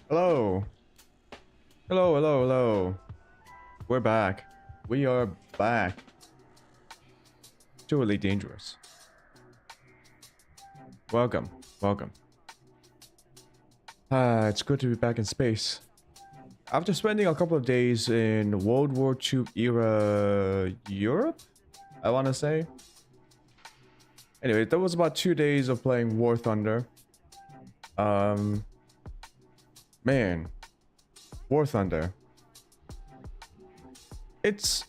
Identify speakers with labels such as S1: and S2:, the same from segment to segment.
S1: Hello. Hello, hello, hello. We're back. We are back. Truly dangerous. Welcome. Welcome. It's good to be back in space. After spending a couple of days in World War II era Europe, I want to say. Anyway, that was about 2 days of playing War Thunder. Man. War Thunder. It's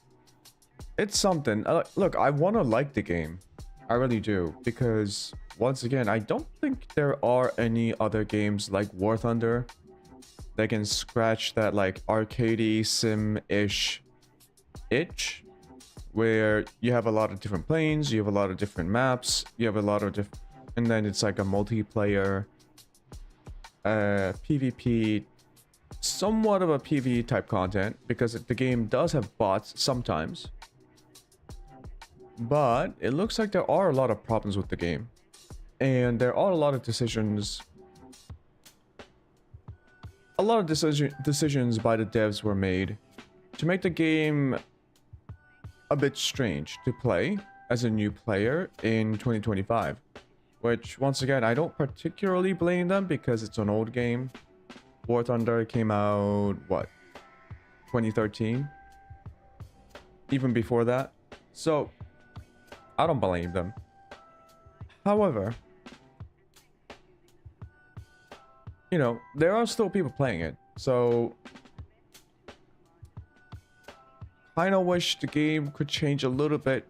S1: something. Look, I want to like the game. I really do. Because, once again, I don't think there are any other games like War Thunder that can scratch that, like, arcadey sim-ish itch. Where you have a lot of different planes, you have a lot of different maps, you have a lot of different... And then it's like a multiplayer, PvP, somewhat of a PvE type content, because the game does have bots sometimes. But it looks like there are a lot of problems with the game. And there are a lot of decisions... A lot of decisions by the devs were made to make the game a bit strange to play as a new player in 2025. Which, once again, I don't particularly blame them because it's an old game. War Thunder came out, what, 2013? Even before that. So, I don't blame them. However, you know, there are still people playing it. So, kind of wish the game could change a little bit.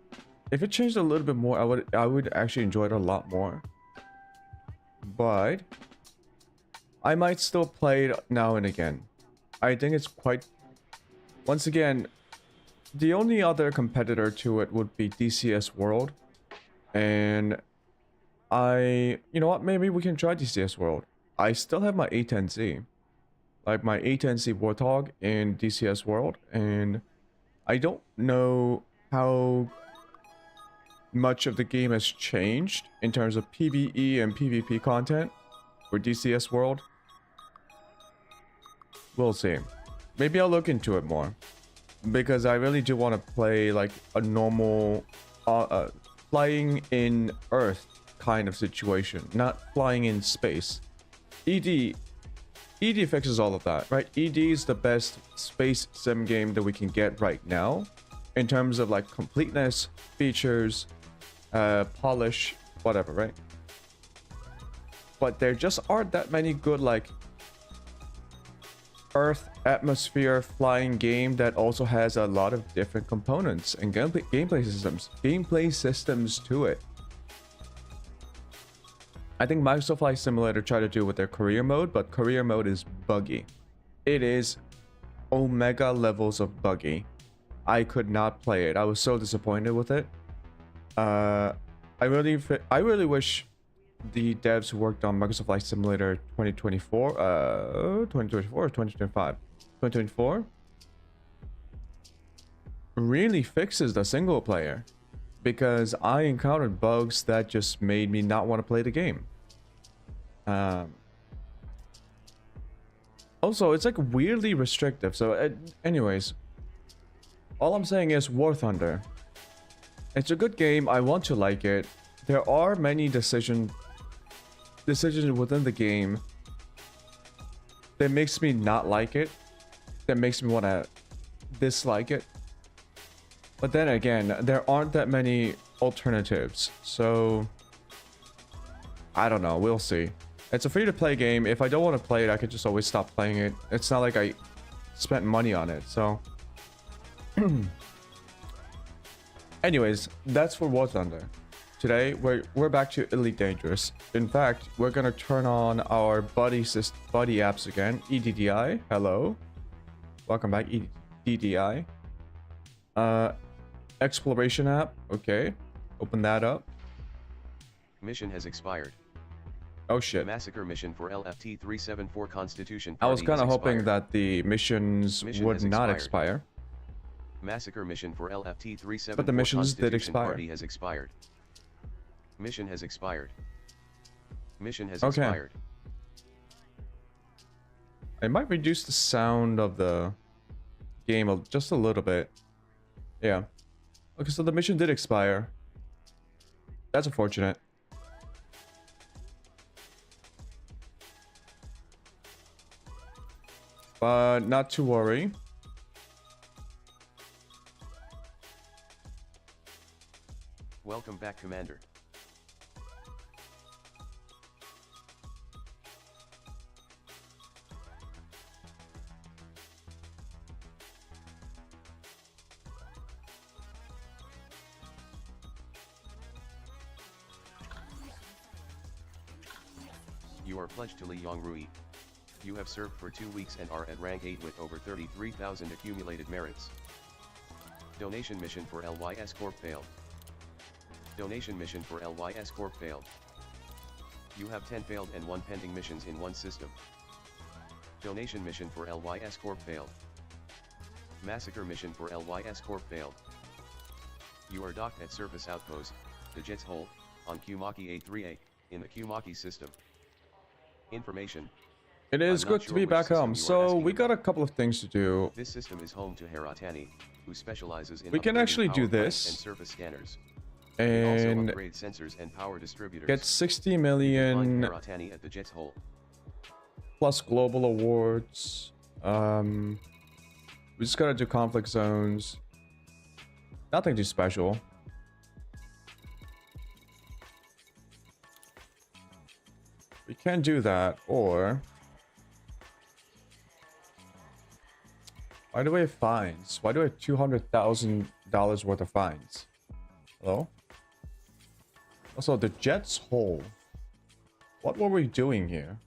S1: If it changed a little bit more, I would actually enjoy it a lot more. But I might still play it now and again. I think it's quite... Once again, the only other competitor to it would be DCS World. And you know what? Maybe we can try DCS World. I still have my A10Z. Like my A10Z Warthog in DCS World. And I don't know how much of the game has changed in terms of PvE and PvP content for DCS World. We'll see. Maybe I'll look into it more. Because I really do want to play like a normal flying in Earth kind of situation. Not flying in space. ED fixes all of that, right? ED is the best space sim game that we can get right now in terms of like completeness, features, polish, whatever, right? But there just aren't that many good like Earth atmosphere flying game that also has a lot of different components and gameplay systems to it. I think Microsoft Flight Simulator tried to do with their career mode, but career mode is buggy. It is omega levels of buggy. I could not play it. I was so disappointed with it. I really wish the devs who worked on Microsoft Flight Simulator 2024 or 2025? 2024 really fixes the single player. Because I encountered bugs that just made me not want to play the game. Also, it's like weirdly restrictive. So, anyways, all I'm saying is War Thunder. It's a good game. I want to like it. There are many decisions within the game that makes me not like it. That makes me want to dislike it. But then again, there aren't that many alternatives, so I don't know, we'll see. It's a free-to-play game. If I don't want to play it, I could just always stop playing it. It's not like I spent money on it, so... Anyways, that's for War Thunder. Today, we're back to Elite Dangerous. In fact, we're gonna turn on our buddy apps again. EDDI, hello. Welcome back, EDDI. Exploration app, okay. Open that up.
S2: Mission has expired.
S1: Oh shit.
S2: The massacre mission for LFT 374 Constitution
S1: Party I was kind of hoping
S2: expired.
S1: that the missions would not expire.
S2: Massacre mission for LFT 374
S1: But the missions did
S2: Constitution
S1: expire.
S2: Party has expired. Mission has expired. Mission has
S1: Okay.
S2: expired.
S1: I might reduce the sound of the game just a little bit. Yeah. Okay, so the mission did expire. That's unfortunate. But not to worry.
S2: Welcome back, Commander. You are pledged to Li Yongrui. You have served for 2 weeks and are at rank 8 with over 33,000 accumulated merits. Donation mission for LYS Corp failed. Donation mission for LYS Corp failed. You have 10 failed and 1 pending missions in one system. Donation mission for LYS Corp failed. Massacre mission for LYS Corp failed. You are docked at Surface Outpost, the Jet's Hole, on Kumaki A3A, in the Kumaki system. Information.
S1: It is good to be back home. So we got a couple of things to do.
S2: This system is home to Haratani, who specializes in
S1: we can actually do this
S2: and surface scanners.
S1: and
S2: also upgrade sensors and power distributors.
S1: get 60 million
S2: Haratani at the Jet's Hole.
S1: plus global awards. We just gotta do conflict zones. Nothing too special. We can do that, or why do I have fines? Why do I have $200,000 worth of fines? Hello? Also, the Jet's Hole. What were we doing here?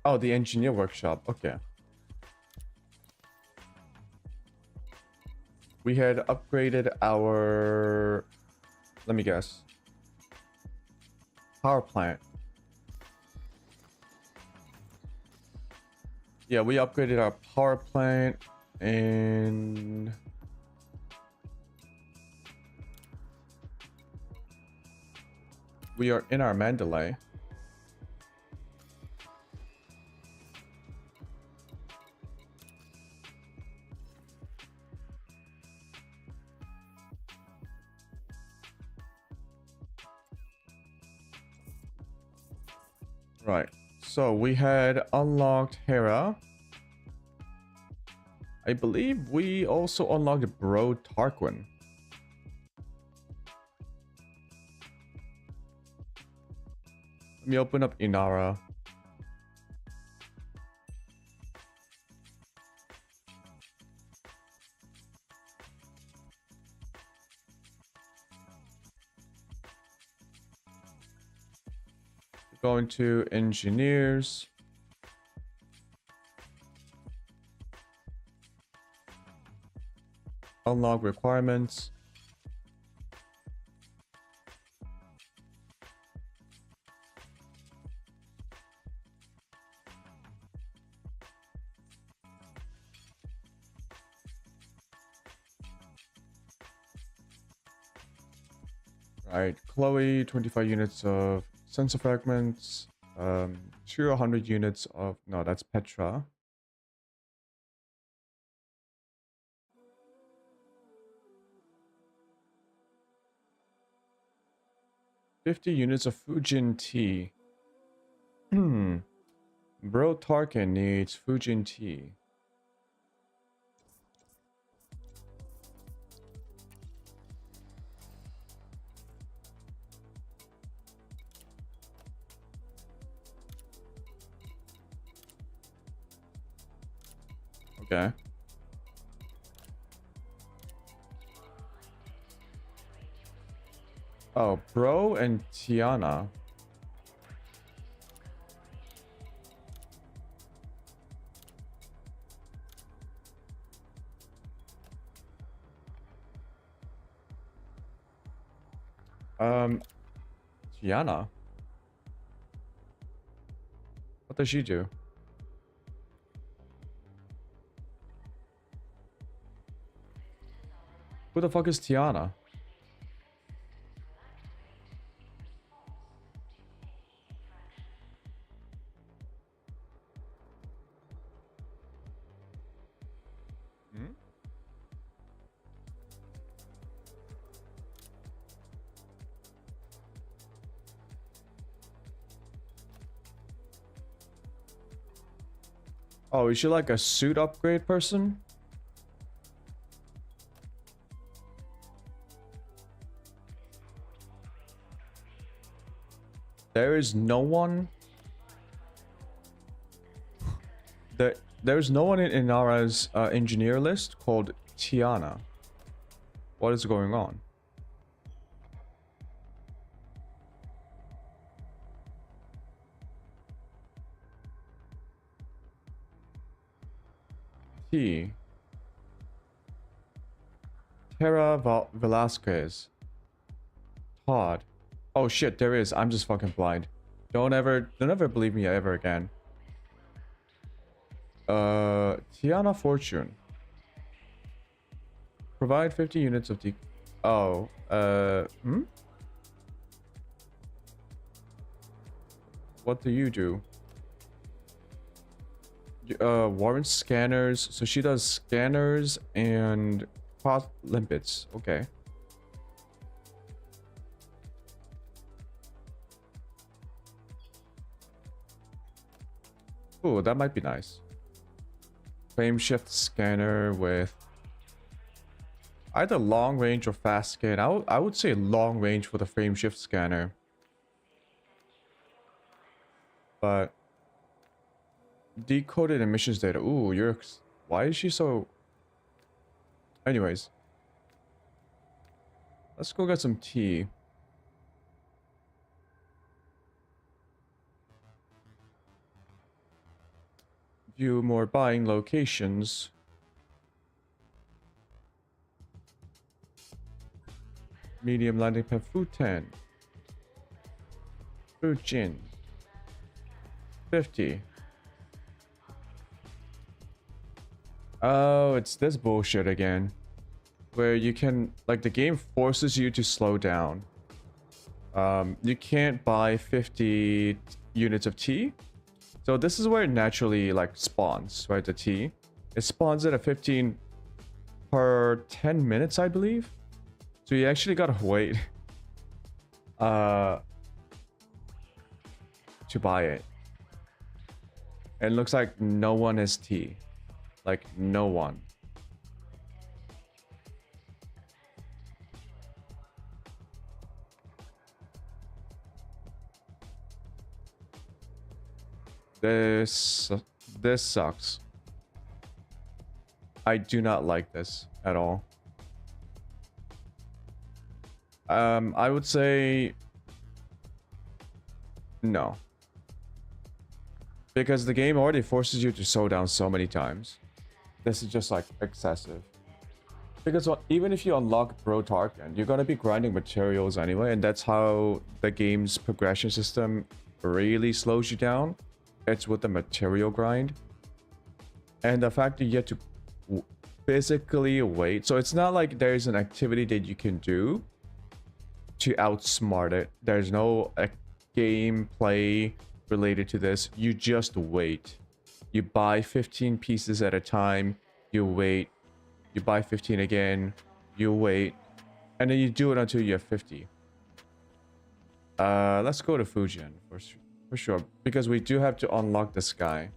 S1: Oh, the engineer workshop. Okay. We had upgraded our... Let me guess. Power plant. Yeah, we upgraded our power plant and... we are in our Mandalay. Right, so we had unlocked Hera. I believe we also unlocked Bro Tarquin. Let me open up Inara. Going to engineers. Unlock requirements. Right, Chloe, 25 units of sensor fragments. 200 units of... no, that's Petra. $50 units of Fujin tea. Bro Tarkin needs Fujin tea. Okay. Oh, Bro and Tiana. Tiana? What does she do? Who the fuck is Tiana? Oh, is she like a suit upgrade person? There is no one. There's no one in Inara's engineer list called Tiana. What is going on? T. Velasquez. Todd. Oh shit, there is. I'm just fucking blind. Don't ever believe me ever again. Tiana Fortune. Provide 50 units of Oh, what do you do? Warrant scanners. So she does scanners and cross limpets. Okay. Ooh, that might be nice. Frame shift scanner with either long range or fast scan. I would say long range for the frame shift scanner. But decoded emissions data. Ooh, why is she so... Anyways. Let's go get some tea. View more buying locations. Medium landing pad food 10. Food gin. 50. Oh, it's this bullshit again. Where you can, like, the game forces you to slow down. You can't buy 50 units of tea. So this is where it naturally, like, spawns, right? The tea. It spawns at a 15 per 10 minutes, I believe. So you actually gotta wait to buy it. And it looks like no one has tea. Like, no one. This sucks. I do not like this at all. I would say no. Because the game already forces you to slow down so many times. This is just like excessive. Because even if you unlock Bro Tarkin, you're gonna be grinding materials anyway, and that's how the game's progression system really slows you down. It's with the material grind. And the fact that you have to physically wait. So it's not like there's an activity that you can do to outsmart it. There's no gameplay related to this. You just wait. You buy 15 pieces at a time. You wait. You buy 15 again. You wait. And then you do it until you have 50. Let's go to Fujian for sure. Because we do have to unlock this guy.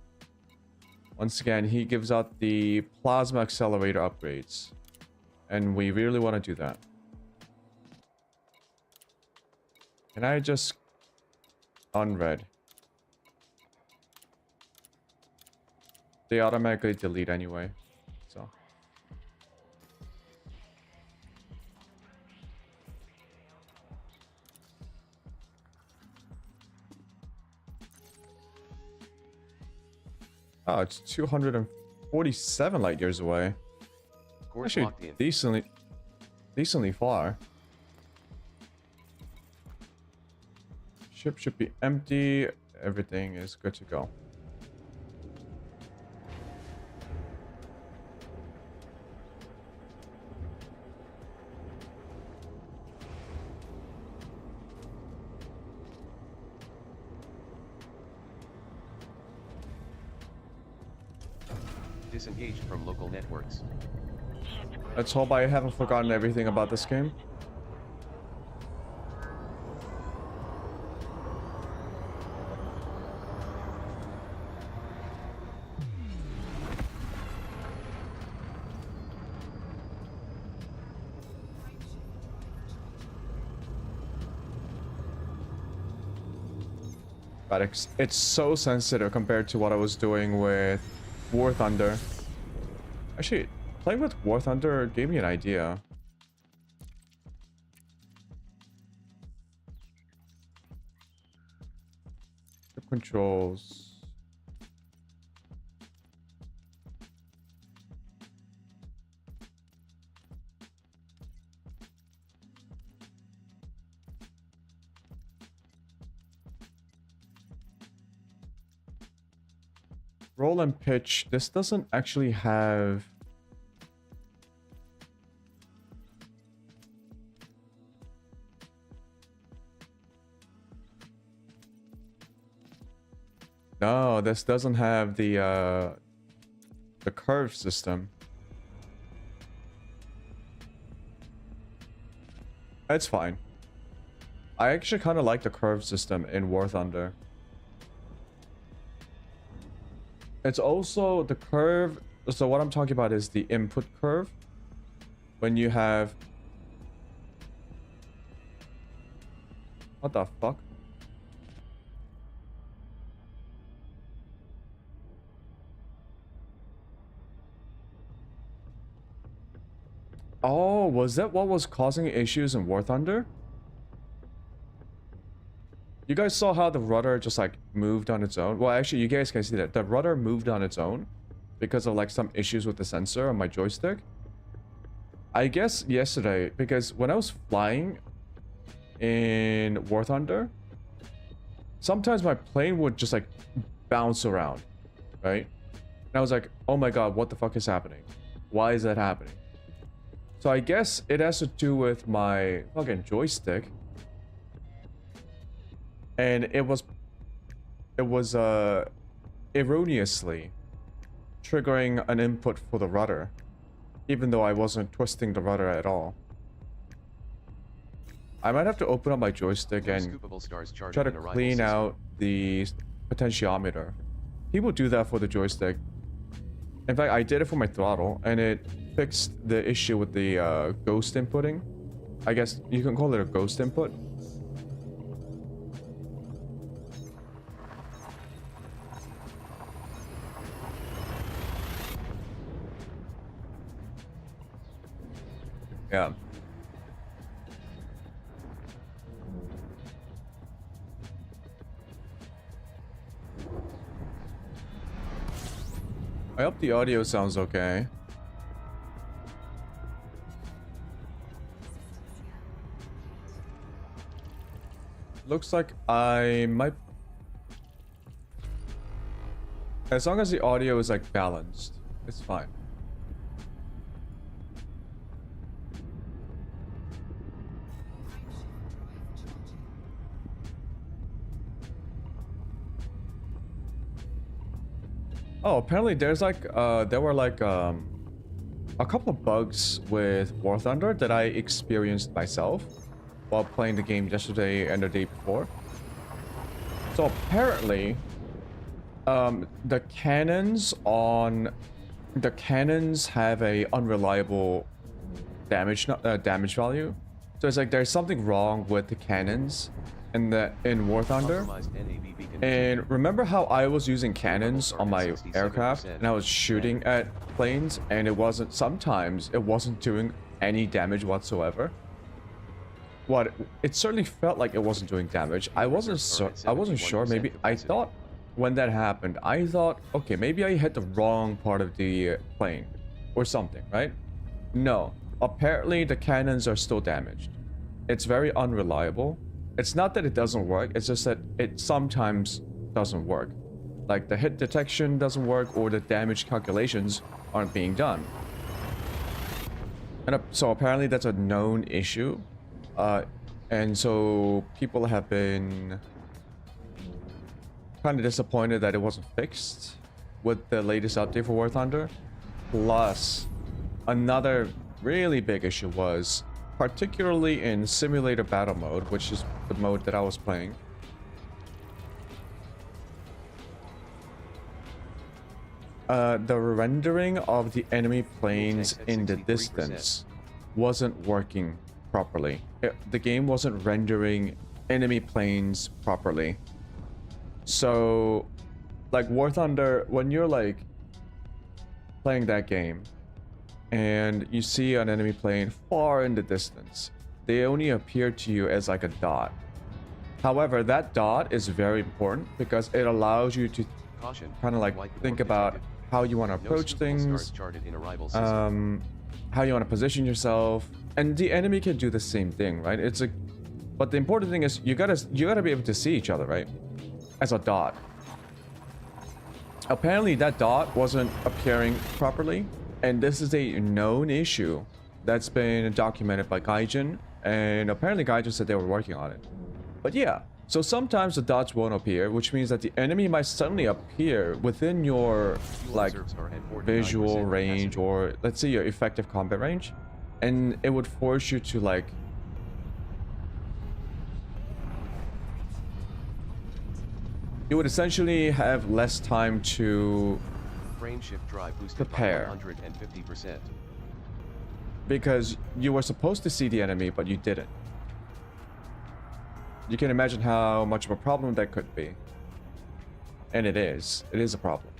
S1: Once again, he gives out the plasma accelerator upgrades. And we really want to do that. Can I just unread? They automatically delete anyway. So. Oh, it's 247 light years away. Actually, decently far. Ship should be empty. Everything is good to go.
S2: Disengaged from local networks.
S1: Let's hope I haven't forgotten everything about this game. but it's so sensitive compared to what I was doing with War Thunder. Actually, playing with War Thunder gave me an idea. The controls. Roll and pitch. This doesn't actually have... No, this doesn't have the curve system. It's fine. I actually kind of like the curve system in War Thunder. It's also the curve. So what I'm talking about is the input curve. When you have... What the fuck? Oh, was that what was causing issues in War Thunder? You guys saw how the rudder just like moved on its own? Well, actually, you guys can see that. The rudder moved on its own because of like some issues with the sensor on my joystick. I guess yesterday, because when I was flying in War Thunder, sometimes my plane would just like bounce around, right? And I was like, oh my god, what the fuck is happening? Why is that happening? So I guess it has to do with my fucking joystick. And it was erroneously triggering an input for the rudder, even though I wasn't twisting the rudder at all. I might have to open up my joystick and try to clean out the potentiometer. People do that for the joystick. In fact, I did it for my throttle, and it fixed the issue with the ghost inputting. I guess you can call it a ghost input. Yeah. I hope the audio sounds okay. Looks like I might... As long as the audio is like balanced, it's fine. Oh, apparently there's like there were like a couple of bugs with War Thunder that I experienced myself while playing the game yesterday and the day before. So apparently the cannons have a unreliable damage value. So it's like there's something wrong with the cannons in War Thunder. And remember how I was using cannons on my aircraft and I was shooting at planes and sometimes it wasn't doing any damage whatsoever? It certainly felt like it wasn't doing damage. I wasn't sure. Maybe I thought when that happened, I thought, okay, maybe I hit the wrong part of the plane or something, right? No, apparently the cannons are still damaged. It's very unreliable. It's not that it doesn't work, it's just that it sometimes doesn't work. Like the hit detection doesn't work or the damage calculations aren't being done. And so apparently that's a known issue. And so people have been kind of disappointed that it wasn't fixed with the latest update for War Thunder. Plus, another really big issue was, particularly in simulator battle mode, which is the mode that I was playing, the rendering of the enemy planes in the distance wasn't working properly. The game wasn't rendering enemy planes properly. So like War Thunder, when you're like playing that game and you see an enemy plane far in the distance, they only appear to you as like a dot. However, that dot is very important because it allows you to kind of like think about how you want to approach things, how you want to position yourself, and the enemy can do the same thing, right? It's a, but the important thing is you gotta be able to see each other, right? As a dot. Apparently that dot wasn't appearing properly, and this is a known issue that's been documented by Gaijin, and apparently Gaijin said they were working on it. But yeah, so sometimes the dots won't appear, which means that the enemy might suddenly appear within your like visual range, or let's say your effective combat range, and it would force you to like you would essentially have less time to
S2: frame shift drive boosted
S1: prepare,
S2: by 150%.
S1: Because you were supposed to see the enemy, but you didn't. You can imagine how much of a problem that could be. And it is. It is a problem.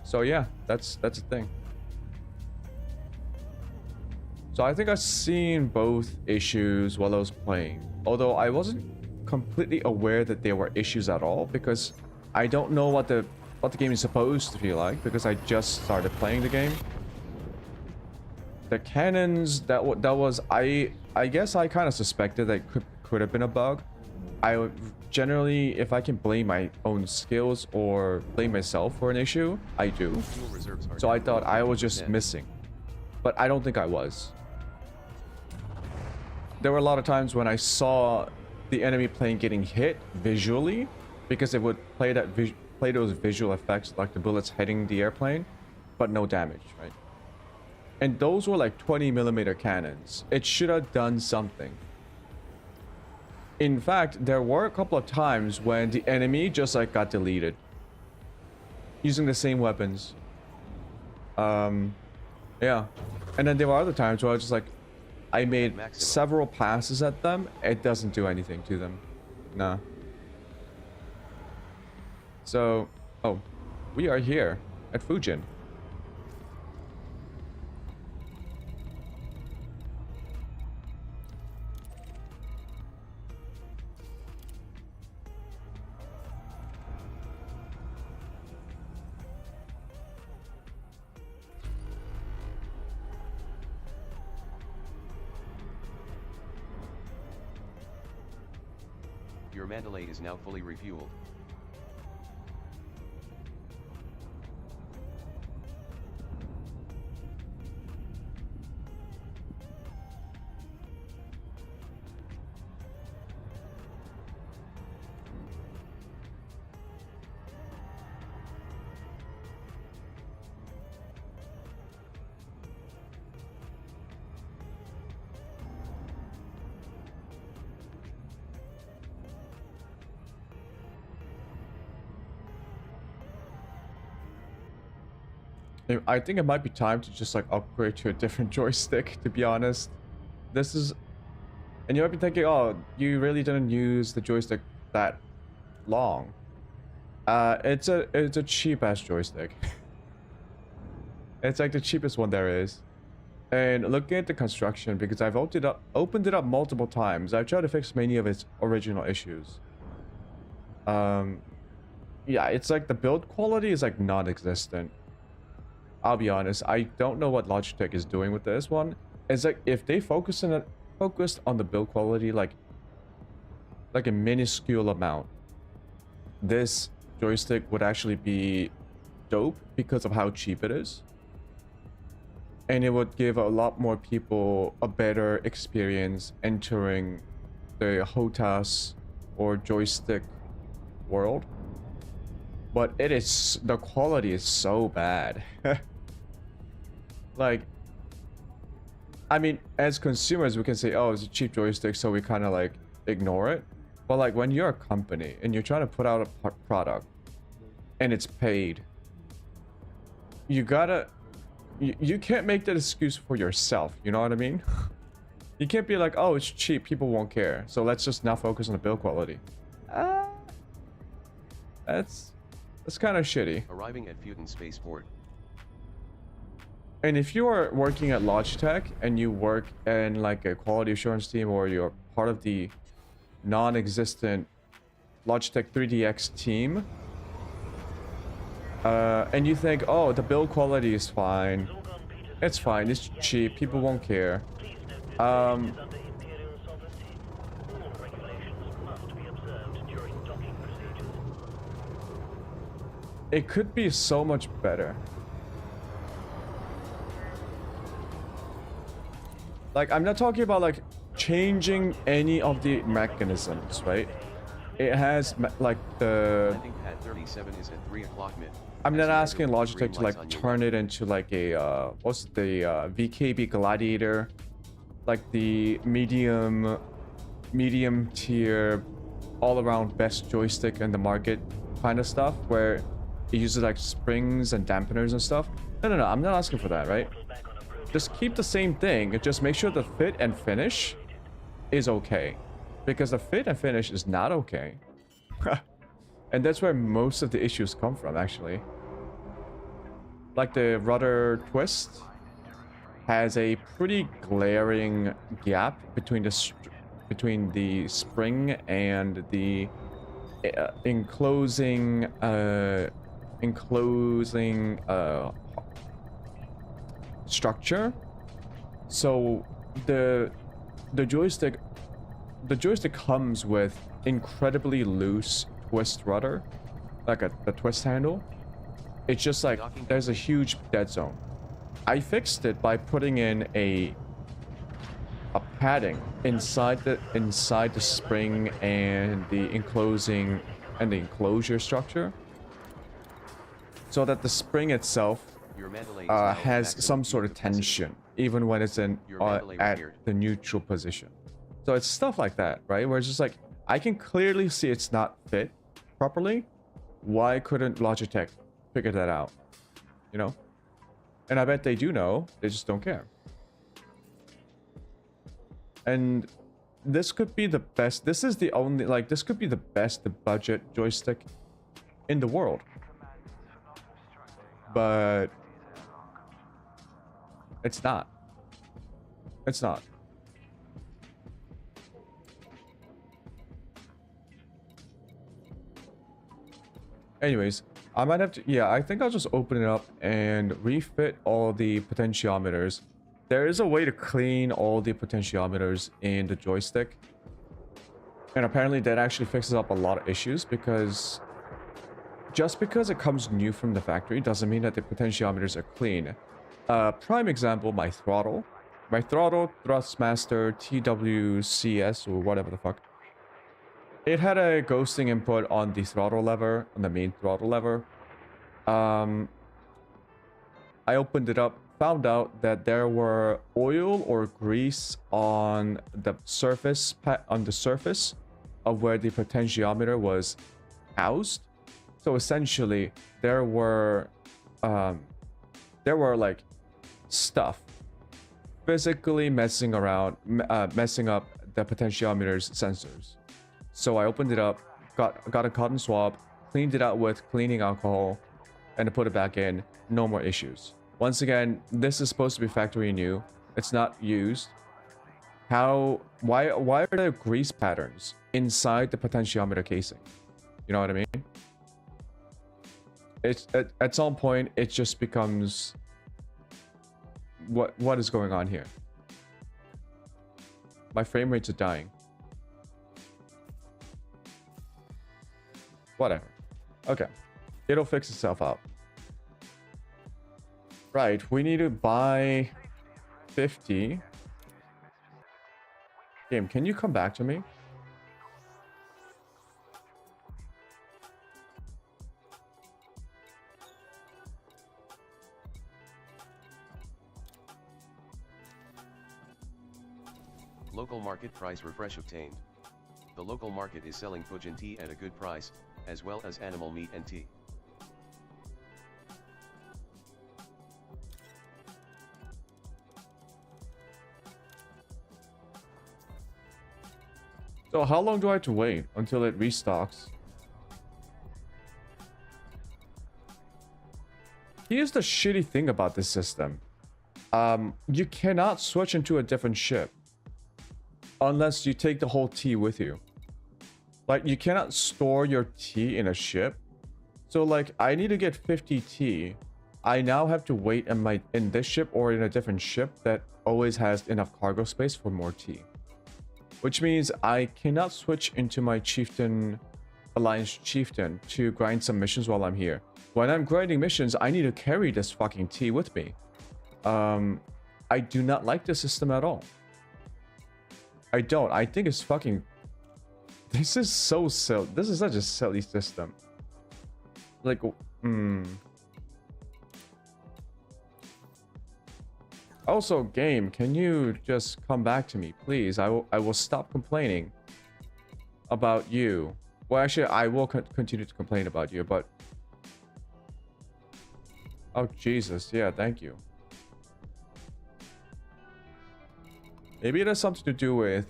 S1: So yeah, that's a thing. So I think I've seen both issues while I was playing. Although I wasn't completely aware that there were issues at all, because I don't know what the game is supposed to feel like, because I just started playing the game. The cannons, that was I guess I kind of suspected that could have been a bug. I would generally, if I can blame my own skills or blame myself for an issue, I do. So I thought I was just missing, but I don't think I was. There were a lot of times when I saw the enemy plane getting hit visually, because it would play those visual effects like the bullets hitting the airplane, but no damage, right? And those were like 20mm cannons. It should have done something. In fact, there were a couple of times when the enemy just like got deleted using the same weapons. Yeah. And then there were other times where I was just like, I made several passes at them. It doesn't do anything to them. Nah. So, oh, we are here at Fujin.
S2: Your Mandalay is now fully refueled.
S1: I think it might be time to just like upgrade to a different joystick, to be honest. This is, and you might be thinking, oh, you really didn't use the joystick that long. It's a cheap ass joystick. It's like the cheapest one there is. And looking at the construction, because I've opened it up multiple times, I've tried to fix many of its original issues. Yeah, it's like the build quality is like non-existent. I'll be honest, I don't know what Logitech is doing with this one. It's like if they focused on the build quality like a minuscule amount, this joystick would actually be dope because of how cheap it is. And it would give a lot more people a better experience entering the HOTAS or joystick world. But the quality is so bad. Like, I mean, as consumers, we can say, oh, it's a cheap joystick, so we kind of like ignore it. But like when you're a company and you're trying to put out a product and it's paid, you can't make that excuse for yourself. You know what I mean? You can't be like, oh, it's cheap, people won't care, so let's just not focus on the build quality. That's kind of shitty.
S2: Arriving at Futon Spaceport.
S1: And if you are working at Logitech and you work in like a quality assurance team, or you're part of the non-existent Logitech 3DX team, and you think, oh, the build quality is fine, it's fine, it's cheap, people won't care. It could be so much better. Like, I'm not talking about like changing any of the mechanisms, right? It has like the...
S2: Landing pad 37 is at 3 o'clock mid.
S1: I'm not
S2: As
S1: asking
S2: you enter,
S1: Logitech
S2: green
S1: to
S2: lights
S1: like
S2: on your
S1: turn
S2: left.
S1: it into like a what's the VKB Gladiator, like the medium tier, all around best joystick in the market kind of stuff, where it uses like springs and dampeners and stuff. No, I'm not asking for that, right? Just keep the same thing, just make sure the fit and finish is okay, because the fit and finish is not okay. And that's where most of the issues come from, actually. Like the rudder twist has a pretty glaring gap between the spring and the enclosing structure. So the joystick comes with incredibly loose twist rudder, like the twist handle. It's just like there's a huge dead zone. I fixed it by putting in a padding inside the spring and the enclosure structure, so that the spring itself has some sort of tension even when it's in at the neutral position. So it's stuff like that, right? Where it's just like, I can clearly see it's not fit properly. Why couldn't Logitech figure that out? You know? And I bet they do know, they just don't care. And this could be the best, this is the only, like, this could be the best budget joystick in the world. But it's not. It's not. Anyways, I might have to, yeah, I think I'll just open it up and refit all the potentiometers. There is a way to clean all the potentiometers in the joystick. And apparently that actually fixes up a lot of issues, because just because it comes new from the factory doesn't mean that the potentiometers are clean. Prime example, my throttle. My throttle, Thrustmaster TWCS, or whatever the fuck. It had a ghosting input on the throttle lever, on the main throttle lever. I opened it up, found out that there were oil or grease on the surface of where the potentiometer was housed. So essentially, there were like stuff physically messing up the potentiometer's sensors. So I opened it up, got a cotton swab, cleaned it out with cleaning alcohol, and put it back in. No more issues. Once again, this is supposed to be factory new. It's not used. Why are there grease patterns inside the potentiometer casing? You know what I mean? It's at some point it just becomes, what is going on here? My frame rates are dying. Whatever. Okay. It'll fix itself out. Right, we need to buy 50. Game, can you come back to me?
S2: Local market price refresh obtained. The local market is selling Fujin tea at a good price, as well as animal meat and tea.
S1: So how long do I have to wait until it restocks? Here's the shitty thing about this system. You cannot switch into a different ship unless you take the whole tea with you. Like, you cannot store your tea in a ship. So like, I need to get 50 tea. I now have to wait in this ship or in a different ship that always has enough cargo space for more tea. Which means I cannot switch into my chieftain, alliance chieftain, to grind some missions while I'm here. When I'm grinding missions, I need to carry this fucking tea with me. I do not like this system at all. I don't. I think it's fucking... This is so silly. This is such a silly system. Like, Also, game, can you just come back to me, please? I will stop complaining about you. Well, actually, I will continue to complain about you, but... Oh, Jesus. Yeah, thank you. Maybe it has something to do with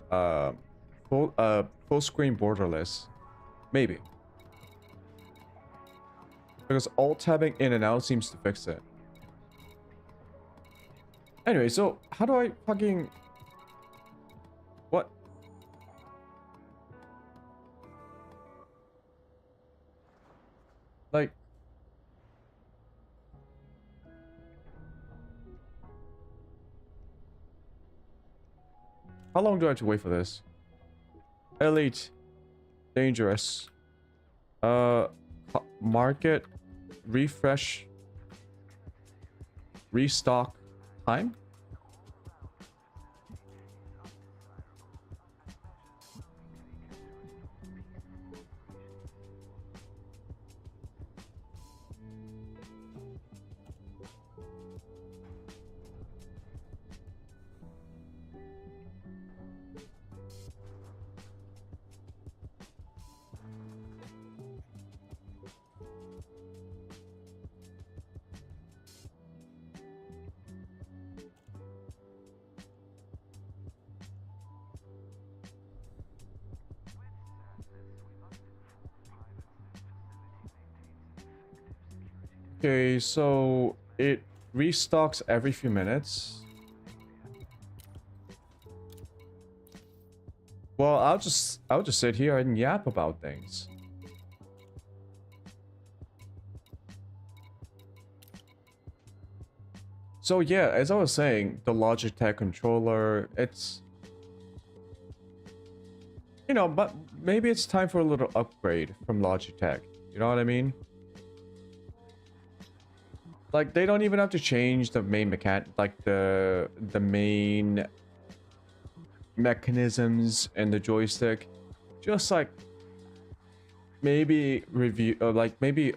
S1: full screen borderless. Maybe. Because alt tabbing in and out seems to fix it. Anyway, so how do I fucking... What? Like... How long do I have to wait for this? Elite. Dangerous. Market. Refresh. Restock. Time? Okay, so it restocks every few minutes. Well, I'll just sit here and yap about things. So yeah, as I was saying, the Logitech controller, it's... You know, but maybe it's time for a little upgrade from Logitech. You know what I mean? Like, they don't even have to change the main like the main mechanisms and the joystick. Just like maybe review, maybe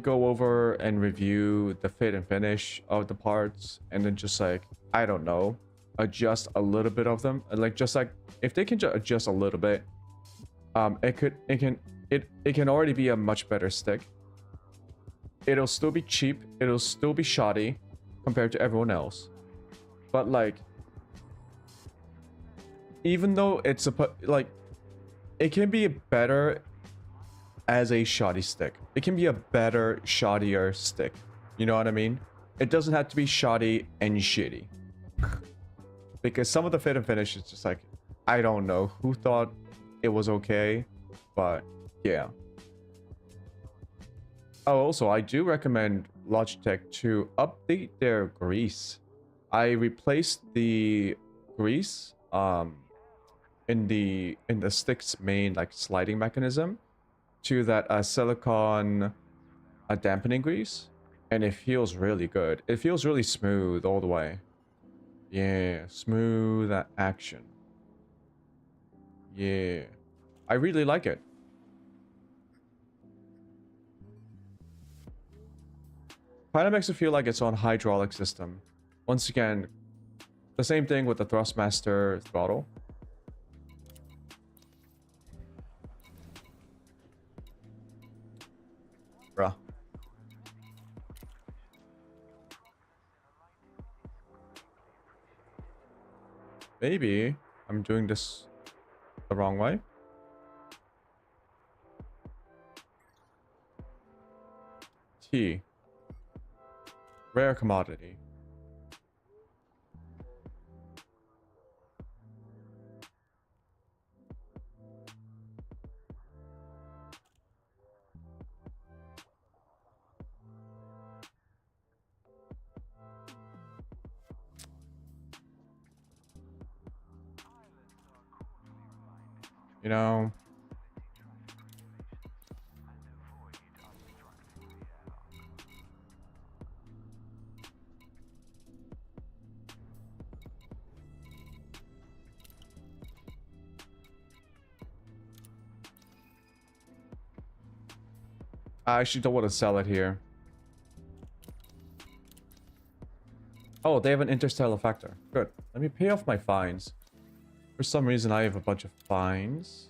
S1: go over and review the fit and finish of the parts, and then just like, I don't know, adjust a little bit of them. Like, just like if they can just adjust a little bit, it can already be a much better stick. It'll still be cheap, it'll still be shoddy compared to everyone else, but like, even though it's like, it can be better as a shoddy stick. It can be a better, shoddier stick. You know what I mean? It doesn't have to be shoddy and shitty. Because some of the fit and finish is just like, I don't know who thought it was okay, but yeah. Oh, also, I do recommend Logitech to update their grease. I replaced the grease in the stick's main like sliding mechanism to that silicone dampening grease, and it feels really good. It feels really smooth all the way. Yeah, smooth action. Yeah, I really like it. Kind of makes it feel like it's on hydraulic system. Once again, the same thing with the Thrustmaster throttle. Bruh. Maybe I'm doing this the wrong way. T. Rare commodity. You know, I actually don't want to sell it here. Oh, they have an interstellar factor. Good. Let me pay off my fines. For some reason, I have a bunch of fines.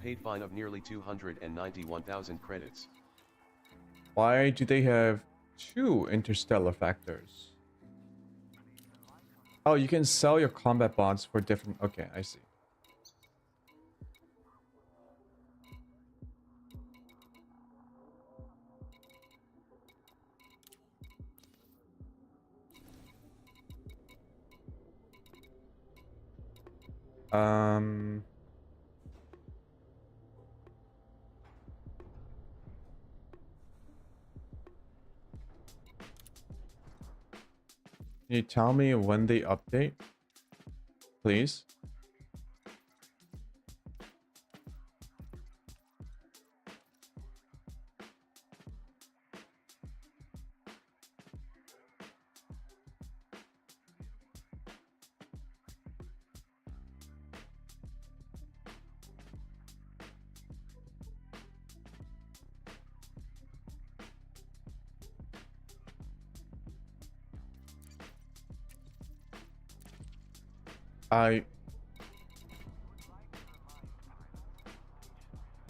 S2: Paid fine of nearly 291,000 credits.
S1: Why do they have 2 interstellar factors? Oh, you can sell your combat bonds for different... Okay, I see. Can you tell me when they update? Please?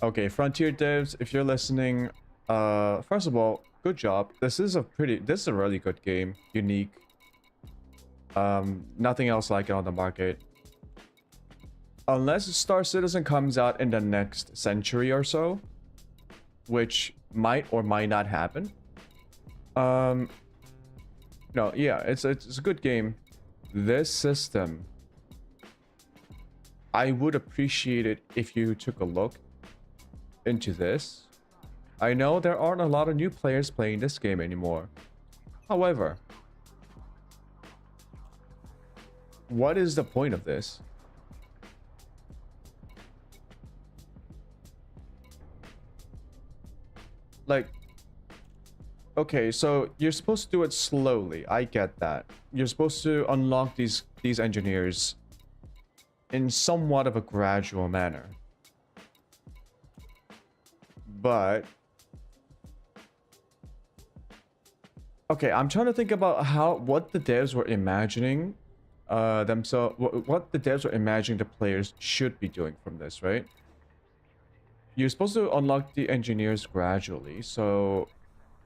S1: Okay, Frontier devs, if you're listening, first of all, good job. This is a really good game. Unique. Nothing else like it on the market. Unless Star Citizen comes out in the next century or so, which might or might not happen. No, yeah, it's a good game. This system, I would appreciate it if you took a look into this. I know there aren't a lot of new players playing this game anymore. However, what is the point of this? Like, okay, so you're supposed to do it slowly. I get that. You're supposed to unlock these engineers in somewhat of a gradual manner. But okay, I'm trying to think about what the devs were imagining themselves, what the devs were imagining the players should be doing from this, right? You're supposed to unlock the engineers gradually, so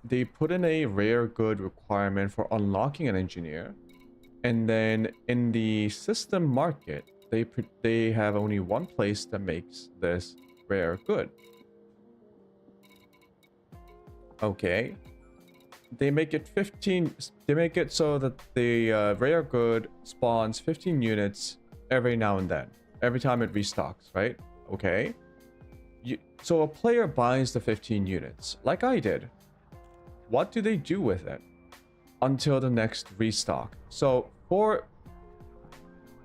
S1: they put in a rare good requirement for unlocking an engineer, and then in the system market, they have only one place that makes this rare good. Okay, they make it 15. They make it so that the rare good spawns 15 units every now and then, every time it restocks, right? Okay. So a player buys the 15 units, like I did. What do they do with it until the next restock? So for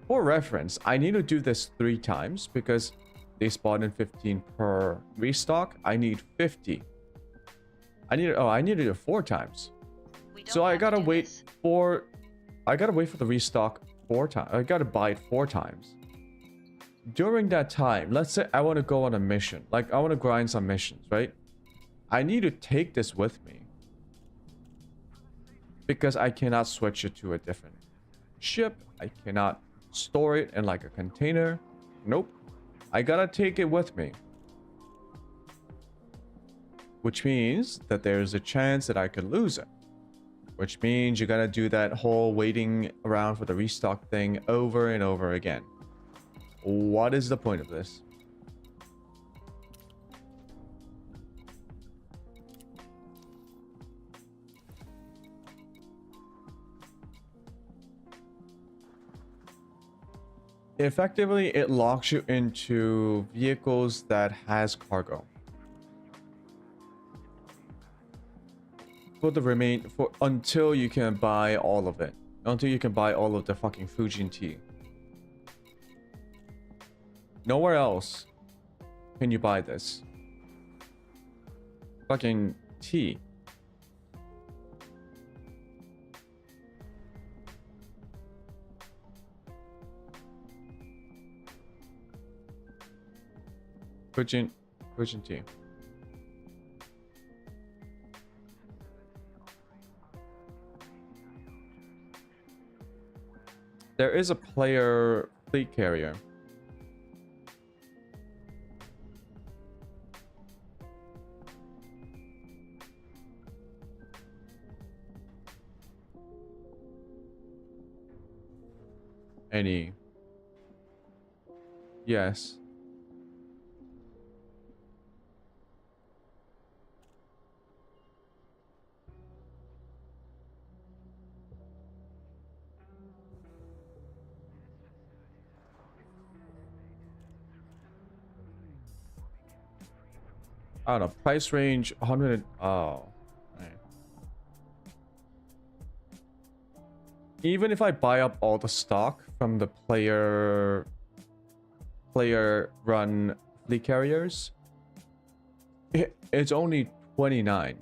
S1: reference, I need to do this 3 times because they spawn in 15 per restock. I need 50. I need to do it 4 times. So I gotta wait for the restock 4 times. I gotta buy it 4 times. During that time, let's say I want to go on a mission, like I want to grind some missions, right? I need to take this with me because I cannot switch it to a different ship. I cannot store it in like a container. Nope. I gotta take it with me. Which means that there's a chance that I could lose it. Which means you gotta do that whole waiting around for the restock thing over and over again. What is the point of this? Effectively, it locks you into vehicles that has cargo. For until you can buy all of it. Until you can buy all of the fucking Fujin tea. Nowhere else can you buy this. Fucking tea. Fujin tea. There is a player fleet carrier. Any? Yes. I don't know. Price range 100. Oh. Right. Even if I buy up all the stock from the player run fleet carriers, it's only 29.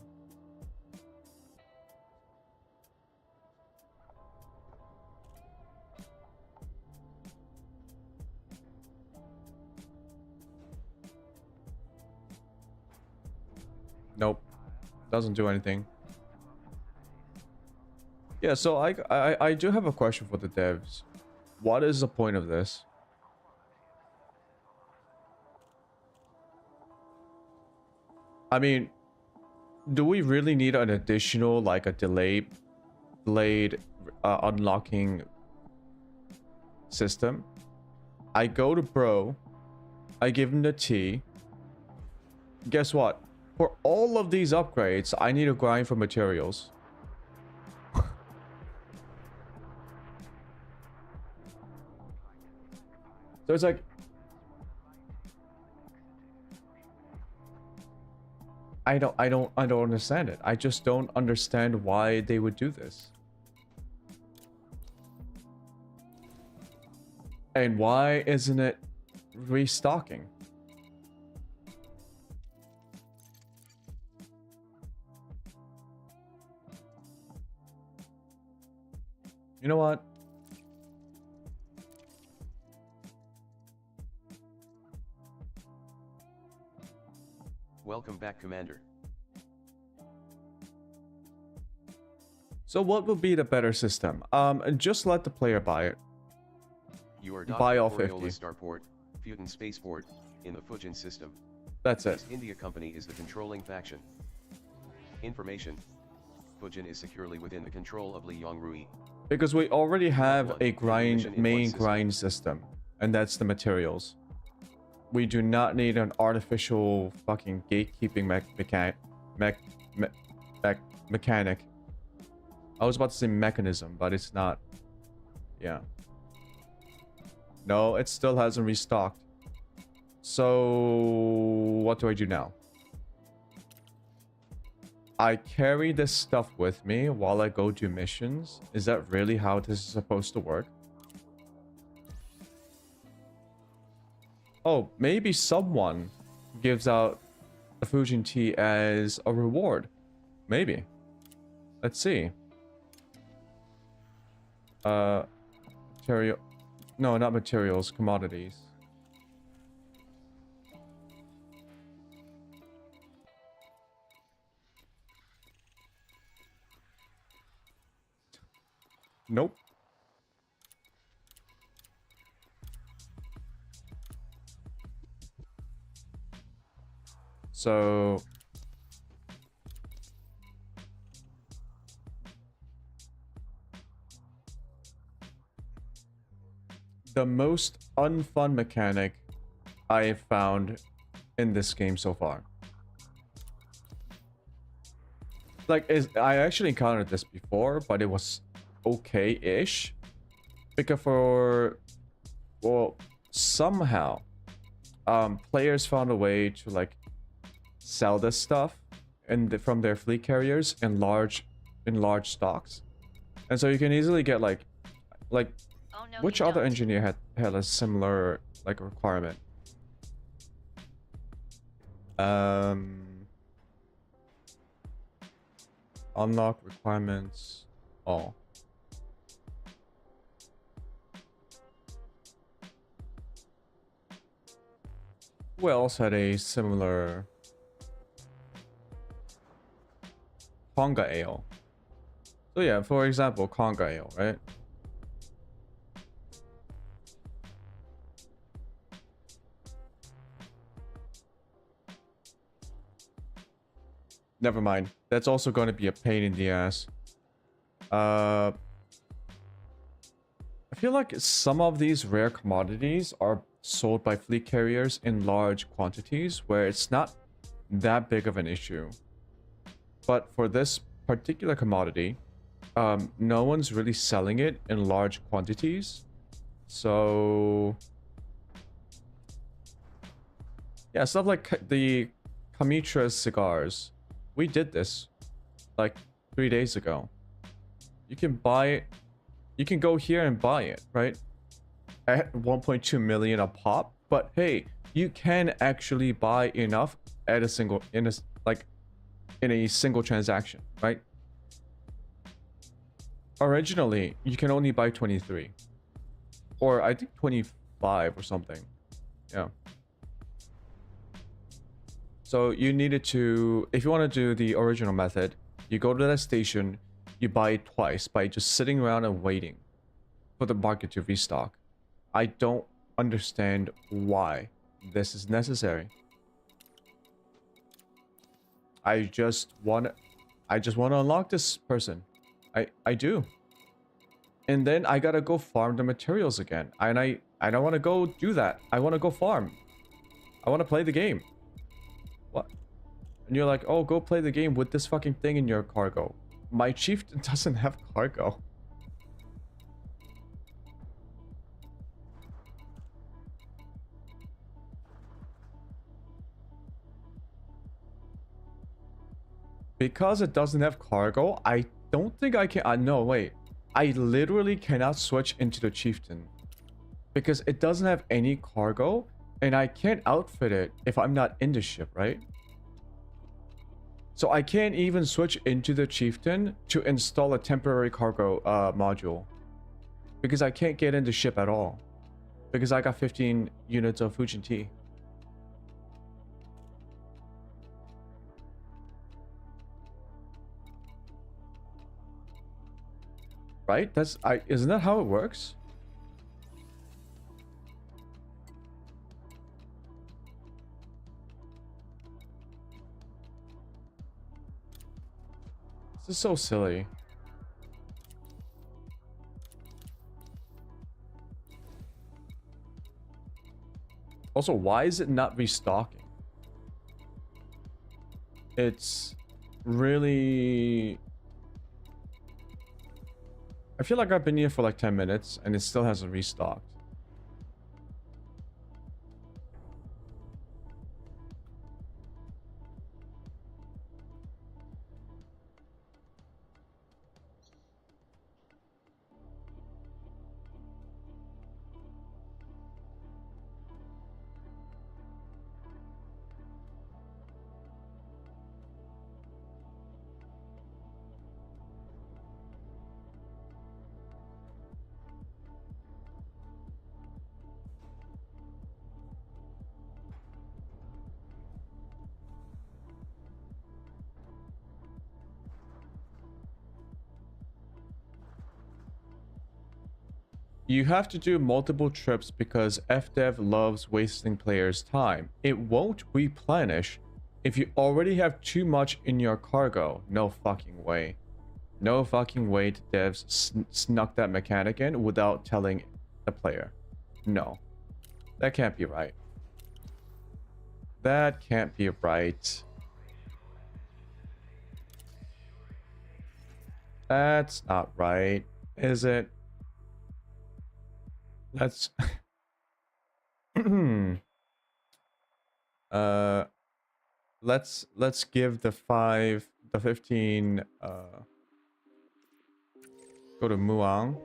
S1: Nope. Doesn't do anything. Yeah, so I do have a question for the devs. What is the point of this? I mean, do we really need an additional, like a delayed unlocking system? I go to bro, I give him the tea. Guess what? For all of these upgrades, I need to grind for materials. So it's like, I don't understand it. I just don't understand why they would do this. And why isn't it restocking? You know what?
S2: Welcome back, Commander.
S1: So what would be the better system? Just let the player buy it.
S2: You are
S1: Buy all 50.
S2: Starport, Futon Spaceport, in the Fujin system.
S1: That's it.
S2: East India Company is the controlling faction. Information. Fujin is securely within the control of Li Yongrui.
S1: Because we already have a main grind system, and that's the materials. We do not need an artificial fucking gatekeeping mechanic. I was about to say mechanism, but it's not. Yeah. No, it still hasn't restocked. So what do I do now? I carry this stuff with me while I go do missions. Is that really how this is supposed to work? Oh, maybe someone gives out a Fujin tea as a reward. Maybe. Let's see. Material. No, not materials, commodities. Nope. So the most unfun mechanic I have found in this game so far. Like, I actually encountered this before, but it was okay-ish. Because well, somehow, players found a way to like sell this stuff from their fleet carriers in large stocks, and so you can easily get like
S3: Oh, no,
S1: which
S3: you
S1: other
S3: don't.
S1: engineer had a similar like requirement? Unlock requirements. Oh. Who else had a similar Conga Ale? So yeah, for example, Conga Ale, right? Never mind. That's also going to be a pain in the ass. I feel like some of these rare commodities are sold by fleet carriers in large quantities where it's not that big of an issue. But for this particular commodity, no one's really selling it in large quantities. So yeah, stuff like the Kamitra cigars. We did this like 3 days ago. You can buy it. You can go here and buy it, right? At 1.2 million a pop. But hey, you can actually buy enough at a single in a single transaction, right? Originally, you can only buy 23. Or I think 25 or something. Yeah. So you needed to, if you want to do the original method, you go to that station, you buy it twice by just sitting around and waiting for the market to restock. I don't understand why this is necessary. I just want to unlock this person. I do. And then I gotta go farm the materials again. And I don't want to go do that. I want to go farm. I want to play the game. What? And you're like, oh, go play the game with this fucking thing in your cargo. My chieftain doesn't have cargo. Because it doesn't have cargo, I don't think I can... no, wait. I literally cannot switch into the chieftain. Because it doesn't have any cargo, and I can't outfit it if I'm not in the ship, right? So I can't even switch into the chieftain to install a temporary cargo module. Because I can't get in the ship at all. Because I got 15 units of Fujin tea. Right? Isn't that how it works? This is so silly. Also, why is it not restocking? It's really... I feel like I've been here for like 10 minutes and it still hasn't restocked. You have to do multiple trips because FDev loves wasting players' time. It won't replenish if you already have too much in your cargo. No fucking way. No fucking way the devs snuck that mechanic in without telling the player. No, that can't be right. That can't be right. That's not right, is it? Let's uh let's give the 15 go to Muang.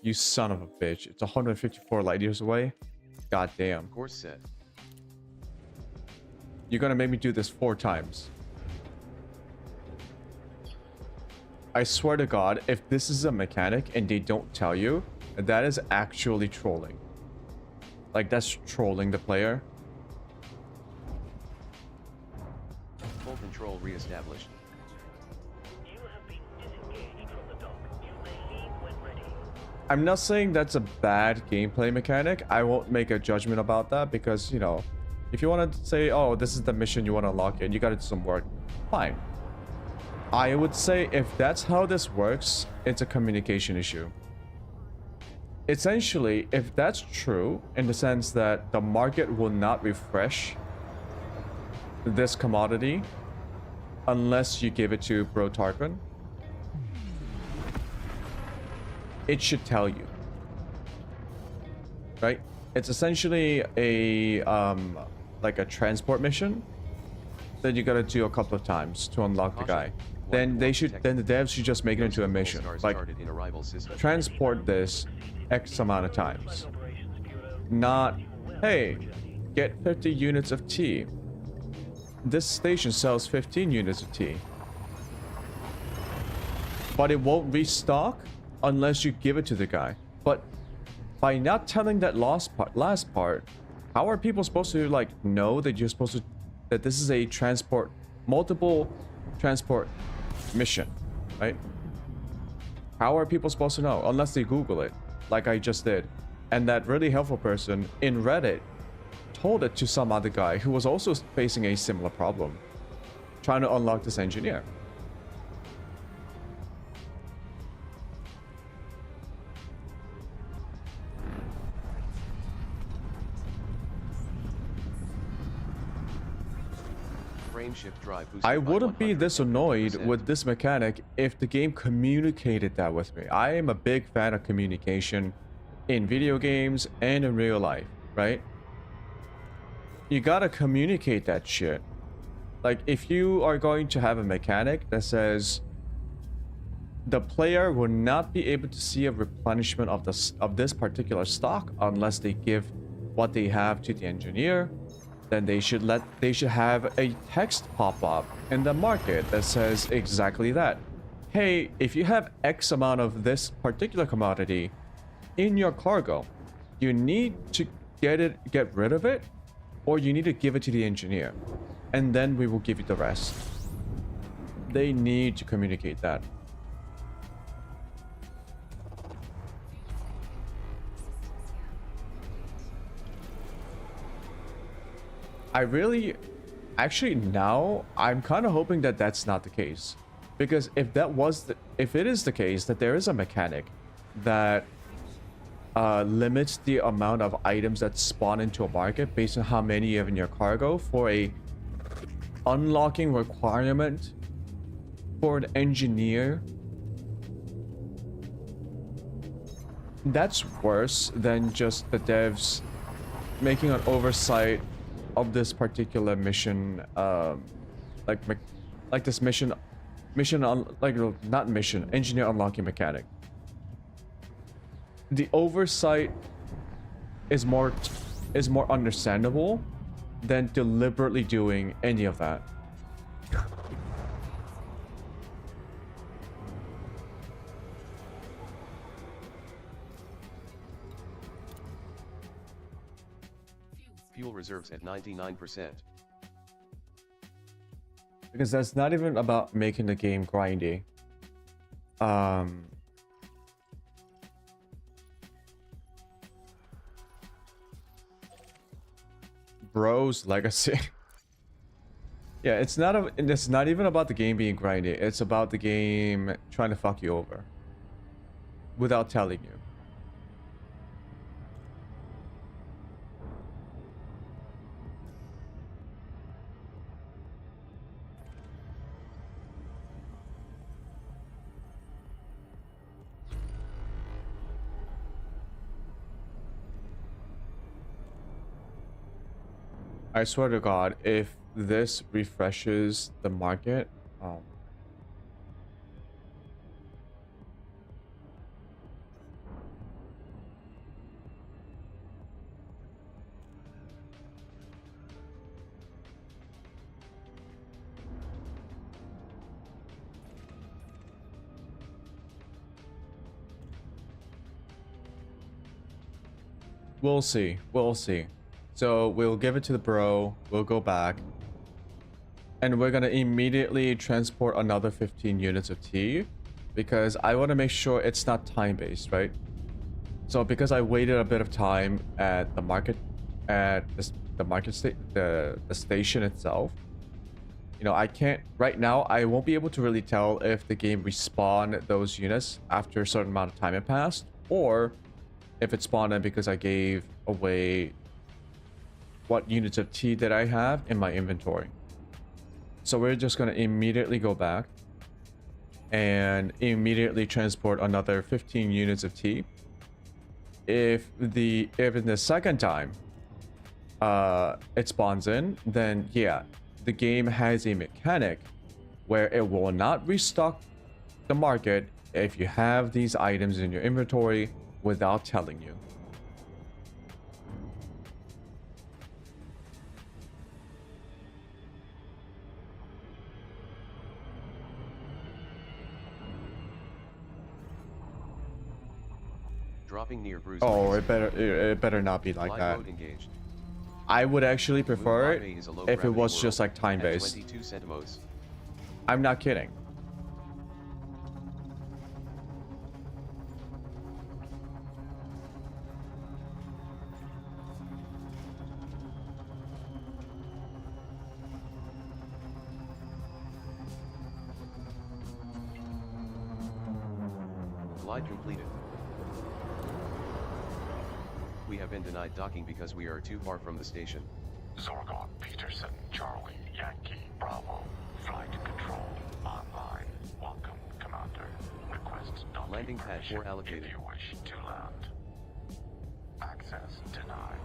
S1: You son of a bitch. It's 154 light years away. God damn.
S2: Course set.
S1: You're gonna make me do this 4 times. I swear to God, if this is a mechanic and they don't tell you, that is actually trolling. Like, that's trolling the player.
S2: Full control reestablished.
S4: You have been disengaged from the dock. You may leave when ready.
S1: I'm not saying that's a bad gameplay mechanic. I won't make a judgment about that because, you know, if you want to say, oh, this is the mission you want to unlock it, you got to do some work. Fine. I would say if that's how this works, it's a communication issue. Essentially, if that's true, in the sense that the market will not refresh this commodity unless you give it to Bro Tarquin, it should tell you. Right? It's essentially a like a transport mission that you gotta do a couple of times to unlock the guy. Then the devs should just make it into a mission. Like, transport this X amount of times. Not, hey, get 50 units of tea. This station sells 15 units of tea. But it won't restock unless you give it to the guy. But by not telling that last part, how are people supposed to, like, know that you're supposed to, that this is a multiple transport mission, right? How are people supposed to know unless they Google it, like I just did? And that really helpful person in Reddit told it to some other guy who was also facing a similar problem, trying to unlock this engineer.
S2: Shift drive boosted
S1: I
S2: by
S1: wouldn't be this annoyed
S2: 100%.
S1: with this mechanic if the game communicated that with me. I am a big fan of communication in video games and in real life, right? You gotta communicate that shit. Like, if you are going to have a mechanic that says the player will not be able to see a replenishment of this particular stock unless they give what they have to the engineer, then they should have a text pop up in the market that says exactly that. Hey, if you have X amount of this particular commodity in your cargo, you need to get rid of it, or you need to give it to the engineer, and then we will give you the rest. They need to communicate that. Actually now I'm kind of hoping that that's not the case, because if it is the case that there is a mechanic that limits the amount of items that spawn into a market based on how many you have in your cargo for a unlocking requirement for an engineer, that's worse than just the devs making an oversight of this particular mission, like this mission engineer unlocking mechanic. The oversight is more understandable than deliberately doing any of that.
S2: Fuel reserves at 99%.
S1: Because that's not even about making the game grindy. Bro's legacy. Yeah, it's not even about the game being grindy. It's about the game trying to fuck you over without telling you. I swear to God, if this refreshes the market, we'll see. We'll see. So we'll give it to the bro. We'll go back. And we're going to immediately transport another 15 units of tea. Because I want to make sure it's not time-based, right? So because I waited a bit of time at the market, at the station itself, you know, I can't right now. I won't be able to really tell if the game respawn those units after a certain amount of time had passed, or if it spawned them because I gave away what units of tea that I have in my inventory. So we're just gonna immediately go back and immediately transport another 15 units of tea. If in the second time it spawns in, then yeah, the game has a mechanic where it will not restock the market if you have these items in your inventory without telling you.
S2: Dropping near Bruce.
S1: Oh, it better not be like that.
S2: Mode engaged.
S1: I would actually prefer it
S2: Mumbai is a low
S1: if it
S2: gravity
S1: was
S2: world
S1: just like
S2: at
S1: time-based.
S2: 22 centimos.
S1: I'm not kidding.
S2: Glide completed. We have been denied docking because we are too far from the station.
S4: Zorgon, Peterson, Charlie, Yankee, Bravo. Flight control online. Welcome, Commander. Request docking
S2: Landing pad
S4: permission
S2: 4 allocated.
S4: if you wish to land. Access denied.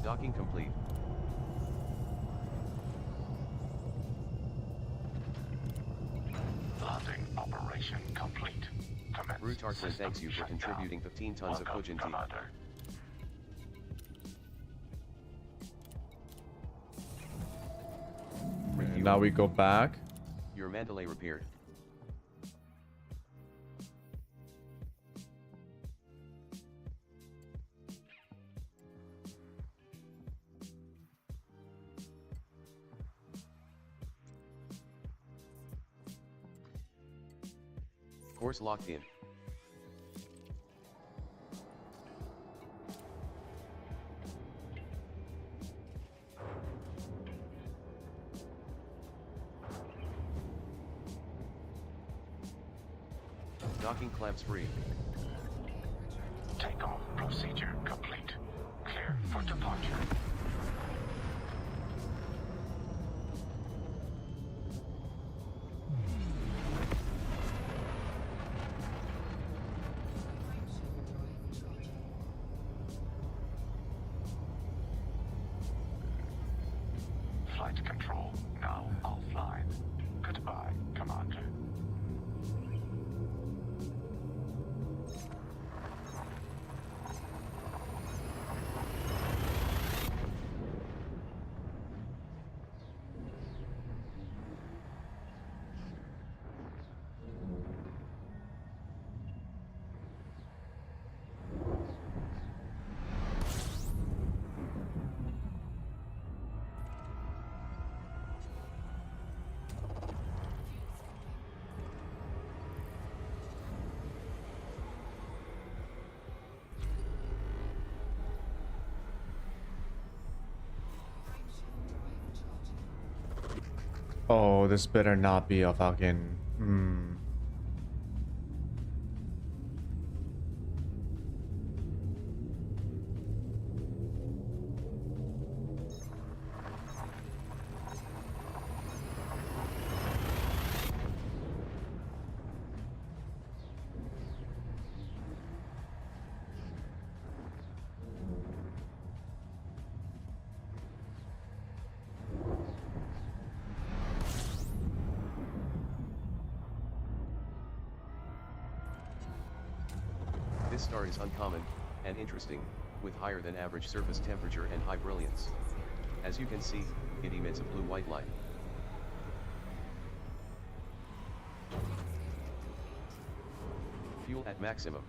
S2: Docking complete.
S4: Landing operation complete. Commence
S2: Rutarson
S4: system
S2: thanks you for
S4: shutdown.
S2: contributing 15 tons of
S4: Welcome,
S2: Fujin tea.
S4: Commander.
S1: And now we go back.
S2: Your Mandalay repaired. Course locked in. Docking clamps free.
S4: Takeoff procedure complete. Clear for departure. Flight control now offline. Goodbye, Commander.
S1: Oh, this better not be a fucking...
S2: This star is uncommon and interesting, with higher than average surface temperature and high brilliance. As you can see, it emits a blue-white light. Fuel at maximum.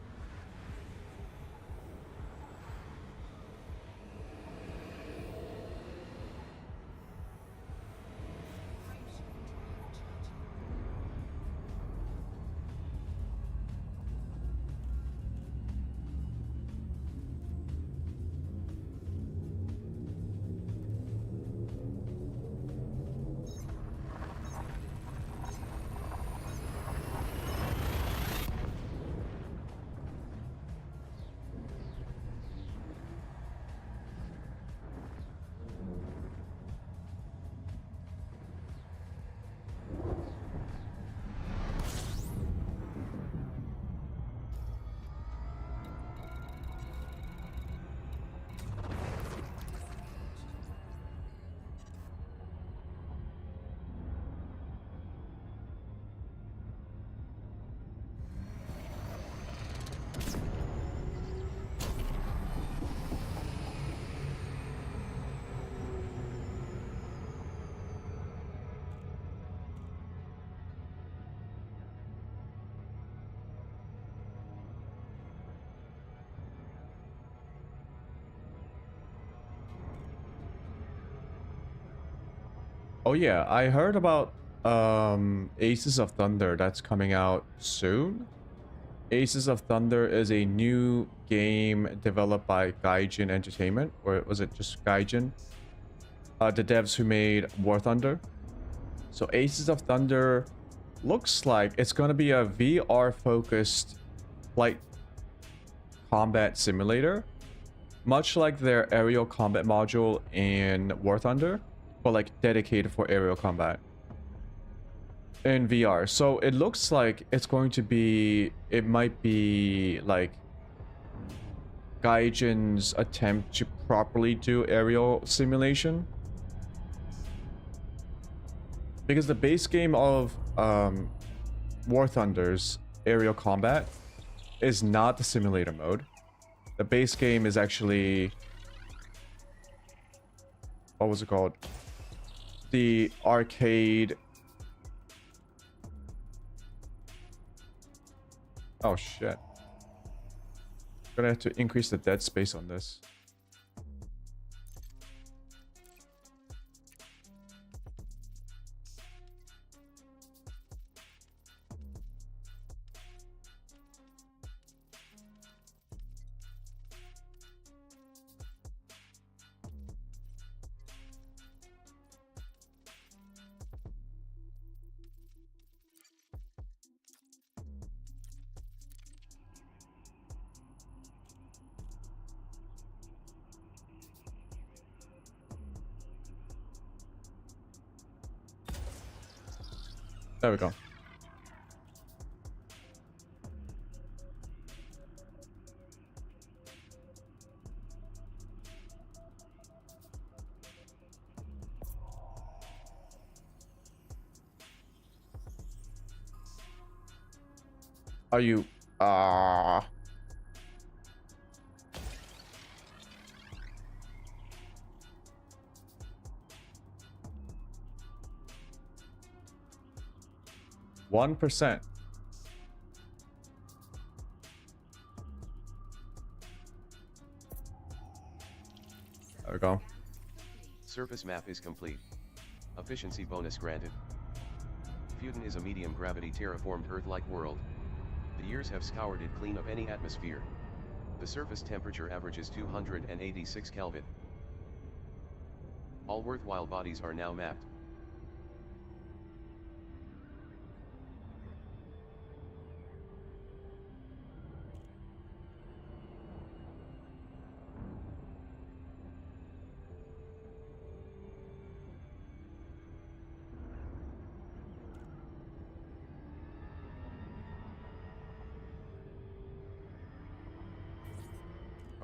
S1: Oh yeah, I heard about Aces of Thunder that's coming out soon. Aces of Thunder is a new game developed by Gaijin Entertainment, or was it just Gaijin? The devs who made War Thunder. So Aces of Thunder looks like it's gonna be a VR focused flight combat simulator, much like their aerial combat module in War Thunder, but like dedicated for aerial combat in VR. So it looks like it's going to be, it might be like Gaijin's attempt to properly do aerial simulation. Because the base game of War Thunder's aerial combat is not the simulator mode. The base game is actually... what was it called? The arcade... oh shit. Gonna have to increase the dead space on this. There we go. Are you... 1%. There we go.
S2: Surface map is complete. Efficiency bonus granted. Vtube is a medium gravity terraformed Earth-like world. The years have scoured it clean of any atmosphere. The surface temperature averages 286 Kelvin. All worthwhile bodies are now mapped.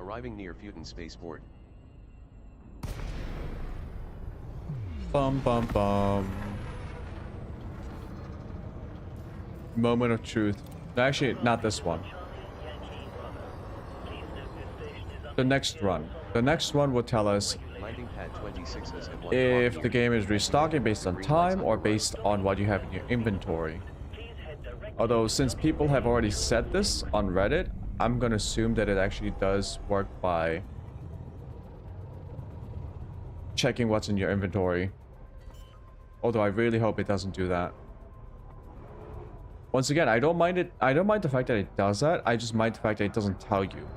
S2: Arriving near Futon Spaceport.
S1: Bum bum bum. Moment of truth. No, actually, not this one. The next run. The next one will tell us
S2: Landing pad 26 has at 1
S1: if
S2: o'clock
S1: the game is
S2: Eastern.
S1: restocking based on
S2: Green
S1: time
S2: lights
S1: or
S2: on
S1: based on what you have in your inventory.
S4: Please head directly
S1: Although, since people have already said this on Reddit, I'm gonna assume that it actually does work by checking what's in your inventory. Although I really hope it doesn't do that. Once again, I don't mind it. I don't mind the fact that it does that. I just mind the fact that it doesn't tell you.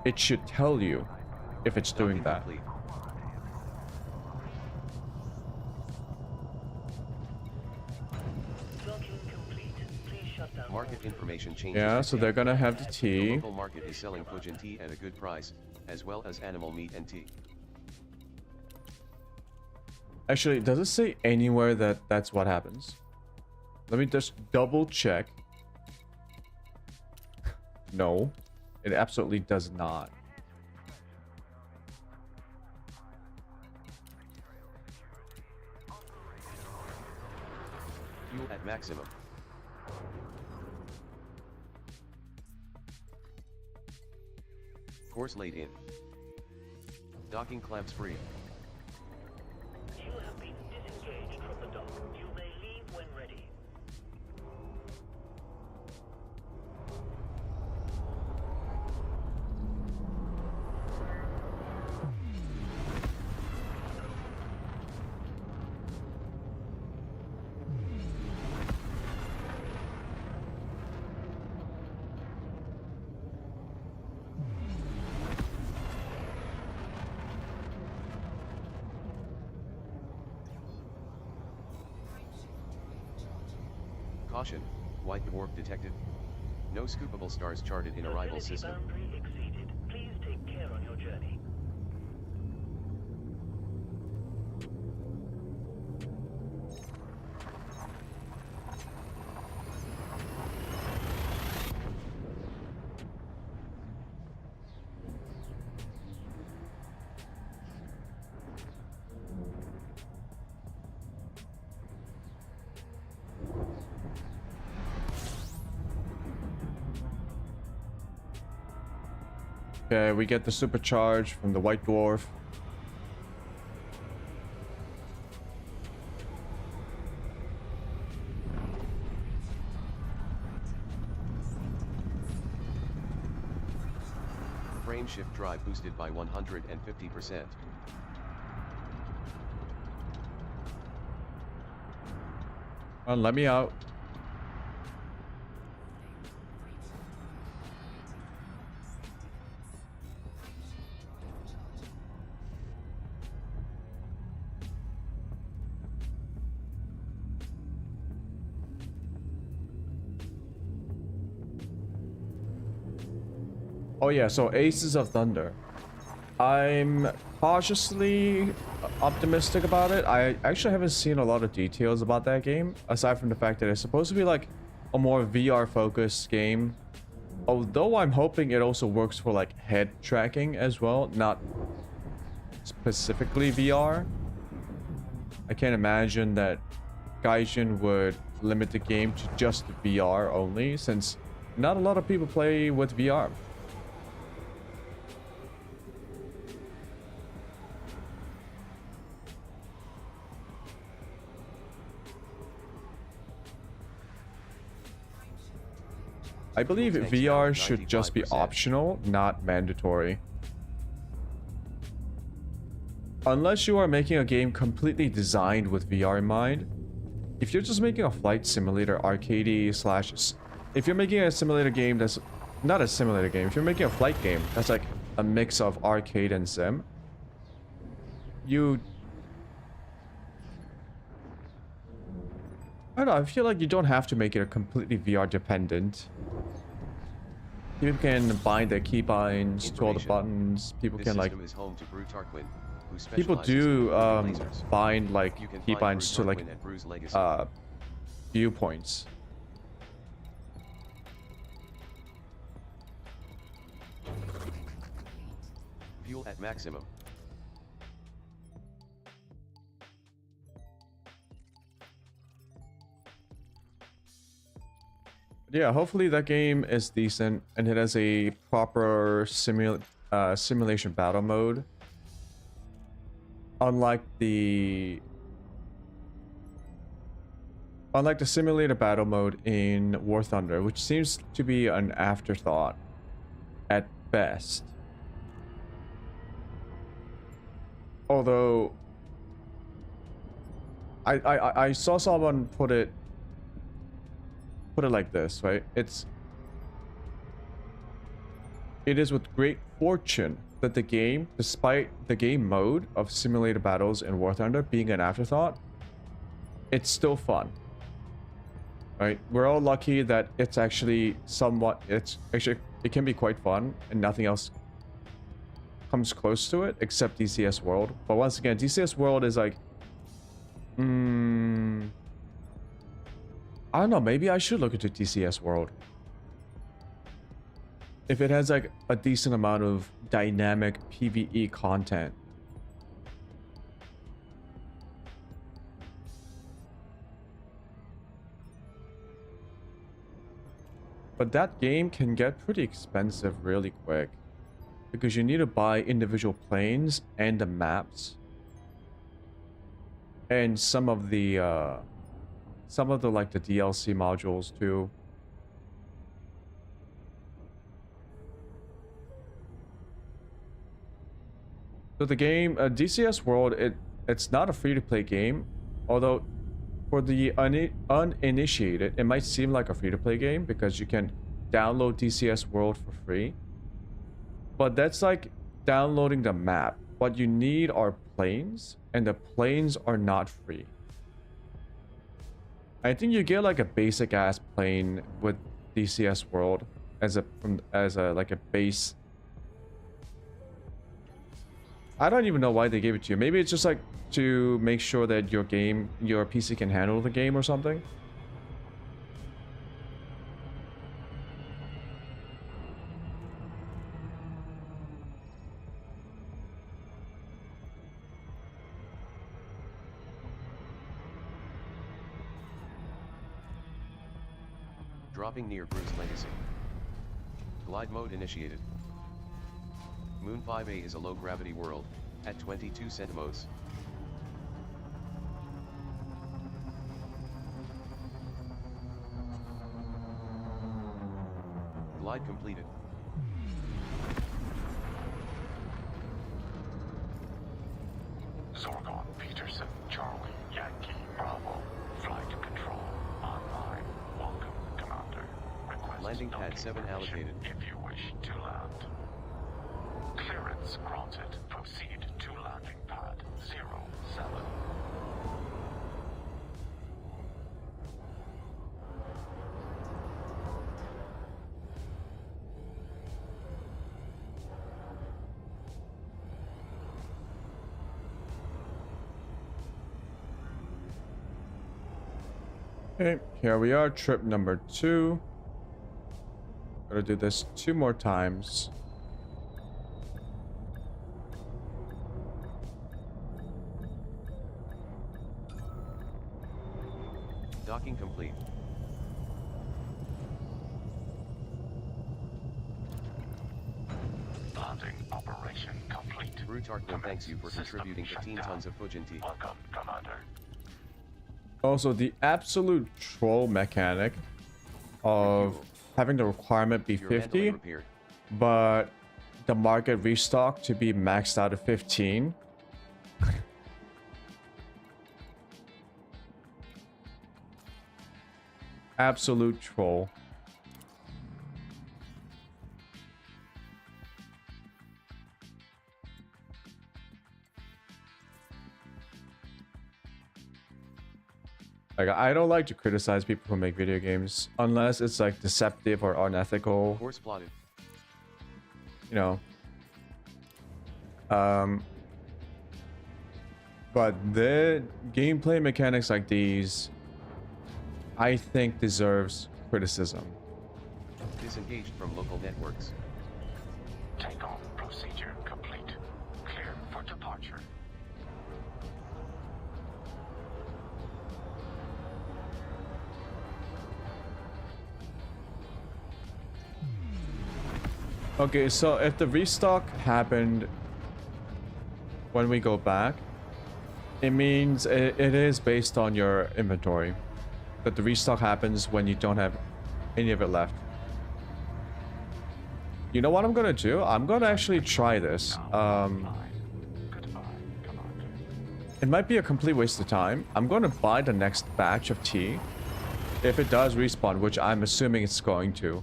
S1: It should tell you if it's doing that.
S2: Complete.
S4: docking complete. Please shut down.
S2: Market information changes.
S1: Yeah, so they're gonna have the
S2: The
S1: tea.
S2: local market is selling Pujin tea at a good price, as well as animal meat and tea.
S1: Actually, does it say anywhere that that's what happens? Let me just double check. No, it absolutely does not.
S2: Fuel at maximum. Course laid in. Docking clamps free.
S4: You have been disengaged from the dock. You may leave when ready.
S2: Caution, white dwarf detected. No scoopable stars charted in arrival
S4: Vicinity
S2: system.
S4: boundary exceeded. Please take care on your journey.
S1: Okay, we get the supercharge from the white dwarf.
S2: Frame shift drive boosted by 150%.
S1: Let me out. Oh yeah, so Aces of Thunder. I'm cautiously optimistic about it. I actually haven't seen a lot of details about that game, aside from the fact that it's supposed to be like a more VR focused game. Although I'm hoping it also works for like head tracking as well, not specifically VR. I can't imagine that Gaijin would limit the game to just VR only, since not a lot of people play with VR. I believe
S2: Thanks,
S1: VR
S2: now
S1: should just be
S2: 95%.
S1: optional, not mandatory. Unless you are making a game completely designed with VR in mind. If you're just making a flight simulator arcadey slash... If you're making a simulator game that's... Not a simulator game. If you're making a flight game that's like a mix of arcade and sim. I don't know, I feel like you don't have to make it a completely VR dependent. People can bind their keybinds to all the
S2: Information.
S1: buttons. People
S2: This
S1: can like...
S2: system is home to Brew Tarquin, who
S1: People
S2: specializes
S1: do
S2: in lasers.
S1: bind like
S2: You can find
S1: keybinds to
S2: Brew
S1: like
S2: Tarquin at Brew's Legacy.
S1: viewpoints.
S2: Fuel at maximum.
S1: Yeah, hopefully that game is decent and it has a proper simulation battle mode. Unlike the simulator battle mode in War Thunder, which seems to be an afterthought at best. Although I saw someone put it like this, right? It is with great fortune that the game, despite the game mode of simulated battles in War Thunder being an afterthought, it's still fun. Right? We're all lucky that it's actually it can be quite fun and nothing else comes close to it except DCS World. But once again, DCS World is like I don't know, maybe I should look into DCS World. If it has like a decent amount of dynamic PvE content. But that game can get pretty expensive really quick because you need to buy individual planes and the maps and some of the like the DLC modules too. So the game, DCS World, it's not a free-to-play game, although for the uninitiated, it might seem like a free-to-play game because you can download DCS World for free. But that's like downloading the map. What you need are planes, and the planes are not free. I think you get like a basic ass plane with DCS World as a like a base. I don't even know why they gave it to you. Maybe it's just like to make sure that your PC can handle the game or something.
S2: Dropping near Bruce Legacy. Glide mode initiated. Moon 5A is a low-gravity world, at 22 centimos. Glide completed.
S5: Zorgon, Peterson, Charlie, Yankee, Bravo, flight control, online. Welcome, Commander. Request
S2: Landing pad
S5: docking
S2: 7
S5: permission
S2: allocated.
S5: if you wish to land. Clearance granted. Proceed to landing pad 07.
S1: Okay, here we are, trip number 2. Gotta do this 2 more times.
S2: Docking complete.
S5: Landing operation complete.
S2: Brutarkman thanks you for contributing 15 tons of Fujanti.
S5: Welcome, Commander.
S1: Also, the absolute troll mechanic of having the requirement be
S2: Your mandolin
S1: 50,
S2: repaired.
S1: but the market restock to be maxed out at 15. Absolute troll. Like, I don't like to criticize people who make video games unless it's like deceptive or unethical,
S2: Course plotted.
S1: you know. But the gameplay mechanics like these, I think deserves criticism.
S2: Disengaged from local networks.
S5: Takeoff procedure complete.
S1: Okay, so if the restock happened when we go back, it means it is based on your inventory. That the restock happens when you don't have any of it left. You know what I'm gonna do? I'm gonna actually try this.
S5: Goodbye, Commander.
S1: It might be a complete waste of time. I'm gonna buy the next batch of tea. If it does respawn, which I'm assuming it's going to,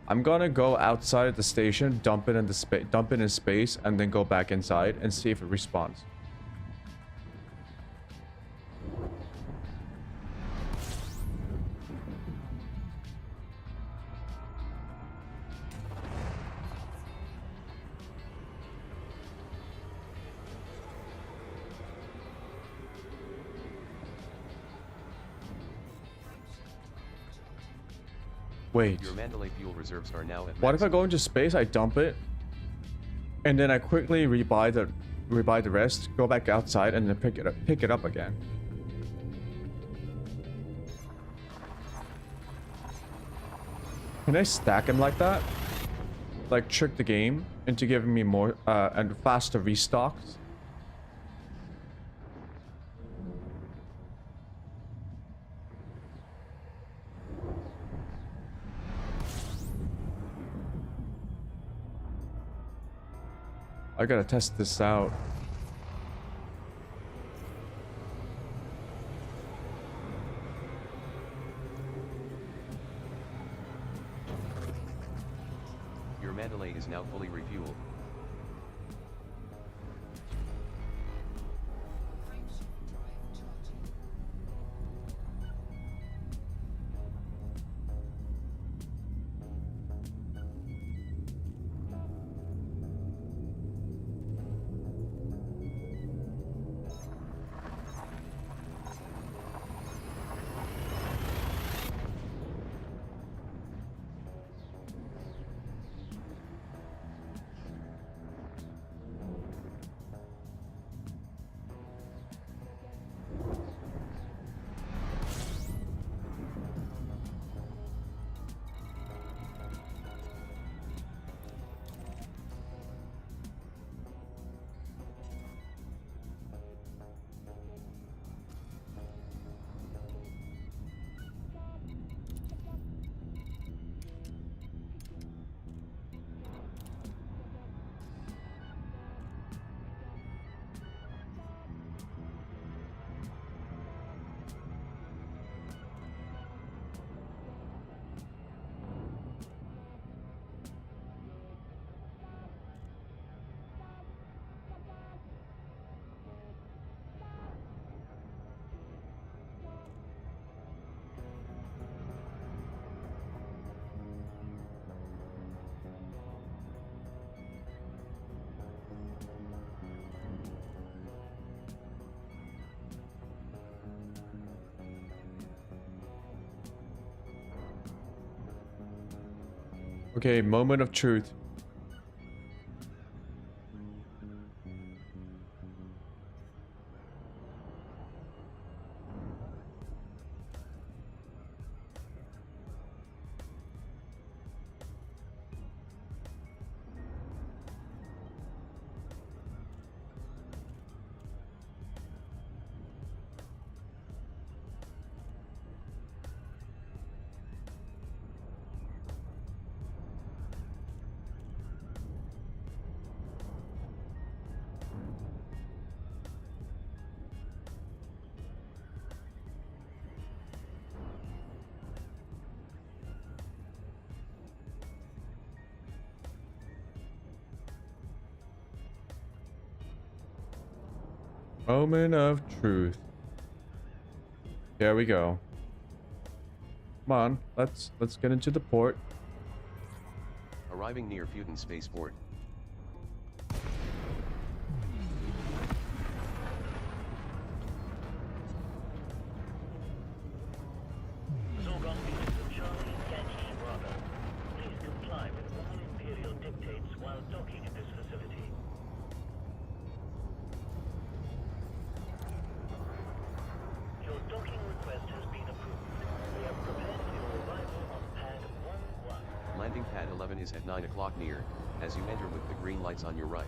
S1: I'm gonna go outside the station, dump it in space, and then go back inside and see if it respawns. Wait.
S2: Your Mandalay fuel reserves are now at
S1: What if I
S2: maximum.
S1: go into space, I dump it, and then I quickly rebuy the rest, go back outside, and then pick it up again? Can I stack them like that? Like trick the game into giving me more and faster restocks? I gotta test this out.
S2: Your Mandalay is now fully refueled.
S1: Okay, moment of truth. Moment of truth. There we go. Come on, let's get into the port.
S2: Arriving near Futon Spaceport.
S4: Zorgon Beacon Charlie, Yankee, Bravo. Please comply with all Imperial dictates while docking at this facility. Your docking request has been approved. We have prepared for your arrival on pad 1-1.
S2: Landing pad 11 is at 9 o'clock near. as you enter with the green lights on your right.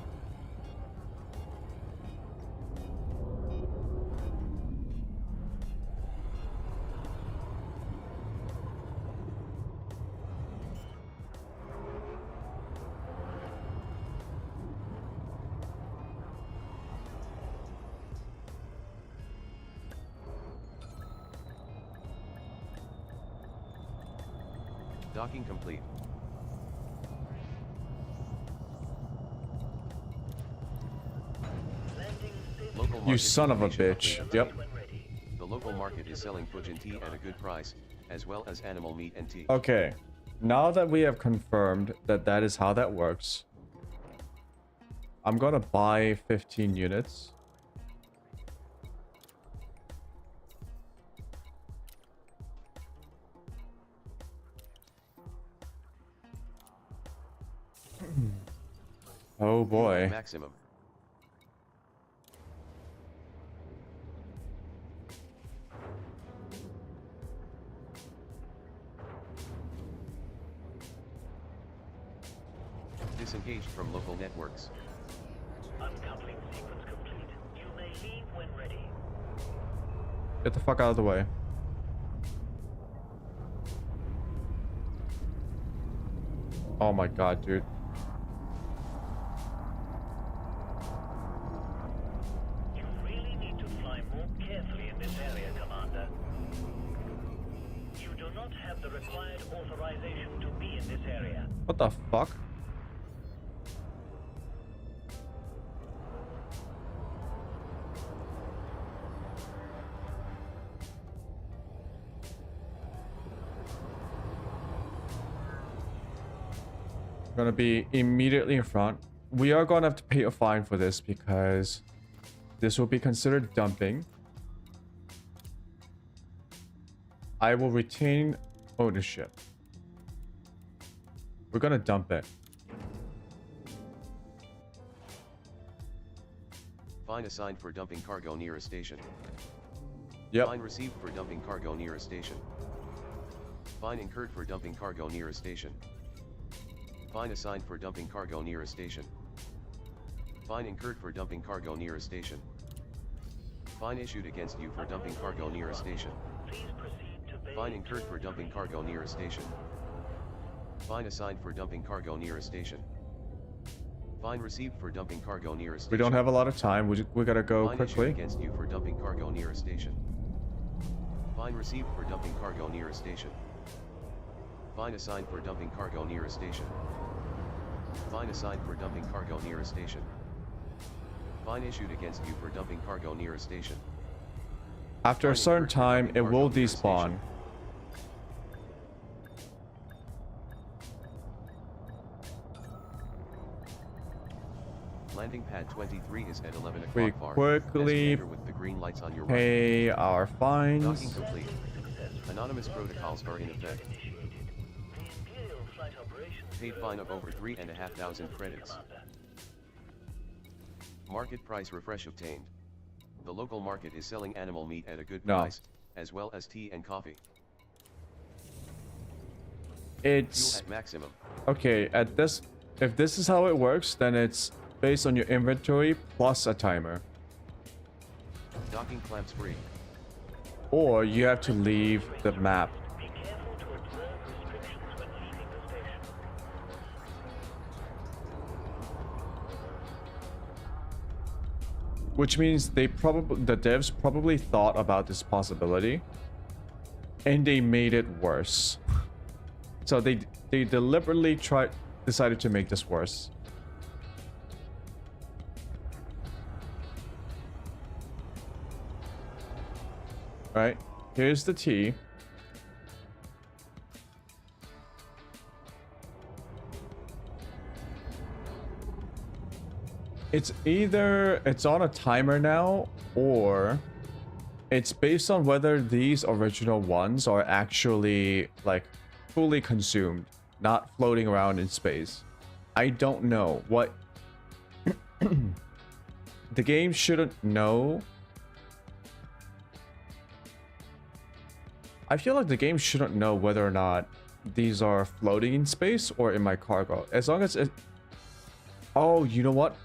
S2: Docking complete. Local
S1: You
S2: market
S1: son of a
S2: location
S1: bitch.
S2: update.
S1: Yep.
S2: The local market is selling Fujin tea at a good price, as well as animal meat and tea.
S1: Okay. Now that we have confirmed that that is how that works, I'm gonna buy 15 units. Oh boy.
S2: Maximum. Disengaged from local networks.
S4: Uncoupling sequence complete. You may leave when ready.
S1: Get the fuck out of the way. Oh my god, dude.
S4: You really need to fly more carefully in this area, Commander. You do not have the required authorization to be in this area.
S1: What the fuck? Gonna be immediately in front. We are gonna have to pay a fine for this because this will be considered dumping. I will retain ownership. We're gonna dump it.
S2: Fine assigned for dumping cargo near a station.
S1: Yep.
S2: Fine received for dumping cargo near a station. Fine incurred for dumping cargo near a station. Fine assigned for dumping cargo near a station. Fine incurred for dumping cargo near a station. Fine issued against you for dumping cargo near a station.
S4: Please proceed to bay.
S2: Fine incurred for dumping cargo near a station. Fine assigned for dumping cargo near a station. Fine received for dumping cargo near a station.
S1: We don't have a lot of time. We gotta go
S2: Fine issued
S1: quickly.
S2: against you for dumping cargo near a station. Fine received for dumping cargo near a station. Fine assigned for dumping cargo near a station. Fine assigned for dumping cargo near a station. Fine issued against you for dumping cargo near a station.
S1: After a
S2: Fine
S1: certain
S2: incurred for
S1: time,
S2: dumping
S1: it will
S2: cargo near a station.
S1: despawn.
S2: Landing pad 23 is at 11 o'clock
S1: We
S2: bar.
S1: quickly
S2: Enter with the green lights on your right.
S1: Pay our
S2: Docking
S1: fines.
S2: complete. Anonymous protocols are in effect.
S4: Initiated. The Imperial Flight Operations
S2: Paid
S4: Bureau
S2: fine of over 3,500 credits.
S4: Commander.
S2: Market price refresh obtained. The local market is selling animal meat at a good
S1: No.
S2: price, as well as tea and coffee.
S1: It's
S2: Fuel at maximum.
S1: okay. At this, if this is how it works, then it's based on your inventory plus a timer,
S2: Docking clamps free.
S1: or you have to leave the map.
S4: Be careful to observe restrictions when leaving the station.
S1: Which means the devs probably thought about this possibility, and they made it worse. So they deliberately decided to make this worse. Right, here's the tea. It's either it's on a timer now, or it's based on whether these original ones are actually like fully consumed, not floating around in space. I don't know what the game shouldn't know. I feel like the game shouldn't know whether or not these are floating in space or in my cargo. As long as Oh, you know what?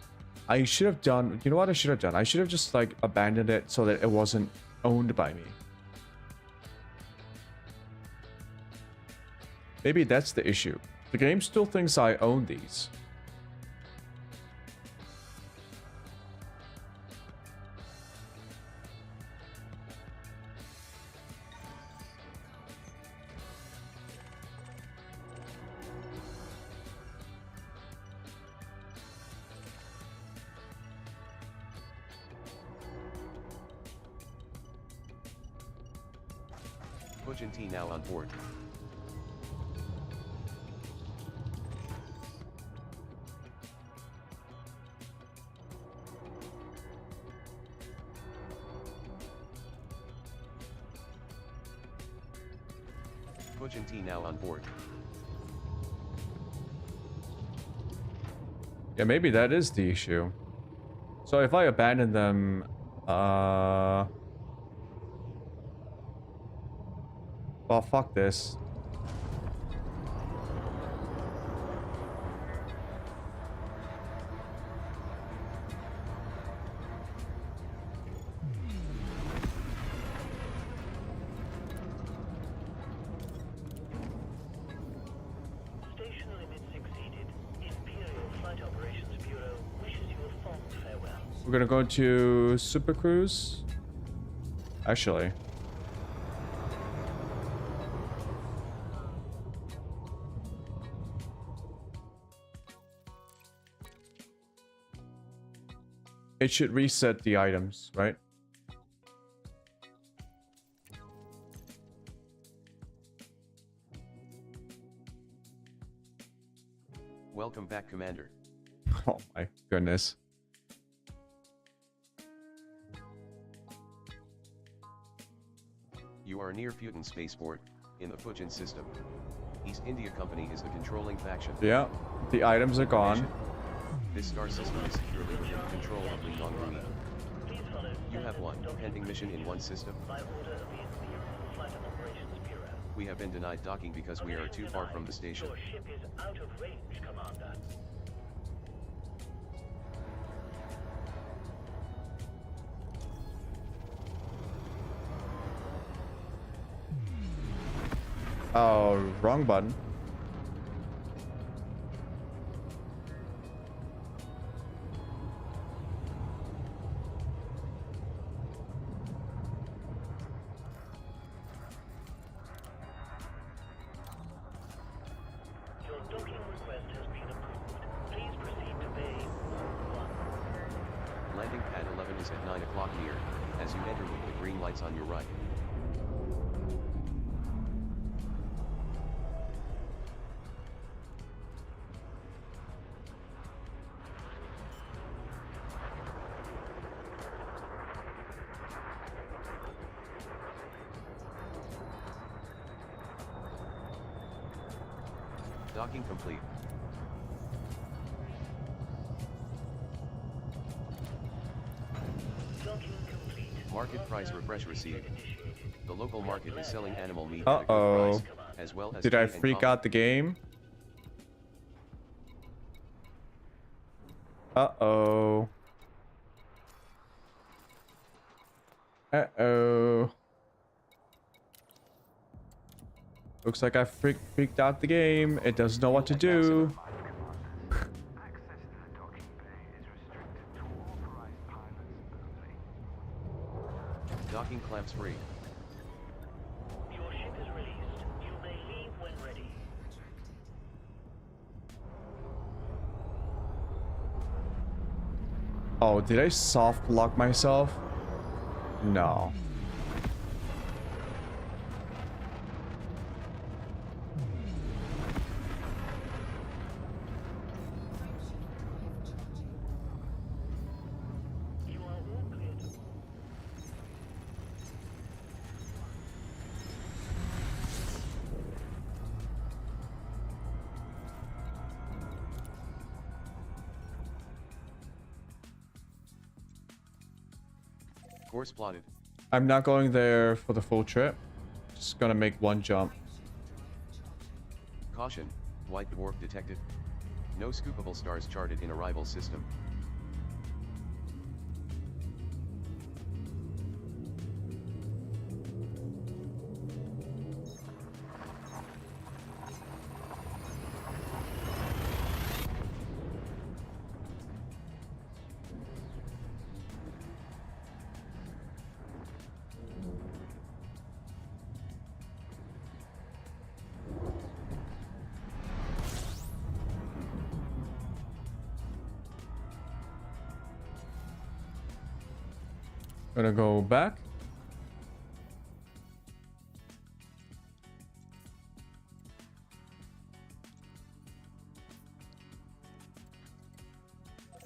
S1: I should have done. You know what I should have done? I should have just like abandoned it so that it wasn't owned by me. Maybe that's the issue. The game still thinks I own these.
S2: Pujan T now on board. Pujan T now on board.
S1: Yeah, maybe that is the issue. So if I abandon them, well, fuck this.
S4: Station limits exceeded. Imperial Flight Operations Bureau wishes you a fond farewell.
S1: We're gonna go to Super Cruise. Actually. It should reset the items, right?
S2: Welcome back, Commander.
S1: Oh my goodness.
S2: You are near Putin spaceport, in the Pujan system. East India Company is the controlling faction.
S1: Yeah, the items are gone.
S2: This star system is securely within the control of Li Yongrui. You have one pending mission in one system.
S4: By order of the Imperial Flight Operations Bureau.
S2: We have been denied docking because we are too far from the station.
S4: Your ship is out of range, Commander.
S1: Oh, wrong button.
S4: Your docking request has been approved. Please proceed to Bay 1.
S2: Landing pad 11 is at 9 o'clock near, as you enter with the green lights on your right. Docking complete.
S4: Docking complete.
S2: Market price refresh received. The local market is selling animal meat at a good
S1: Uh-oh.
S2: price, as well as
S1: Did I
S2: tea and
S1: freak
S2: coffee.
S1: out the game? Uh-oh. Uh-oh. Looks like I freaked out the game. It doesn't know what to do.
S5: Access to the docking bay is restricted to authorized pilots only.
S2: Docking clamps free.
S4: Your ship is released. You may leave when ready.
S1: Oh, did I soft lock myself? No.
S4: You are all cleared.
S2: Course plotted.
S1: I'm not going there for the full trip. Just gonna make one jump.
S2: Caution, white dwarf detected. No scoopable stars charted in arrival system.
S1: Gonna go back.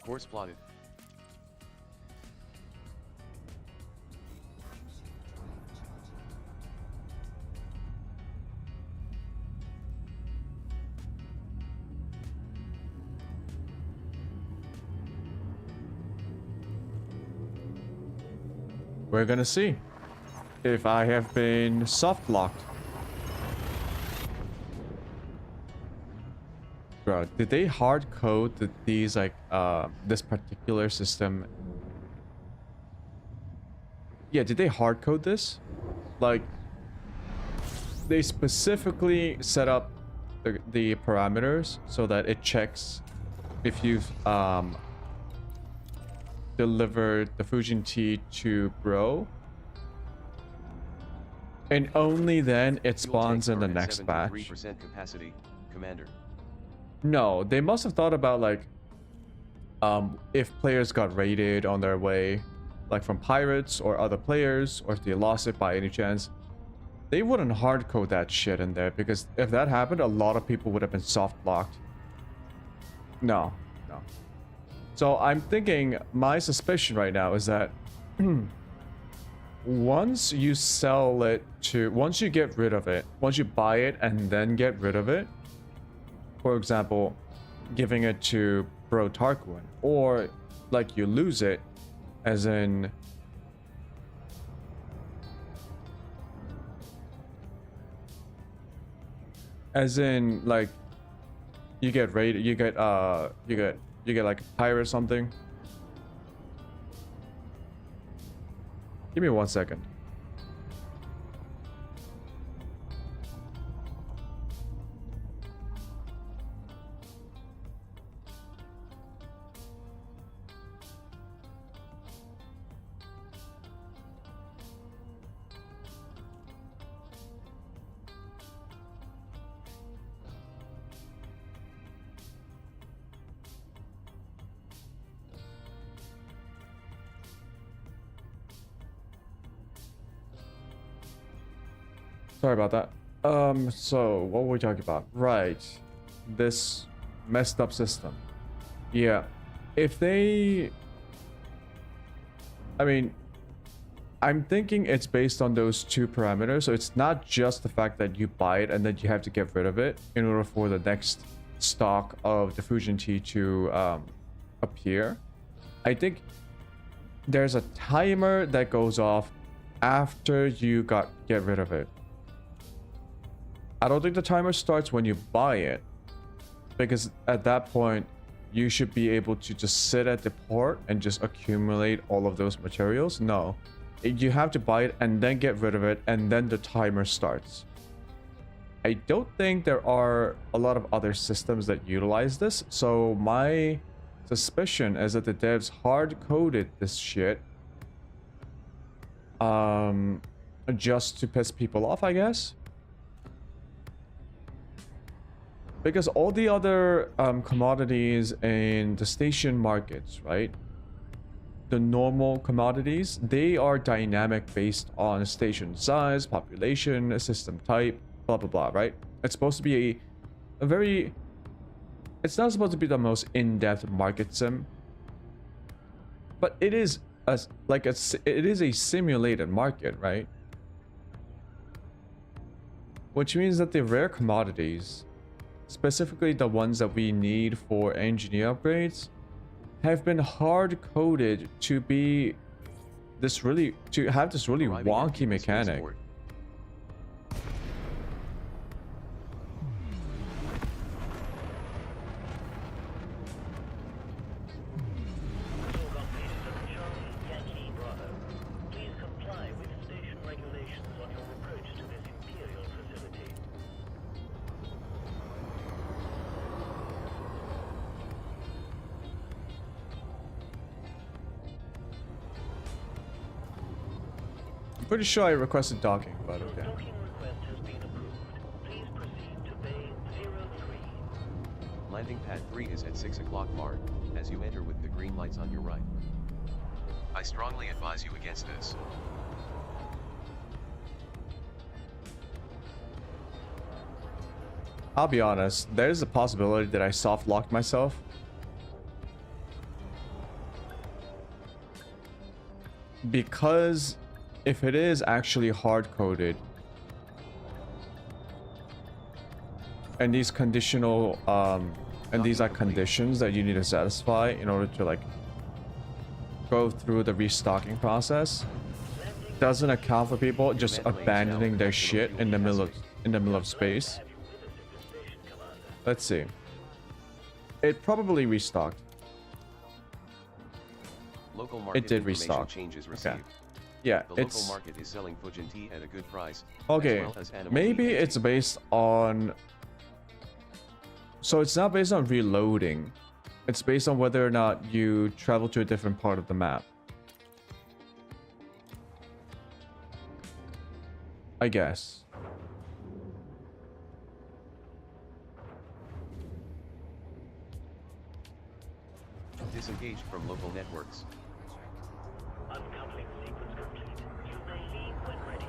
S2: Course plotted.
S1: We're gonna see if I have been soft locked. Bro, did they hard code these like this particular system? Yeah, did they hard code this? Like they specifically set up the parameters so that it checks if you've delivered the Fusion Tea to Bro, and only then it spawns in the next batch.
S2: 3% capacity, Commander.
S1: No, they must have thought about like if players got raided on their way, like from pirates or other players, or if they lost it by any chance, they wouldn't hard code that shit in there, because if that happened, a lot of people would have been soft locked. No. So I'm thinking, my suspicion right now is that once you sell it to, once you get rid of it, once you buy it and then get rid of it, for example, giving it to Bro Tarquin, or like you lose it, as in like you get raided, you get like a pirate or something. Give me 1 second. Sorry about that. So what were we talking about? Right. This messed up system. Yeah. If they... I mean, I'm thinking it's based on those two parameters. So it's not just the fact that you buy it and then you have to get rid of it in order for the next stock of the Fusion Tea to appear. I think there's a timer that goes off after you get rid of it. I don't think the timer starts when you buy it, because at that point you should be able to just sit at the port and just accumulate all of those materials. No, you have to buy it and then get rid of it, and then the timer starts. I don't think there are a lot of other systems that utilize this, so my suspicion is that the devs hard-coded this shit just to piss people off, I guess. Because all the other commodities in the station markets, right? The normal commodities, they are dynamic based on station size, population, system type, blah, blah, blah, right? It's supposed to be a very... It's not supposed to be the most in-depth market sim. But it is it is a simulated market, right? Which means that the rare commodities, specifically the ones that we need for engineer upgrades, have been hard coded to be this really wonky mechanic. I'm pretty sure I requested docking, but
S4: Your
S1: okay.
S4: docking request has been approved. Please proceed to Bay 03.
S2: Landing pad 3 is at 6 o'clock mark, as you enter with the green lights on your right. I strongly advise you against this.
S1: I'll be honest, there's a possibility that I soft locked myself. Because if it is actually hard coded, and these conditional and these are conditions that you need to satisfy in order to like go through the restocking process, doesn't account for people just abandoning their shit in the middle of space. Let's see. It probably restocked.
S2: Local market
S1: It did
S2: information
S1: restock.
S2: changes
S1: Okay.
S2: received.
S1: Yeah,
S2: The local
S1: it's
S2: market is selling Fujin tea at a good price.
S1: okay.
S2: As well as animal
S1: Maybe
S2: meat
S1: it's
S2: tea.
S1: based on. So it's not based on reloading. It's based on whether or not you travel to a different part of the map. I guess.
S2: Disengaged from local networks.
S4: Uncoupling sequence complete. You may leave when ready.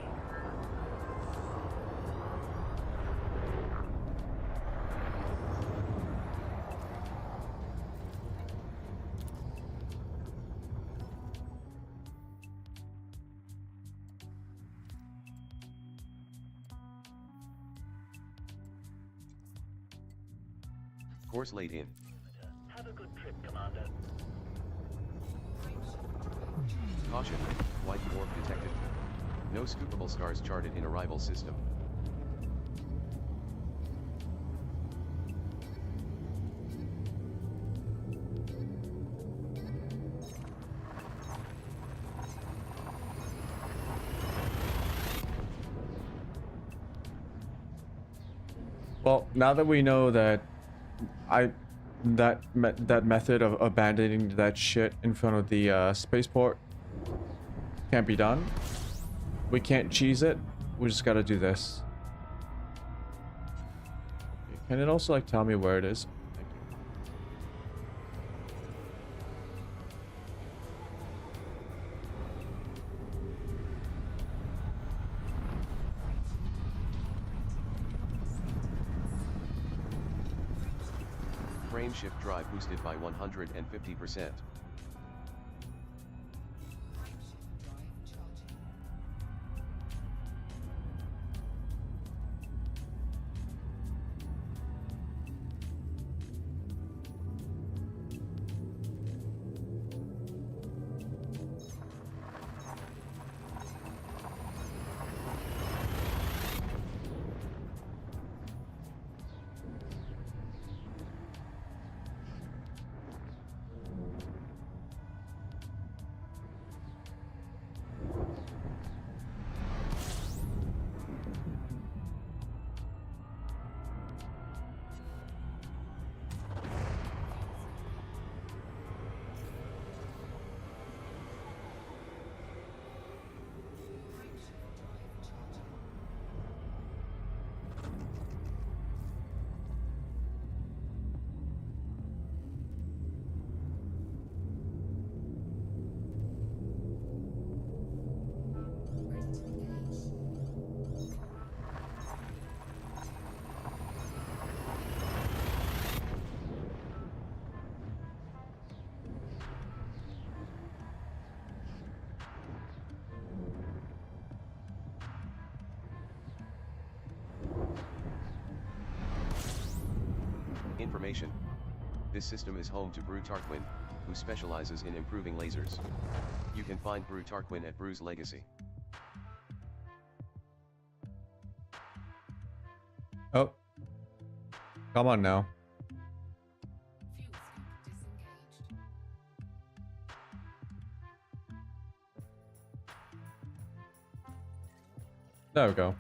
S2: Course laid in.
S4: Have a good trip, Commander.
S2: Caution. White dwarf detected. No scoopable stars charted in arrival system.
S1: Well, now that we know that that method of abandoning that shit in front of the spaceport can't be done. We can't cheese it. We just gotta do this. Can it also like tell me where it is? Thank you.
S2: Frame shift drive boosted by 150%. Information. This system is home to Brew Tarquin, who specializes in improving lasers. You can find Brew Tarquin at Brew's Legacy.
S1: Oh. Come on now. There we go.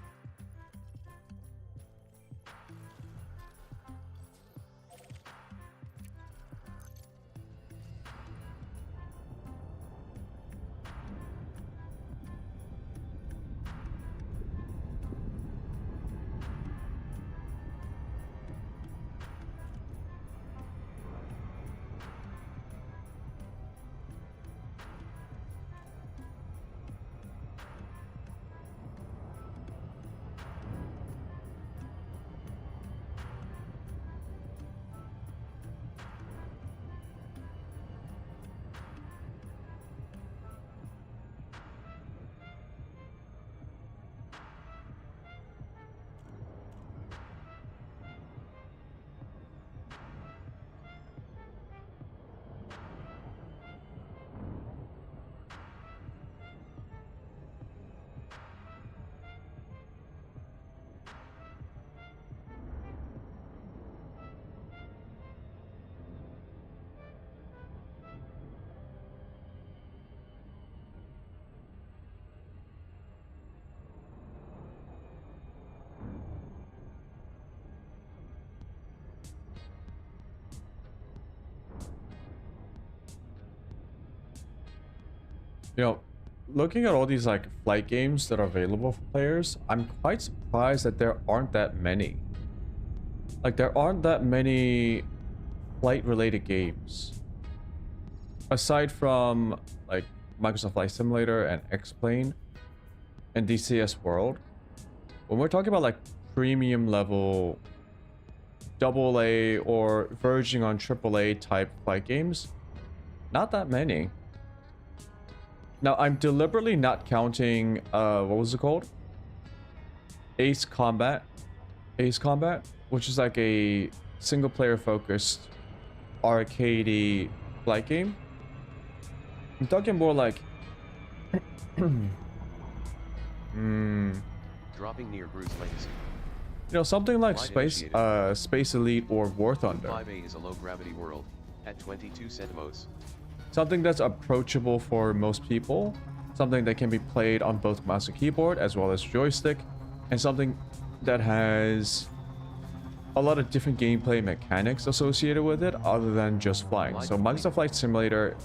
S1: You know, looking at all these like flight games that are available for players, I'm quite surprised that there aren't that many. Like there aren't that many flight related games. Aside from like Microsoft Flight Simulator and X-Plane and DCS World, when we're talking about like premium level AA or verging on AAA type flight games, not that many. Now, I'm deliberately not counting, what was it called? Ace Combat, which is like a single player focused arcadey flight game. I'm talking more like,
S2: Dropping near Bruce Legacy.
S1: you know, something like
S2: Flight
S1: Space Elite or War Thunder.
S2: 5A is a low gravity world at 22 centimos.
S1: Something that's approachable for most people, something that can be played on both mouse and keyboard as well as joystick, and something that has a lot of different gameplay mechanics associated with it other than just flying. So Microsoft Flight Simulator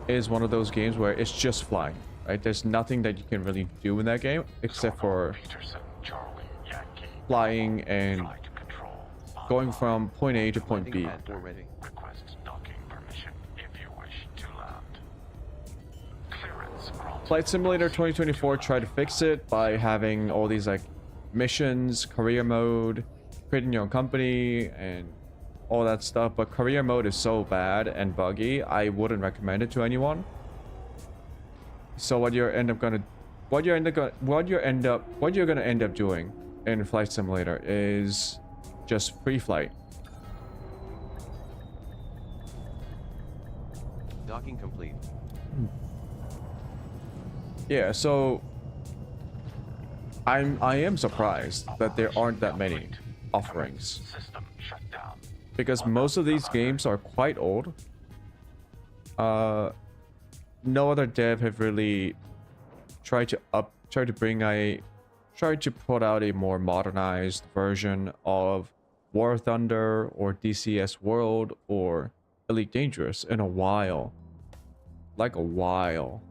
S1: is one of those games where it's just flying, right? There's nothing that you can really do in that game except for flying and going from point A to point B.
S2: Pad 4 ready.
S5: Request docking permission if you wish to land. Clearance granted.
S1: Flight Simulator 2024 tried to fix it by having all these like missions, career mode, creating your own company, and all that stuff. But career mode is so bad and buggy, I wouldn't recommend it to anyone. So what you're gonna end up doing in Flight Simulator is just free flight.
S2: Docking complete.
S1: Yeah, so I am surprised that there aren't that many offerings,
S5: System shut down.
S1: because most of these games are quite old. No other dev have really tried to put out a more modernized version of War Thunder or DCS World or Elite Dangerous in a while. Like a while.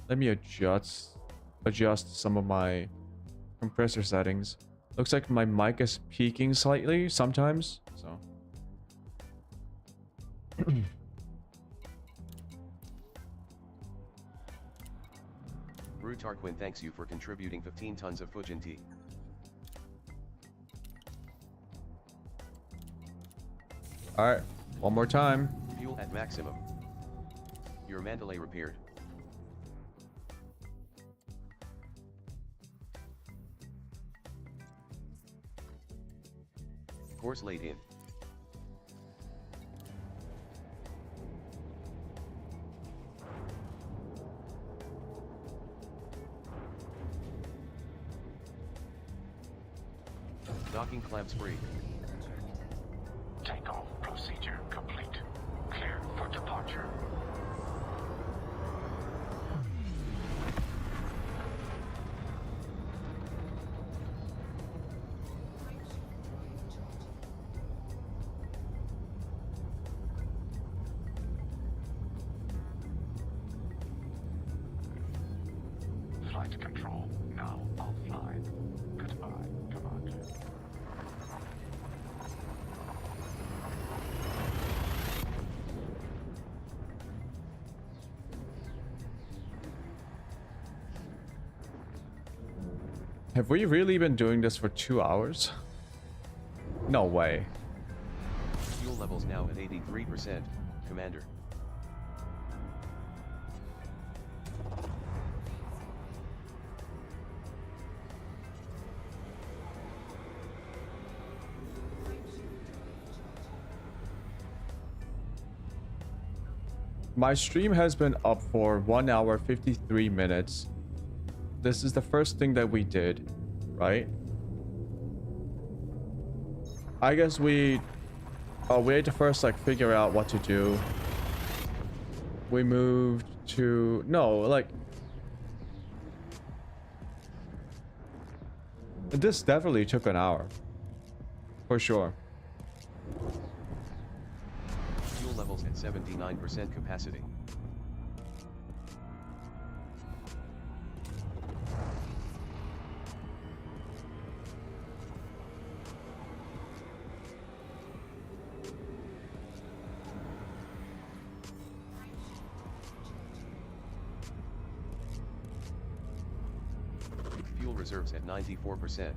S1: Let me adjust some of my compressor settings. Looks like my mic is peaking slightly sometimes, so.
S2: Brew Tarquin thanks you for contributing 15 tons of Fujin tea.
S1: Alright, one more time.
S2: Fuel at maximum. Your Mandalay repaired. Course laid in. Docking clamps free.
S5: Takeoff procedure complete. Clear for departure. Flight control now offline. Goodbye, Commander.
S1: Have we really been doing this for 2 hours? No way.
S2: Fuel levels now at 83%, Commander.
S1: My stream has been up for 1 hour 53 minutes. This is the first thing that we did, right? I guess we had to first like figure out what to do. We moved to this definitely took an hour, for sure.
S2: Fuel levels at 79% capacity. Fuel reserves at 94%.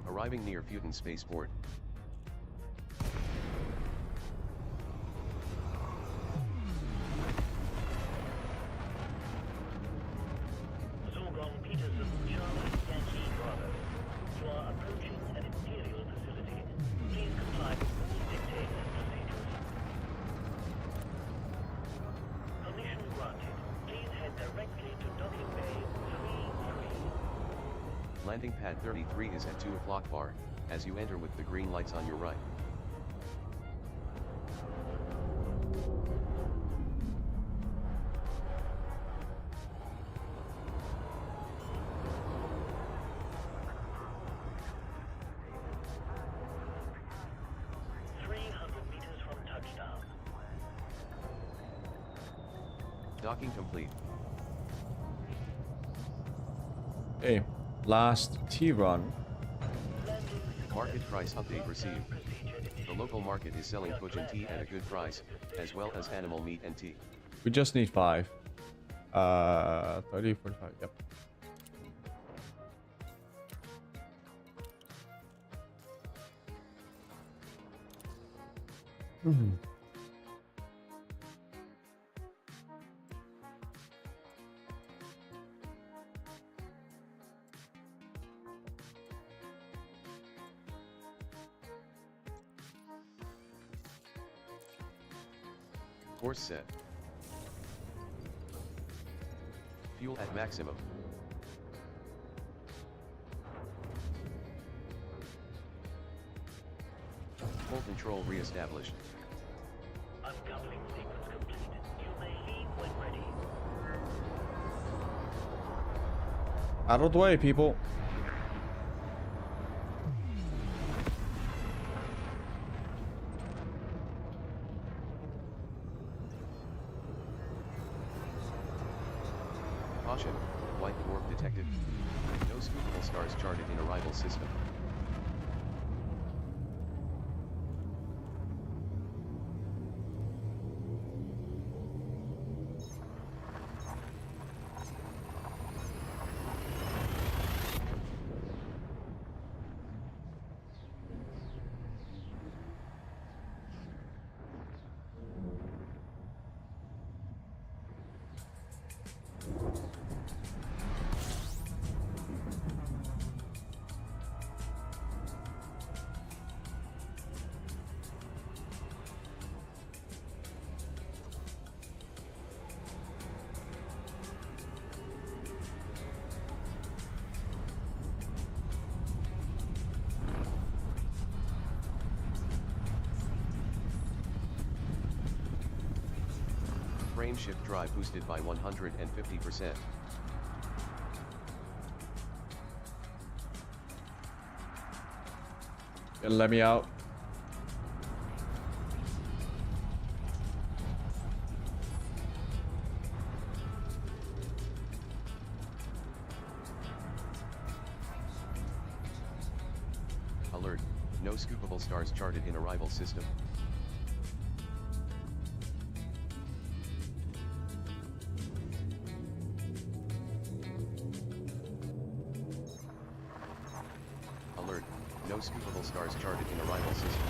S2: Arriving near Futon spaceport.
S4: Zorgon Peterson, Charlie Yankee Bravo. You are approaching an Imperial facility. Please comply with all dictates and procedures. Permission granted. Please head directly to docking bay 33.
S2: Landing pad 33 is at 2 o'clock bar, as you enter with the green lights on your right. Docking complete.
S1: Okay, last T-run.
S2: Market price update received. The local market is selling Pujan tea at a good price, as well as animal meat and tea.
S1: We just need 5. 30, 45, yep.
S2: Course set. Fuel at maximum. Full control re-established.
S4: Uncoupling sequence complete. You may leave when ready.
S1: Out of the way, people.
S2: Caution, white dwarf detected. No scoopable stars charted in arrival system. frame shift drive boosted by 150%.
S1: Let me out.
S2: Alert, no scoopable stars charted in arrival system. Alert, no scoopable stars charted in arrival system.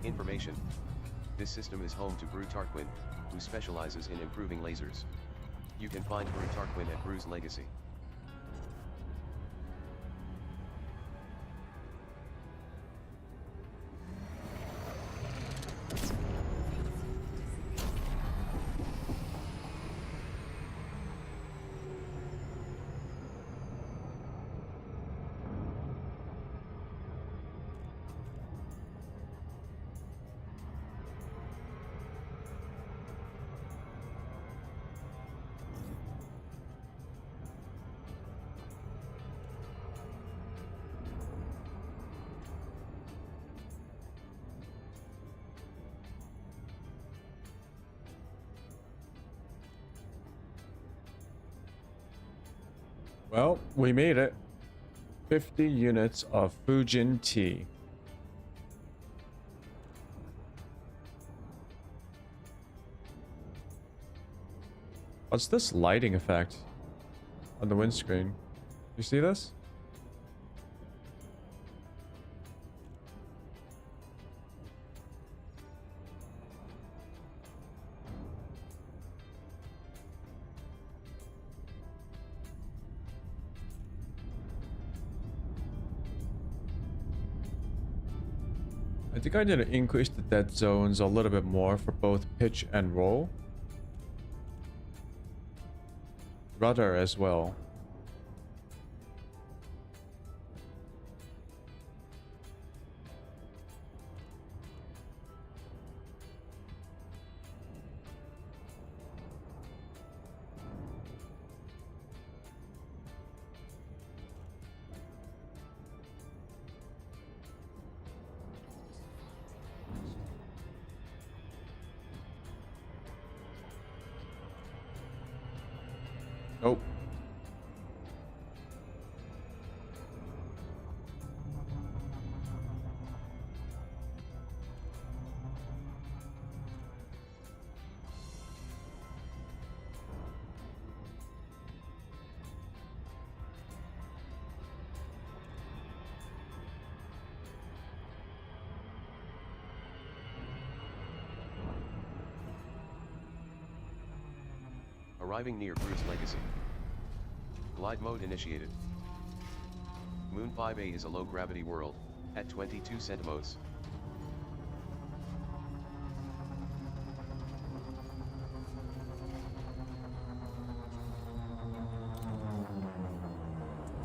S2: Information. This system is home to Brew Tarquin, who specializes in improving lasers. You can find Brew Tarquin at Brew's Legacy.
S1: Well, we made it. 50 units of Fujin tea. What's this lighting effect on the windscreen? You see this? I think I need to increase the dead zones a little bit more for both pitch and roll. Rudder as well. Nope.
S2: Arriving near Brew's Legacy. Glide mode initiated. Moon 5A is a low-gravity world, at 22 centimos.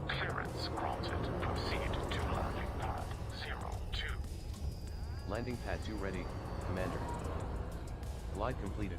S5: Clearance granted. Proceed to landing pad 02.
S2: Landing pad 2 ready, Commander. Glide completed.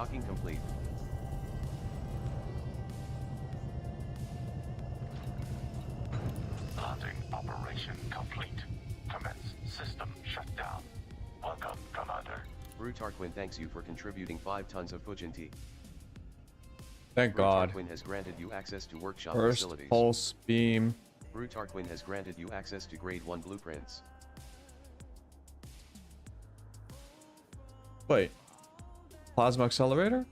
S2: Docking complete.
S5: Starting operation complete. Commence system shutdown. Welcome, Commander.
S2: Brutarquin thanks you for contributing 5 tons of Fujanti.
S1: Thank God.
S2: Brutarquin has granted you access to workshop
S1: First
S2: facilities.
S1: pulse beam.
S2: Brutarquin has granted you access to grade 1 blueprints.
S1: Wait. Plasma accelerator?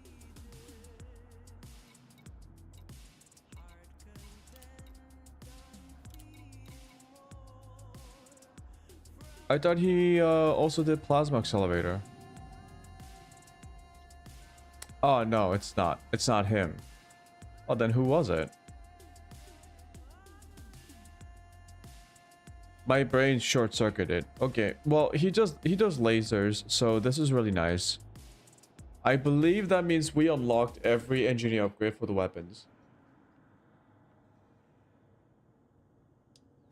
S1: I thought he also did plasma accelerator. Oh no, it's not. It's not him. Oh, then who was it? My brain short-circuited. Okay, well, he does lasers, so this is really nice. I believe that means we unlocked every engineer upgrade for the weapons.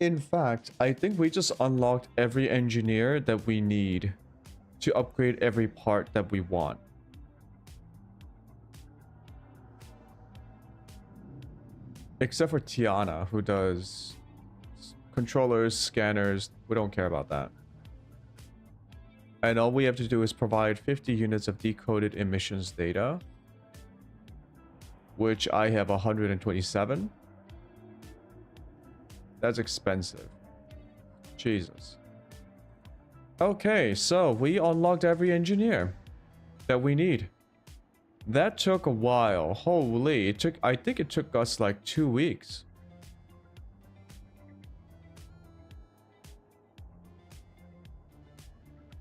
S1: In fact, I think we just unlocked every engineer that we need to upgrade every part that we want. Except for Tiana, who does controllers, scanners. We don't care about that. And all we have to do is provide 50 units of decoded emissions data, which I have 127. That's expensive. Jesus. Okay, so we unlocked every engineer that we need. That took a while. Holy, I think it took us like 2 weeks.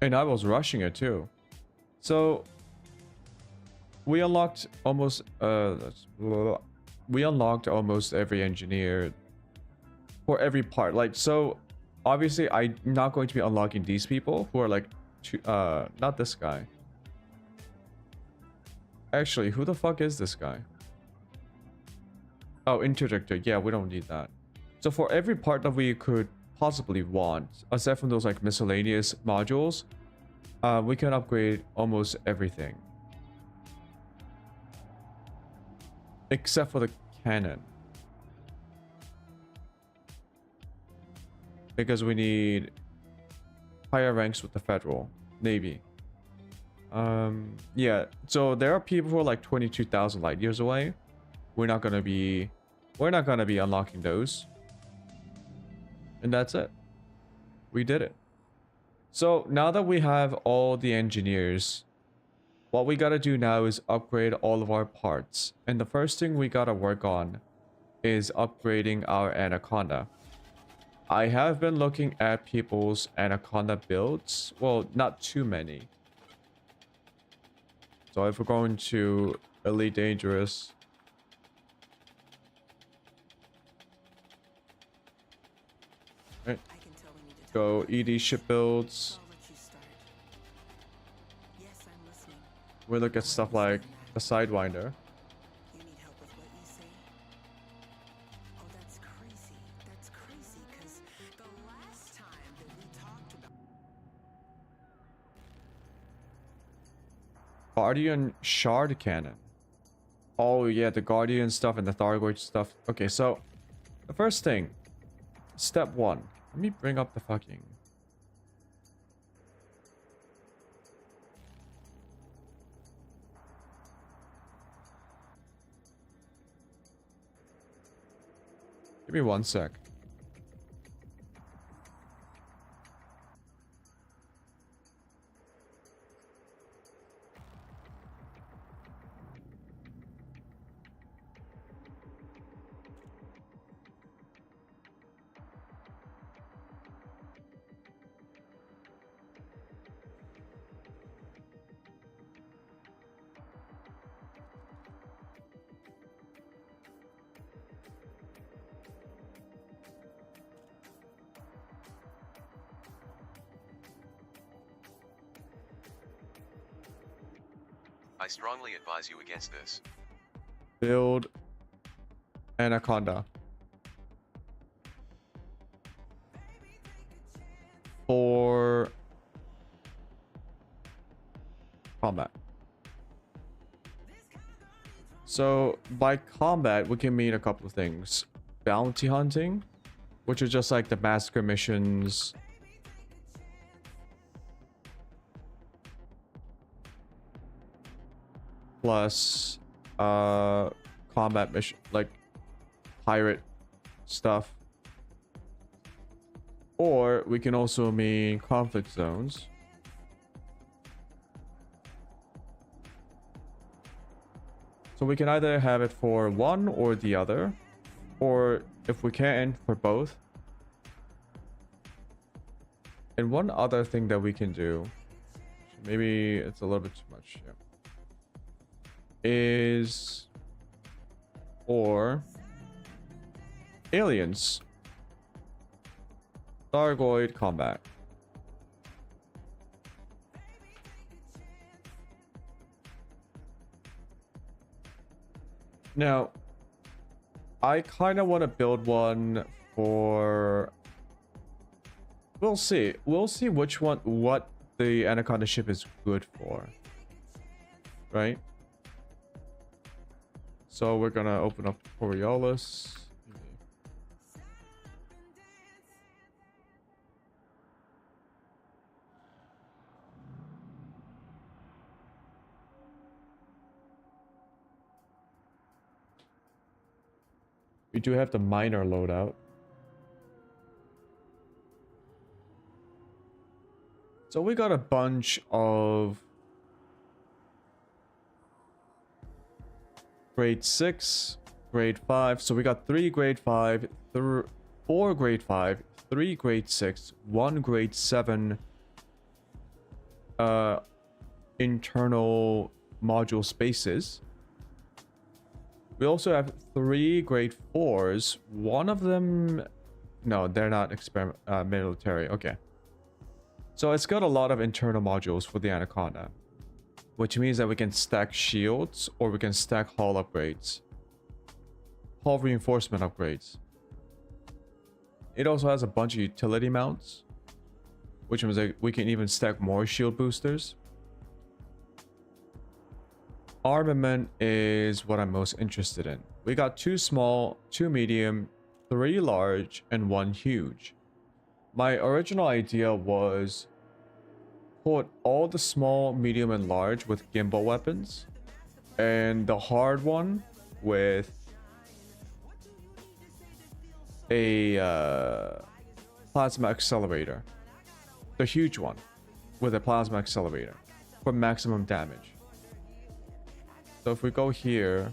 S1: And I was rushing it too. So we unlocked almost every engineer for every part. Like, so obviously I'm not going to be unlocking these people who are like not this guy. Actually, who the fuck is this guy? Oh, interdictor. Yeah, we don't need that. So for every part that we could possibly want, aside from those like miscellaneous modules, we can upgrade almost everything. Except for the cannon. Because we need higher ranks with the Federal Navy. Yeah, so there are people who are like 22,000 light years away. We're not gonna be unlocking those. And that's it. We did it. So now that we have all the engineers, what we gotta do now is upgrade all of our parts. And the first thing we gotta work on is upgrading our Anaconda. I have been looking at people's Anaconda builds. Well, not too many. So if we're going to Elite Dangerous, right. Go ED ship builds. We look at stuff like the Sidewinder. Guardian Shard Cannon. Oh yeah, the Guardian stuff and the Thargoid stuff. Okay, so the first thing, step 1. Let me bring up the fucking... Give me 1 sec.
S2: I strongly advise you against this.
S1: Build Anaconda. For combat. So by combat, we can mean a couple of things. Bounty hunting, which are just like the massacre missions. Plus, combat mission, like pirate stuff. Or we can also mean conflict zones. So we can either have it for one or the other, or if we can, for both. And one other thing that we can do, maybe it's a little bit too much, yeah, is or aliens. Thargoid combat. Now, I kind of want to build one for... We'll see. We'll see which one, what the Anaconda ship is good for. Right? So we're gonna open up Coriolis. We do have the miner loadout. So we got a bunch of grade 6, grade 5. So we got 3 grade 5, 4 grade 5, 3 grade 6, 1 grade 7 internal module spaces. We also have 3 grade 4s. One of them... No, they're not military. Okay. So it's got a lot of internal modules for the Anaconda, which means that we can stack shields or we can stack hull upgrades. Hull reinforcement upgrades. It also has a bunch of utility mounts, which means that we can even stack more shield boosters. Armament is what I'm most interested in. We got 2 small, 2 medium, 3 large, and 1 huge. My original idea was put all the small, medium, and large with gimbal weapons, and the hard one with a plasma accelerator. The huge one with a plasma accelerator for maximum damage. So if we go here,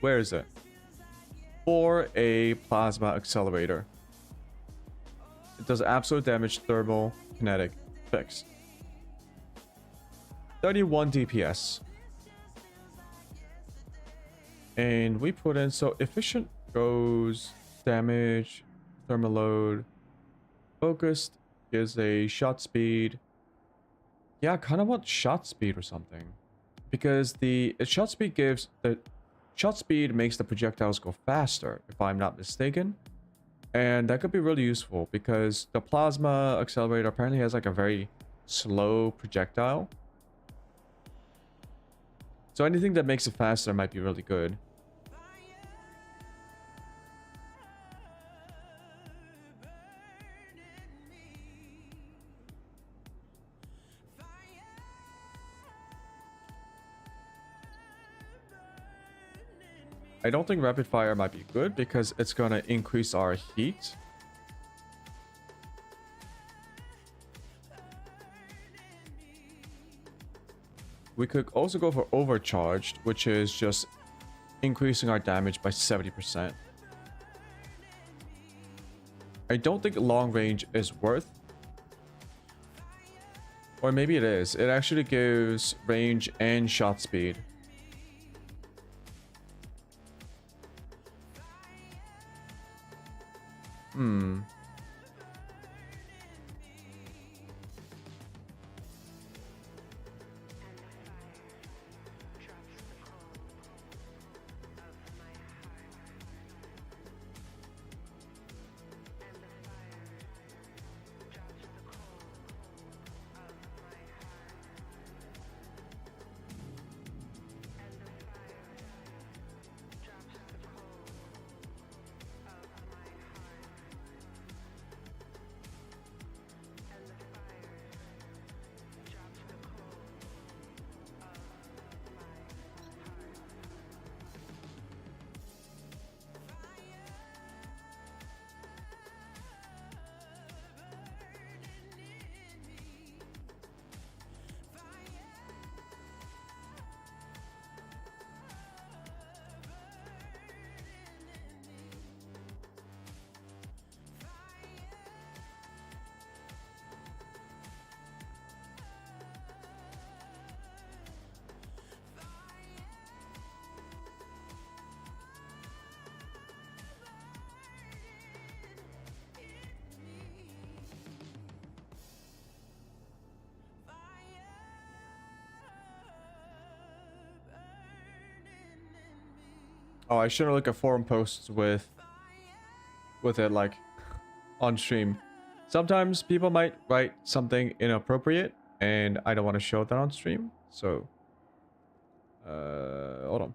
S1: where is it? For a plasma accelerator. It does absolute damage, thermal, kinetic, fixed. 31 DPS. And we put in, so efficient goes damage, thermal load, focused is a shot speed. Yeah, I kind of want shot speed or something, because the shot speed gives the shot speed makes the projectiles go faster, if I'm not mistaken, and that could be really useful because the plasma accelerator apparently has like a very slow projectile. So anything that makes it faster might be really good. I don't think rapid fire might be good because it's gonna increase our heat. We could also go for overcharged, which is just increasing our damage by 70%. I don't think long range is worth. Or maybe it is. It actually gives range and shot speed. Oh, I shouldn't look at forum posts with it like on stream. Sometimes people might write something inappropriate and I don't want to show that on stream. So hold on.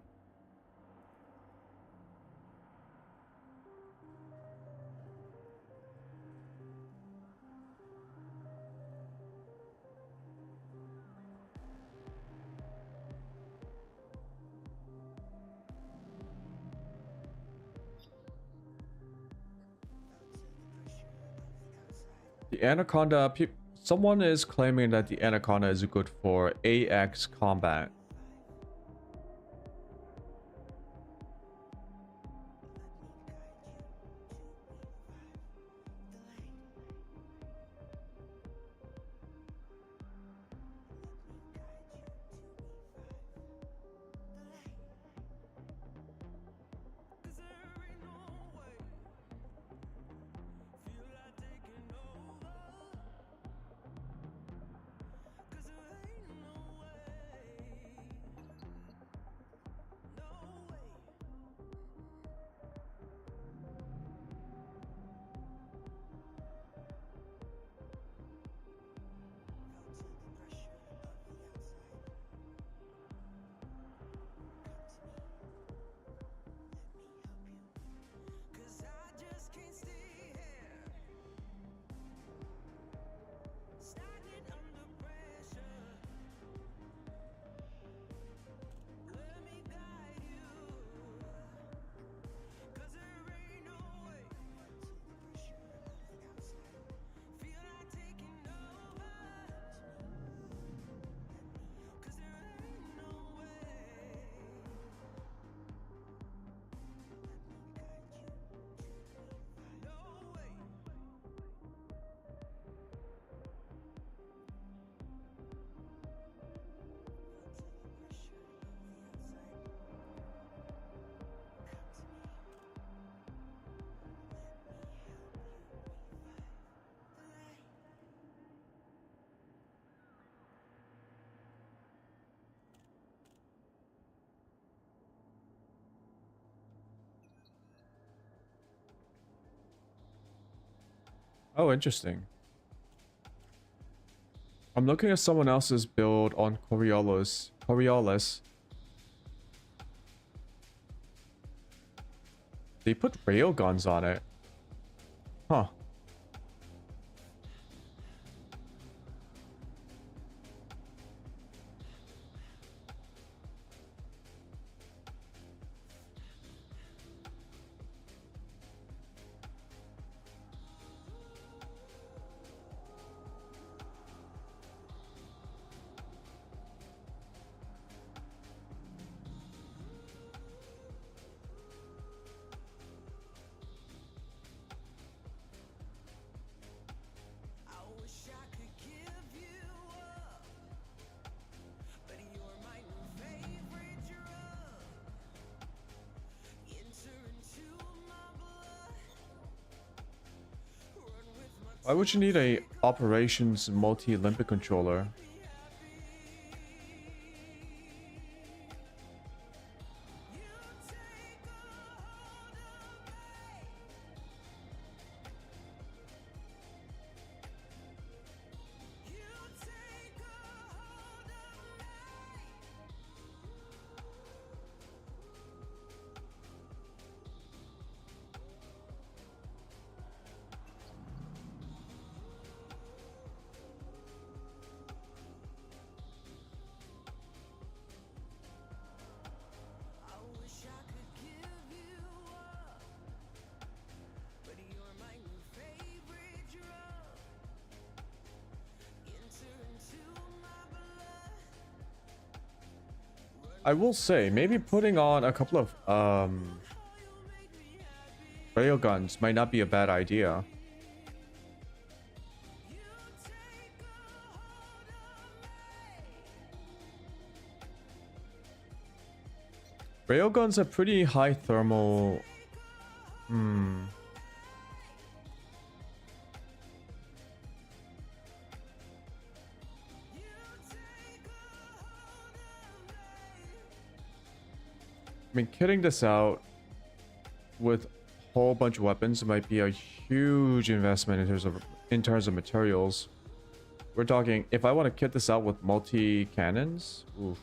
S1: The Anaconda, someone is claiming that the Anaconda is good for AX combat. Oh, interesting. I'm looking at someone else's build on Coriolis. They put rail guns on it. Huh. Why would you need a operations multi-Olympic controller? I will say, maybe putting on a couple of railguns might not be a bad idea. Railguns are pretty high thermal. I mean, kitting this out with a whole bunch of weapons might be a huge investment in terms of materials. We're talking, if I want to kit this out with multi cannons, oof.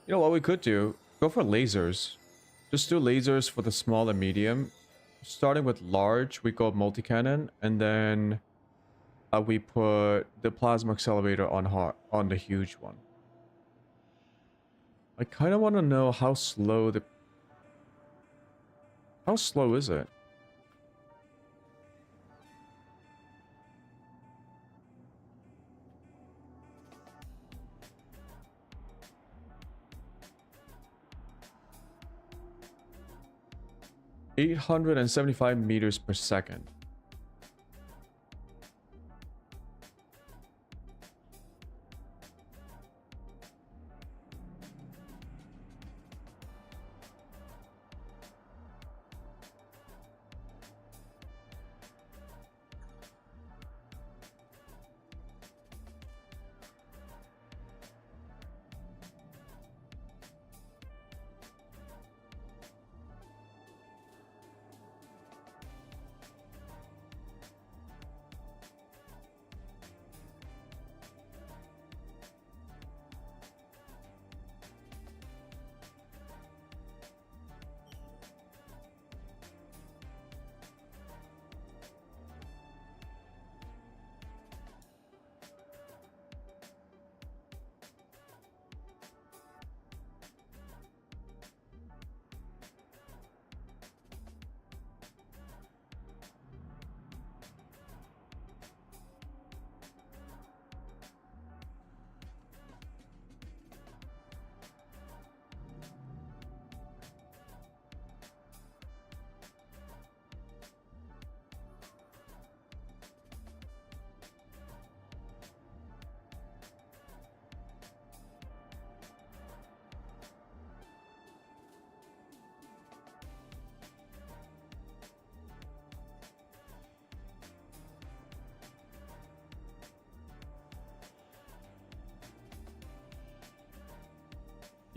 S1: You know what we could do? Go for lasers. Just do lasers for the small and medium. Starting with large, we go multi-cannon, and then we put the plasma accelerator on the huge one. I kind of want to know how slow is it? $875 meters per second.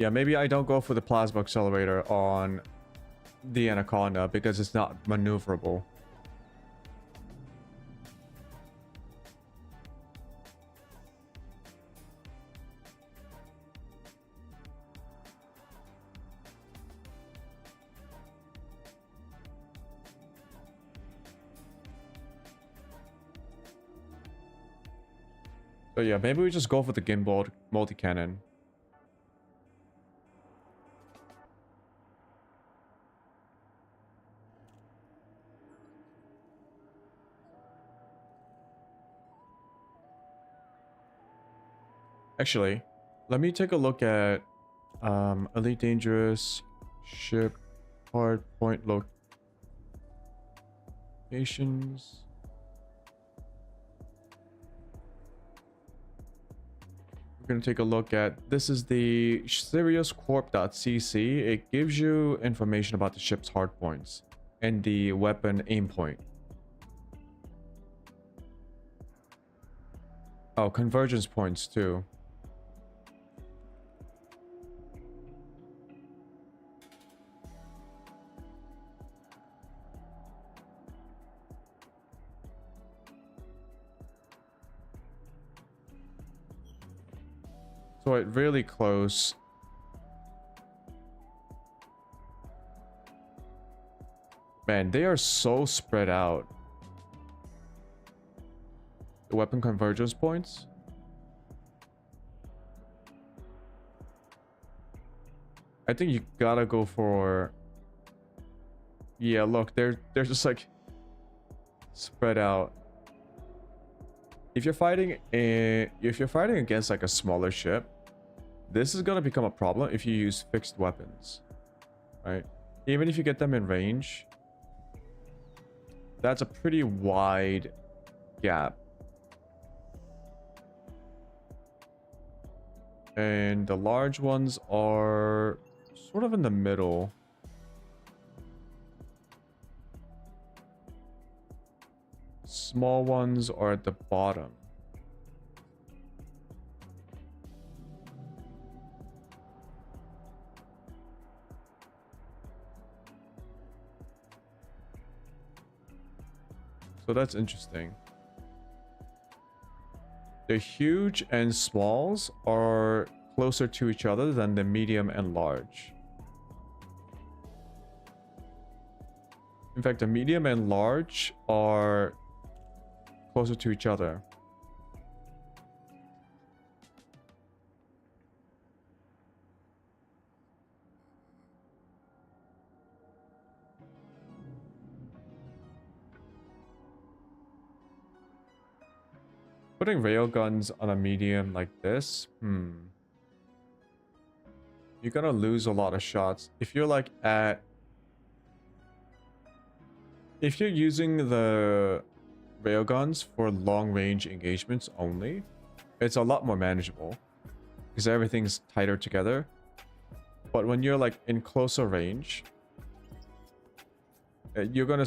S1: Yeah, maybe I don't go for the plasma accelerator on the Anaconda because it's not maneuverable. So yeah, maybe we just go for the gimbal multi-cannon. Actually, let me take a look at Elite Dangerous Ship Hard Point Locations. We're going to take a look at, this is the SiriusCorp.cc. It gives you information about the ship's hard points and the weapon aim point. Oh, convergence points too. So it really close. Man, they are so spread out. The weapon convergence points. I think you gotta go for. Yeah, look, they're just like spread out. If you're fighting against like a smaller ship, this is gonna become a problem if you use fixed weapons, right? Even if you get them in range, that's a pretty wide gap. And the large ones are sort of in the middle. small ones are at the bottom. So that's interesting. The huge and smalls are closer to each other than the medium and large. In fact, the medium and large are closer to each other. Putting railguns on a medium like this, you're gonna lose a lot of shots. If you're like if you're using the railguns for long range engagements only, it's a lot more manageable because everything's tighter together. But when you're like in closer range, you're gonna,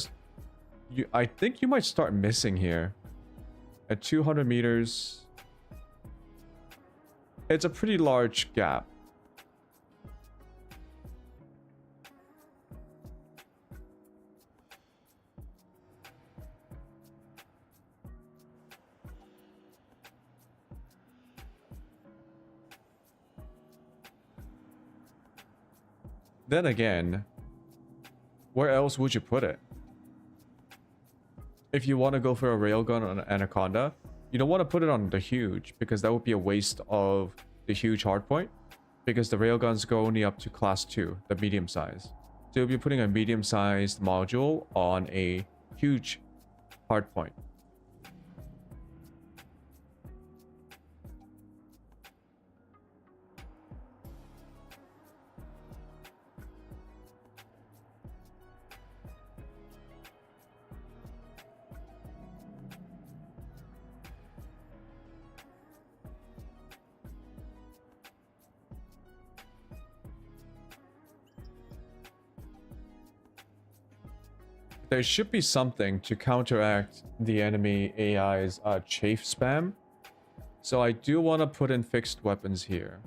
S1: I think you might start missing here. At 200 meters, it's a pretty large gap. Then again, where else would you put it? If you want to go for a railgun on an Anaconda, you don't want to put it on the huge because that would be a waste of the huge hardpoint because the railguns go only up to class 2, the medium size. So you'll be putting a medium-sized module on a huge hardpoint. There should be something to counteract the enemy AI's chafe spam. So I do want to put in fixed weapons here.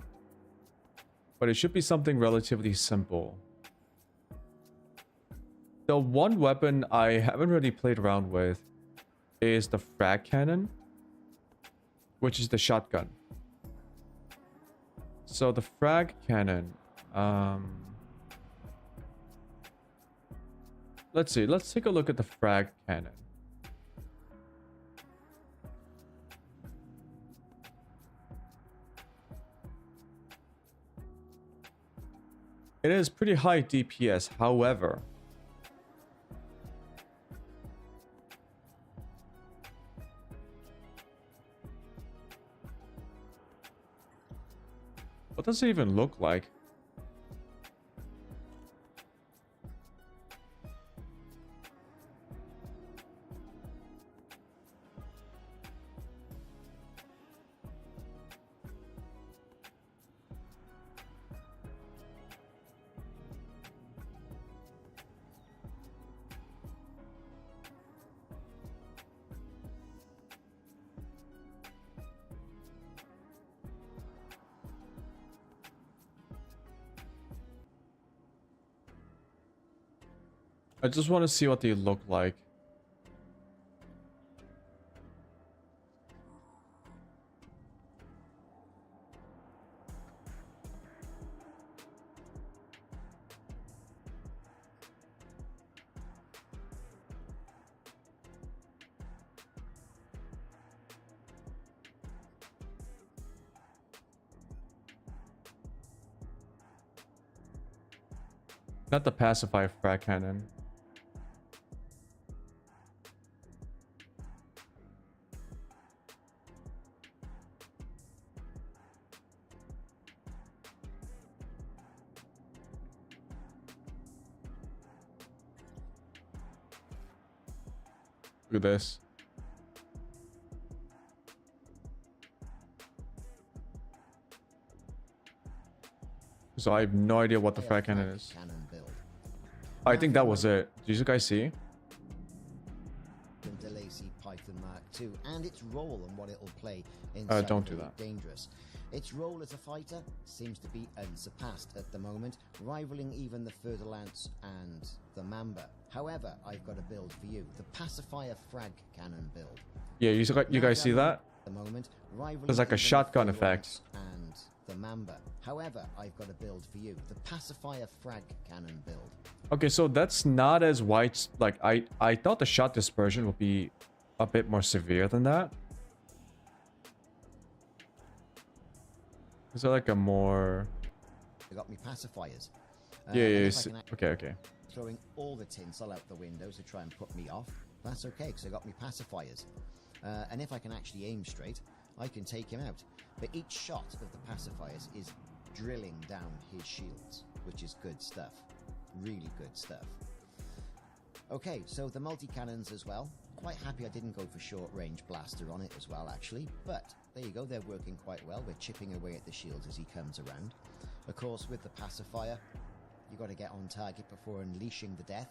S1: But it should be something relatively simple. The one weapon I haven't really played around with is the frag cannon, which is the shotgun. So the frag cannon, let's see. Let's take a look at the frag cannon. It is pretty high DPS, however. What does it even look like? I just want to see what they look like. Not the pacify frag cannon. Look at this. So I have no idea what the frag cannon is. I think that was it. Did you guys see?
S6: too, and its role and what it'll play inside
S1: don't do
S6: Elite
S1: that.
S6: Dangerous. Its role as a fighter seems to be unsurpassed at the moment, rivaling even the Fer-de-Lance and the Mamba. However, I've got a build for you, the Pacifier Frag Cannon build.
S1: Yeah, you guys see that?
S6: At the moment, rivaling
S1: There's like a
S6: even the
S1: shotgun
S6: Fer-de-Lance
S1: effect.
S6: and the Mamba. However, I've got a build for you, the Pacifier Frag Cannon build.
S1: Okay, so that's not as wide. Like I thought the shot dispersion would be a bit more severe than that. Is there like a more?
S6: I got me pacifiers.
S1: Yeah,
S6: and
S1: yeah.
S6: if I can
S1: Okay.
S6: throwing all the tinsel out the windows to try and put me off, that's okay, because I got me pacifiers. And if I can actually aim straight, I can take him out. But each shot of the pacifiers is drilling down his shields, which is good stuff. Really good stuff. Okay, so the multi-cannons as well. Quite happy I didn't go for short-range blaster on it as well, actually. But there you go, they're working quite well. We're chipping away at the shields as he comes around. Of course, with the pacifier, you got to get on target before unleashing the death.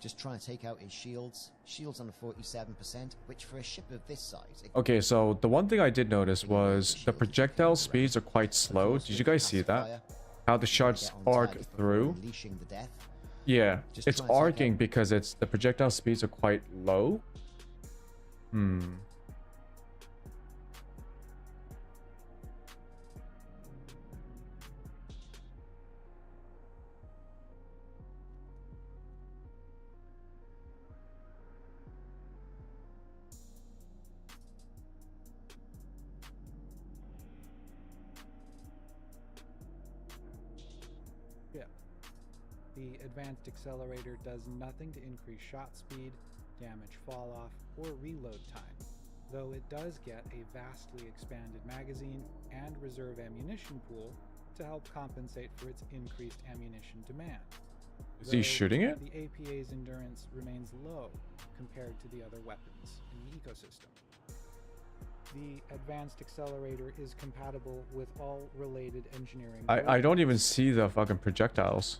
S6: Just trying to take out his shields. Shields on a 47%, which for a ship of this size...
S1: Okay, so the one thing I did notice was the projectile speeds are quite slow. Did you guys see that? How the shots arc through?
S6: Unleashing the death.
S1: Yeah,
S6: Just
S1: it's
S6: trying to take
S1: arcing
S6: out-
S1: because it's the projectile speeds are quite low.
S7: Yeah. The advanced accelerator does nothing to increase shot speed, damage fall off, or reload time, though it does get a vastly expanded magazine and reserve ammunition pool to help compensate for its increased ammunition demand.
S1: Is he
S7: Though
S1: shooting it?
S7: The APA's endurance remains low compared to the other weapons in the ecosystem. The advanced accelerator is compatible with all related engineering.
S1: I don't even see the fucking projectiles.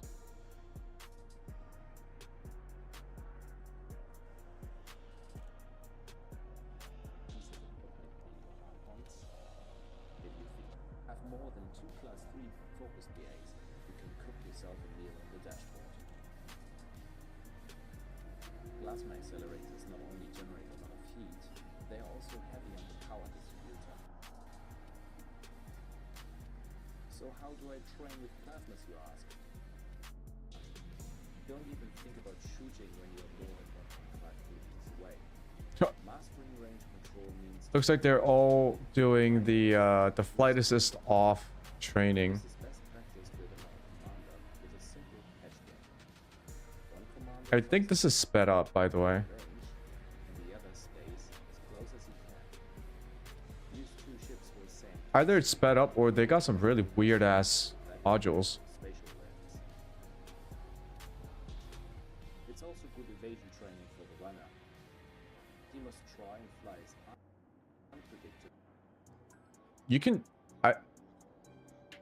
S8: Have more than 2 class 3 focus BAs, you can cook yourself a meal on the dashboard. Plasma accelerators not only generate a lot of heat, they are also heavy on the power distributor. So how do I train with plasmas, you ask? Don't even think about shooting when you're more than 1.5 meters away. Mastering range control means
S1: Looks like they're all doing the flight assist off training.
S8: this is best practice with an commander with a simple patch game. One commander
S1: I think this is sped up, by the way.
S8: range, and the other stays as close as he can. Use 2 ships for the same
S1: Either it's sped up or they got some really weird ass modules.
S8: spatial awareness. It's also good evasion training for the runner. He must try and fly as unpredictable.
S1: You can,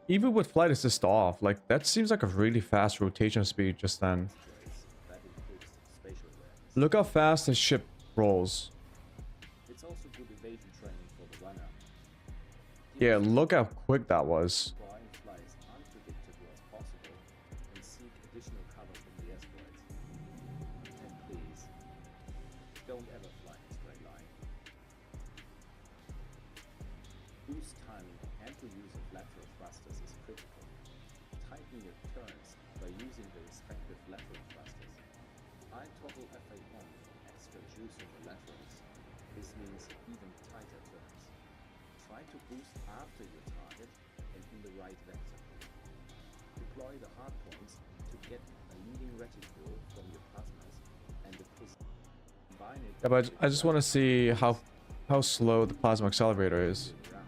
S1: even with flight assist off, like that seems like a really fast rotation speed just then.
S8: Ways that improves spatial awareness.
S1: Look how fast the ship rolls.
S8: It's also good evasion training for the runner.
S1: Yeah, look how quick that was.
S8: Try and fly as unpredictable as possible and seek additional cover from the asteroids. And please, don't ever fly in a straight line. Boost timing and the use of lateral thrusters is critical. Tighten your turns by using the respective lateral thrusters. I toggle FA1 for extra juice on the laterals. This means even tighter turns. Try to boost after your target and in the right vector. Deploy the hard points to get a leading reticule from your plasmas and the combine it
S1: Yeah, but
S8: with
S1: I just want to see how slow the plasma accelerator is.
S8: around.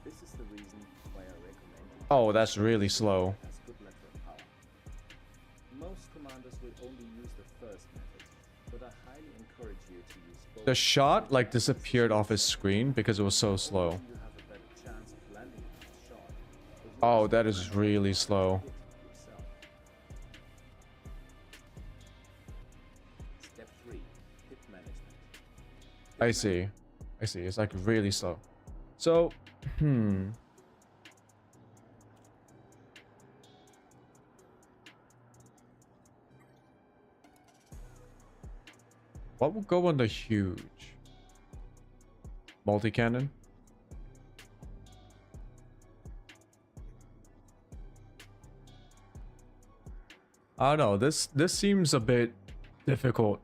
S8: This is the reason why I recommend
S1: Oh, that's really slow.
S8: has good lateral power. Most commanders will only use the first method, but I highly encourage you to use both.
S1: The shot like disappeared off his screen because it was so slow.
S8: You have a better chance of landing a shot. but you
S1: Oh,
S8: must
S1: that is really slow.
S8: hit yourself. Step 3. Hit management.
S1: I see. I see. It's like really slow. So, what will go on the huge? Multi-cannon? I don't know. This seems a bit difficult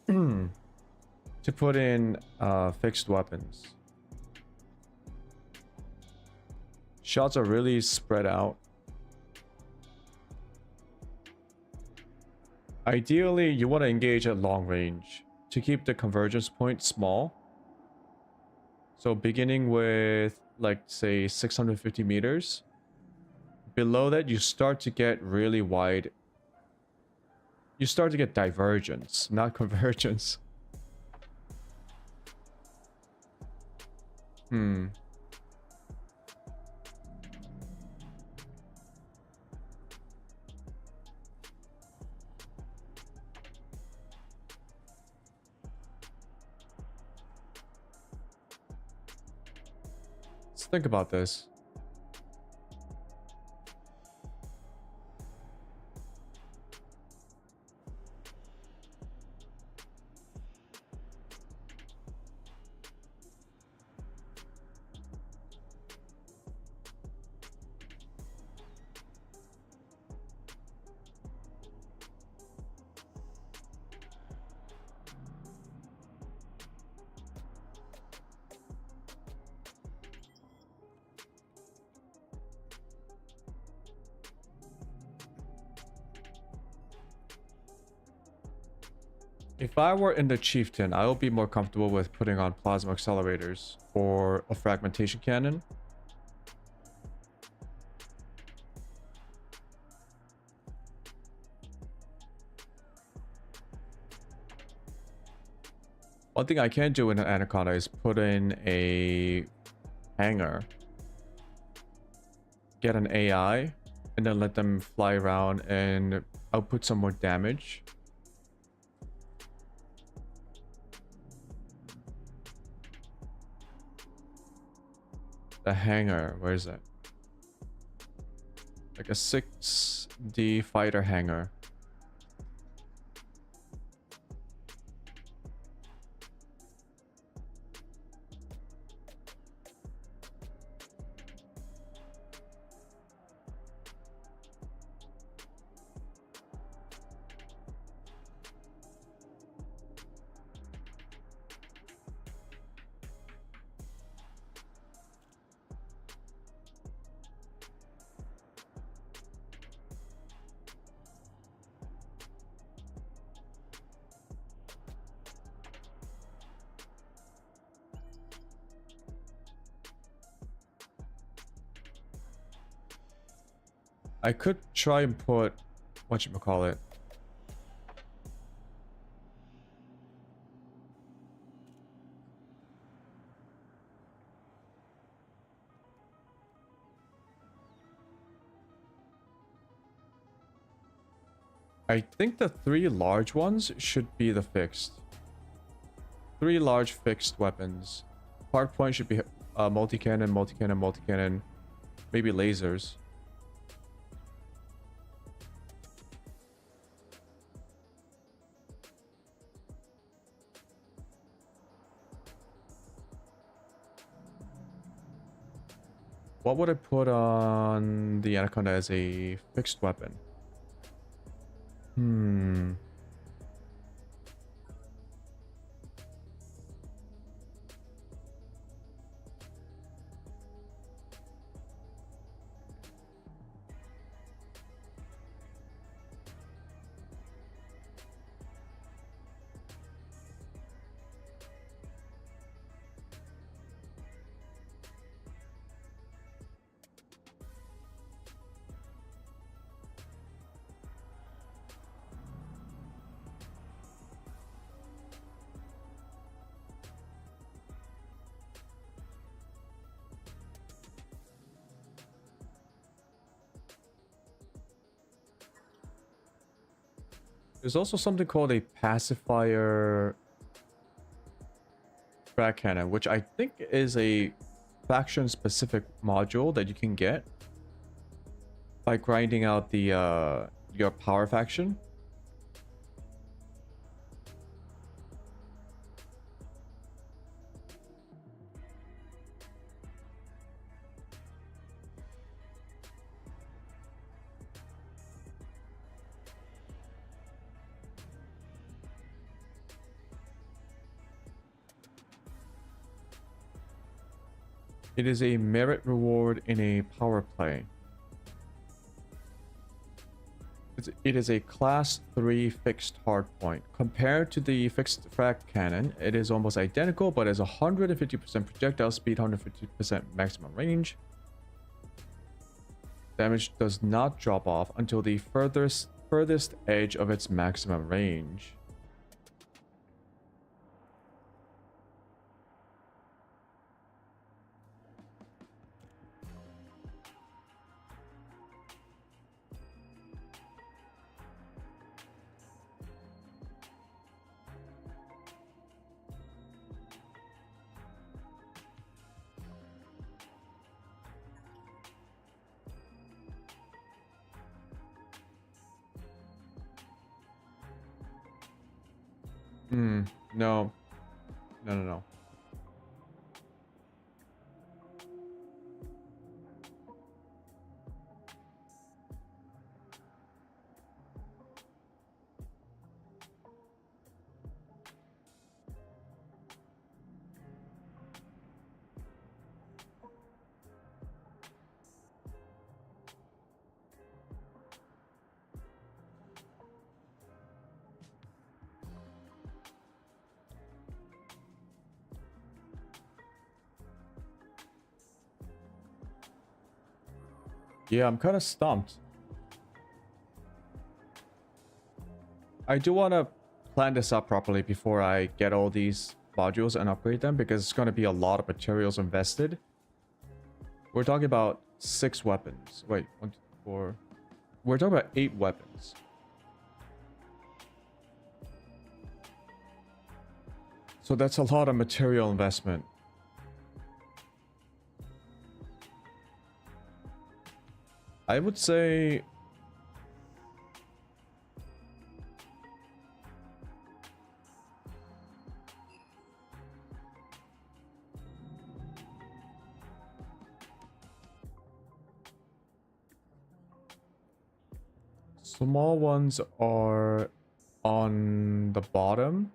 S1: to put in fixed weapons. Shots are really spread out. Ideally, you want to engage at long range to keep the convergence point small. So beginning with, like, say 650 meters. Below that, you start to get really wide. You start to get divergence, not convergence. Let's think about this. If I were in the Chieftain, I would be more comfortable with putting on plasma accelerators or a fragmentation cannon. One thing I can do in an Anaconda is put in a hangar, get an AI, and then let them fly around and output some more damage. The hangar, where is it? Like a 6D fighter hangar. I could try and put whatchamacallit. I think the 3 large ones should be the fixed. 3 large fixed weapons. Hard point should be multi-cannon, multi-cannon, multi-cannon. Maybe lasers. What would I put on the Anaconda as a fixed weapon? There's also something called a pacifier frag cannon, which I think is a faction specific module that you can get by grinding out the your power faction. It is a merit reward in a power play. It is a class 3 fixed hardpoint. Compared to the fixed frag cannon, it is almost identical, but has 150% projectile speed, 150% maximum range. Damage does not drop off until the furthest edge of its maximum range. No. No. Yeah, I'm kind of stumped. I do want to plan this up properly before I get all these modules and upgrade them, because it's going to be a lot of materials invested. We're talking about 6 weapons. Wait, 1, 2, 4. We're talking about 8 weapons. So that's a lot of material investment. I would say small ones are on the bottom.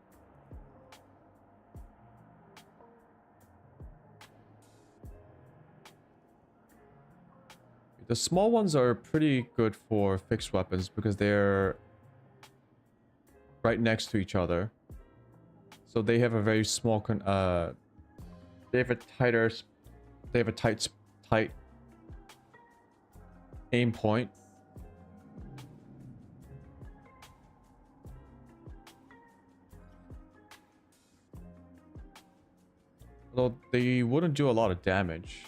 S1: The small ones are pretty good for fixed weapons because they're right next to each other. So they have a very small they have a tight aim point. Although they wouldn't do a lot of damage.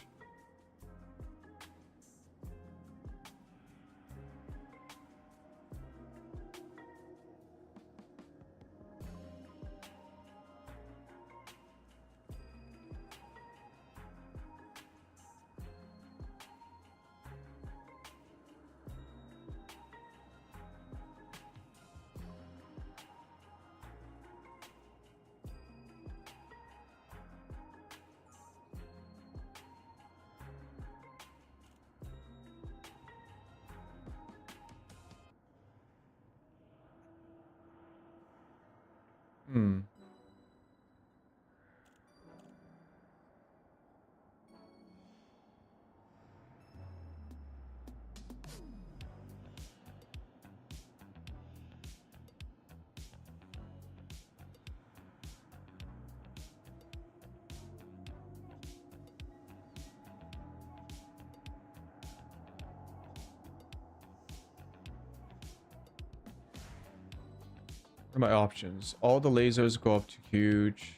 S1: What are my options? All the lasers go up to huge.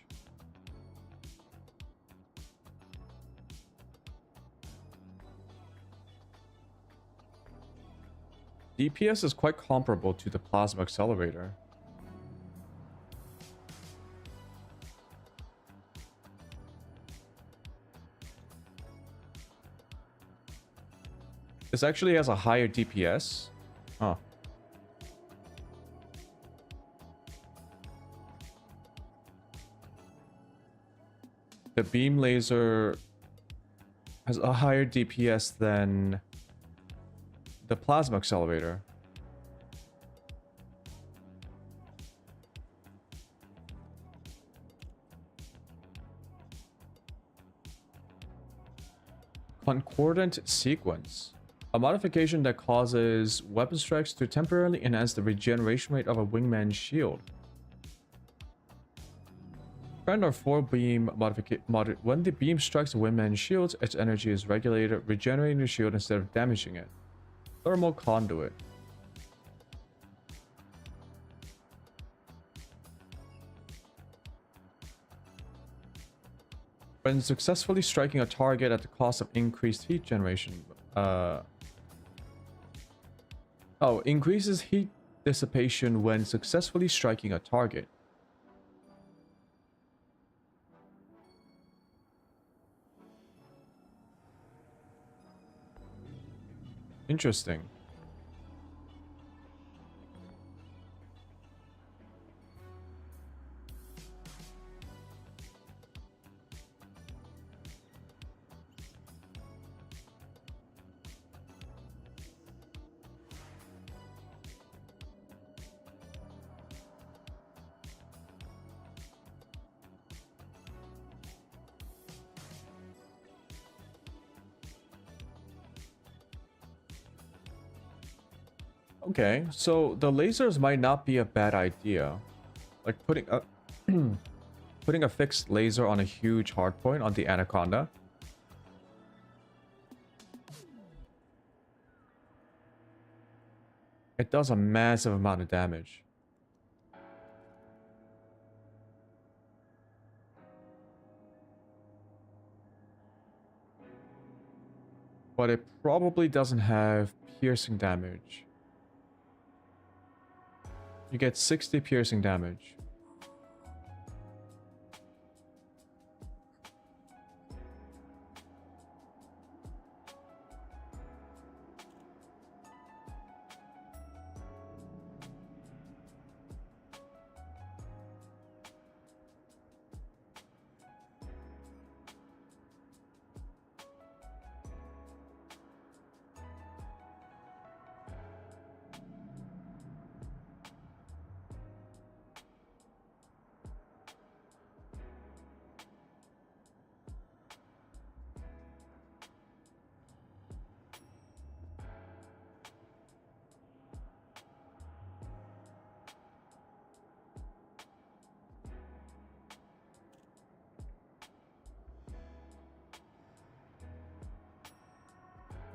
S1: DPS is quite comparable to the plasma accelerator. This actually has a higher DPS. Oh. The beam laser has a higher DPS than the plasma accelerator. Concordant sequence. A modification that causes weapon strikes to temporarily enhance the regeneration rate of a wingman's shield. Friend or 4-beam modification. When the beam strikes a wingman's shield, its energy is regulated, regenerating the shield instead of damaging it. Thermal conduit. When successfully striking a target at the cost of increased heat generation. Increases heat dissipation when successfully striking a target. Interesting. Okay, so the lasers might not be a bad idea. Like putting a putting a fixed laser on a huge hardpoint on the Anaconda. It does a massive amount of damage. But it probably doesn't have piercing damage. You get 60 piercing damage.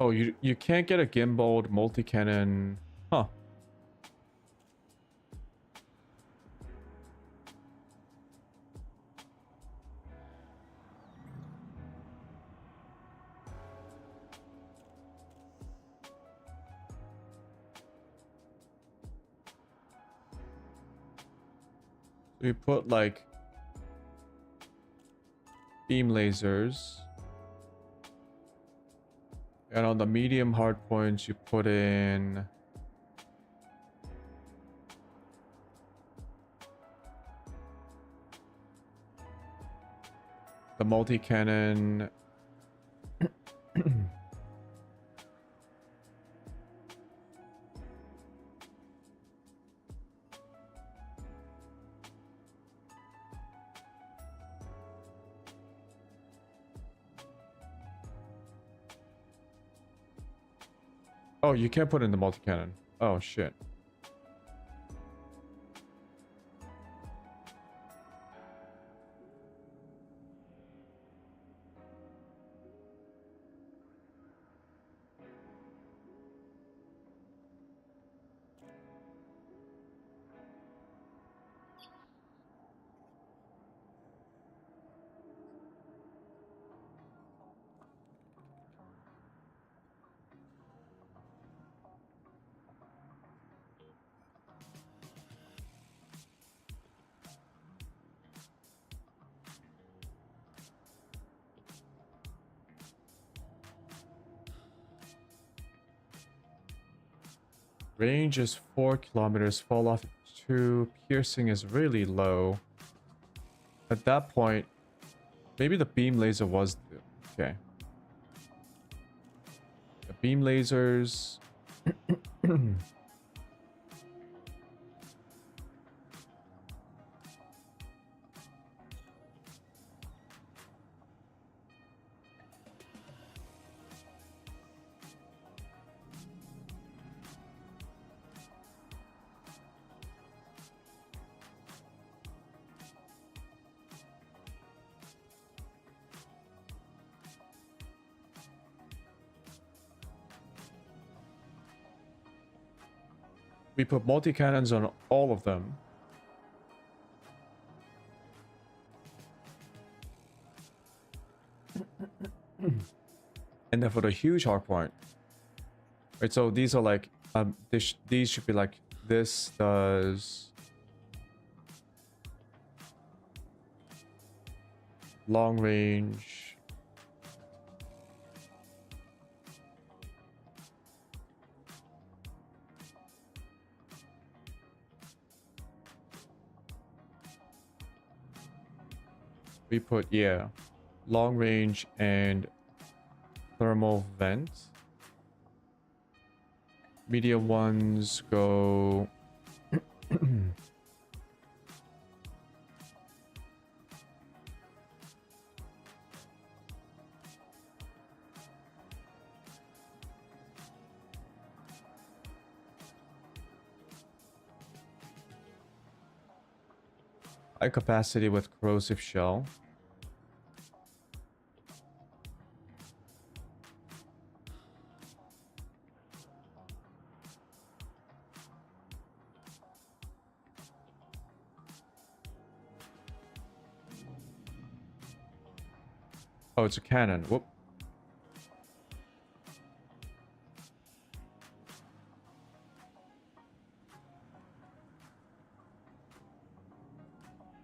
S1: Oh, you can't get a gimbaled multi-cannon. Huh. We put like beam lasers. And on the medium hard points, you put in the multi-cannon. Oh, you can't put in the multi-cannon. Oh, shit. Range is 4 kilometers. Fall off 2. Piercing is really low. At that point, maybe the beam laser was okay. The beam lasers. We put multi-cannons on all of them. And then for the huge hardpoint. Right, so these are like these should be like this does long range. We put, yeah, long range and thermal vent. Medium ones go high capacity with corrosive shell. Oh, it's a cannon. Whoop.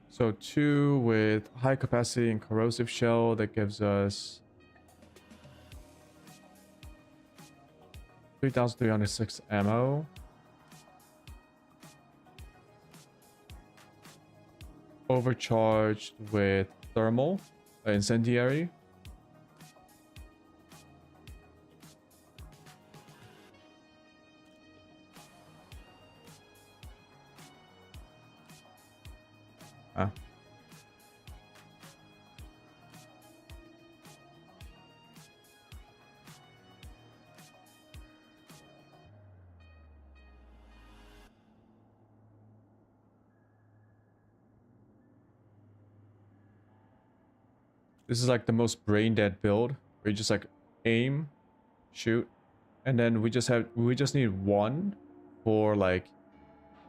S1: So 2 with high capacity and corrosive shell, that gives us 3,306 ammo. Overcharged with thermal, incendiary. Ah. This is like the most brain dead build where you just like aim, shoot, and then we just need one for like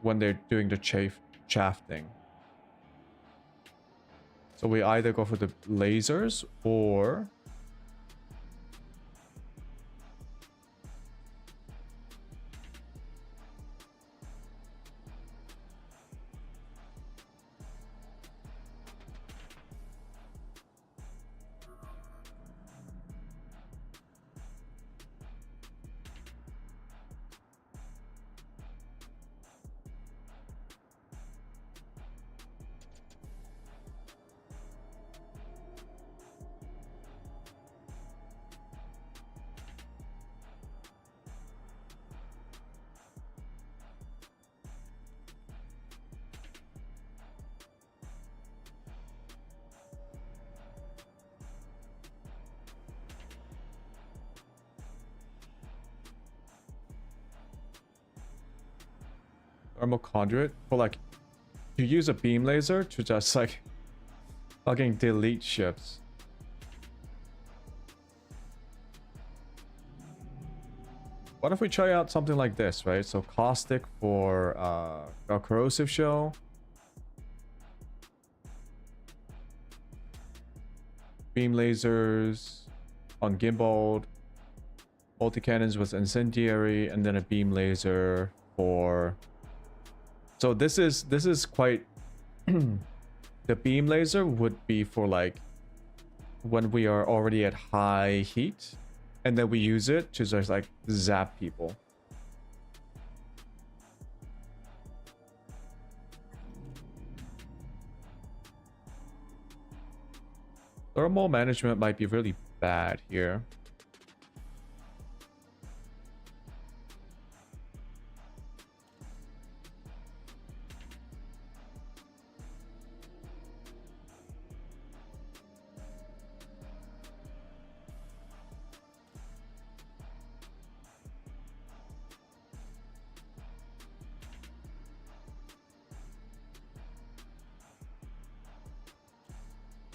S1: when they're doing the chaff thing. So we either go for the lasers or thermal conduit for like you use a beam laser to just like fucking delete ships. What if we try out something like this, right? So caustic for a corrosive shell. Beam lasers on gimbal. Multi-cannons with incendiary, and then a beam laser for... So this is quite... The beam laser would be for like when we are already at high heat, and then we use it to just like zap people. Thermal management might be really bad here.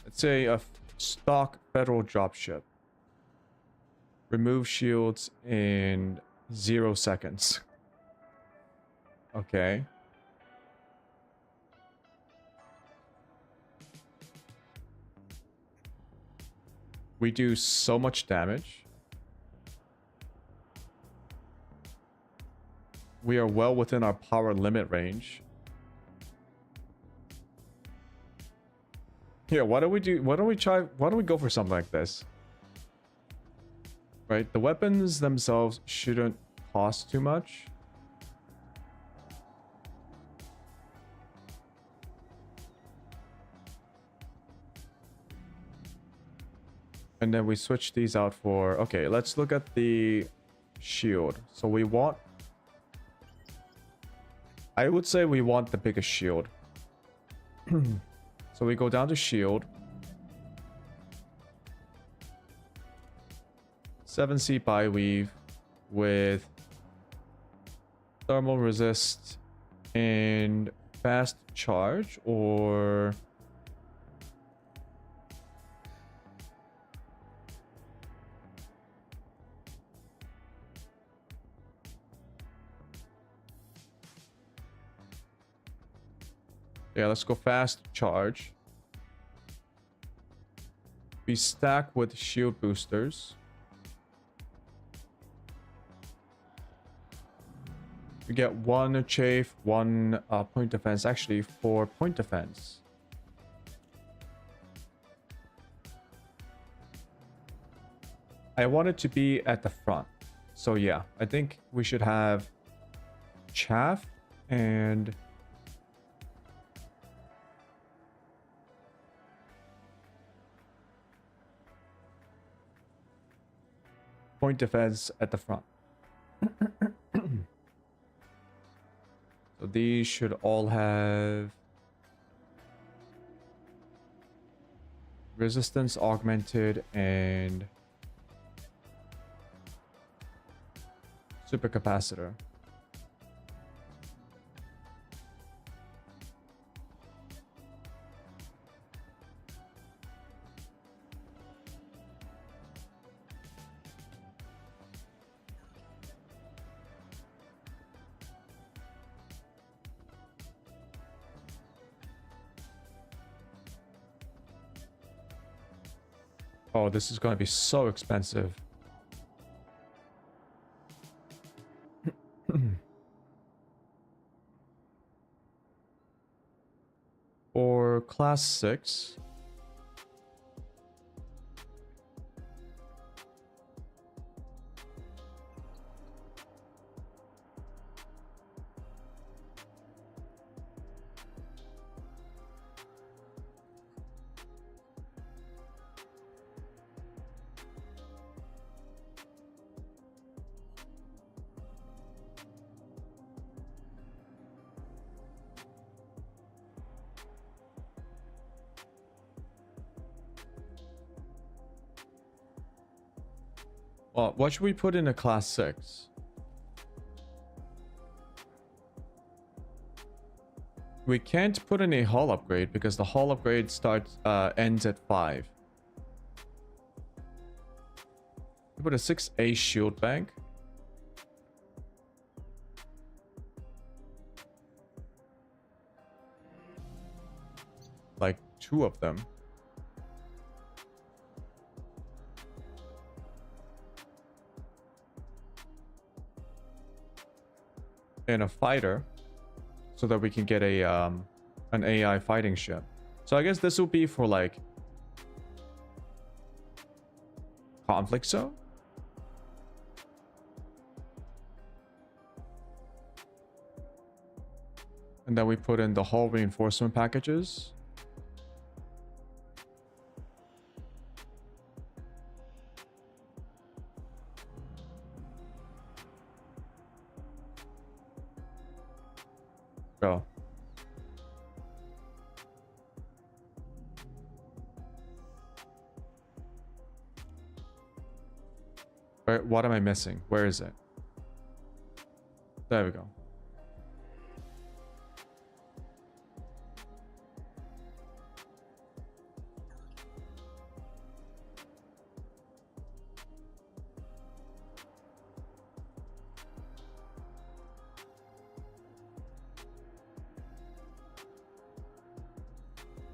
S1: Let's say a stock federal dropship. Remove shields in 0 seconds. Okay. We do so much damage. We are well within our power limit range. Here, why don't we go for something like this? Right, the weapons themselves shouldn't cost too much. And then we switch these out for... Okay, let's look at the shield. So we want... I would say we want the biggest shield. So we go down to shield. 7C bi-weave with thermal resist and fast charge, or... Yeah, let's go fast charge. We stack with shield boosters. We get 1 chafe, 1 point defense. Actually, 4 point defense. I want it to be at the front. So yeah, I think we should have chaff and... point defense at the front. So these should all have resistance augmented and supercapacitor. Oh, this is going to be so expensive. For class 6. Well, what should we put in a class 6? We can't put in a hull upgrade because the hull upgrade ends at 5. We put a 6A shield bank. Like 2 of them. And a fighter, so that we can get a an AI fighting ship. So I guess this will be for like conflict zone. And then we put in the hull reinforcement packages. Go. What am I missing? Where is it? There we go.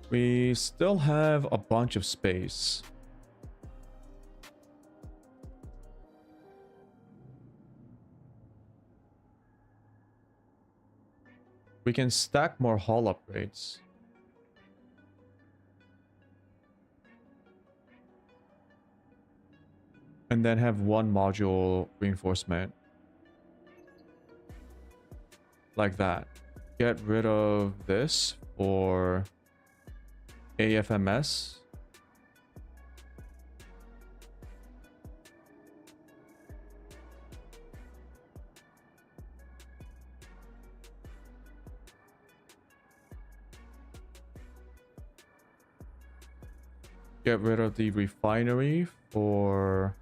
S1: We still have a bunch of space. We can stack more hull upgrades. And then have one module reinforcement. Like that. Get rid of this for AFMS. Get rid of the refinery for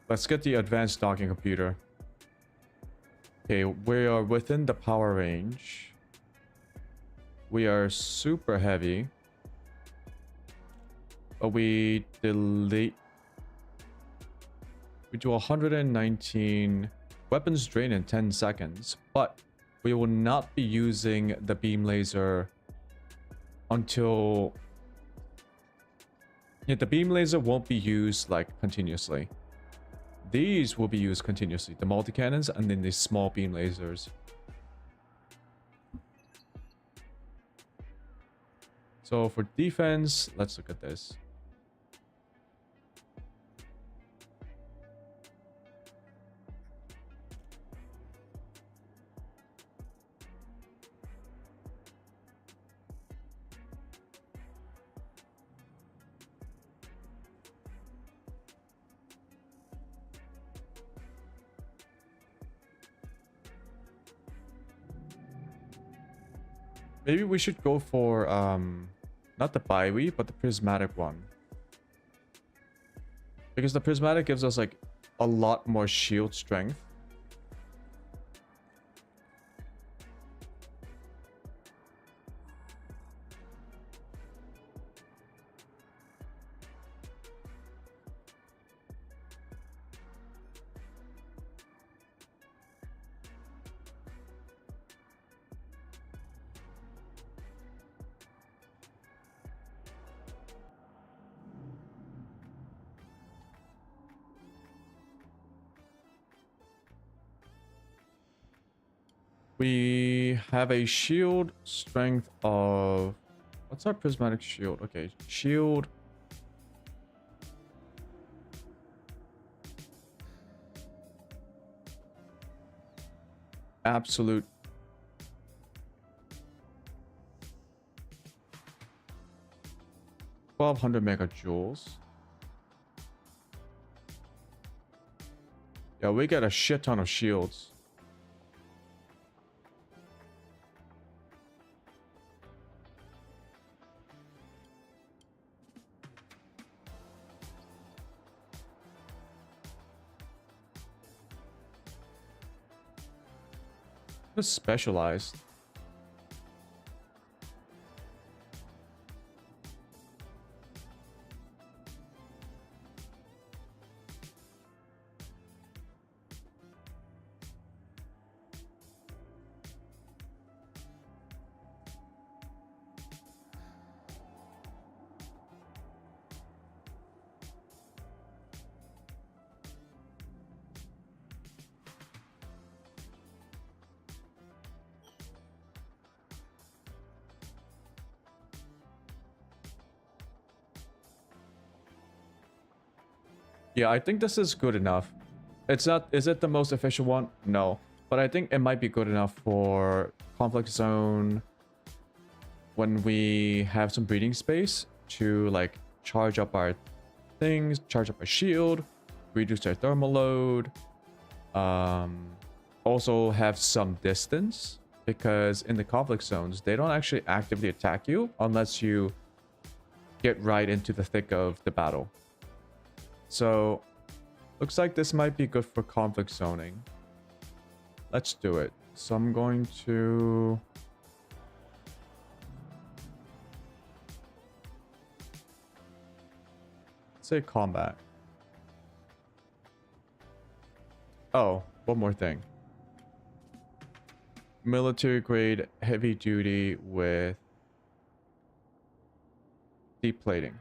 S1: let's get the advanced docking computer. Okay, we are within the power range. We are super heavy. But we delete. We do 119 weapons drain in 10 seconds. But we will not be using the beam laser until... Yeah, the beam laser won't be used like continuously. These will be used continuously, the multi-cannons and then the small beam lasers. So for defense, let's look at this. Maybe we should go for not the Biwe, but the prismatic one. Because the prismatic gives us like a lot more shield strength. We have a shield strength of... What's our prismatic shield? Okay, shield... Absolute... 1200 megajoules. Yeah, we get a shit ton of shields. Specialized. Yeah, I think this is good enough. It's not... Is it the most efficient one? No. But I think it might be good enough for conflict zone when we have some breathing space to like charge up our things, charge up our shield, reduce our thermal load. Also have some distance, because in the conflict zones, they don't actually actively attack you unless you get right into the thick of the battle. So, looks like this might be good for conflict zoning. Let's do it. So I'm going to... say combat. Oh, one more thing. Military grade heavy duty with deep plating.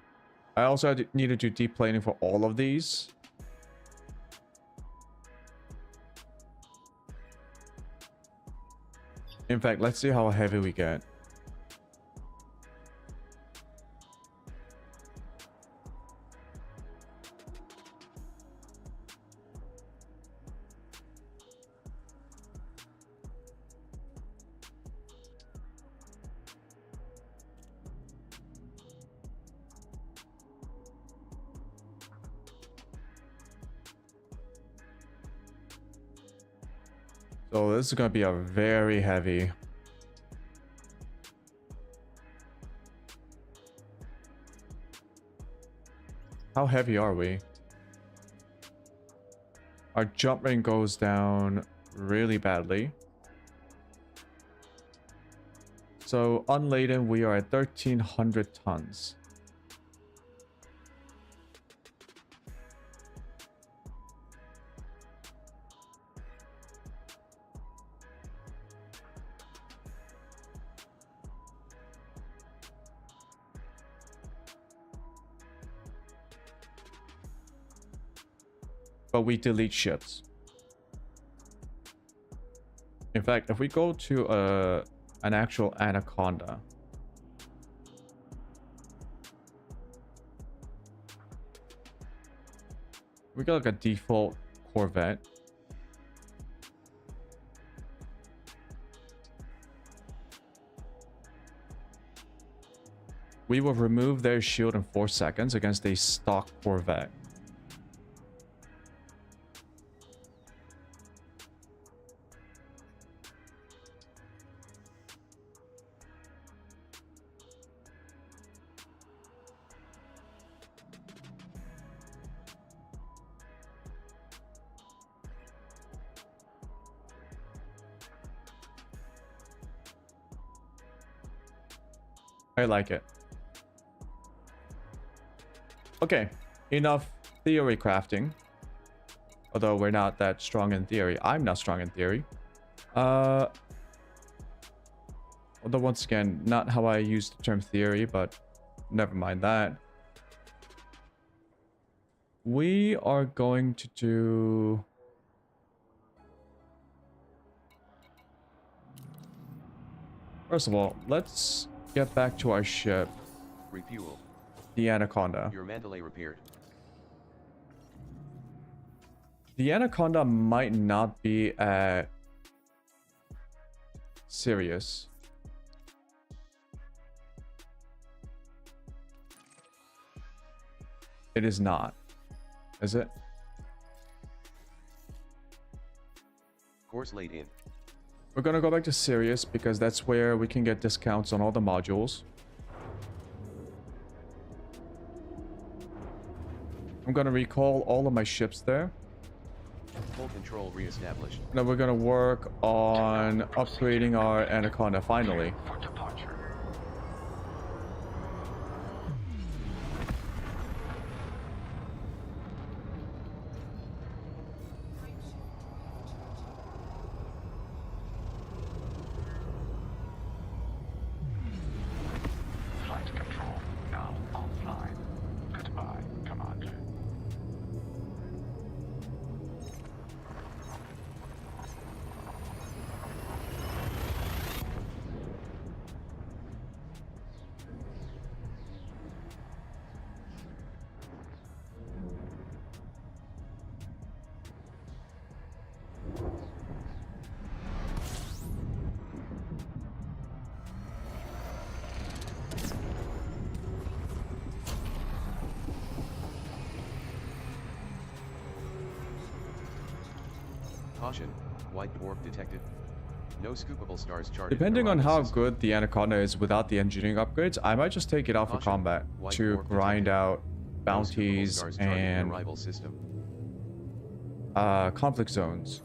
S1: I also need to do deep plating for all of these. In fact, let's see how heavy we get. So this is going to be a very heavy. How heavy are we? Our jump rate goes down really badly. So unladen, we are at 1,300 tons. But we delete ships. In fact, if we go to an actual Anaconda, we got like a default Corvette. We will remove their shield in 4 seconds against a stock Corvette. I like it. Okay, enough theory crafting. Although we're not that strong in theory. I'm not strong in theory. Although once again, not how I use the term theory, but never mind that. We are going to do... First of all, let's get back to our ship.
S2: Refuel.
S1: The Anaconda.
S2: Your Mandalay repaired.
S1: The Anaconda might not be at Sirius. It is not. Is it?
S2: Course laid in.
S1: We're gonna go back to Sirius because that's where we can get discounts on all the modules. I'm gonna recall all of my ships there.
S2: Full control reestablished.
S1: Now we're gonna work on upgrading our Anaconda finally.
S5: For departure. Flight control now offline. Goodbye, Commander.
S2: Caution, white dwarf detected. No scoopable stars charted.
S1: Depending on
S2: arrival
S1: how
S2: system.
S1: good the Anaconda is without the engineering upgrades, I might just take it out for
S2: Caution,
S1: combat
S2: white
S1: to
S2: dwarf
S1: grind
S2: detected.
S1: out
S2: No scoopable
S1: bounties
S2: stars charted in
S1: and
S2: arrival system.
S1: conflict zones.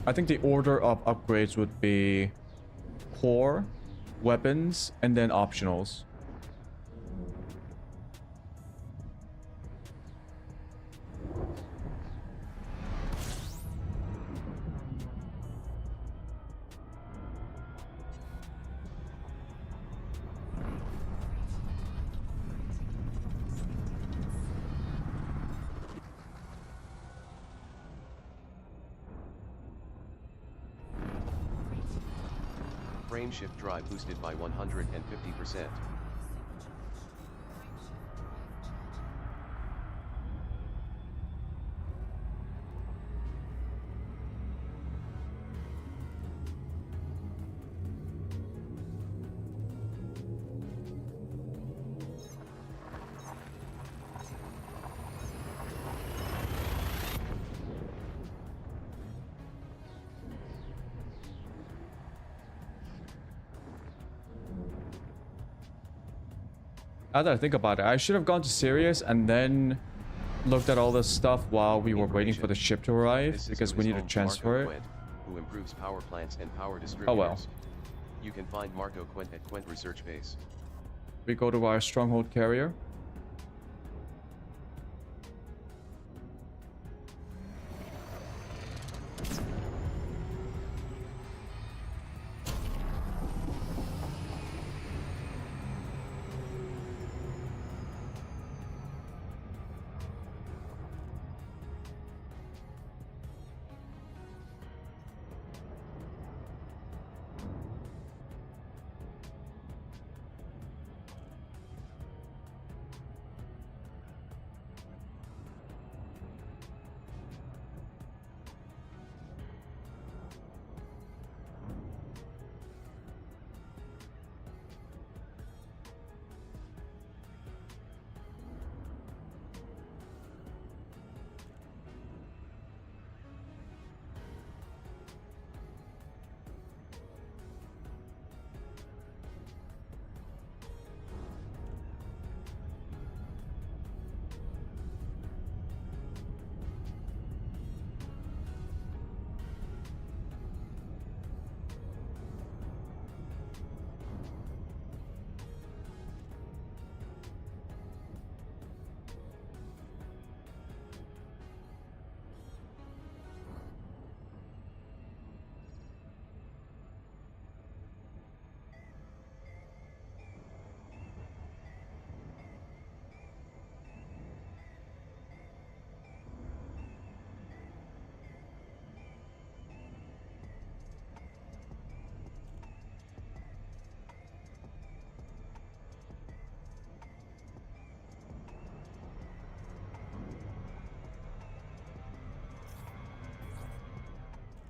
S1: I think the order of upgrades would be core, weapons, and then optionals.
S2: Frame shift drive boosted by 150%.
S1: Now that I think about it, I should have gone to Sirius and then looked at all this stuff while we were waiting for the ship to arrive,
S2: This
S1: because
S2: system
S1: we
S2: is
S1: need to
S2: home
S1: transfer
S2: Marco
S1: it.
S2: Quent, who improves power plants and power distributors.
S1: Oh well.
S2: You can find Marco Quent at Quent Research Base.
S1: We go to our stronghold carrier.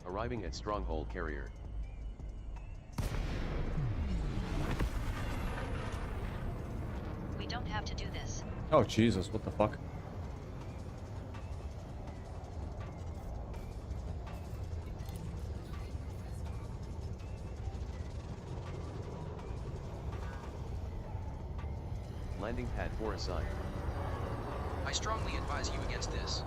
S2: Arriving at Stronghold Carrier.
S3: We don't have to do this.
S1: Oh Jesus, what the fuck?
S2: Landing pad 4 assigned.
S9: I strongly advise you against this.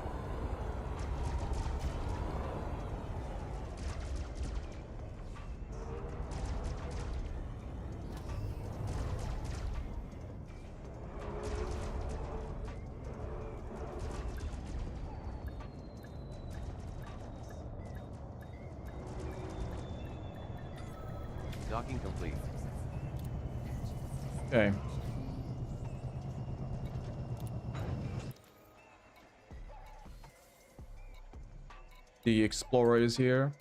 S2: Docking complete.
S1: Okay. The Explorer is here.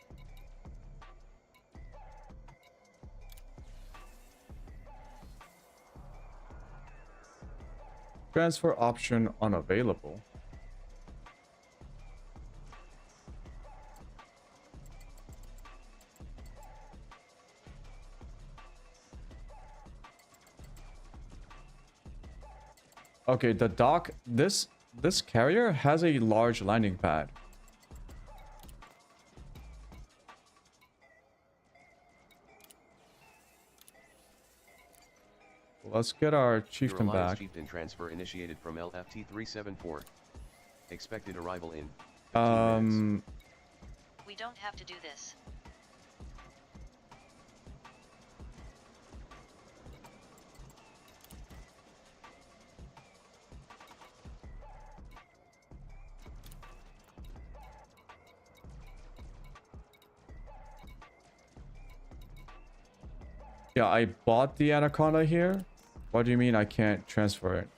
S1: Transfer option unavailable. Okay, the dock, this this carrier has a large landing pad. Let's get our
S2: Your
S1: chieftain
S2: Alliance
S1: back.
S2: Chieftain transfer initiated from LFT 374. Expected arrival in 15 minutes.
S3: We don't have to do this.
S1: Yeah, I bought the Anaconda here. What do you mean I can't transfer it?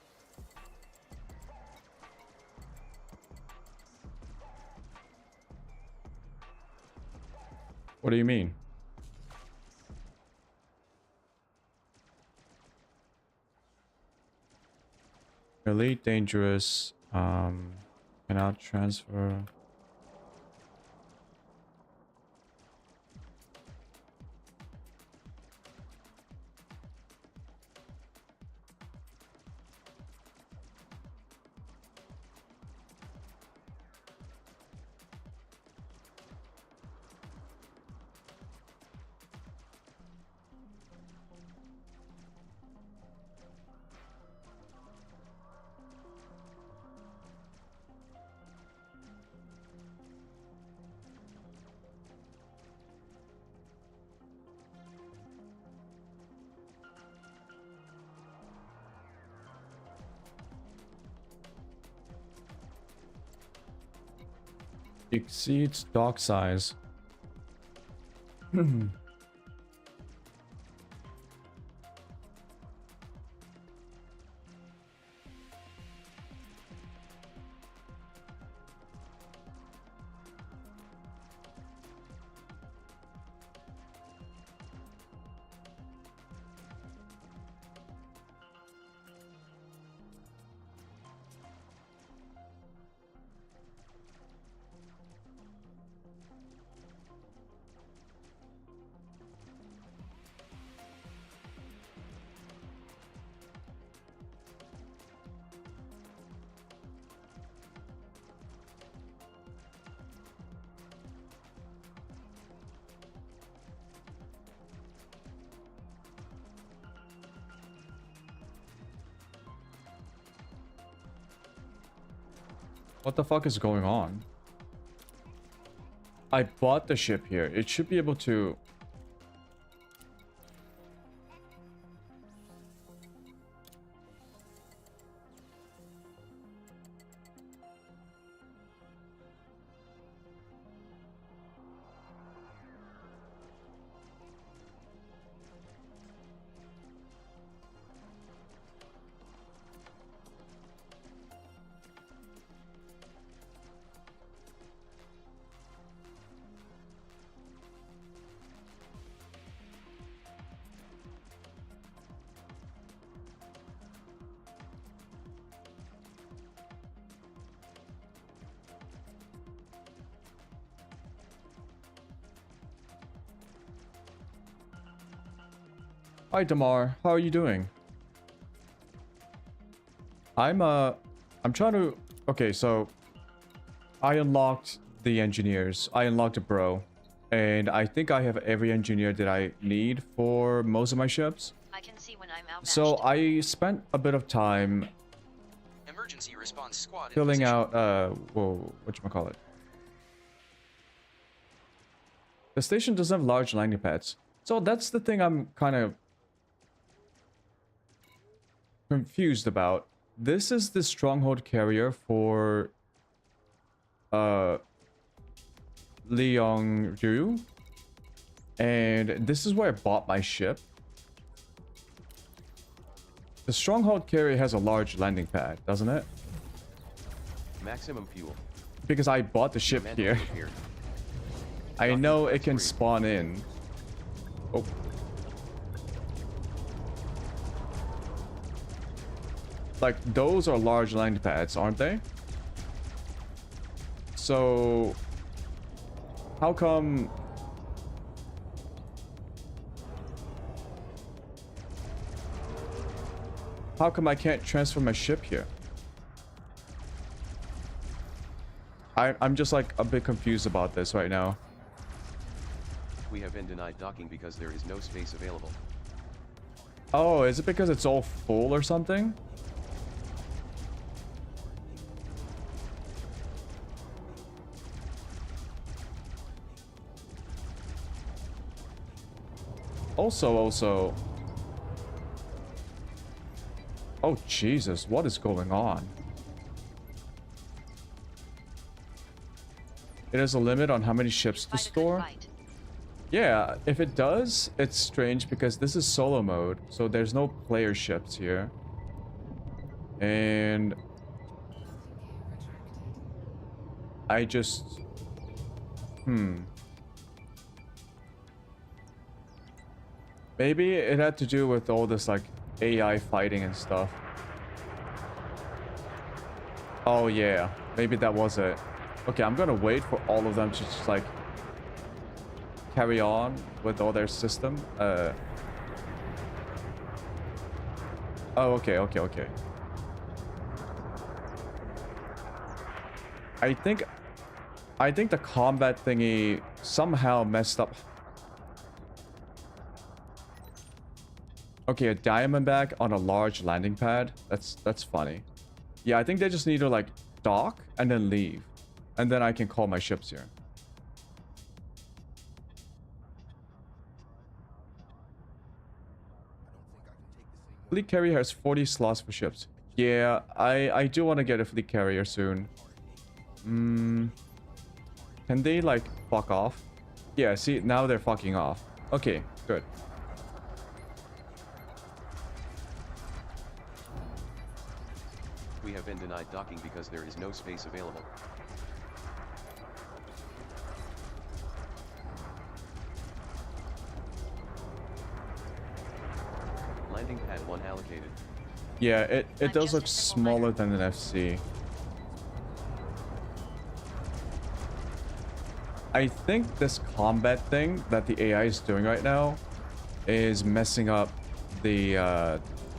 S1: What do you mean? Elite dangerous. Cannot transfer. Exceeds dock size. What the fuck is going on? I bought the ship here. It should be able to... Hi Damar, how are you doing? I'm trying to... Okay, so I unlocked the engineers. I unlocked a bro. And I think I have every engineer that I need for most of my ships.
S3: I can see when I'm outmatched.
S1: So I spent a bit of time
S9: Emergency response squad in
S1: filling
S9: position.
S1: out, whoa, whatchamacallit. The station doesn't have large landing pads. So that's the thing I'm kind of confused about. This is the stronghold carrier for Liangru, and this is where I bought my ship. The stronghold carrier has a large landing pad, doesn't it?
S2: Maximum fuel.
S1: Because I bought the ship
S2: Command
S1: here.
S2: here.
S1: I know it can
S2: Free.
S1: spawn in. Oh. Like, those are large landing pads, aren't they? So... How come... How come I can't transfer my ship here? I'm just like a bit confused about this right now.
S2: We have been denied docking because there is no space available.
S1: Oh, is it because it's all full or something? Also. Oh, Jesus, what is going on? It has a limit on how many ships to
S3: Fight a good
S1: store.
S3: fight.
S1: Yeah, if it does, it's strange because this is solo mode, so there's no player ships here. And I just... Maybe it had to do with all this, like, AI fighting and stuff. Oh, yeah. Maybe that was it. Okay, I'm gonna wait for all of them to just, like, carry on with all their system. Oh, okay. I think the combat thingy somehow messed up. Okay, a Diamondback on a large landing pad. That's funny. Yeah, I think they just need to like dock and then leave. And then I can call my ships here. Fleet carrier has 40 slots for ships. Yeah, I do want to get a fleet carrier soon. Can they like fuck off? Yeah, see, now they're fucking off. Okay, good.
S2: We have been denied docking because there is no space available. Landing pad 1 allocated.
S1: Yeah, it does look
S3: Adjusted
S1: smaller than an FC. I think this combat thing that the AI is doing right now is messing up the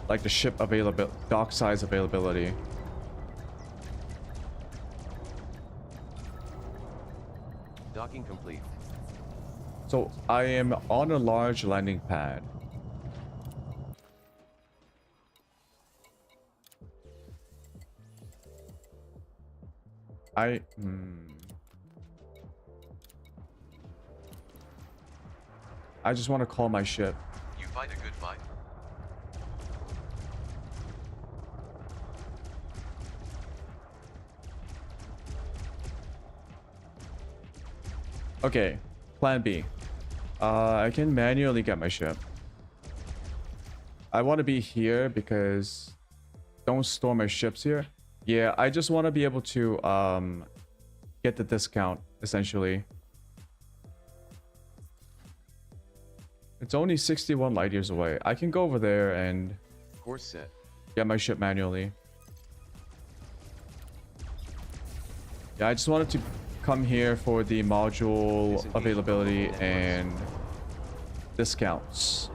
S1: like the ship availability, dock size availability.
S2: Docking complete.
S1: So I am on a large landing pad. I just want to call my ship.
S2: You fight a good fight.
S1: Okay, plan B. I can manually get my ship. I want to be here because don't store my ships here. Yeah, I just want to be able to get the discount essentially. It's only 61 light years away. I can go over there and
S2: Course set.
S1: get my ship manually. Yeah, I just wanted to come here for the module availability and discounts.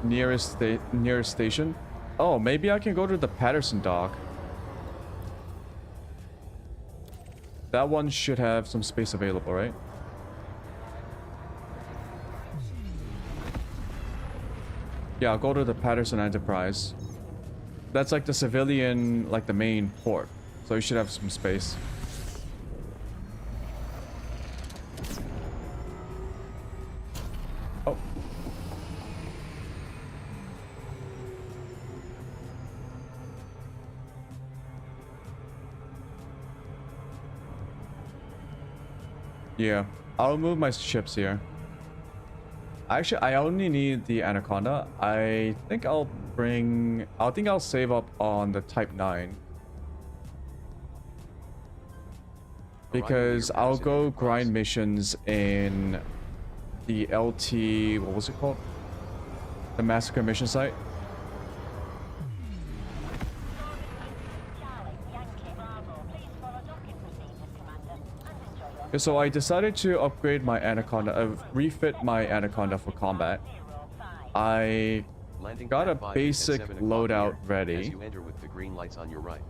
S1: Nearest station. Oh, maybe I can go to the Patterson dock. That one should have some space available, right? Yeah, I'll go to the Patterson Enterprise. That's like the civilian, like the main port. So you should have some space. Oh. Yeah, I'll move my ships here. Actually, I only need the Anaconda. I think I'll save up on the Type 9. Because I'll go grind missions in the LT, what was it called? The Massacre mission site. Okay, so I decided to upgrade my Anaconda, refit my Anaconda for combat. I
S2: Landing
S1: got a
S2: pad 5 is at
S1: basic
S2: 7 o'clock
S1: loadout
S2: here,
S1: ready.
S2: As you enter with the green lights on your right.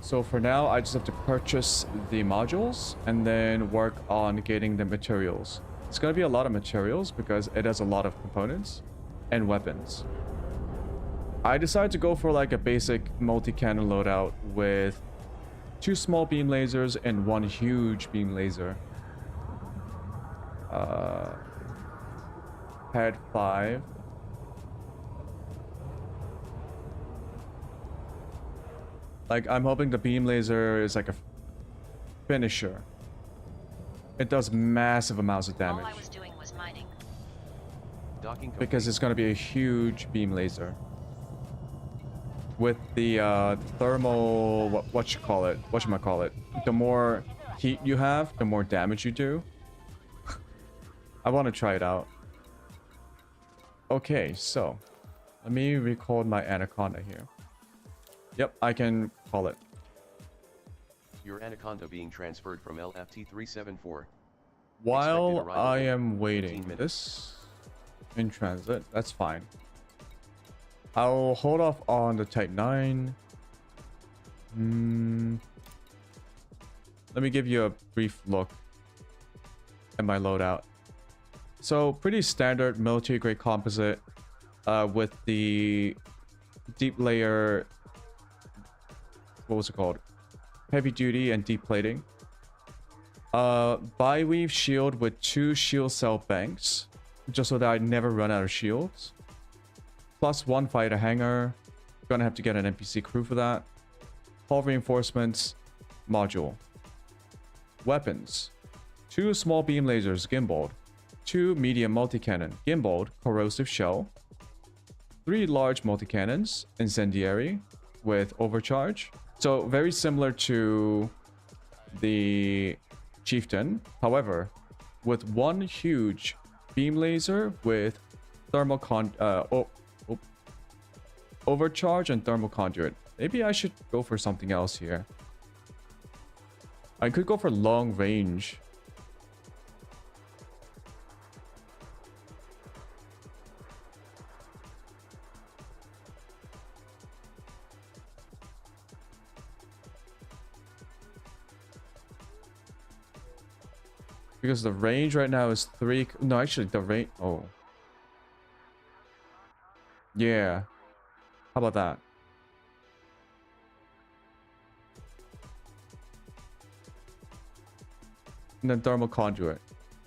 S1: So for now, I just have to purchase the modules and then work on getting the materials. It's going to be a lot of materials because it has a lot of components and weapons. I decided to go for like a basic multi-cannon loadout with 2 small beam lasers and 1 huge beam laser. Pad 5. Like, I'm hoping the beam laser is like a finisher. It does massive amounts of damage.
S3: All I was doing was mining.
S2: Docking complete.
S1: Because it's going to be a huge beam laser. With the thermal, whatchamacallit. The more heat you have, the more damage you do. I want to try it out. Okay, so let me record my Anaconda here. Yep, I can call it.
S2: Your Anaconda being transferred from LFT-374.
S1: While
S2: Expected arrival
S1: I
S2: in
S1: am
S2: 15
S1: waiting,
S2: minutes.
S1: this in transit, that's fine. I'll hold off on the Type 9. Let me give you a brief look at my loadout. So pretty standard military grade composite with the deep layer, what was it called? Heavy duty and deep plating. Bi-weave shield with 2 shield cell banks, just so that I never run out of shields. Plus 1 fighter hangar. Gonna have to get an NPC crew for that. Hull reinforcements module. Weapons. 2 small beam lasers gimbaled. 2 medium multi-cannon gimbaled corrosive shell. 3 large multi-cannons incendiary with overcharge. So very similar to the Chieftain. However, with 1 huge beam laser with thermal overcharge and thermal conduit. Maybe I should go for something else here. I could go for long range. Because the range right now is 3. No, actually the range. Oh. Yeah. How about that? And then thermal conduit.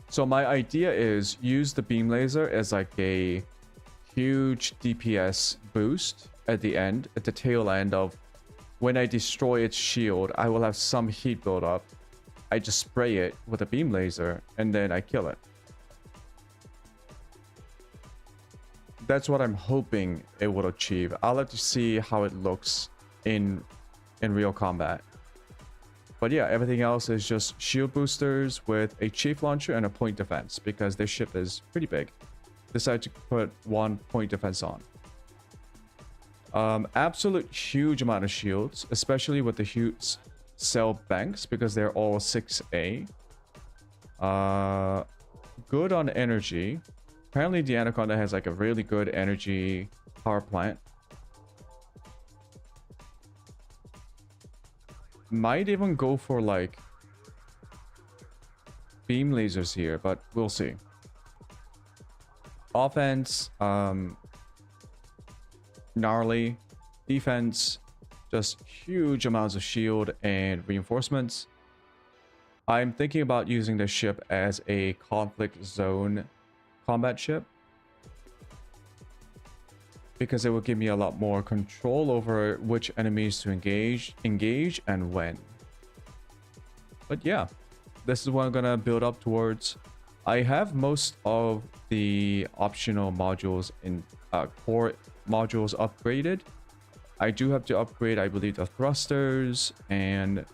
S1: So my idea is use the beam laser as like a huge DPS boost at the end, at the tail end of when I destroy its shield, I will have some heat build up. I just spray it with a beam laser and then I kill it. That's what I'm hoping it will achieve. I'll have to see how it looks in real combat. But yeah, everything else is just shield boosters with a chief launcher and a point defense because their ship is pretty big. Decided to put 1 point defense on. Absolute huge amount of shields, especially with the huge cell banks because they're all 6A. Good on energy. Apparently the Anaconda has like a really good energy power plant. Might even go for like beam lasers here, but we'll see. Offense, gnarly. Defense, just huge amounts of shield and reinforcements. I'm thinking about using this ship as a conflict zone combat ship because it will give me a lot more control over which enemies to engage and when. But yeah, this is what I'm gonna build up towards. I have most of the optional modules in core modules upgraded. I do have to upgrade, I believe, the thrusters and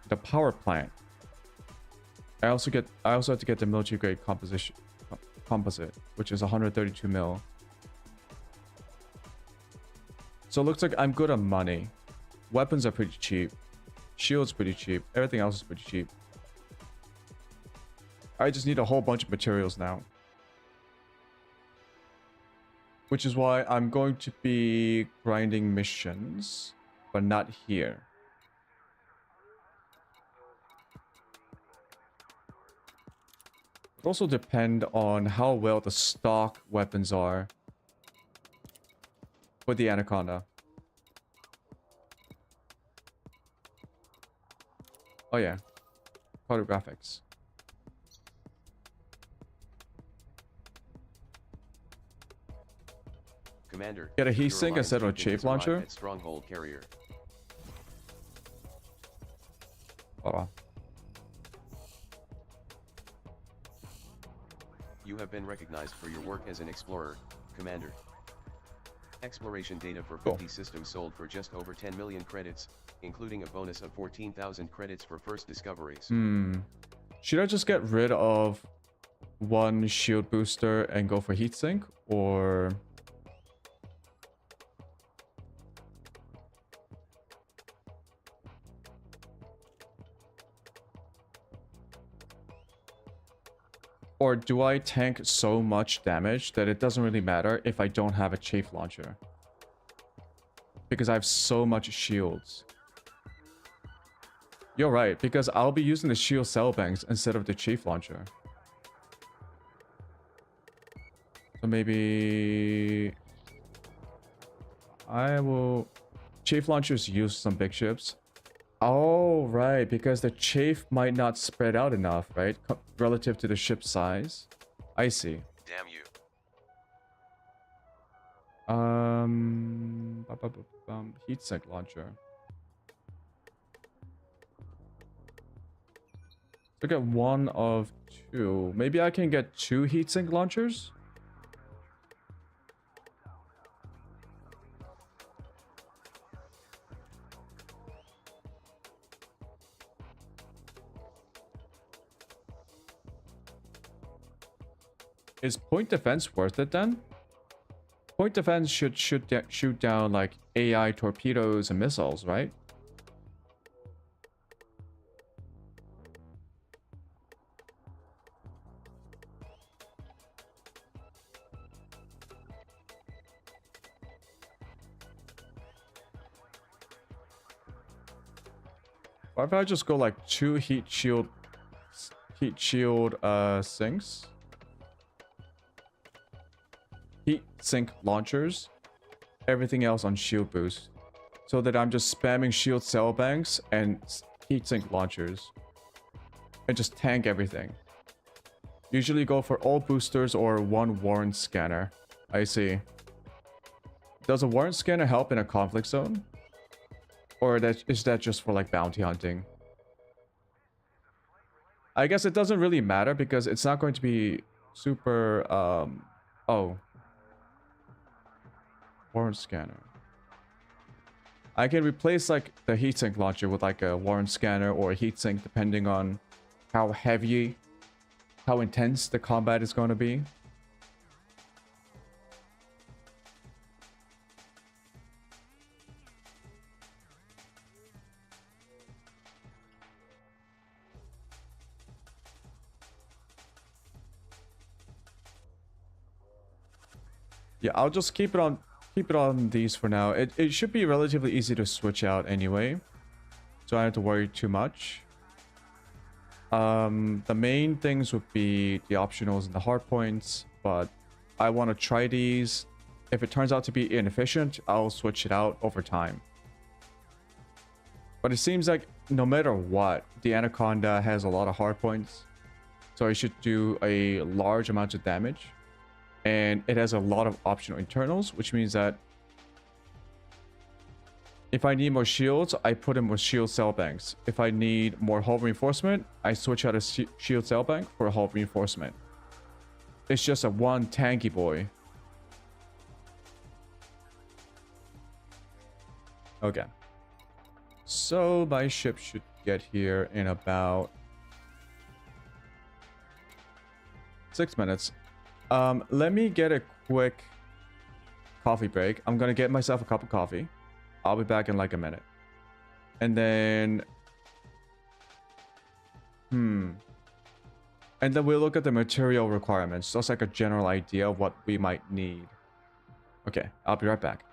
S1: the power plant. I also have to get the military grade composite, which is 132 mil. So it looks like I'm good on money. Weapons are pretty cheap. Shields pretty cheap. Everything else is pretty cheap. I just need a whole bunch of materials now. Which is why I'm going to be grinding missions, but not here. It also depend on how well the stock weapons are for the Anaconda. Oh yeah, cartographics.
S2: Commander,
S1: Get a heat
S2: your
S1: sink
S2: alliance
S1: instead of a
S2: beacon
S1: chafe
S2: has arrived
S1: launcher?
S2: at Stronghold Carrier.
S1: Oh wow.
S2: You have been recognized for your work as an explorer, Commander. Exploration data for 50 systems sold for just over 10 million credits, including a bonus of 14,000 credits for first discoveries.
S1: Should I just get rid of one shield booster and go for heatsink, or... Or do I tank so much damage that it doesn't really matter if I don't have a chafe launcher? Because I have so much shields. You're right, because I'll be using the shield cell banks instead of the chafe launcher. So maybe... I will... Chafe launchers use some big ships. Oh, right, because the chafe might not spread out enough, right? Relative to the ship size. I see.
S2: Damn you.
S1: Heatsink launcher. So get one of two. Maybe I can get two heatsink launchers? Is point defense worth it then? Point defense should shoot down like AI torpedoes and missiles, right? Why if I just go like two heat shield sinks? Heat sink launchers, everything else on shield boost, so that I'm just spamming shield cell banks and heat sink launchers and just tank everything. Usually go for all boosters or one warrant scanner. I see. Does a warrant scanner help in a conflict zone? Or is that just for like bounty hunting? I guess it doesn't really matter because it's not going to be super oh. Warrant scanner. I can replace like the heatsink launcher with like a warrant scanner or a heatsink depending on how heavy, how intense the combat is going to be. Yeah, I'll just keep it on these for now. It should be relatively easy to switch out anyway, so I don't have to worry too much. The main things would be the optionals and the hard points, but I want to try these. If it turns out to be inefficient, I'll switch it out over time. But it seems like no matter what, the Anaconda has a lot of hard points, so it should do a large amount of damage. And it has a lot of optional internals, which means that if I need more shields, I put in more shield cell banks. If I need more hull reinforcement, I switch out a shield cell bank for a hull reinforcement. It's just a one tanky boy. Okay. So my ship should get here in about 6 minutes. Let me get a quick coffee break. I'm gonna get myself a cup of coffee. I'll be back in like a minute. And then... And then we'll look at the material requirements. Just like a general idea of what we might need. Okay, I'll be right back.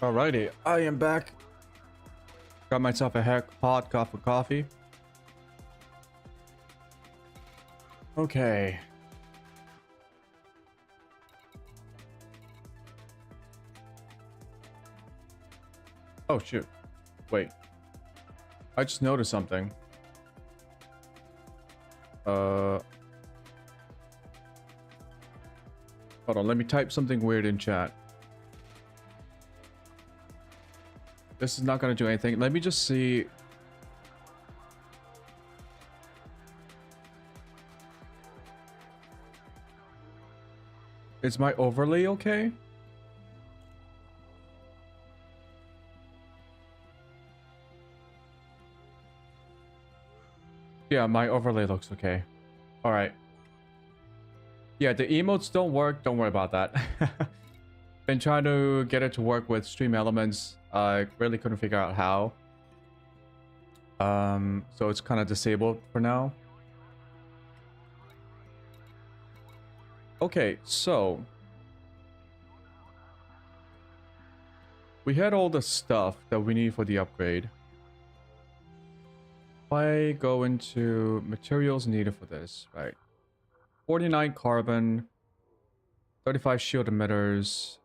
S1: Alrighty, I am back. Got myself a hot cup of coffee. Okay. Oh shoot. Wait. I just noticed something. Hold on, let me type something weird in chat. This is not gonna do anything. Let me just see. Is my overlay okay? Yeah, my overlay looks okay. All right. Yeah, the emotes don't work. Don't worry about that. Been trying to get it to work with Stream Elements. I really couldn't figure out how. So it's kind of disabled for now. Okay, so we had all the stuff that we need for the upgrade. If I go into materials needed for this, right? 49 carbon, 35 shield emitters,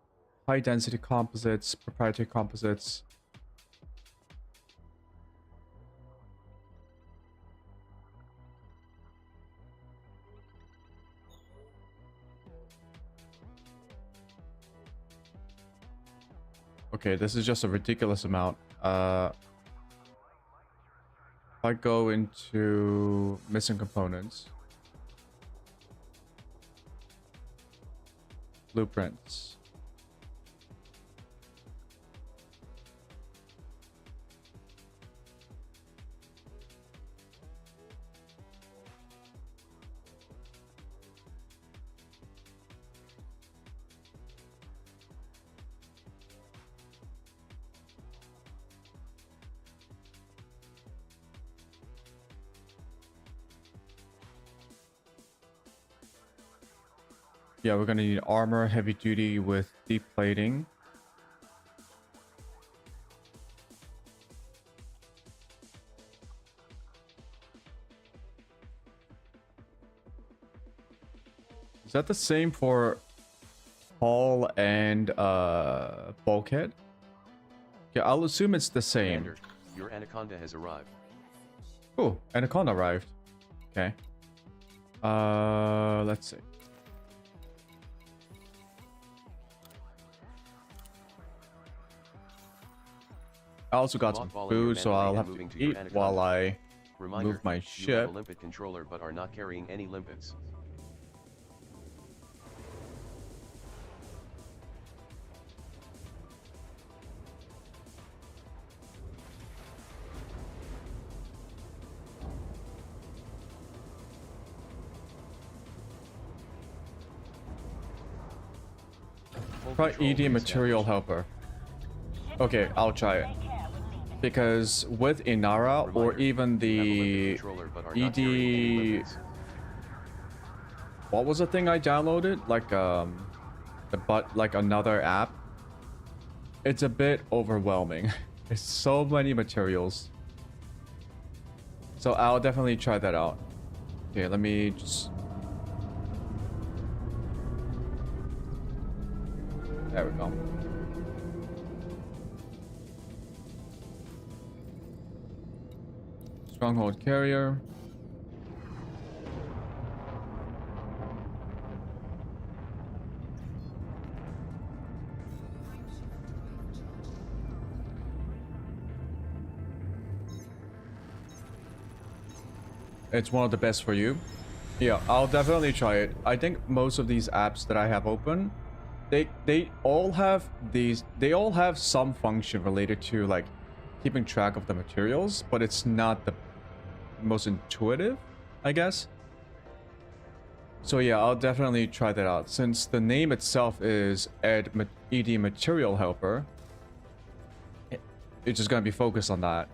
S1: high density composites, proprietary composites. Okay, this is just a ridiculous amount. If I go into missing components, blueprints. Yeah, we're gonna need armor, heavy duty with deep plating. Is that the same for hull and bulkhead? Yeah, I'll assume it's the same.
S2: Commander, your Anaconda has arrived.
S1: Oh, Anaconda arrived. Okay. Let's see. I also got some food, so I'll have to eat while I move my
S2: You
S1: ship.
S2: have a limpet controller but are not carrying any limpets. Full
S1: Try
S2: control
S1: ED material
S2: reestablished.
S1: helper. Okay, I'll try it. Because with Inara or
S2: Reminder,
S1: even
S2: you have a limpet
S1: the
S2: controller but are not carrying any
S1: ED,
S2: limpets.
S1: what was the thing I downloaded? Like another app. It's a bit overwhelming. It's so many materials. So I'll definitely try that out. Okay, let me just. There we go. Stronghold carrier. It's one of the best for you. Yeah, I'll definitely try it. I think most of these apps that I have open, they all have some function related to like keeping track of the materials, but it's not the most intuitive, I guess. So yeah, I'll definitely try that out. Since the name itself is ED Material Helper, it's just gonna be focused on that.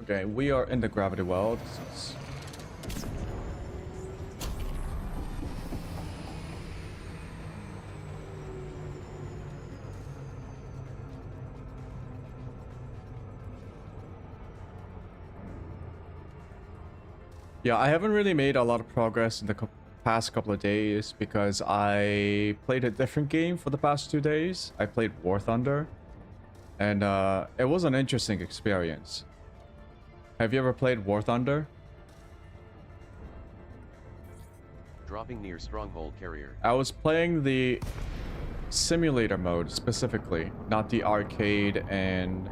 S1: Okay, we are in the gravity well. This is... Yeah, I haven't really made a lot of progress in the past couple of days because I played a different game for the past 2 days. I played War Thunder, and it was an interesting experience. Have you ever played War Thunder?
S2: Dropping near Stronghold carrier.
S1: I was playing the simulator mode specifically, not the arcade, and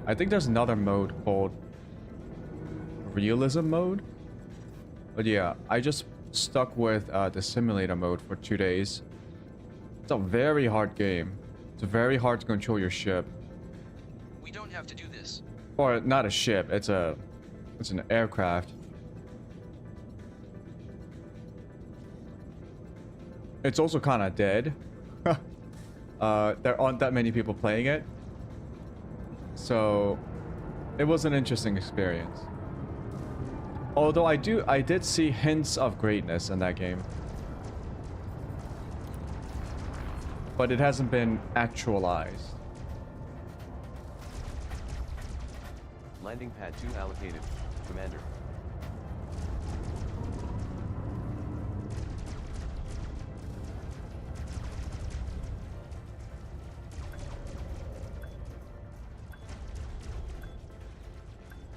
S1: I think there's another mode called realism mode. But yeah, I just stuck with the simulator mode for 2 days. It's a very hard game. It's very hard to control your ship.
S9: We don't have to do this.
S1: Or not a ship, it's an aircraft. It's also kind of dead. There aren't that many people playing it. So it was an interesting experience. Although I did see hints of greatness in that game. But it hasn't been actualized.
S2: Landing pad 2 allocated, Commander.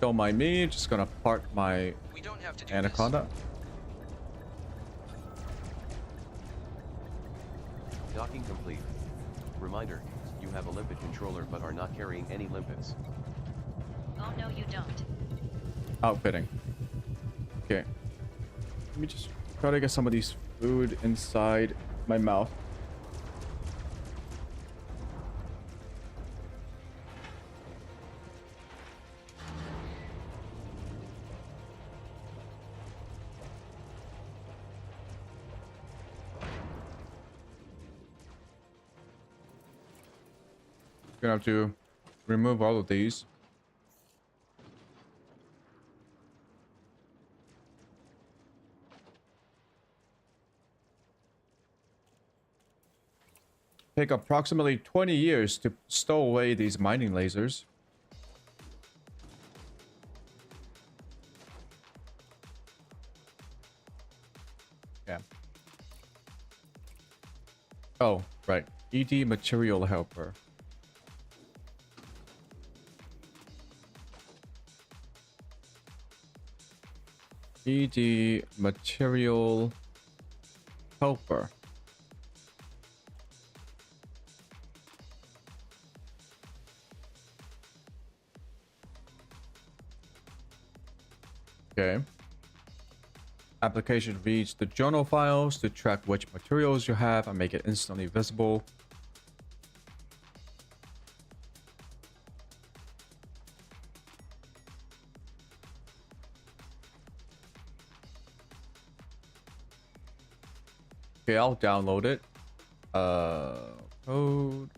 S1: Don't mind me, just gonna park my
S9: We don't have to do
S1: Anaconda.
S2: Docking complete. Reminder, you have a limpet controller but are not carrying any limpets.
S3: Oh no, you don't.
S1: Outfitting. Okay. Let me just try to get some of these food inside my mouth. Gonna have to remove all of these. Take approximately 20 years to stow away these mining lasers. Yeah. Oh, right. ED material helper. ED material helper. Okay. Application reads the journal files to track which materials you have and make it instantly visible. Okay, I'll download it. Code.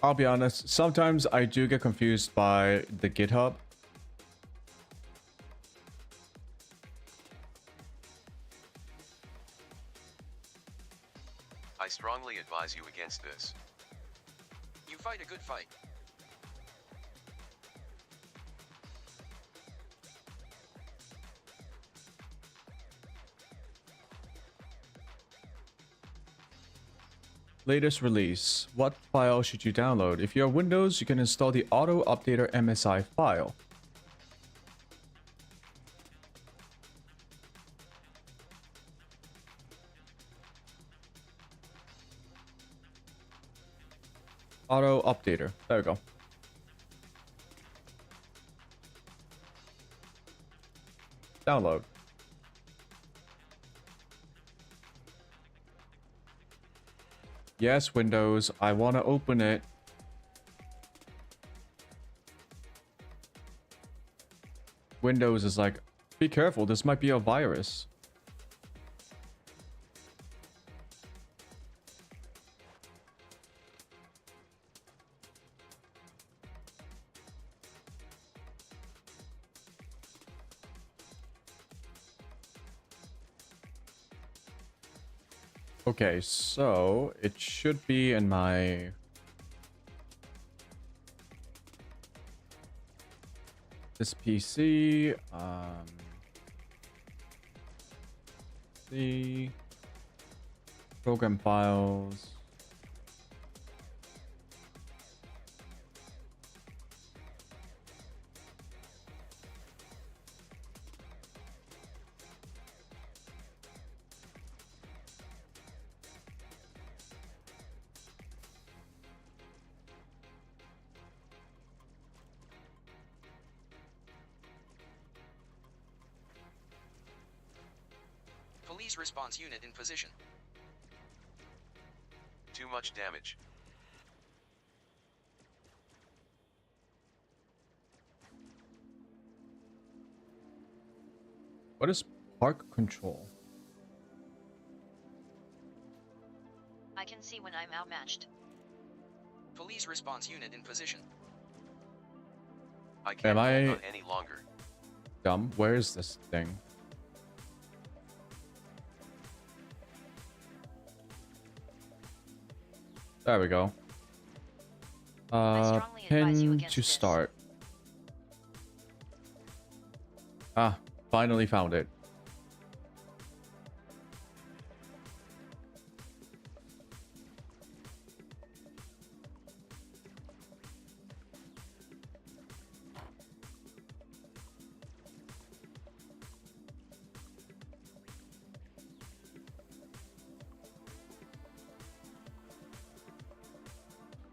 S1: I'll be honest, sometimes I do get confused by the GitHub.
S2: I strongly advise you against this.
S9: You fight a good fight.
S1: Latest release. What file should you download? If you're Windows, you can install the Auto Updater MSI file. Auto Updater. There we go. Download. Yes, Windows. I want to open it. Windows is like, be careful, this might be a virus. Okay, so it should be in my this PC. The program files.
S9: Police response unit in position.
S2: Too much damage.
S1: What is park control?
S3: I can see when I'm outmatched.
S9: Police response unit in position.
S2: I can't
S1: Am I-
S2: hold on any longer.
S1: Dumb. Where is this thing? There we go.
S3: strongly advise you
S1: Pin
S3: against
S1: to
S3: this.
S1: start. Ah, finally found it.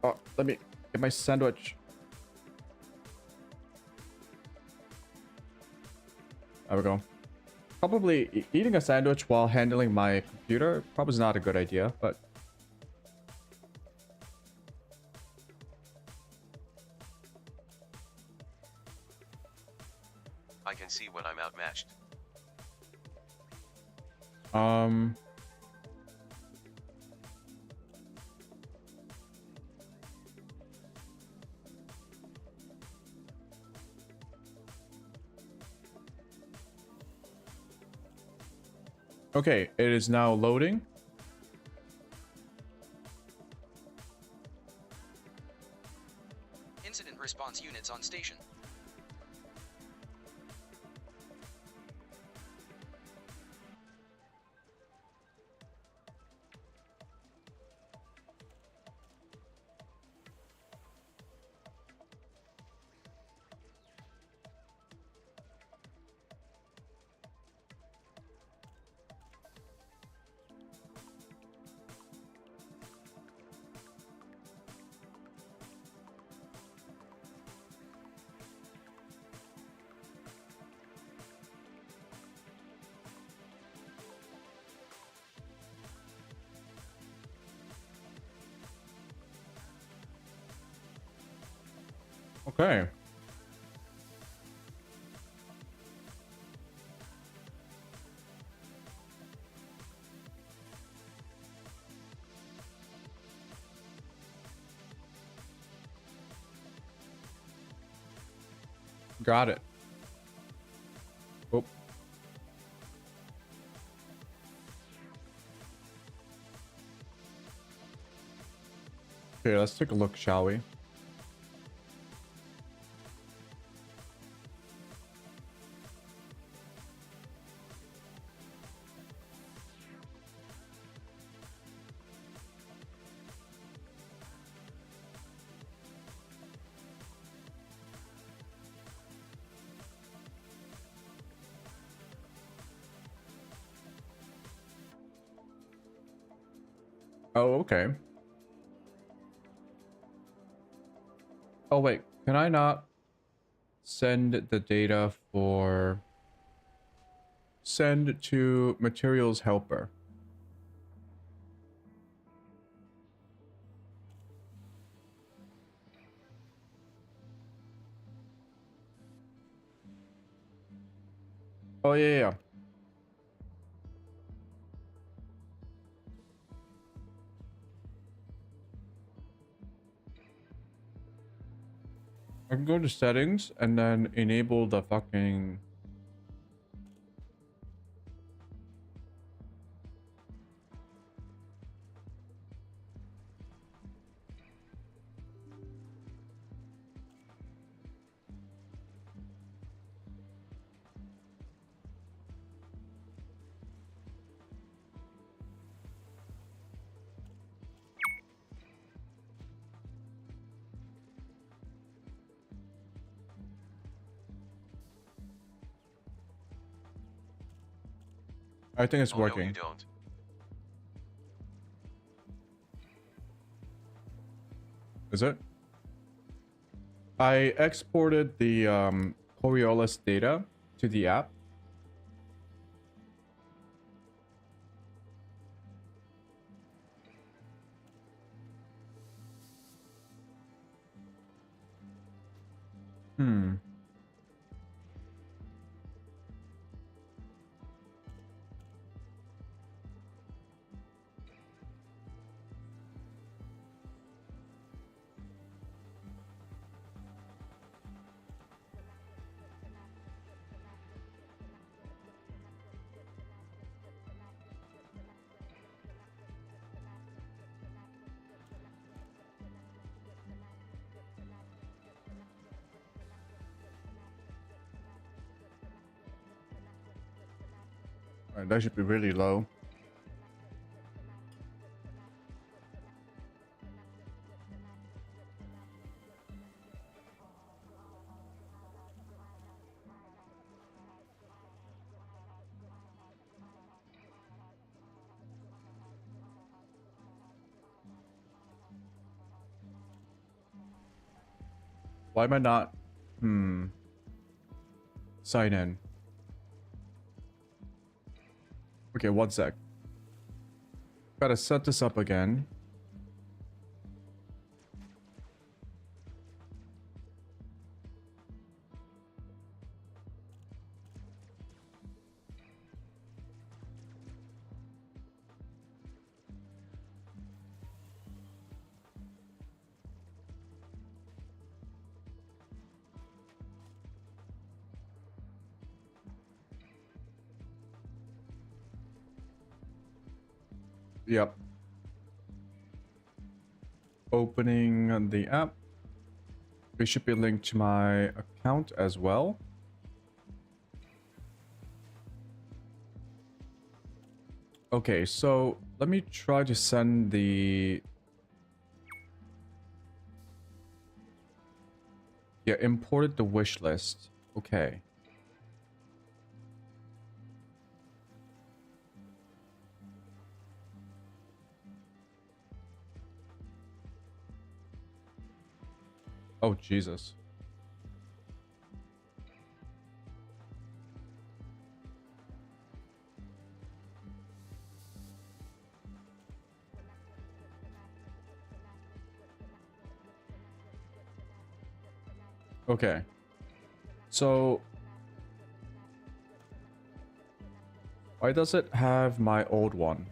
S1: Oh, let me get my sandwich. There we go. Probably eating a sandwich while handling my computer probably is not a good idea, but
S2: I can see when I'm outmatched.
S1: Okay, it is now loading.
S9: Incident response units on station.
S1: Okay. Got it. Oh. Okay, let's take a look, shall we? Oh, okay. Oh, wait. Can I not send the data for... Send to materials helper? Oh, yeah. I can go to settings and then enable the fucking... I think it's
S2: Oh, no,
S1: working.
S2: you don't.
S1: Is it? I exported the Coriolis data to the app. Hmm. Alright, that should be really low. Why am I not? Sign in. Okay, one sec. Gotta set this up again. Yep. Opening the app. It should be linked to my account as well. Okay, so let me try to send the... Yeah, imported the wish list. Okay. Oh, Jesus. Okay. So... why does it have my old one?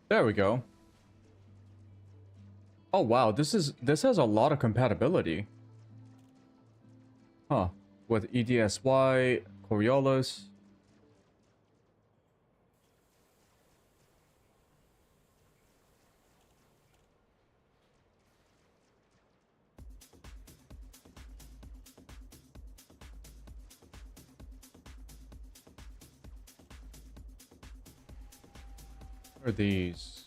S1: There we go. Oh wow, this has a lot of compatibility. Huh. With EDSY, Coriolis. What are these?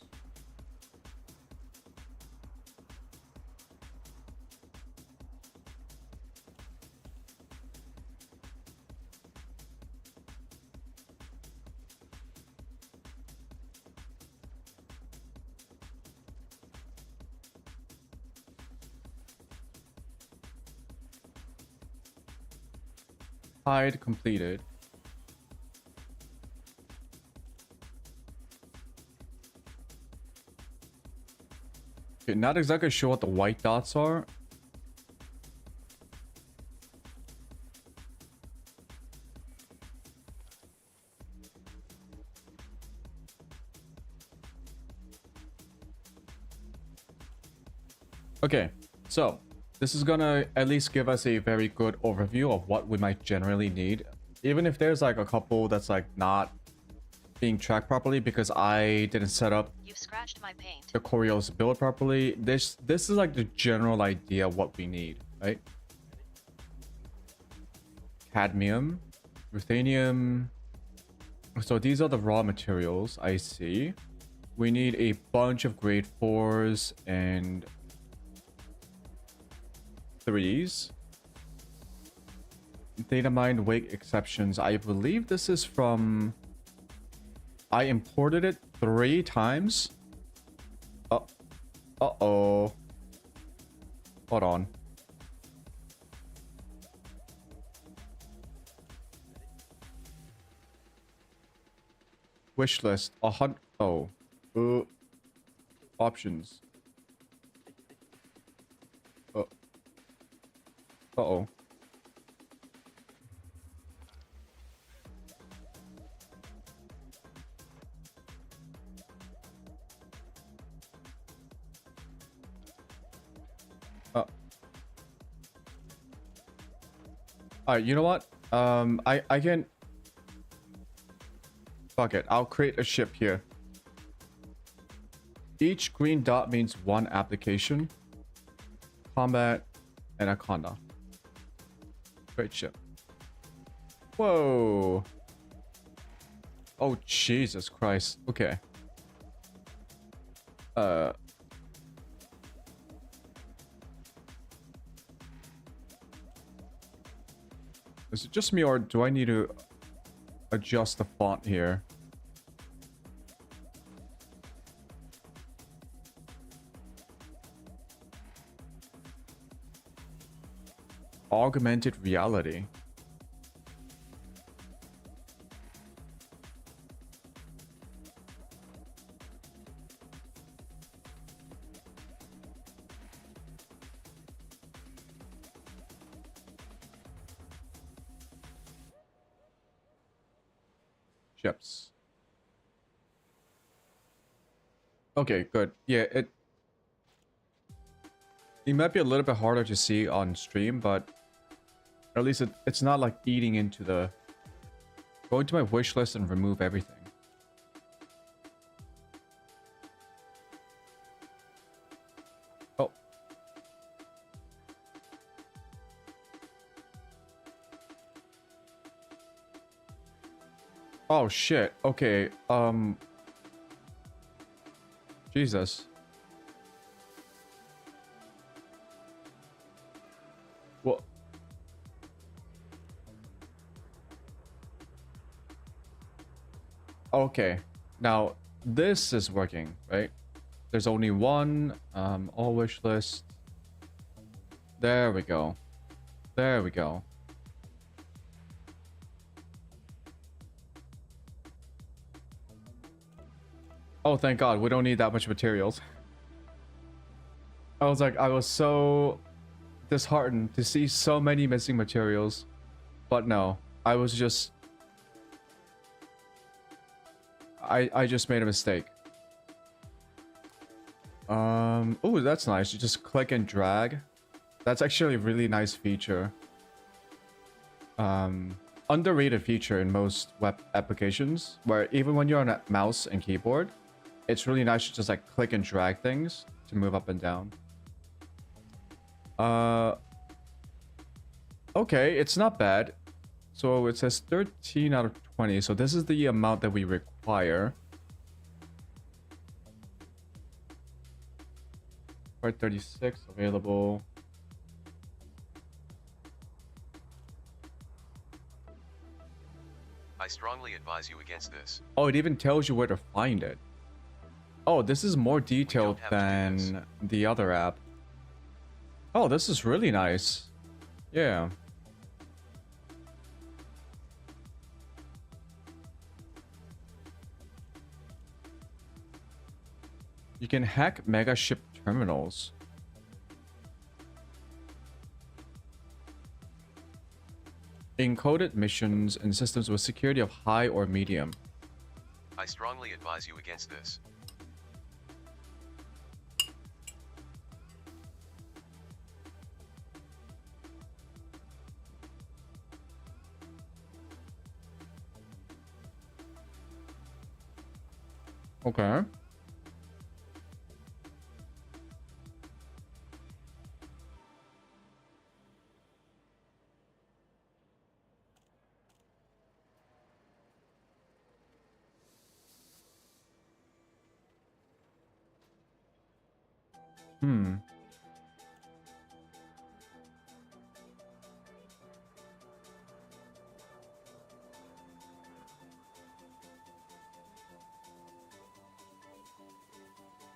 S1: Hide completed. Okay, not exactly sure what the white dots are. Okay, so this is gonna at least give us a very good overview of what we might generally need. Even if there's like a couple that's like not being tracked properly because I didn't set up
S3: You've scratched my paint.
S1: the Coriolis build properly. This is like the general idea of what we need, right? Cadmium, ruthenium. So these are the raw materials. I see. We need a bunch of grade 4s and 3s. Data mine wake exceptions. I believe this is from... I imported it 3 times. Uh-oh. Hold on. Wish list. Oh. Options. Uh-oh. Alright, you know what? I can... Fuck it. I'll create a ship here. Each green dot means one application. Combat and Anaconda. Great ship. Whoa. Oh, Jesus Christ. Okay. Is it just me, or do I need to adjust the font here? Augmented reality. Ships. Okay, good. Yeah, it might be a little bit harder to see on stream, but at least it's not like eating into the... Go into my wish list and remove everything. Oh. Oh shit. Okay. Jesus. Well, okay. Now this is working, right? There's only one. All wish list. There we go. There we go. Oh, thank God. We don't need that much materials. I was so disheartened to see so many missing materials. But no, I was just... I just made a mistake. Oh, that's nice. You just click and drag. That's actually a really nice feature. Underrated feature in most web applications, where even when you're on a mouse and keyboard, it's really nice to just like click and drag things to move up and down. Okay, it's not bad. So it says 13 out of 20. So this is the amount that we require. Part 36 available.
S2: I strongly advise you against this.
S1: Oh, it even tells you where to find it. Oh, this is more detailed than the other app. Oh, this is really nice. Yeah. You can hack mega ship terminals. Encoded missions and systems with security of high or medium.
S2: I strongly advise you against this.
S1: Okay.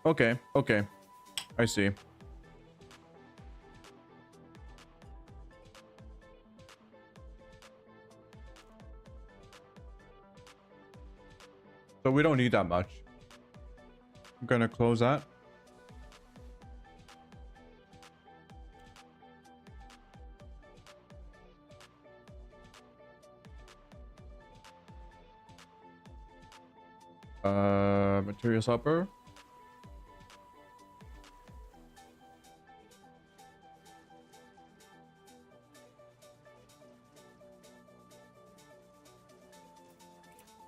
S1: Okay, okay. I see. So we don't need that much. I'm gonna close that. Materials helper.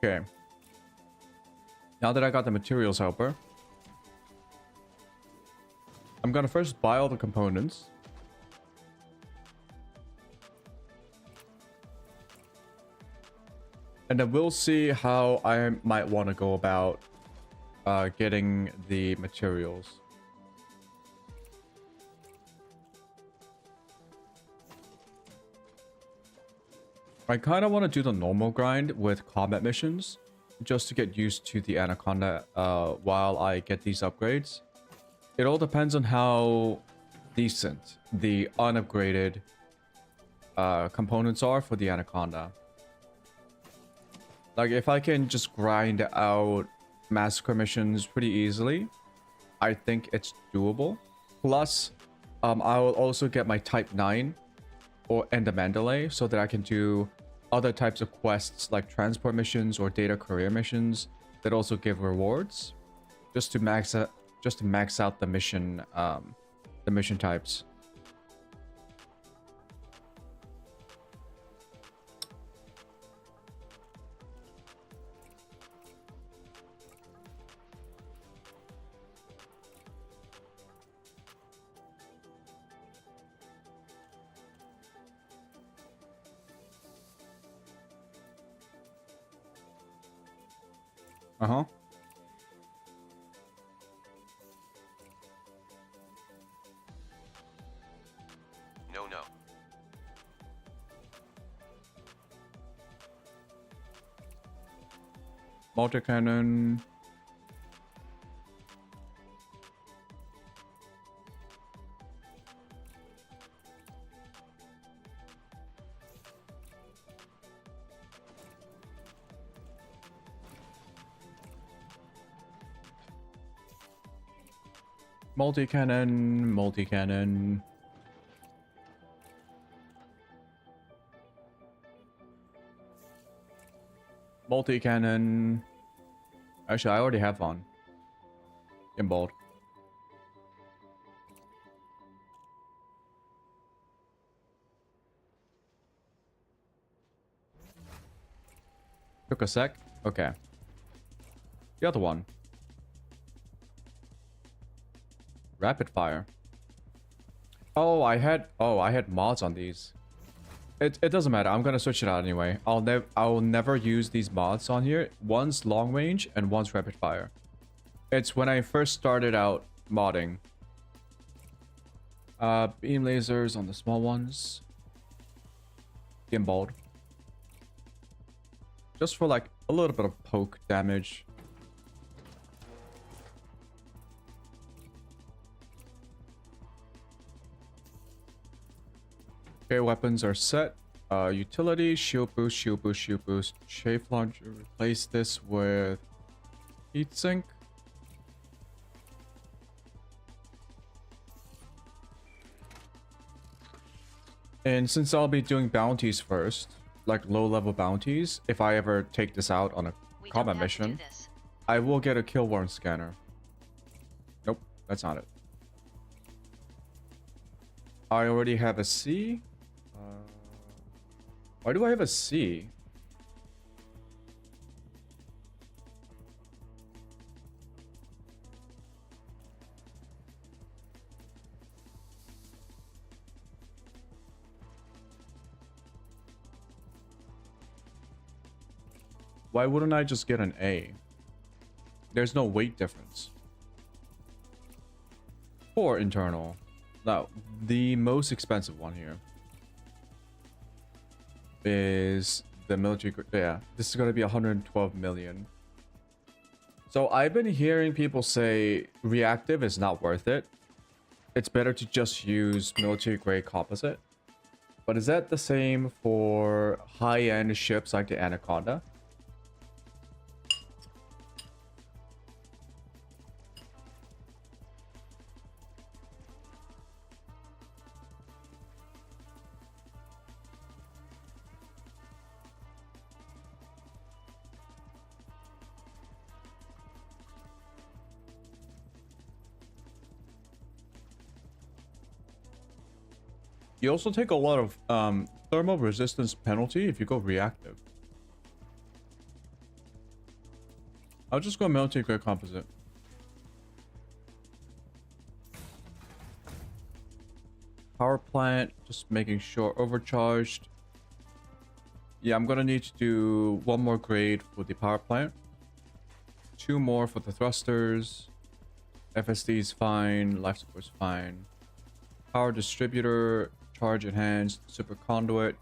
S1: Okay. Now that I got the materials helper, I'm gonna first buy all the components. And then we'll see how I might want to go about getting the materials. I kind of want to do the normal grind with combat missions, just to get used to the Anaconda while I get these upgrades. It all depends on how decent the unupgraded components are for the Anaconda. Like, if I can just grind out massacre missions pretty easily, I think it's doable. Plus, I will also get my Type 9 and the Mandalay so that I can do other types of quests like transport missions or data courier missions that also give rewards, just to max out the mission types. Uh-huh.
S2: No.
S1: Multi-cannon. Multi-cannon, multi-cannon. Multi-cannon. Actually, I already have one. In bold. Took a sec. Okay. The other one. Rapid fire. Oh, I had mods on these. It doesn't matter. I'm gonna switch it out anyway. I'll never use these mods on here. One's long range and one's rapid fire. It's when I first started out modding. Beam lasers on the small ones. Gimballed. Just for like a little bit of poke damage. Okay, weapons are set. Utility, shield boost, shield boost, shield boost. Chafe launcher. Replace this with heatsink. And since I'll be doing bounties first, like low-level bounties, if I ever take this out on a combat mission, I will get a kill warrant scanner. Nope, that's not it. I already have a C. Why do I have a C? Why wouldn't I just get an A? There's no weight difference. For internal. Now, the most expensive one here is the military. Yeah, this is going to be 112 million. So I've been hearing people say reactive is not worth it. It's better to just use military grade composite. But is that the same for high-end ships like the Anaconda? You also take a lot of thermal resistance penalty if you go reactive. I'll just go multi-grade composite. Power plant, just making sure overcharged. Yeah, I'm gonna need to do 1 more grade for the power plant. 2 more for the thrusters. FSD is fine. Life support is fine. Power distributor, charge enhanced, super conduit.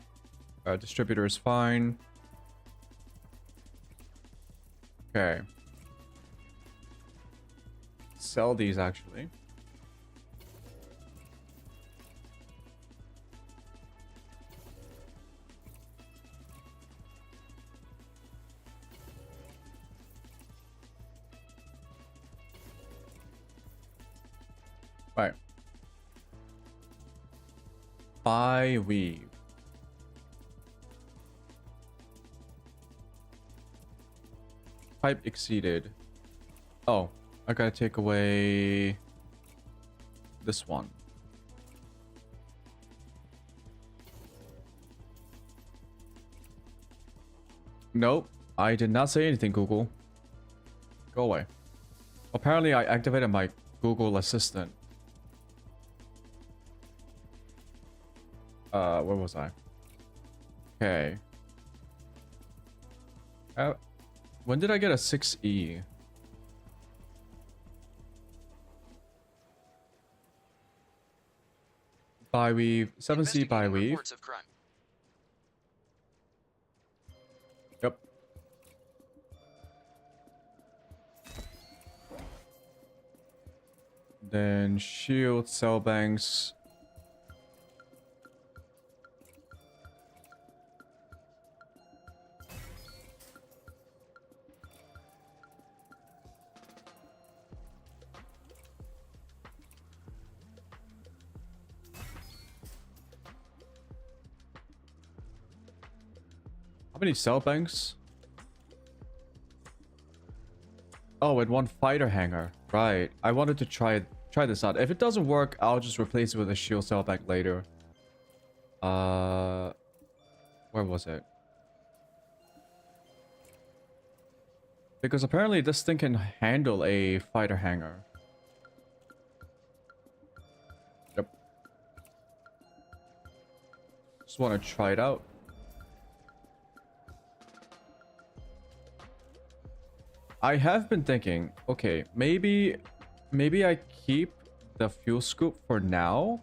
S1: Distributor is fine. Okay. Sell these actually. Right. Buy weave. Pipe exceeded. Oh, I gotta take away this one. Nope, I did not say anything, Google. Go away. Apparently, I activated my Google Assistant. Where was I? Okay. When did I get a 6E? By weave, 7C by
S9: Investigating
S1: weave.
S9: reports of crime.
S1: Yep. Then shield, cell banks. How many cell banks? Oh, and 1 fighter hangar. Right. I wanted to try this out. If it doesn't work, I'll just replace it with a shield cell bank later. Where was it? Because apparently this thing can handle a fighter hangar. Yep. Just want to try it out. I have been thinking, okay, maybe I keep the fuel scoop for now.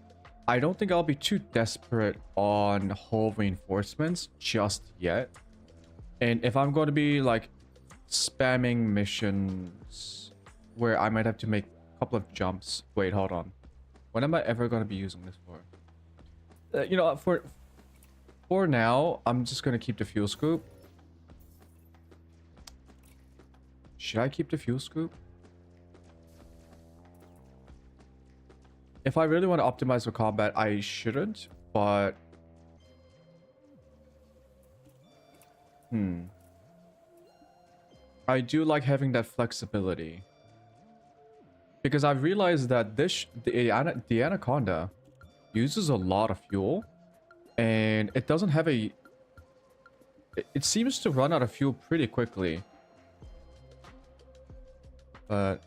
S1: I don't think I'll be too desperate on hull reinforcements just yet. And if I'm going to be like spamming missions where I might have to make a couple of jumps. Wait, hold on. When am I ever going to be using this for? You know, for now, I'm just going to keep the fuel scoop. Should I keep the fuel scoop? If I really want to optimize for combat, I shouldn't, but... I do like having that flexibility. Because I've realized that the Anaconda uses a lot of fuel. And it doesn't have a... It seems to run out of fuel pretty quickly. But...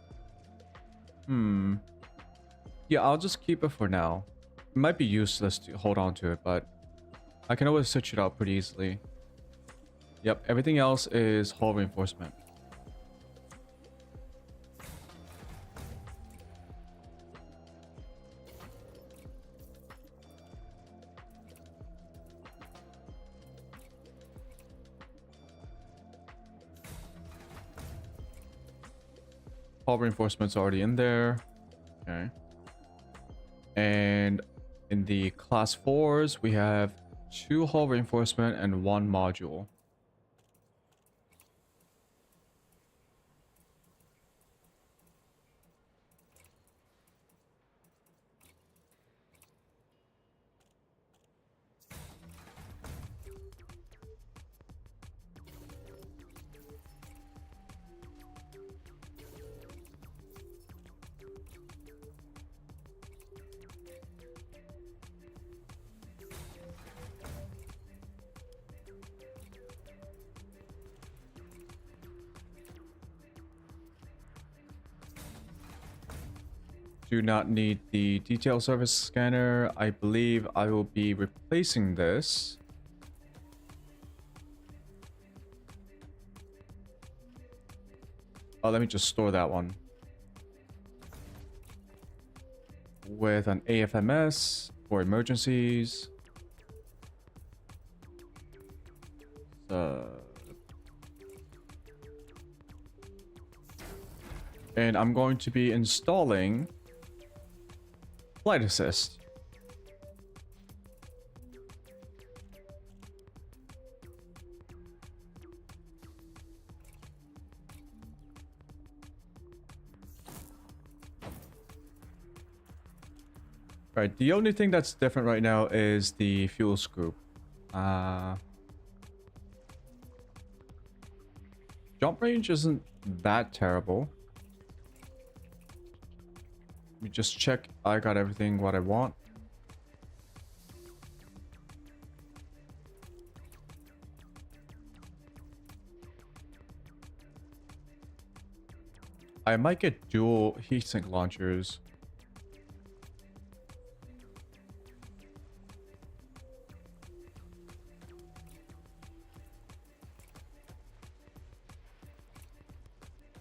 S1: Yeah, I'll just keep it for now. It might be useless to hold on to it, but... I can always switch it out pretty easily. Yep, everything else is hull reinforcement. Hull reinforcement's already in there. Okay. And in the class 4s, we have 2 hull reinforcement and 1 module. do not need the detail service scanner. I believe I will be replacing this. Oh, let me just store that one. With an AFMS for emergencies. And I'm going to be installing Flight Assist. Right, the only thing that's different right now is the fuel scoop. Jump range isn't that terrible. Let me just check I got everything what I want. I might get dual heatsink launchers.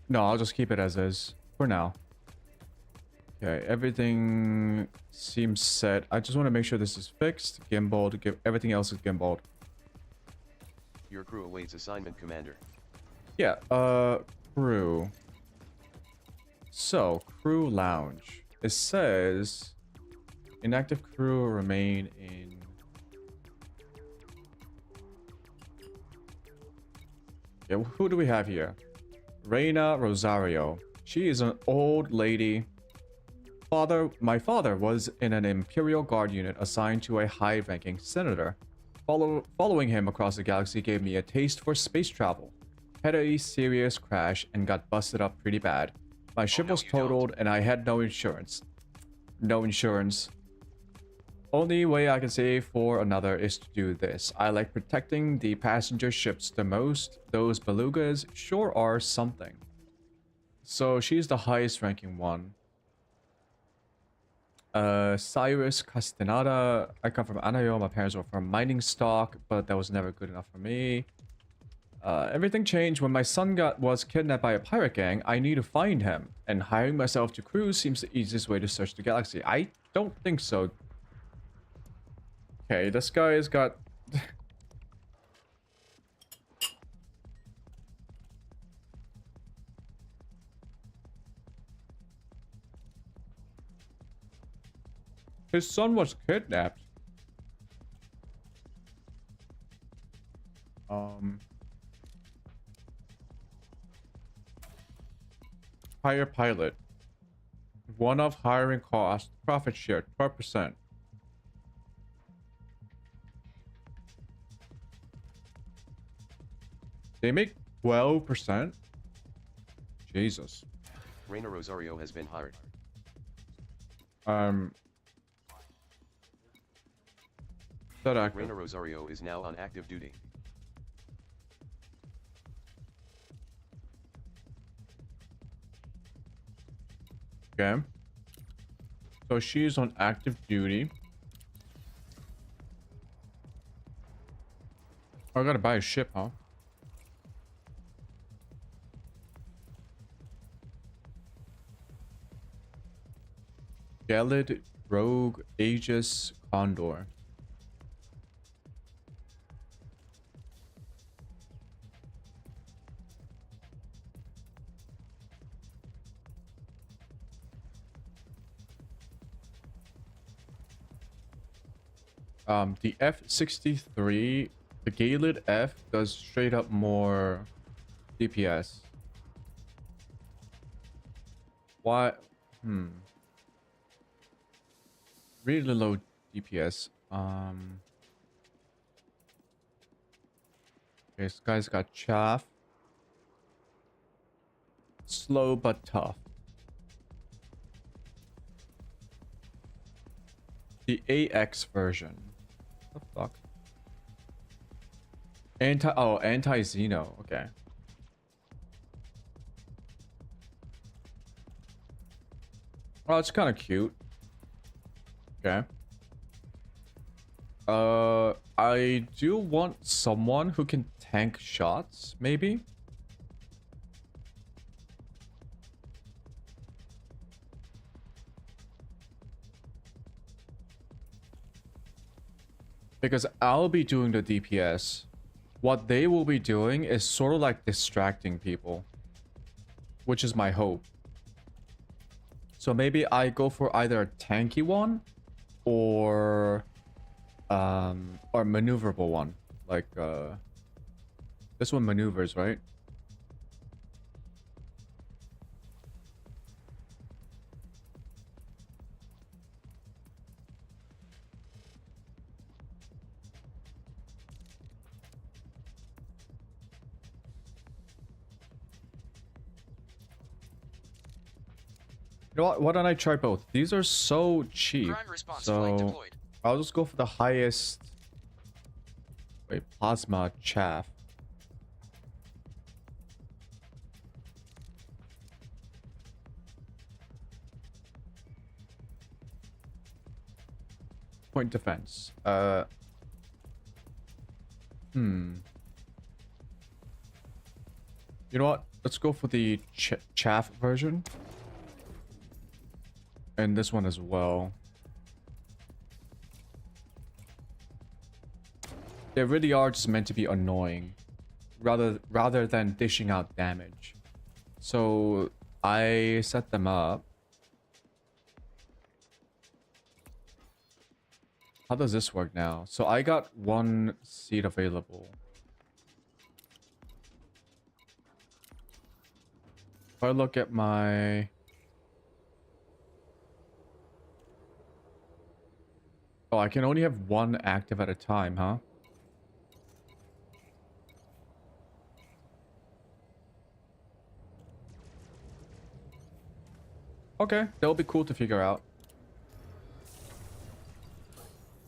S1: No, I'll just keep it as is for now. Okay, everything seems set. I just want to make sure this is fixed, gimbaled, everything else is gimbaled.
S2: Your crew awaits assignment, Commander.
S1: Yeah, crew. So, crew lounge. It says inactive crew remain in. Yeah, who do we have here? Reina Rosario. She is an old lady. My father was in an Imperial Guard unit assigned to a high-ranking senator. Following him across the galaxy gave me a taste for space travel. Had a serious crash and got busted up pretty bad. My ship was totaled and I had no insurance. No insurance. Only way I can save for another is to do this. I like protecting the passenger ships the most. Those belugas sure are something. So she's the highest ranking one. Cyrus Castaneda. I come from Anayo. My parents were from mining stock, but that was never good enough for me. Everything changed when my son was kidnapped by a pirate gang. I need to find him, and hiring myself to cruise seems the easiest way to search the galaxy. I don't think so. Okay, this guy has got... His son was kidnapped. Hire pilot. One-off hiring cost. Profit share 12%. They make 12%? Jesus.
S2: Reina Rosario has been hired. Reina Rosario is now on active duty.
S1: Okay. So she's on active duty. Oh, I gotta buy a ship, huh? Galid, Rogue, Aegis, Condor. The F-63, the Galid F does straight up more DPS. Why? Really low DPS. Okay, this guy's got chaff. Slow but tough. The AX version. What the fuck? Anti-Xeno. Okay. Oh, it's kind of cute. Okay. I do want someone who can tank shots, maybe. Because I'll be doing the DPS. What they will be doing is sort of like distracting people, which is my hope. So maybe I go for either a tanky one or maneuverable one. Like this one maneuvers, right? You know what? Why don't I try both? These are so cheap.
S9: Ground response flight
S1: So
S9: deployed.
S1: I'll just go for the highest. Wait, plasma chaff. Point defense. You know what? Let's go for the chaff version. And this one as well. They really are just meant to be annoying, rather than dishing out damage. So I set them up. How does this work now? So I got one seat available. If I look at my... Oh, I can only have one active at a time, huh? Okay, that'll be cool to figure out.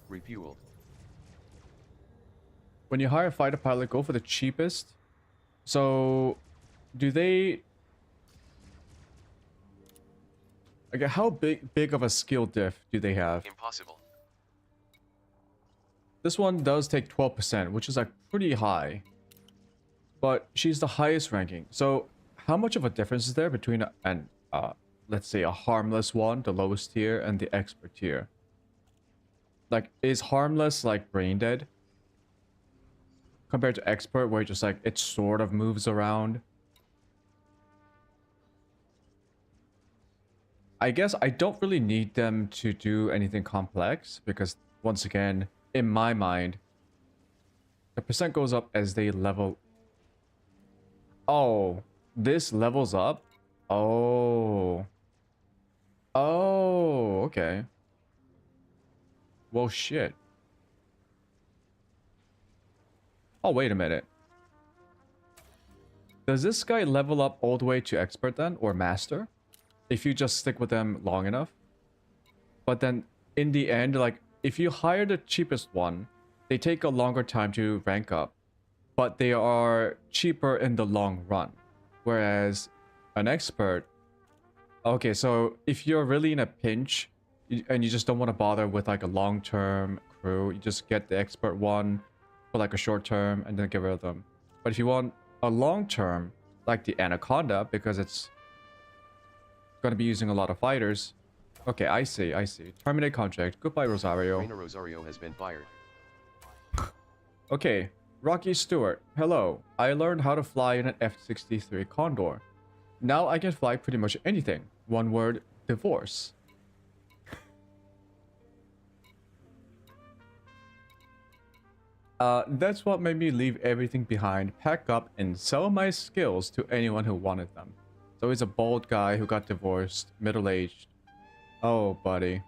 S2: Refuel.
S1: When you hire a fighter pilot, go for the cheapest. So, do they... Okay, how big of a skill diff do they have?
S9: Impossible.
S1: This one does take 12%, which is like pretty high. But she's the highest ranking. So, how much of a difference is there between an let's say a harmless one, the lowest tier, and the expert tier? Like, is harmless like brain dead compared to expert, where just like it sort of moves around? I guess I don't really need them to do anything complex, because once again, in my mind, the percent goes up as they level. Oh, this levels up? Oh. Oh, okay. Well, shit. Oh, wait a minute. Does this guy level up all the way to expert then, or master? If you just stick with them long enough? But then, in the end, like, if you hire the cheapest one, they take a longer time to rank up, but they are cheaper in the long run. Whereas an expert... Okay, so if you're really in a pinch, and you just don't want to bother with like a long-term crew, you just get the expert one for like a short term and then get rid of them. But if you want a long-term, like the Anaconda, because it's going to be using a lot of fighters. Okay, I see. Terminate contract. Goodbye, Rosario.
S2: Reina Rosario has been fired.
S1: Okay, Rocky Stewart. Hello. I learned how to fly in an F-63 Condor. Now I can fly pretty much anything. One word, divorce. That's what made me leave everything behind, pack up, and sell my skills to anyone who wanted them. So he's a bald guy who got divorced, middle-aged. Oh, buddy.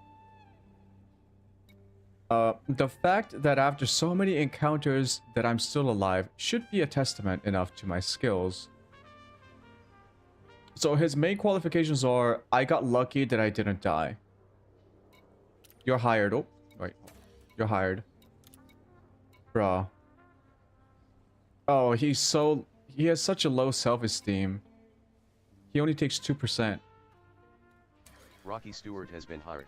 S1: The fact that after so many encounters that I'm still alive should be a testament enough to my skills. So his main qualifications are, I got lucky that I didn't die. You're hired. Oh, wait. You're hired. Bruh. Oh, he has such a low self-esteem. He only takes 2%.
S2: Rocky Stewart has been hired.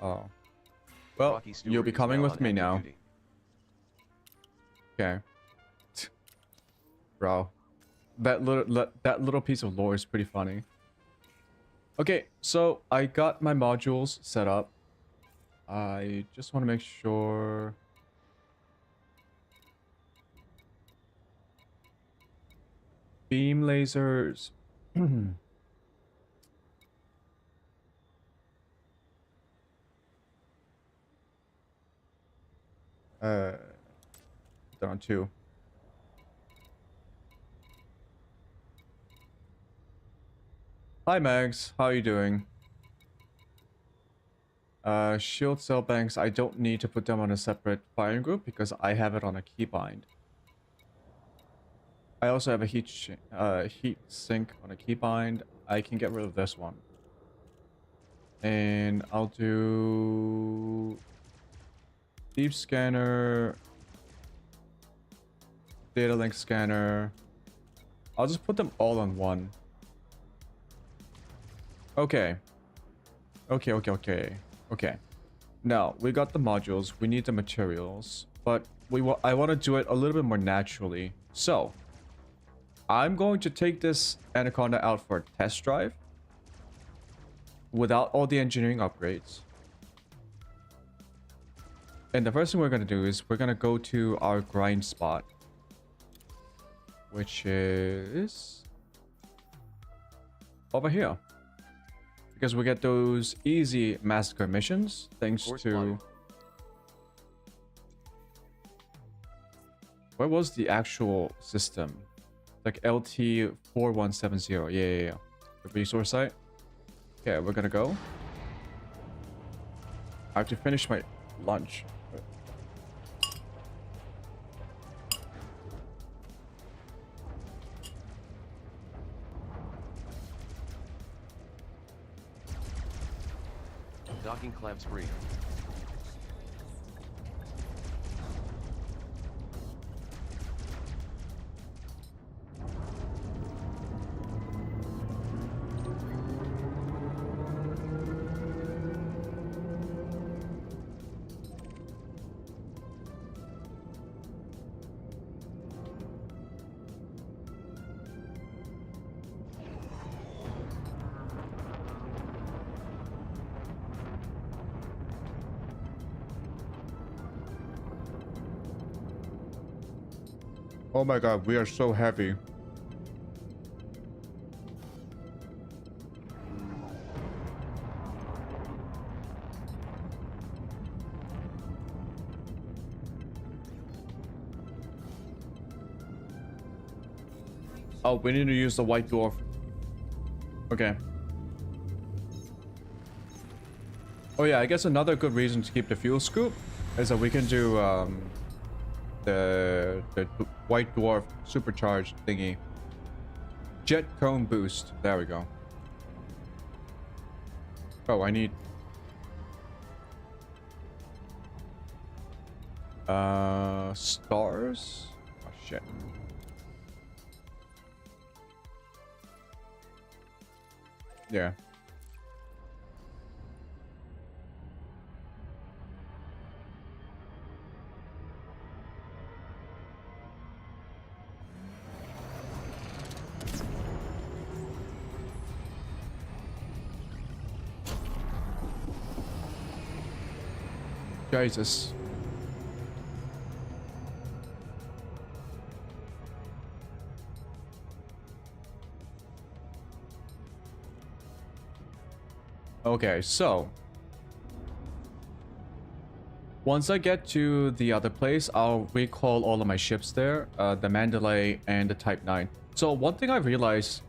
S1: Oh. Well,
S2: Rocky Stewart
S1: you'll be
S2: is
S1: coming
S2: now
S1: with
S2: on
S1: me
S2: active
S1: now.
S2: duty.
S1: Okay. Bro. That little piece of lore is pretty funny. Okay, so I got my modules set up. I just want to make sure... Beam lasers. Down 2. Hi Mags, how are you doing? Shield cell banks, I don't need to put them on a separate firing group because I have it on a keybind. I also have a heat sink on a keybind. I can get rid of this one. And I'll do deep scanner, data link scanner. I'll just put them all on one. Okay. Okay. Now, we got the modules. We need the materials. But I want to do it a little bit more naturally. So, I'm going to take this Anaconda out for a test drive. Without all the engineering upgrades. And the first thing we're going to do is we're going to go to our grind spot. Which is... over here. Because we get those easy massacre missions thanks to... Where was the actual system? Like LT4170. Yeah. The resource site. Okay, we're gonna go. I have to finish my lunch.
S2: Docking clamps free.
S1: Oh my god, we are so heavy. Oh, we need to use the white dwarf. Okay. Oh yeah, I guess another good reason to keep the fuel scoop is that we can do the white dwarf supercharged thingy. Jet cone boost. There we go. Oh, I need stars. Oh shit. Yeah. Jesus. Okay, so once I get to the other place, I'll recall all of my ships there, the Mandalay and the Type 9. So one thing I realized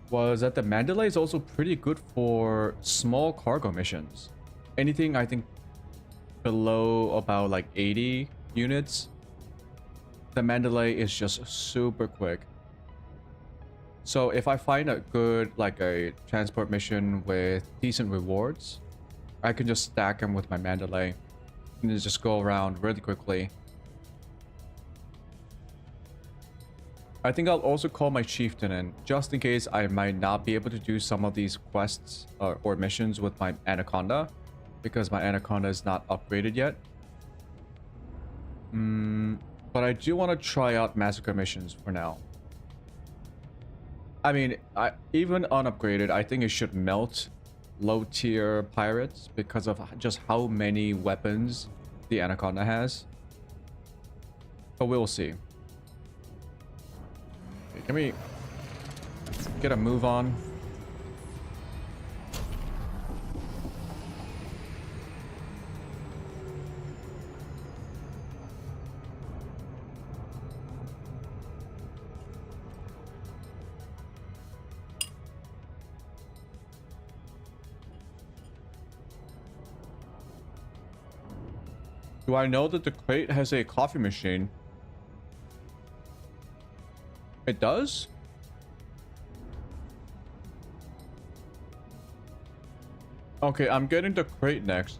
S1: was that the Mandalay is also pretty good for small cargo missions. Anything I think below about like 80 units, the Mandalay is just super quick. So if I find a good, like a transport mission with decent rewards, I can just stack them with my Mandalay and then just go around really quickly. I think I'll also call my chieftain in, just in case I might not be able to do some of these quests or missions with my anaconda, because my anaconda is not upgraded yet. But I do want to try out massacre missions for now. I mean, even unupgraded, I think it should melt low tier pirates because of just how many weapons the anaconda has. But we'll see. Okay, can we get a move on? Do I know that the crate has a coffee machine? It does? Okay, I'm getting the crate next.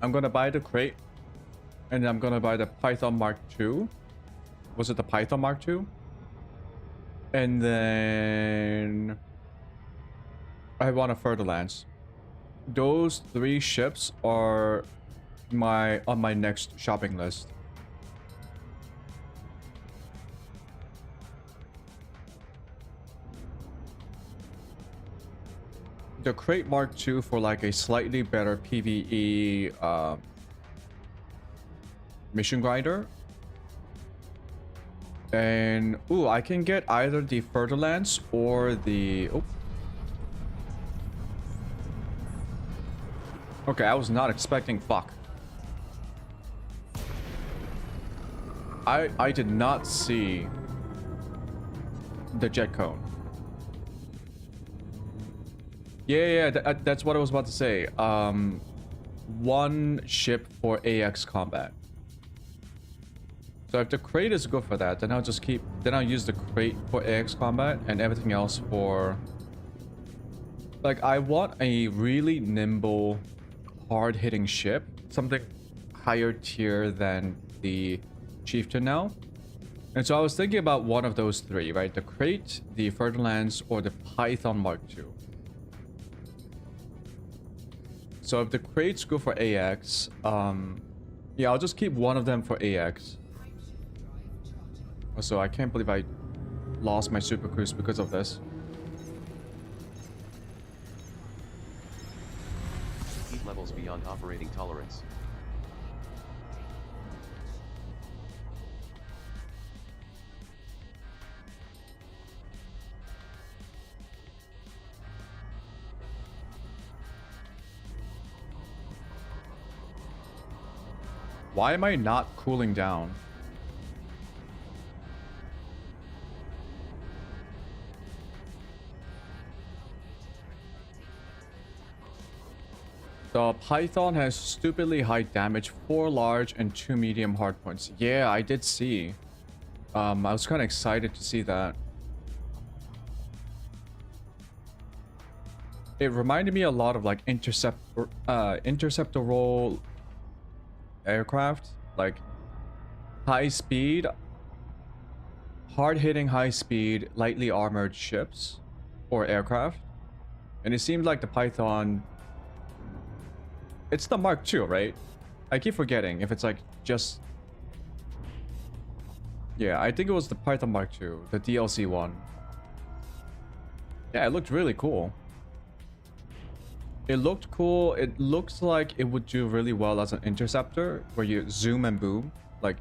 S1: I'm gonna buy the crate. And I'm gonna buy the Python Mark II. Was it the Python Mark II? And then I want a Furtherlands. Those 3 ships are on my next shopping list. The Crate Mark II for like a slightly better PvE mission grinder. And ooh, I can get either the Furtherlands or the okay, I was not expecting fuck. I did not see the jet cone. Yeah, that's what I was about to say. 1 ship for AX combat. So if the crate is good for that, then I'll use the crate for AX combat and everything else for... Like, I want a really nimble, hard-hitting ship. Something higher tier than the Chieftain now. And so I was thinking about one of those 3, right? The crate, the Furtherlands, or the Python Mark II. So if the crates go for AX, yeah, I'll just keep one of them for AX. Also, I can't believe I lost my super cruise because of this.
S2: Heat levels beyond operating tolerance.
S1: Why am I not cooling down? The Python has stupidly high damage, 4 large and 2 medium hard points. Yeah, I did see. I was kind of excited to see that. It reminded me a lot of like interceptor role aircraft, like high speed, hard-hitting high speed, lightly armored ships or aircraft. And it seemed like the Python, it's the Mark II, right? I keep forgetting if it's like just... Yeah, I think it was the Python Mark II, the DLC one. Yeah, it looked really cool. It looked cool. It looks like it would do really well as an interceptor, where you zoom and boom. Like,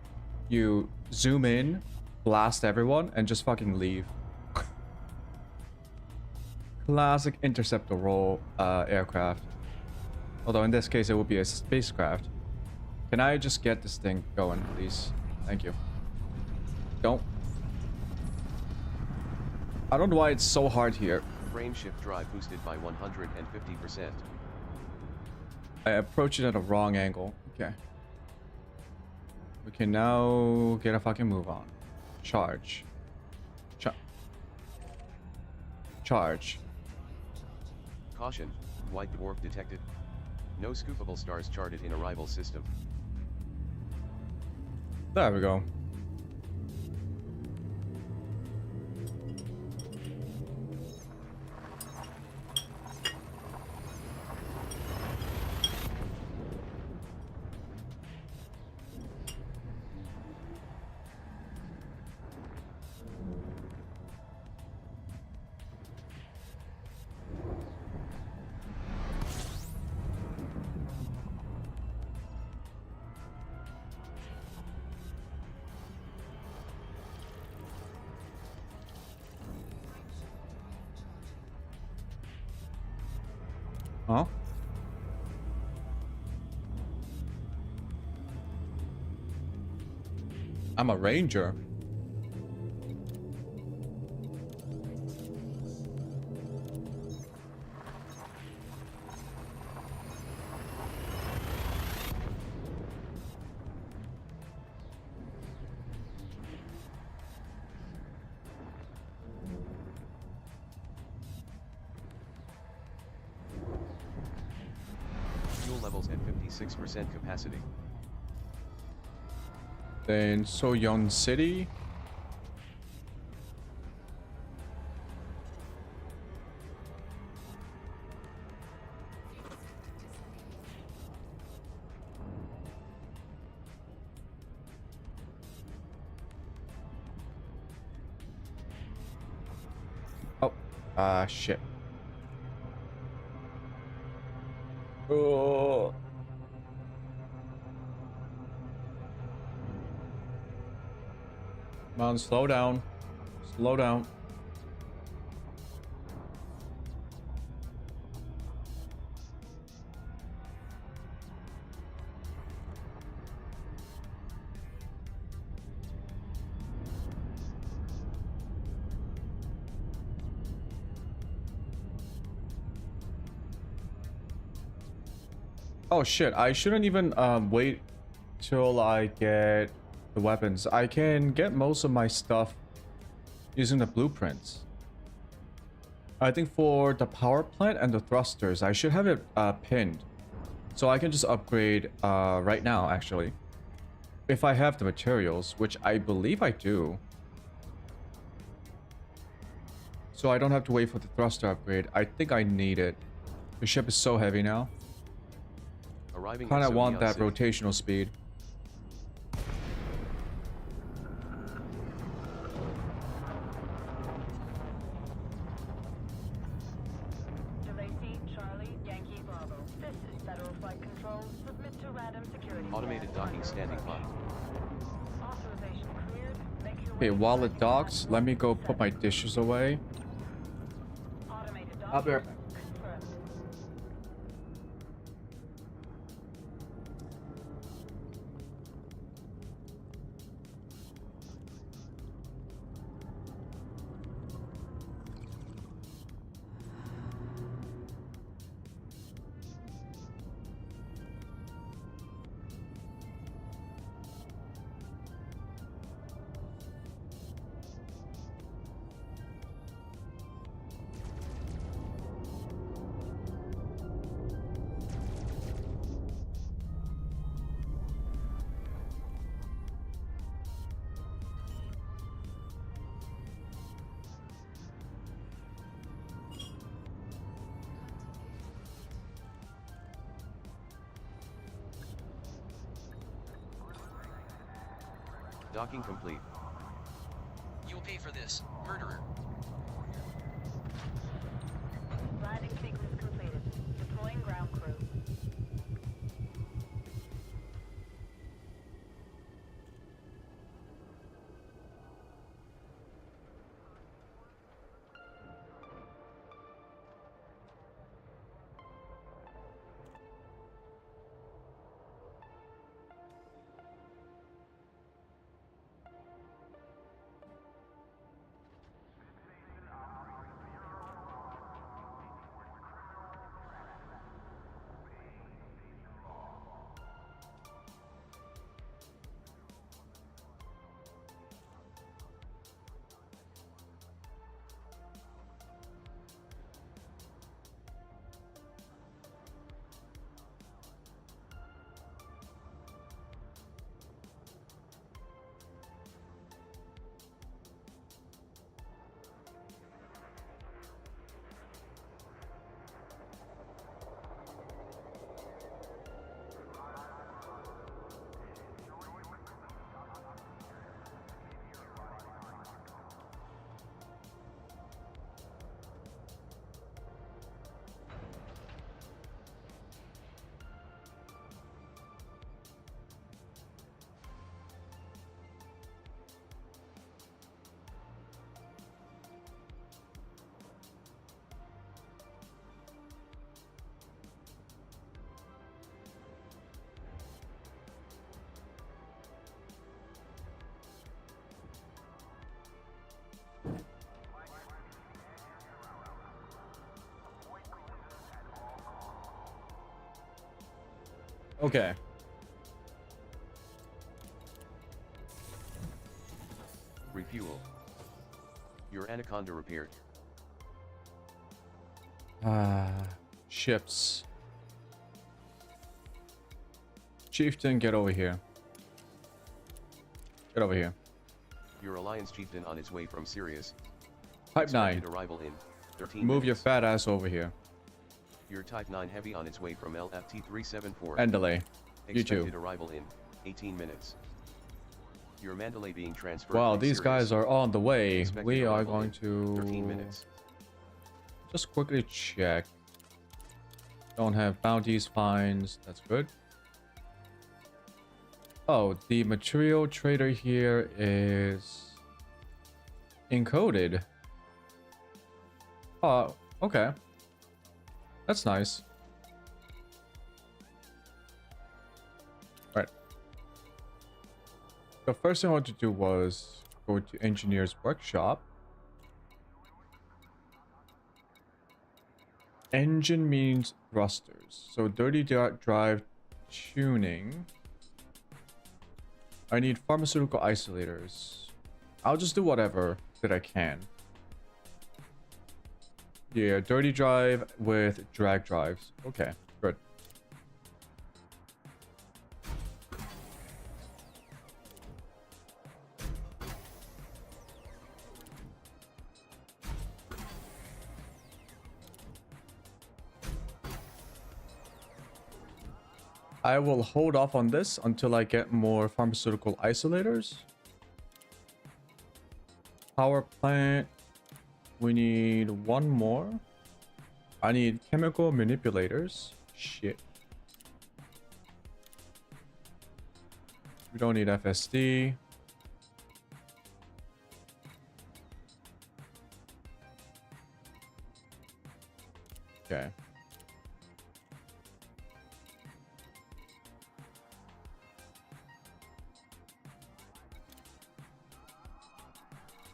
S1: you zoom in, blast everyone, and just fucking leave. Classic interceptor role aircraft. Although in this case, it would be a spacecraft. Can I just get this thing going, please? Thank you. Don't. I don't know why it's so hard here.
S2: Frame shift drive boosted by 150%.
S1: I approached it at a wrong angle. Okay. We can now get a fucking move on. Charge. charge.
S2: Caution, white dwarf detected. No scoopable stars charted in arrival system.
S1: There we go. Huh? I'm a ranger.
S2: Fuel levels at 56% capacity.
S1: Then Soyeon City. Oh, shit. Oh. Come on, slow down. Slow down. Oh shit, I shouldn't even wait till I get the weapons. I can get most of my stuff using the blueprints. I think for the power plant and the thrusters, I should have it pinned. So I can just upgrade right now, actually. If I have the materials, which I believe I do. So I don't have to wait for the thruster upgrade. I think I need it. The ship is so heavy now.
S2: Arriving
S1: Kinda
S2: at
S1: want
S2: Soyeon
S1: that
S2: City.
S1: rotational speed.
S10: Delay seat Charlie Yankee Bravo. This is Federal Flight Control. Submit to random security.
S2: Automated docking standing by.
S10: Authorization cleared. Make your
S1: Okay,
S10: way
S1: while
S10: to
S1: it docks, let me go put my dishes away.
S10: automated
S1: I'll be right
S10: docking
S1: back.
S10: confirmed.
S2: Docking complete.
S9: You'll pay for this, murderer.
S10: Landing sequence completed. Deploying ground crew.
S1: Okay.
S2: Refuel. Your Anaconda repaired.
S1: Ships. Chieftain, get over here. Get over here.
S2: Your Alliance Chieftain on its way from Sirius.
S1: Type 9.
S2: Expected arrival in 13
S1: Move your
S2: minutes.
S1: fat ass over here.
S2: Your Type 9 Heavy on its way from LFT 374.
S1: And delay. You
S2: Expected
S1: too.
S2: arrival in 18 minutes. Your Mandalay being transferred.
S1: Wow,
S2: from
S1: these
S2: Sirius.
S1: guys are on the way.
S2: Expected
S1: We are
S2: arrival
S1: going
S2: in 13
S1: to
S2: minutes.
S1: just quickly check. Don't have bounties, fines. That's good. Oh, the material trader here is encoded. Oh, okay. That's nice. Right. The first thing I wanted to do was go to engineer's workshop. Engine means thrusters. So dirty drive tuning. I need pharmaceutical isolators. I'll just do whatever that I can. Yeah, dirty drive with drag drives. Okay, good. I will hold off on this until I get more pharmaceutical isolators. Power plant. We need one more. I need chemical manipulators. Shit. We don't need FSD. Okay.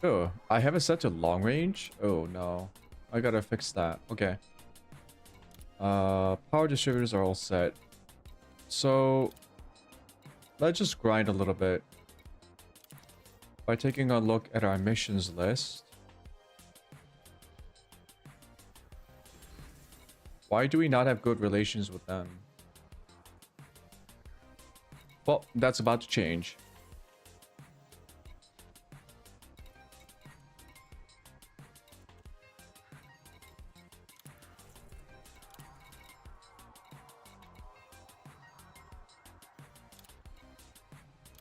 S1: Oh, I have it set to long range? Oh no. I gotta fix that. Okay. Power distributors are all set. So let's just grind a little bit by taking a look at our missions list. Why do we not have good relations with them? Well, that's about to change.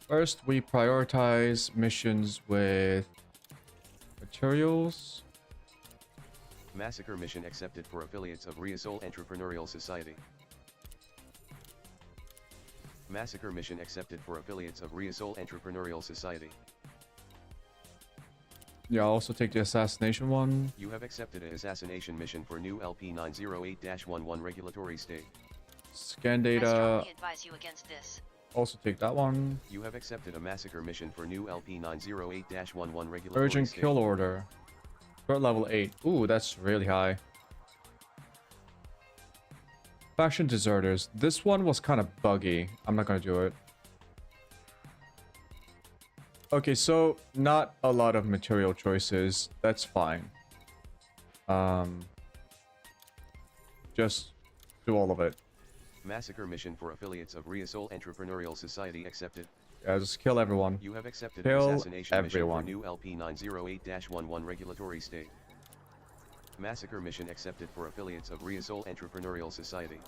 S1: First, we prioritize missions with materials.
S2: Massacre mission accepted for affiliates of Riasol Entrepreneurial Society. Massacre mission accepted for affiliates of Riasol Entrepreneurial Society.
S1: Yeah, I'll also take the assassination one.
S2: You have accepted an assassination mission for new LP908-11 regulatory state.
S1: Scan
S3: I
S1: data.
S3: strongly advise you against this.
S1: Also take that one.
S2: You have accepted a massacre mission for new LP908-11 regulatory
S1: Urgent
S2: state.
S1: kill order. Threat level 8. Ooh, that's really high. Faction deserters. This one was kind of buggy. I'm not gonna do it. Okay, so not a lot of material choices. That's fine. Just do all of it.
S2: Massacre mission for affiliates of Riasol Entrepreneurial Society accepted.
S1: Yeah, just kill everyone.
S2: You have accepted
S1: Kill
S2: an assassination
S1: everyone.
S2: mission for new LP908-11 regulatory state. Massacre mission accepted for affiliates of Riasol Entrepreneurial Society.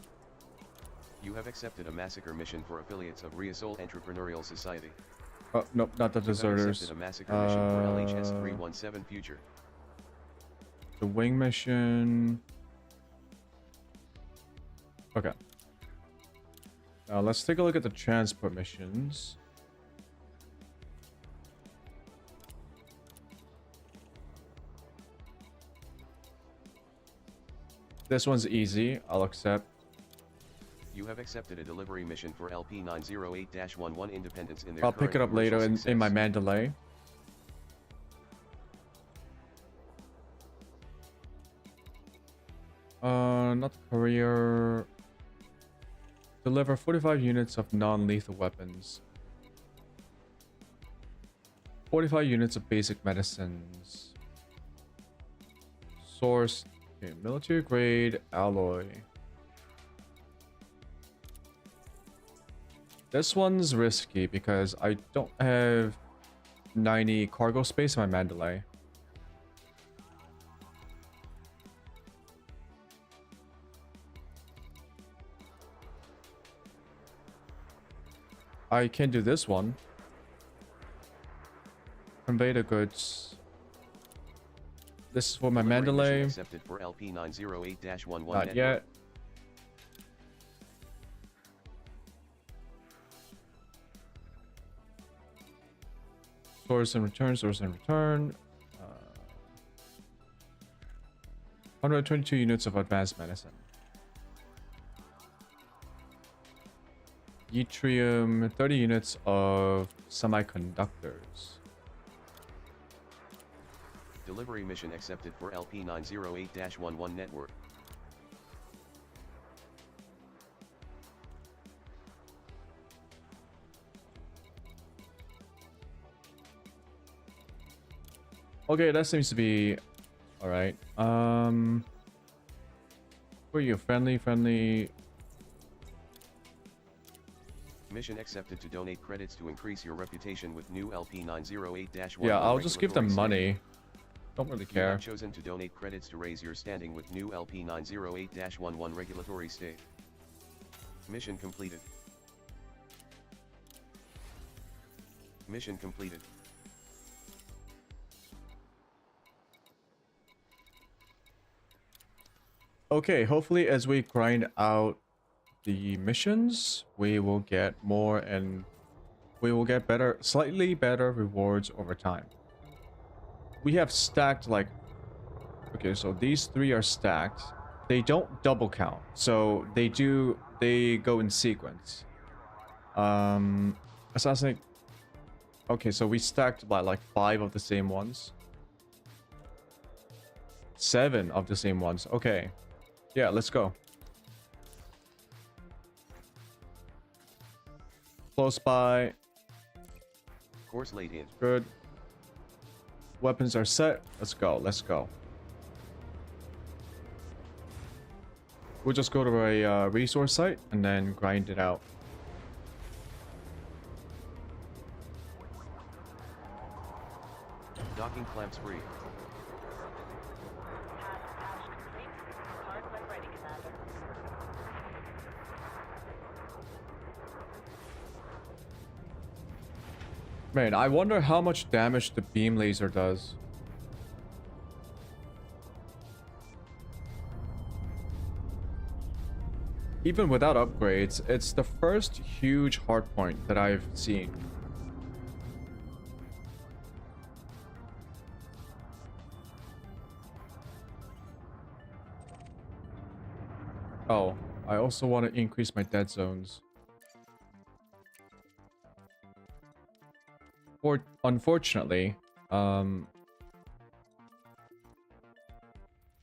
S2: You have accepted a massacre mission for affiliates of Riasol Entrepreneurial Society.
S1: Oh, nope, not the
S2: You have
S1: deserters.
S2: accepted a massacre mission for LHS-317 Future.
S1: The wing mission. Okay. Now let's take a look at the transport missions. This one's easy. I'll accept.
S2: You have accepted a delivery mission for LP908-11 Independence in their
S1: I'll pick
S2: current
S1: it up later
S2: commercial
S1: in my
S2: success.
S1: Mandalay. Not the courier. Deliver 45 units of non-lethal weapons. 45 units of basic medicines. Source. Okay, military grade alloy. This one's risky because I don't have 90 cargo space in my Mandalay. I can do this one. Convey the goods. This is for my
S2: Delivery mission
S1: Mandalay.
S2: accepted for LP908-11
S1: Not
S2: network.
S1: yet. Source and return, source and return. 122 units of advanced medicine. Yttrium, 30 units of semiconductors.
S2: Delivery mission accepted for LP908-11 network.
S1: Okay, that seems to be all right. Who are you? Friendly.
S2: Mission accepted to donate credits to increase your reputation with new LP908-11.
S1: Yeah, I'll just give them
S2: regulatory
S1: money. Don't really
S2: state. You
S1: care.
S2: have chosen to donate credits to raise your standing with new LP908-11 regulatory state. Mission completed. Mission completed.
S1: Okay, hopefully as we grind out the missions, we will get more and we will get better, slightly better rewards over time. We have stacked like, okay, so these three are stacked. They don't double count, so they go in sequence. Assassinate. Okay, so we stacked by like 5 of the same ones. 7 of the same ones. Okay. Yeah, let's go. Close by.
S2: Course laid in.
S1: Good. Weapons are set. Let's go. Let's go. We'll just go to a resource site and then grind it out.
S2: Docking clamps free.
S10: Task complete. Card when ready, Commander.
S1: Man, I wonder how much damage the beam laser does. Even without upgrades, it's the first huge hardpoint that I've seen. Oh, I also want to increase my dead zones. Unfortunately,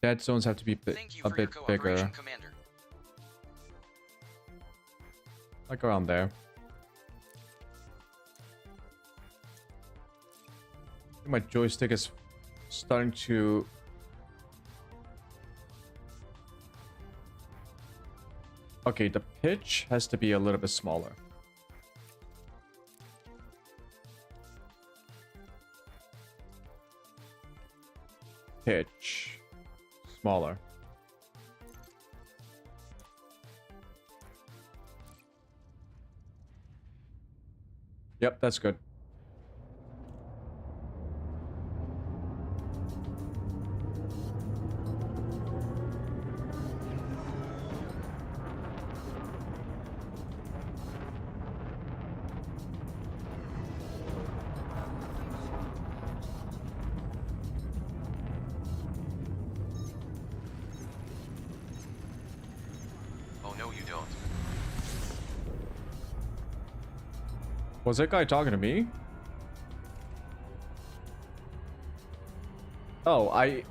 S1: dead zones have to be
S9: Thank you
S1: a
S9: for your
S1: bit
S9: cooperation,
S1: bigger.
S9: Commander.
S1: Like around there. I think my joystick is starting to... Okay, the pitch has to be a little bit smaller. Pitch. Smaller. Yep, that's good.
S2: Oh no, you don't.
S1: Was that guy talking to me? Oh, I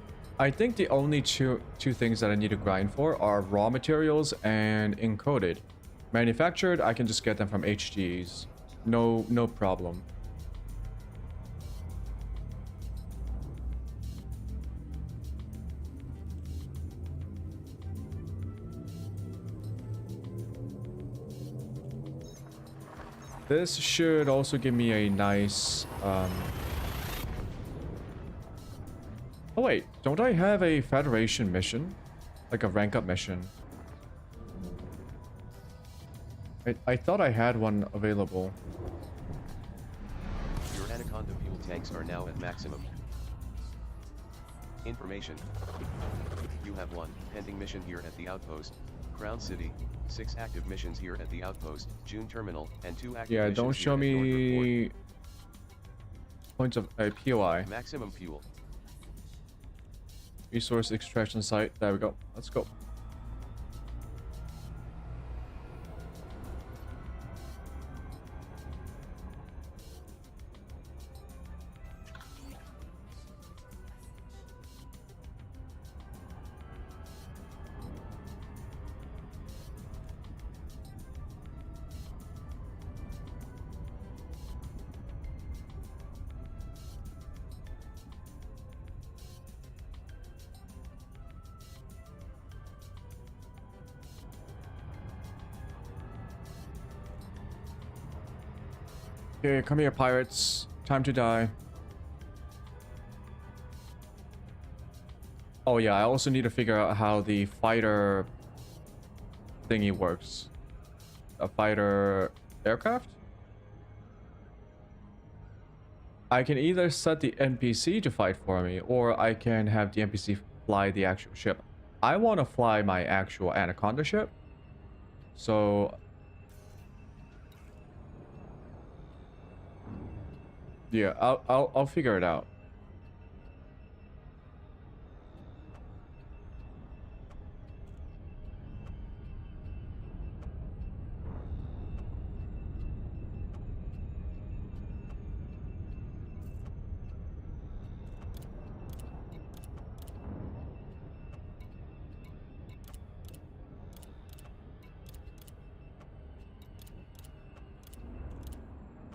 S1: think the only two things that I need to grind for are raw materials and encoded. manufactured, I can just get them from HGs. No problem. This should also give me a nice oh wait, don't I have a Federation mission? Like a rank up mission? I thought I had one available.
S2: Your Anaconda fuel tanks are now at maximum. Information. You have one pending mission here at the outpost, Crown City, 6 active missions here at the outpost, June Terminal, and 2 active missions
S1: don't show
S2: here at North
S1: me
S2: Report.
S1: points of POI.
S2: Maximum fuel.
S1: Resource extraction site. There we go. Let's go. Okay, come here, pirates. Time to die. Oh yeah, I also need to figure out how the fighter thingy works. A fighter aircraft? I can either set the NPC to fight for me, or I can have the NPC fly the actual ship. I want to fly my actual Anaconda ship. So yeah, I'll figure it out.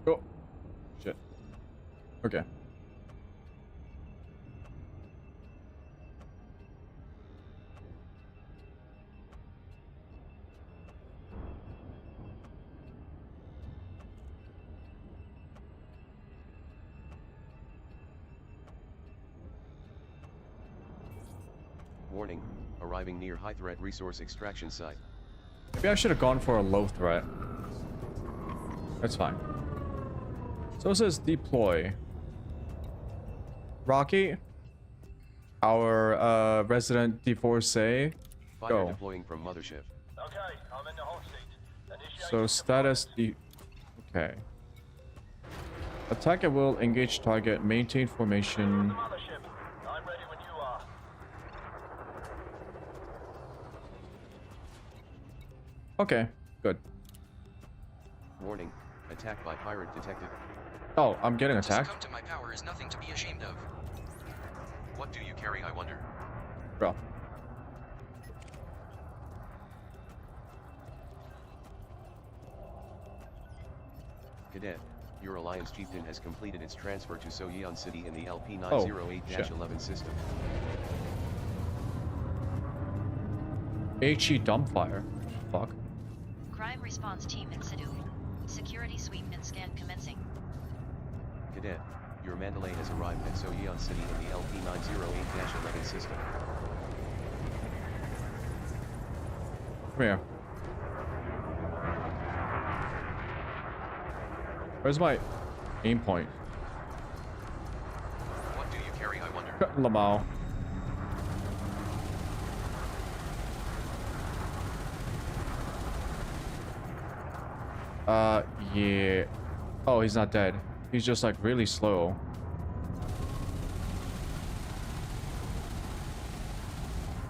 S1: Oh, shit. Okay.
S2: Warning, arriving near high threat resource extraction site.
S1: Maybe I should have gone for a low threat. That's fine. So it says deploy. Rocky, our resident divorcee,
S2: Fire
S1: go.
S2: deploying from mothership.
S4: Okay, I'm in the hot seat. Initiate
S1: So status okay. Attack at will, engage target, maintain formation.
S4: mothership. I'm ready when you are.
S1: Okay, good.
S2: Warning, attack by pirate detected.
S1: Oh, I'm getting
S9: To
S1: attacked,
S9: succumb to my power is nothing to be ashamed of.
S2: What do you carry, I wonder?
S1: bro.
S2: Cadet, your Alliance chieftain has completed its transfer to Soyeon City in the
S1: Oh,
S2: LP-908-11 system.
S1: HE dumbfire. Fuck.
S3: Crime response team in situ. Security sweep and scan commencing.
S2: Cadet, your Mandalay has arrived at Soyeon City in the LP-908-11 system.
S1: Come here. Where's my aim point?
S2: What do you carry, I wonder?
S1: Lamau. Yeah. Oh, he's not dead. He's just like really slow.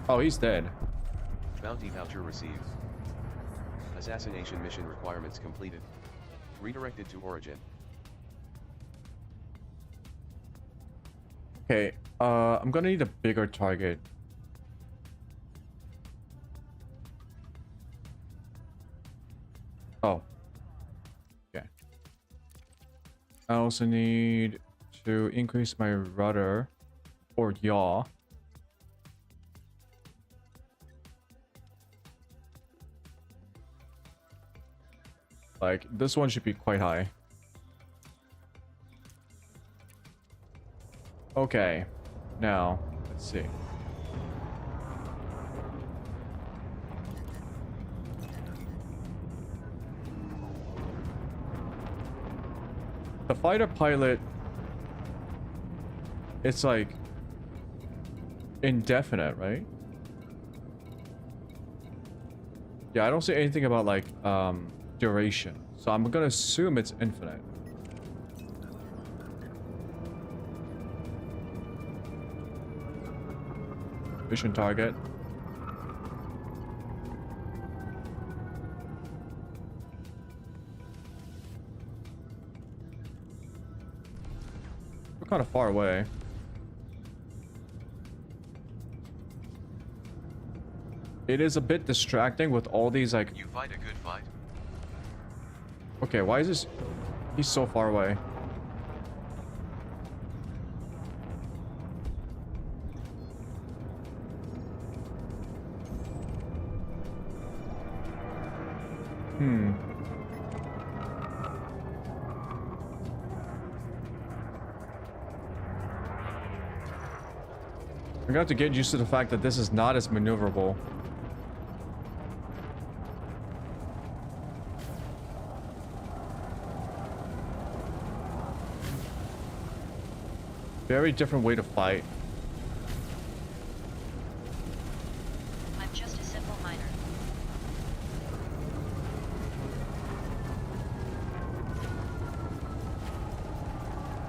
S1: Oh, he's dead.
S2: Bounty voucher received. Assassination mission requirements completed. Redirected to origin.
S1: Okay, I'm gonna need a bigger target. Oh. Okay. I also need to increase my rudder or yaw. Like, this one should be quite high. Okay. Now, let's see. The fighter pilot, it's like indefinite, right? Yeah, I don't see anything about like duration, so I'm gonna assume it's infinite. Mission target. We're kind of far away. It is a bit distracting with all these like...
S2: You fight a good fight.
S1: Okay, why is this... He's so far away. I'm gonna have to get used to the fact that this is not as maneuverable. Very different way to fight.
S3: I'm just a simple miner.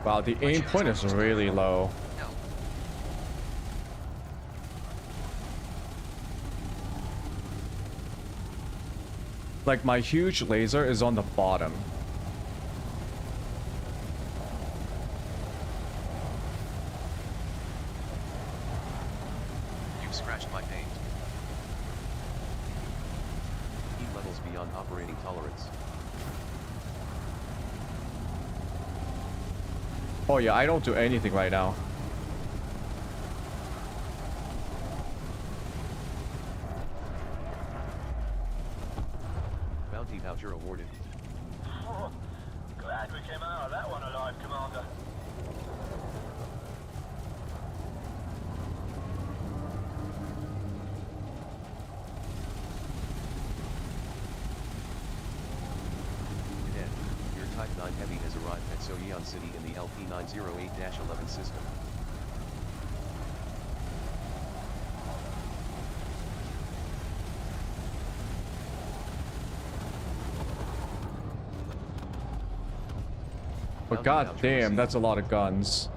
S1: Wow, the aim point is really low.
S9: No.
S1: Like, my huge laser is on the bottom.
S2: You've scratched my paint. Heat levels beyond operating tolerance.
S1: Oh yeah, I don't do anything right now.
S2: Bounty voucher awarded.
S4: Oh, glad we came out of that one alive, Commander.
S2: Cadet, your Type 9 Heavy has arrived at Soyeon City in the LP-908-11 system.
S1: But god damn, that's a lot of guns.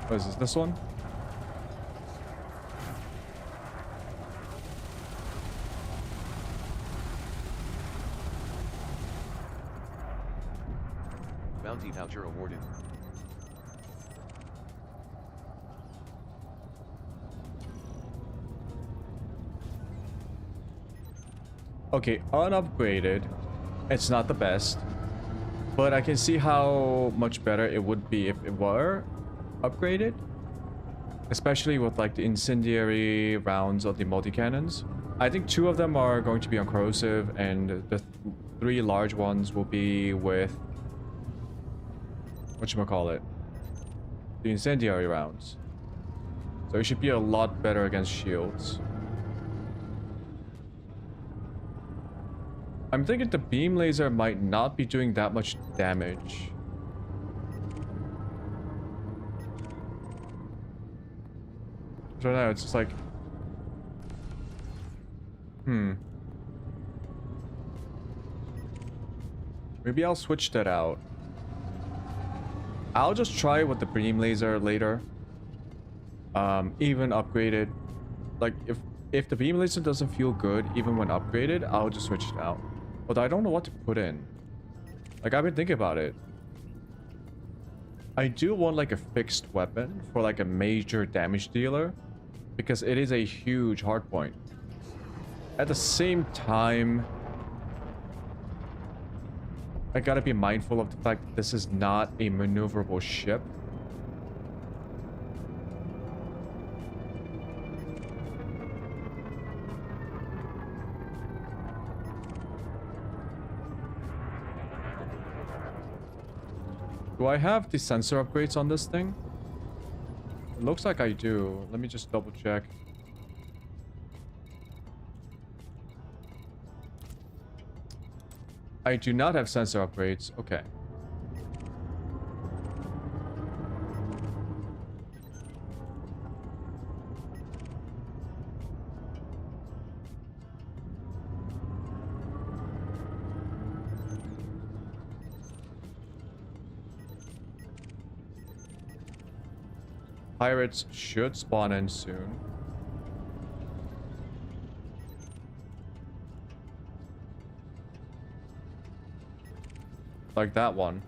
S1: What is this one?
S2: Bounty voucher awarded.
S1: Okay, unupgraded. It's not the best. But I can see how much better it would be if it were upgraded. Especially with like the incendiary rounds of the multi-cannons. I think 2 of them are going to be on corrosive and the 3 large ones will be with... whatchamacallit? The incendiary rounds. So it should be a lot better against shields. I'm thinking the beam laser might not be doing that much damage. So now it's just like... Maybe I'll switch that out. I'll just try with the beam laser later. Even upgraded. Like, if the beam laser doesn't feel good, even when upgraded, I'll just switch it out. But I don't know what to put in. Like, I've been thinking about it. I do want like a fixed weapon for like a major damage dealer, because it is a huge hardpoint. At the same time, I gotta be mindful of the fact that this is not a maneuverable ship. Do I have the sensor upgrades on this thing? It looks like I do. Let me just double check. I do not have sensor upgrades. Okay. Pirates should spawn in soon. Like that one.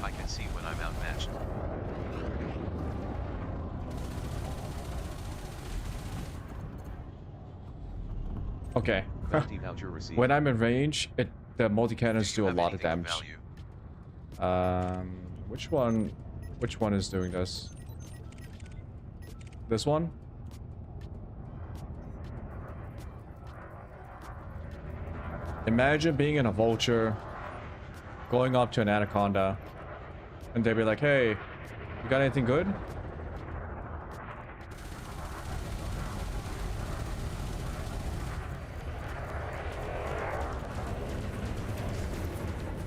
S2: I can see when I'm outmatched.
S1: Okay.
S2: Bounty voucher received.
S1: When I'm in range, the multi-cannons do a lot of
S2: anything
S1: damage.
S2: value?
S1: Which one is doing this? This one? Imagine being in a vulture, going up to an anaconda, and they'd be like, hey, you got anything good?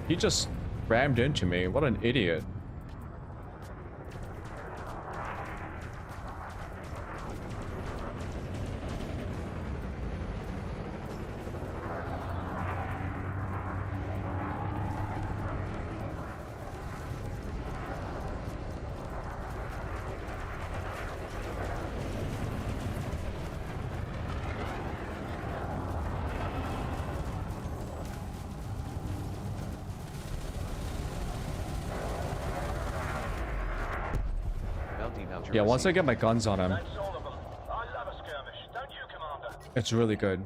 S1: He just rammed into me. What an idiot. Yeah, once I get my guns on him,
S5: That's all of them. I love a skirmish. Don't you, Commander?
S1: it's really good.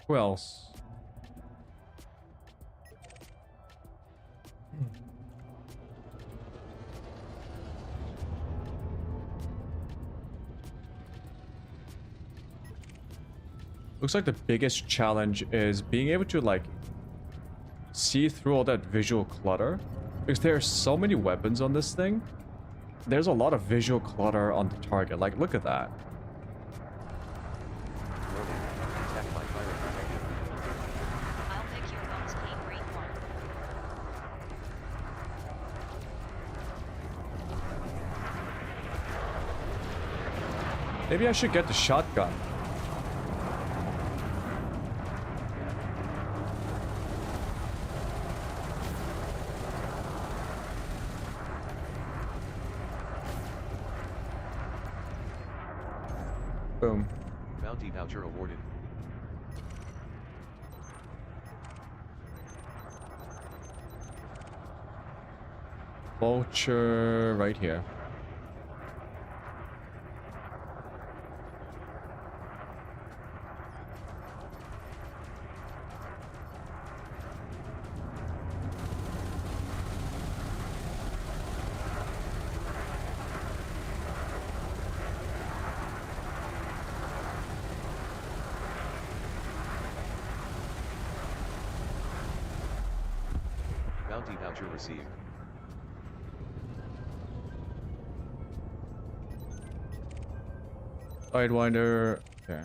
S1: Who else? Looks like the biggest challenge is being able to like see through all that visual clutter, because there are so many weapons on this thing. There's a lot of visual clutter on the target. Like, look at that.
S2: Warning. Attack by pirate detective.
S3: I'll pick your bones, King Green One.
S1: Maybe I should get the shotgun. Boom.
S2: Bounty voucher awarded.
S1: Vulture right here.
S2: Bounty voucher received.
S1: Sidewinder. Okay.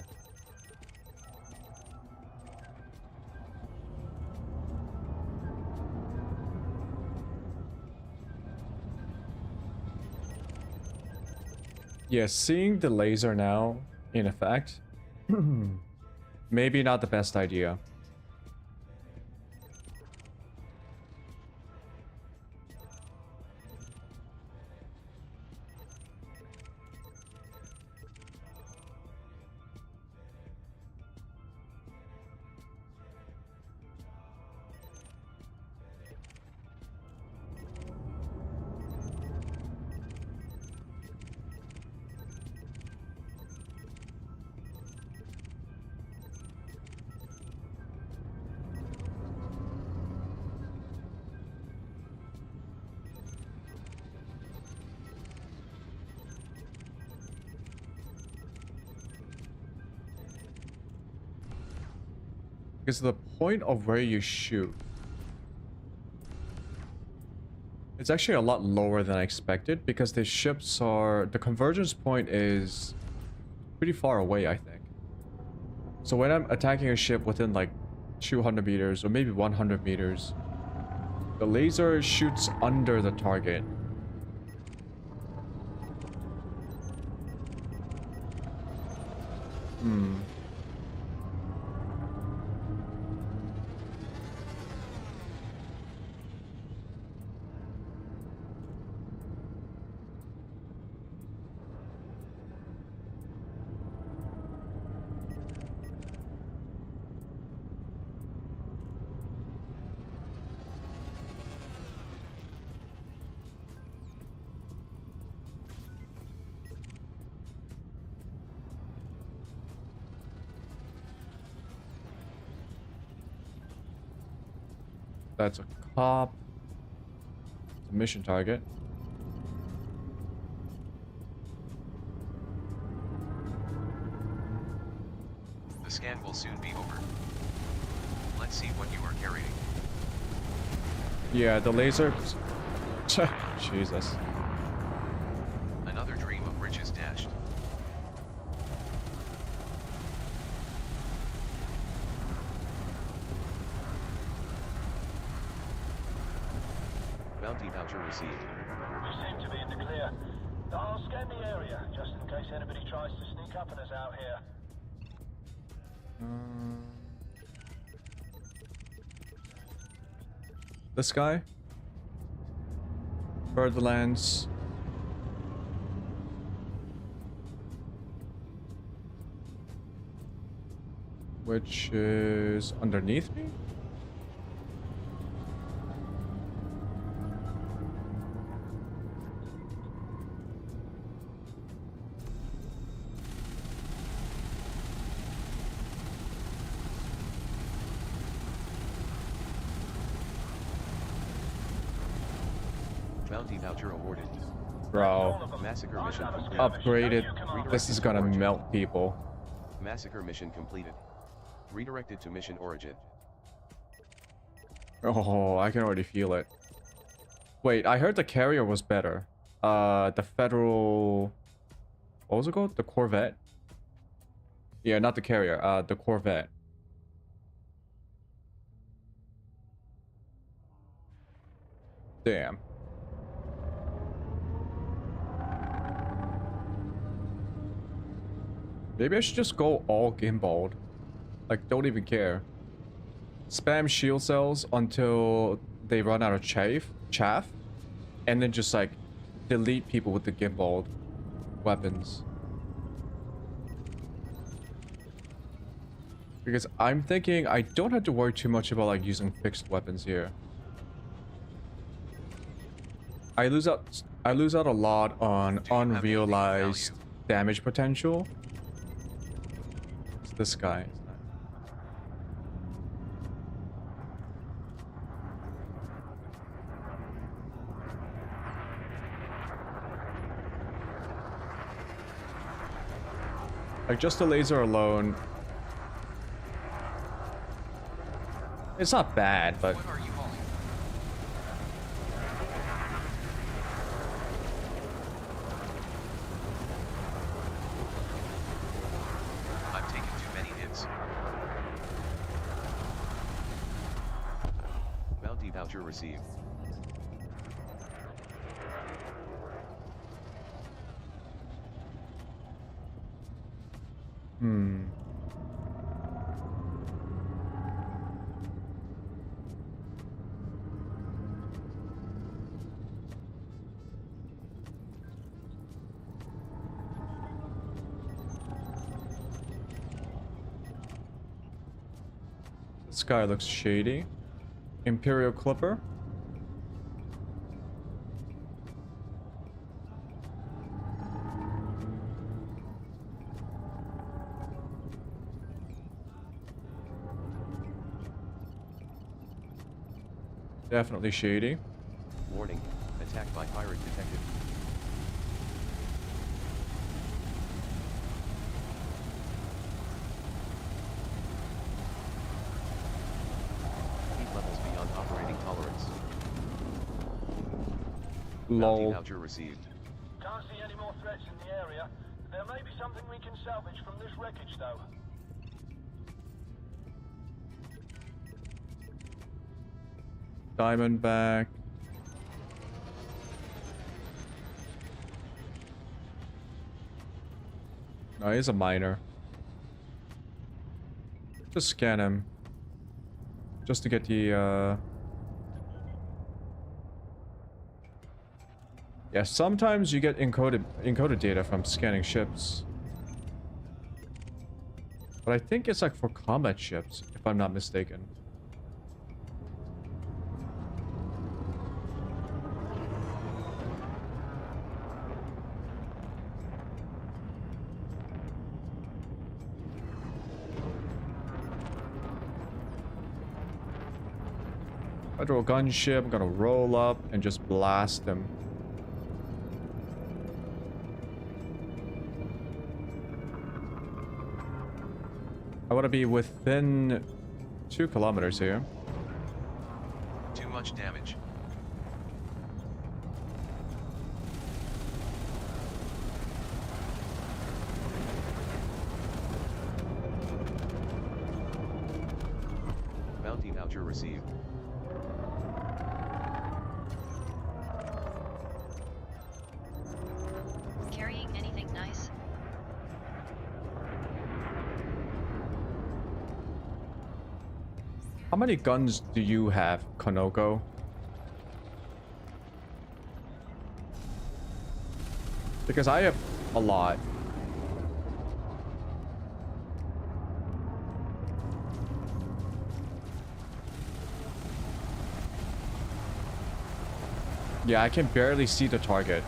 S1: Yeah, seeing the laser now in effect, maybe not the best idea. Because the point of where you shoot, it's actually a lot lower than I expected, because the ships are, the convergence point is pretty far away, I think. So when I'm attacking a ship within like 200 meters or maybe 100 meters, the laser shoots under the target. That's a cop. It's a mission target.
S9: The scan will soon be over. Let's see what you are carrying.
S1: Yeah, the laser. Jesus.
S9: Another dream of riches dashed.
S2: Bounty voucher received.
S4: We seem to be in the clear. I'll scan the area, just in case anybody tries to sneak up on us out here.
S1: This guy. Birdlands. Which is underneath me?
S2: Bounty voucher awarded.
S1: Bro.
S2: Massacre mission completed.
S1: Upgraded. This is gonna melt people.
S2: Massacre mission completed. Redirected to mission origin.
S1: Oh, I can already feel it. Wait, I heard the carrier was better. The federal... What was it called? The Corvette? Yeah, not the carrier. The Corvette. Damn. Maybe I should just go all gimbaled. Like, don't even care. Spam shield cells until they run out of chaff. And then just, like, delete people with the gimbaled weapons. Because I'm thinking I don't have to worry too much about, like, using fixed weapons here. I lose out a lot on unrealized damage potential. It's this guy. Like, just the laser alone. It's not bad, but...
S9: What are you hauling? I've taken too many hits.
S2: Bounty voucher received.
S1: This guy looks shady. Imperial Clipper. Definitely shady.
S2: Warning. Attack by pirate detected. Bounty
S1: Lol.
S2: voucher received.
S5: Can't see any more threats in the area. There may be something we can salvage from this wreckage, though.
S1: Diamondback. No, he's a miner. Just scan him. Just to get the, Yeah, sometimes you get encoded data from scanning ships. But I think it's like for combat ships, if I'm not mistaken. Federal gunship, I'm gonna roll up and just blast them. I want to be within 2 kilometers here.
S9: Too much damage.
S2: Bounty voucher received.
S3: Carrying anything nice?
S1: How many guns do you have, Konoko? Because I have a lot. Yeah, I can barely see the target.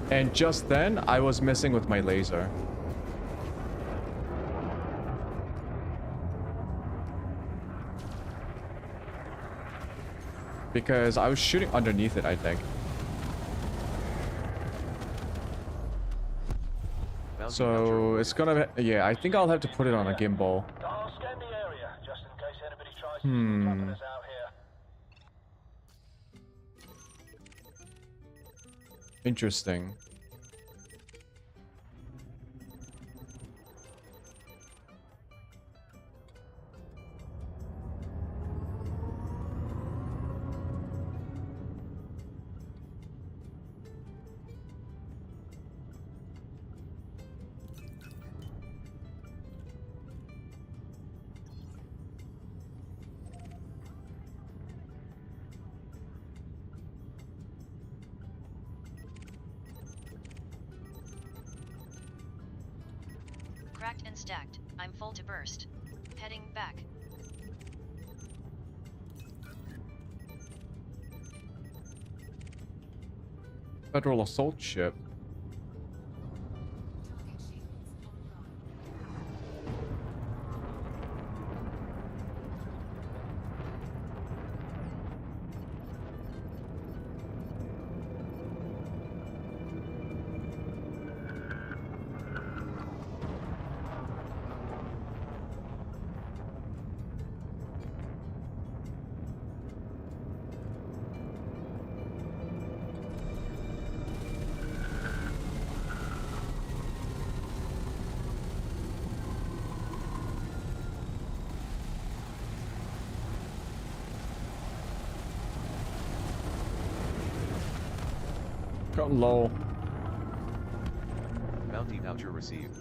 S1: And just then, I was messing with my laser. Because I was shooting underneath it, I think.
S2: Bounty
S1: So
S2: voucher
S1: it's gonna be, yeah, I think I'll have to put it on a gimbal.
S5: I'll scan the area, just in case anybody tries to trapping us out here.
S1: Interesting.
S3: Cracked and stacked. I'm full to burst. Heading back.
S1: Federal assault ship. Got low.
S2: Bounty voucher received.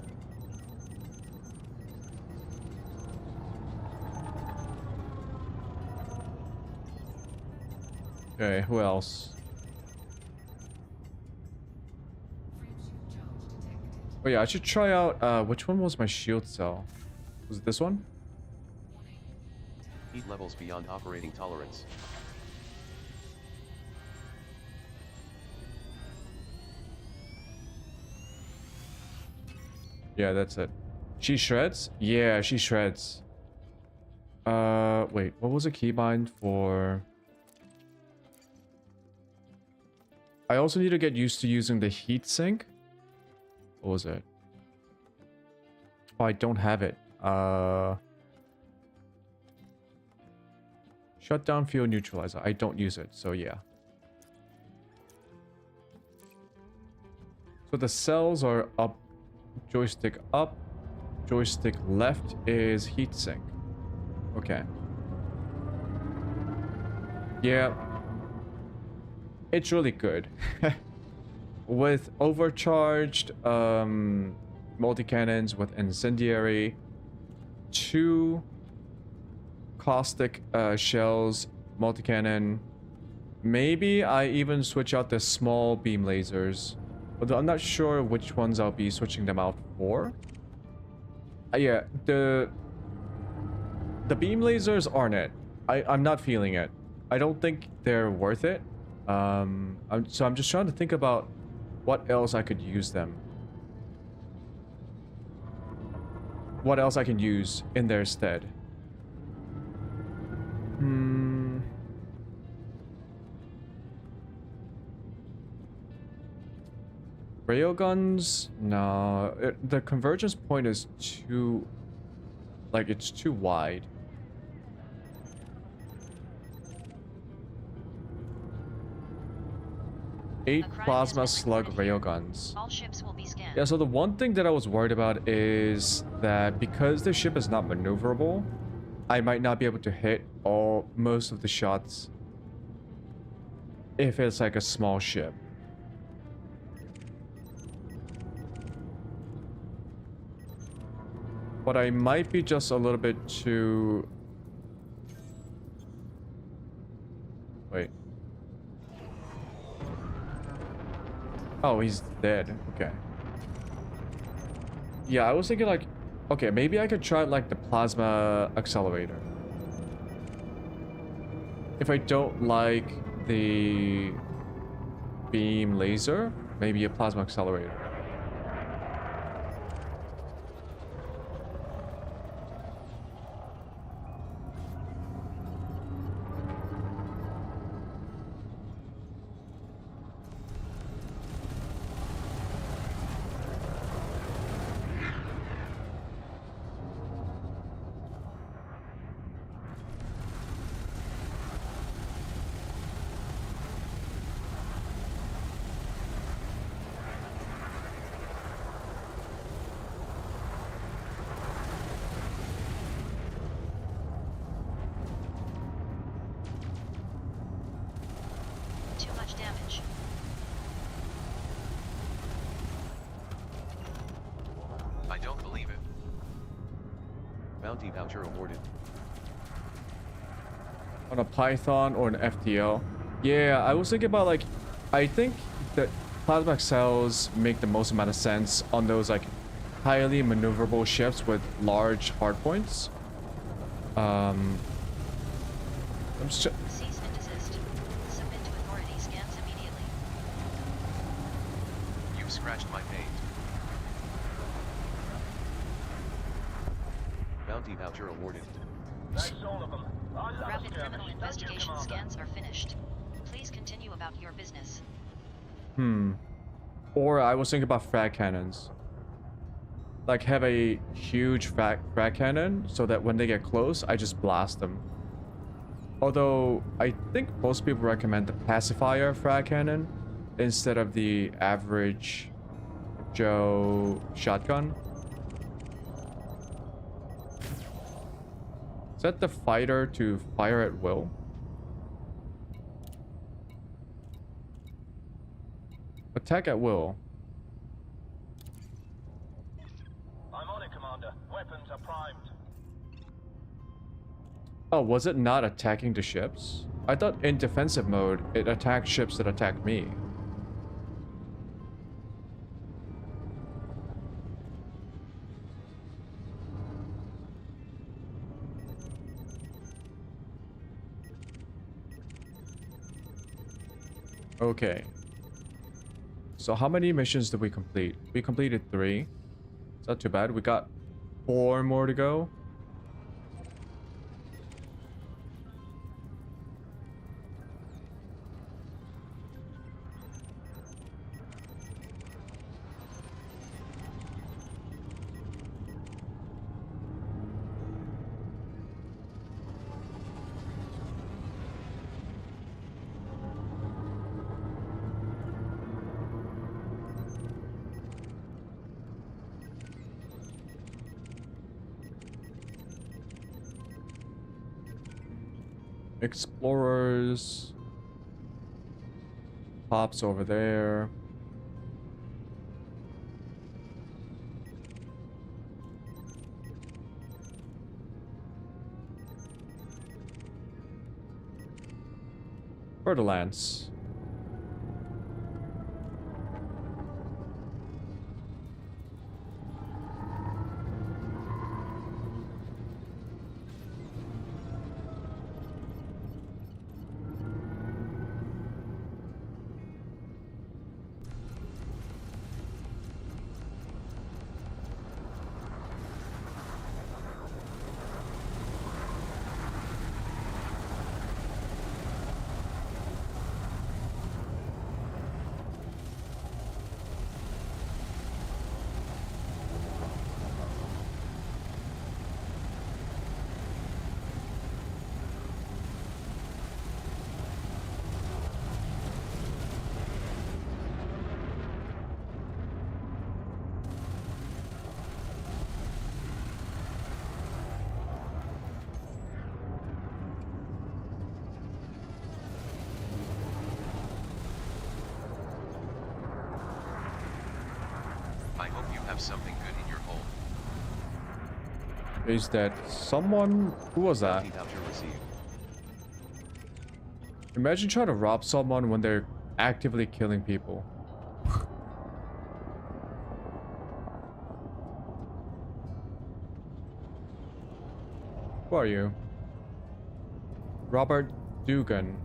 S1: Okay, who else? Oh yeah, I should try out, which one was my shield cell? Was it this one?
S2: Heat levels beyond operating tolerance.
S1: Yeah, that's it. She shreds? Yeah, she shreds. Wait, what was a keybind for? I also need to get used to using the heatsink. What was it? Oh, I don't have it. Shut down field neutralizer. I don't use it, so yeah. So the cells are up, joystick up, joystick left is heatsink. Okay. Yeah. It's really good. With overcharged multi-cannons with incendiary, 2 caustic shells, multi-cannon. Maybe I even switch out the small beam lasers. Although I'm not sure which ones I'll be switching them out for. Yeah, the beam lasers aren't it. I'm not feeling it. I don't think they're worth it. So I'm just trying to think about what else I could use them. What else I can use in their stead. Railguns? No. The convergence point is too... like, it's too wide. Eight plasma slug railguns.
S3: All ships will be scanned.
S1: Yeah, so the one thing that I was worried about is that because the ship is not maneuverable, I might not be able to hit most of the shots if it's like a small ship. But I might be just a little bit too... Wait. Oh, he's dead. Okay. Yeah, I was thinking like... Okay, maybe I could try like the plasma accelerator. If I don't like the beam laser, maybe a plasma accelerator.
S3: Too much damage.
S9: I don't believe it.
S2: Bounty voucher awarded.
S1: On a Python or an FTL. Yeah, I was thinking about like... I think that plasma cells make the most amount of sense on those like highly maneuverable ships with large hardpoints. I'm just...
S3: Cease and desist. Submit to authority. Scans immediately.
S9: You've scratched my paint.
S2: Bounty voucher awarded.
S4: That's all of them. I love
S3: Rapid criminal
S4: skirmish. Thank you,
S3: investigation
S4: Commander.
S3: scans are finished. Please continue about your business.
S1: Or I was thinking about frag cannons. Like have a huge frag cannon so that when they get close, I just blast them. Although I think most people recommend the pacifier frag cannon instead of the average Joe shotgun. Set the fighter to fire at will. Attack at will.
S4: I'm on it, Commander. Weapons are primed.
S1: Oh, was it not attacking the ships? I thought in defensive mode, it attacked ships that attacked me. Okay. So how many missions did we complete? We completed 3. It's not too bad. We got 4 more to go. Explorers. Pops over there. Borderlands.
S9: I hope you have something good in your hold.
S1: Is that someone? Who was that?
S2: Bounty voucher received.
S1: Imagine trying to rob someone when they're actively killing people. Who are you? Robert Dugan.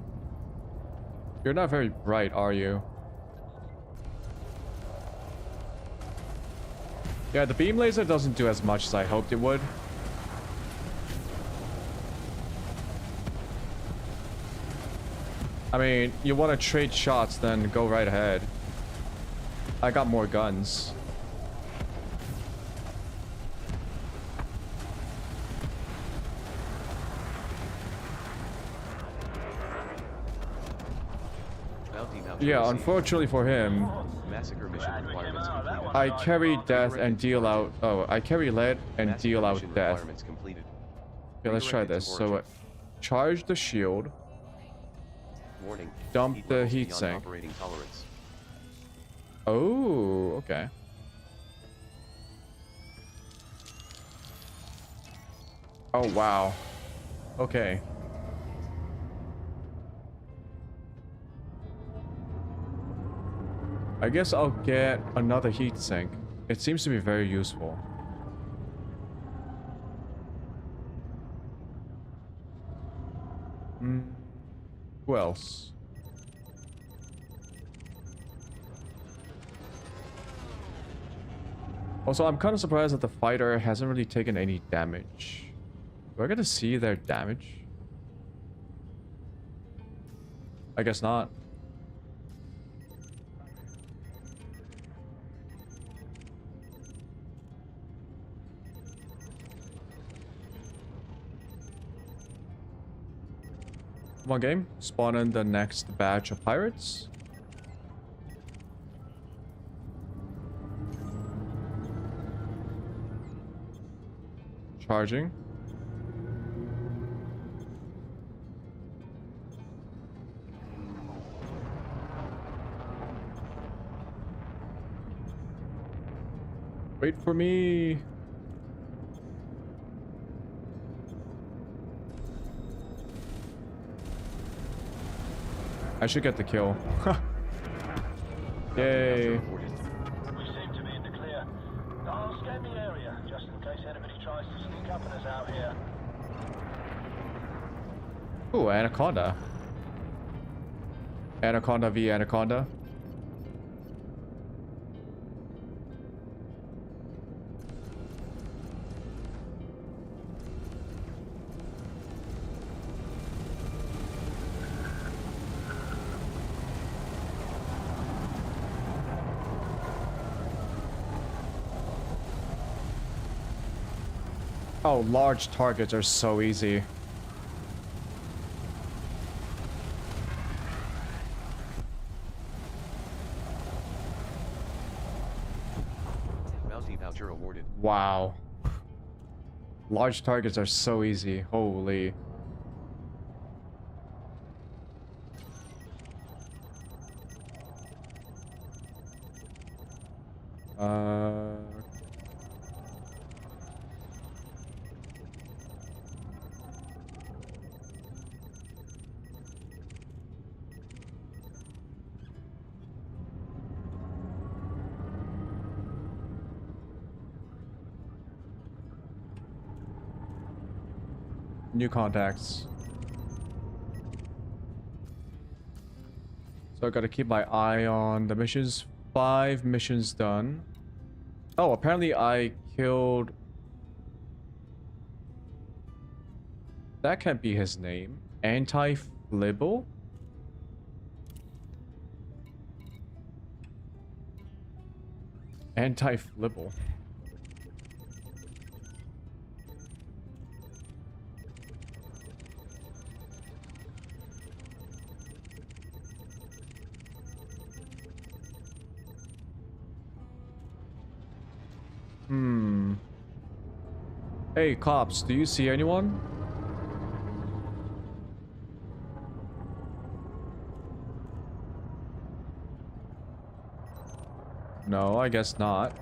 S1: You're not very bright, are you? Yeah, the beam laser doesn't do as much as I hoped it would. I mean, you want to trade shots, then go right ahead. I got more guns.
S2: Bounty voucher
S1: Yeah,
S2: received.
S1: unfortunately for him,
S2: Massacre mission requirements completed.
S1: I carry death and deal out. Oh, I carry lead and
S2: Massacre
S1: deal out
S2: mission
S1: death.
S2: requirements completed.
S1: Okay, let's try
S2: Redirected
S1: this.
S2: to
S1: So,
S2: origin.
S1: charge the shield.
S2: Warning.
S1: Dump the
S2: levels
S1: heat
S2: beyond
S1: sink.
S2: Operating tolerance.
S1: Oh, okay. Oh, wow. Okay. I guess I'll get another heat sink. It seems to be very useful. Who else? Also, I'm kind of surprised that the fighter hasn't really taken any damage. Do I get to see their damage? I guess not. Come on, game. Spawn in the next batch of pirates. Charging. Wait for me. I should get the kill. Yay.
S4: We seem to be in the clear. I'll scan the area, just in case anybody tries to sneak up on us out here.
S1: Ooh, Anaconda. Anaconda v Anaconda. Oh, large targets are so easy.
S2: Bounty voucher awarded.
S1: Wow. Large targets are so easy. Holy. Uh, new contacts. So I gotta keep my eye on the missions. 5 missions done. Oh, apparently I killed... That can't be his name. Anti-Flibble? Anti-Flibble. Hey, cops, do you see anyone? No, I guess not.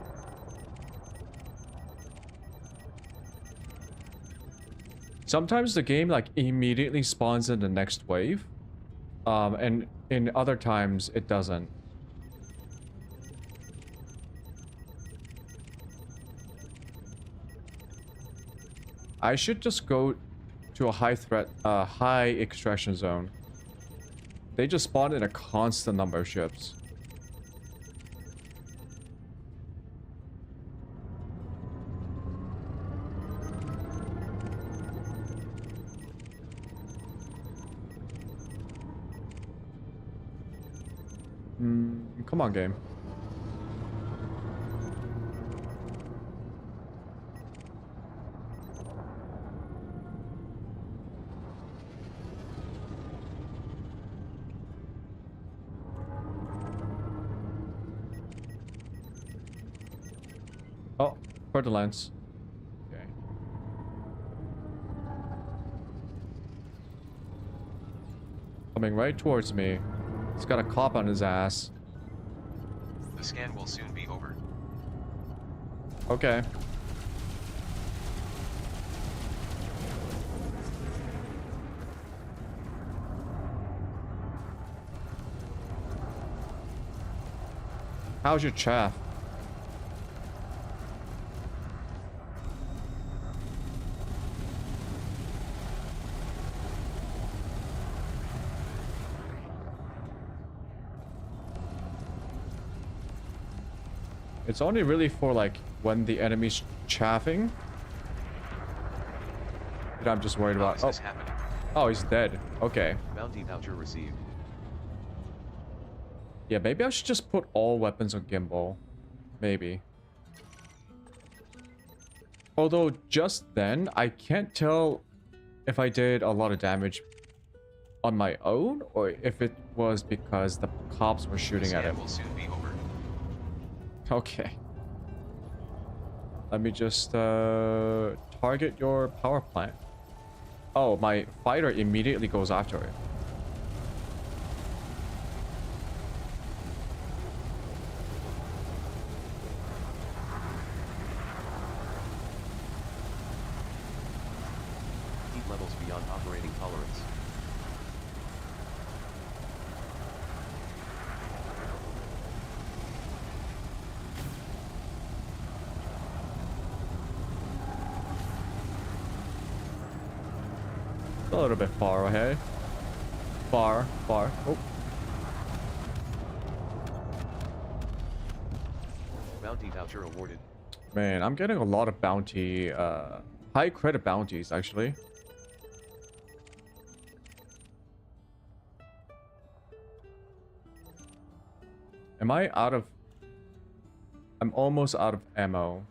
S1: Sometimes the game like immediately spawns in the next wave. And in other times it doesn't. I should just go to a high extraction zone. They just spawn in a constant number of ships. Come on, game. Oh, further lens. Okay. Coming right towards me. He's got a cop on his ass.
S9: The scan will soon be over.
S1: Okay. How's your chaff? It's only really for like when the enemy's chaffing that I'm just worried about.
S9: How is this happening?
S1: Oh, he's dead. Okay.
S2: Bounty voucher received.
S1: Yeah, maybe I should just put all weapons on gimbal. Maybe. Although just then, I can't tell if I did a lot of damage on my own or if it was because the cops were shooting at
S9: The
S1: him.
S9: scan will soon be over.
S1: Okay. Let me just target your power plant. Oh, my fighter immediately goes after it.
S2: Heat levels beyond operating tolerance.
S1: A little bit far ahead. Far. Oh.
S2: Bounty voucher awarded.
S1: Man, I'm getting a lot of bounty, high credit bounties, actually. Am I out of... I'm almost out of ammo.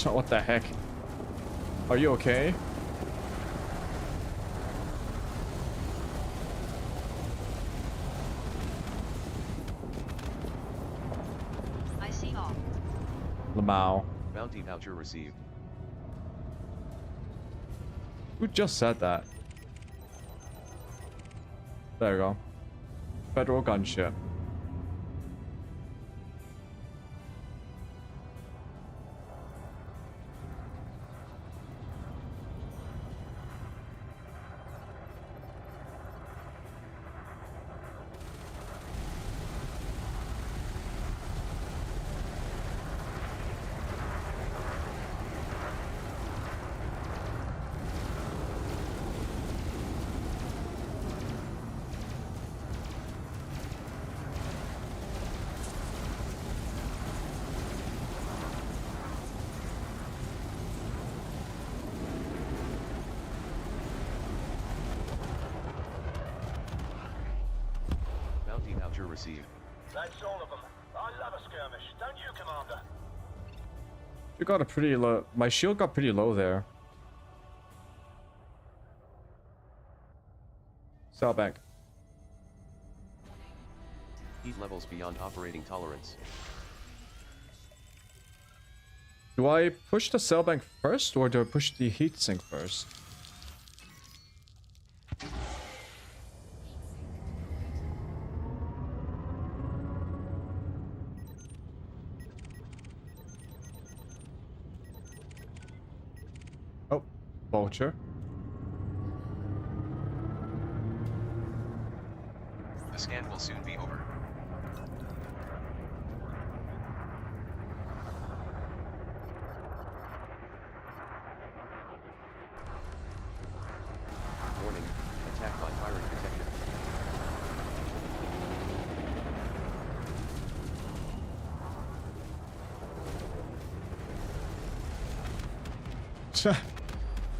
S1: So what the heck? Are you okay?
S3: I see all.
S1: Lamau.
S2: Bounty voucher received.
S1: Who just said that? There you go. Federal gunship.
S2: Bounty voucher received.
S4: That's all of them. I love a skirmish, don't you, Commander?
S1: You got a pretty low. My shield got pretty low there. Cell bank.
S2: Heat levels beyond operating tolerance.
S1: Do I push the cell bank first or do I push the heatsink first? Oh, vulture.
S9: The scan will soon be over.
S2: Warning, attack by firing detected.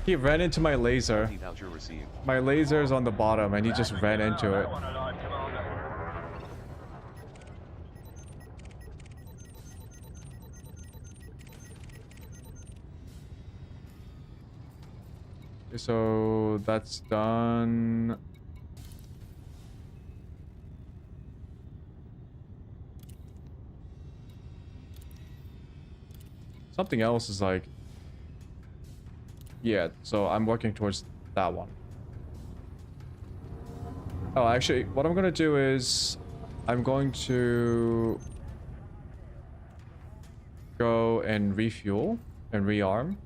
S1: He ran into my laser.
S2: Bounty voucher received.
S1: My laser is on the bottom and he just ran into it.
S4: One alive, Commander.
S1: So that's done. Something else is like, yeah, so I'm working towards that one. Oh, actually, what I'm gonna do is I'm going to go and refuel and rearm.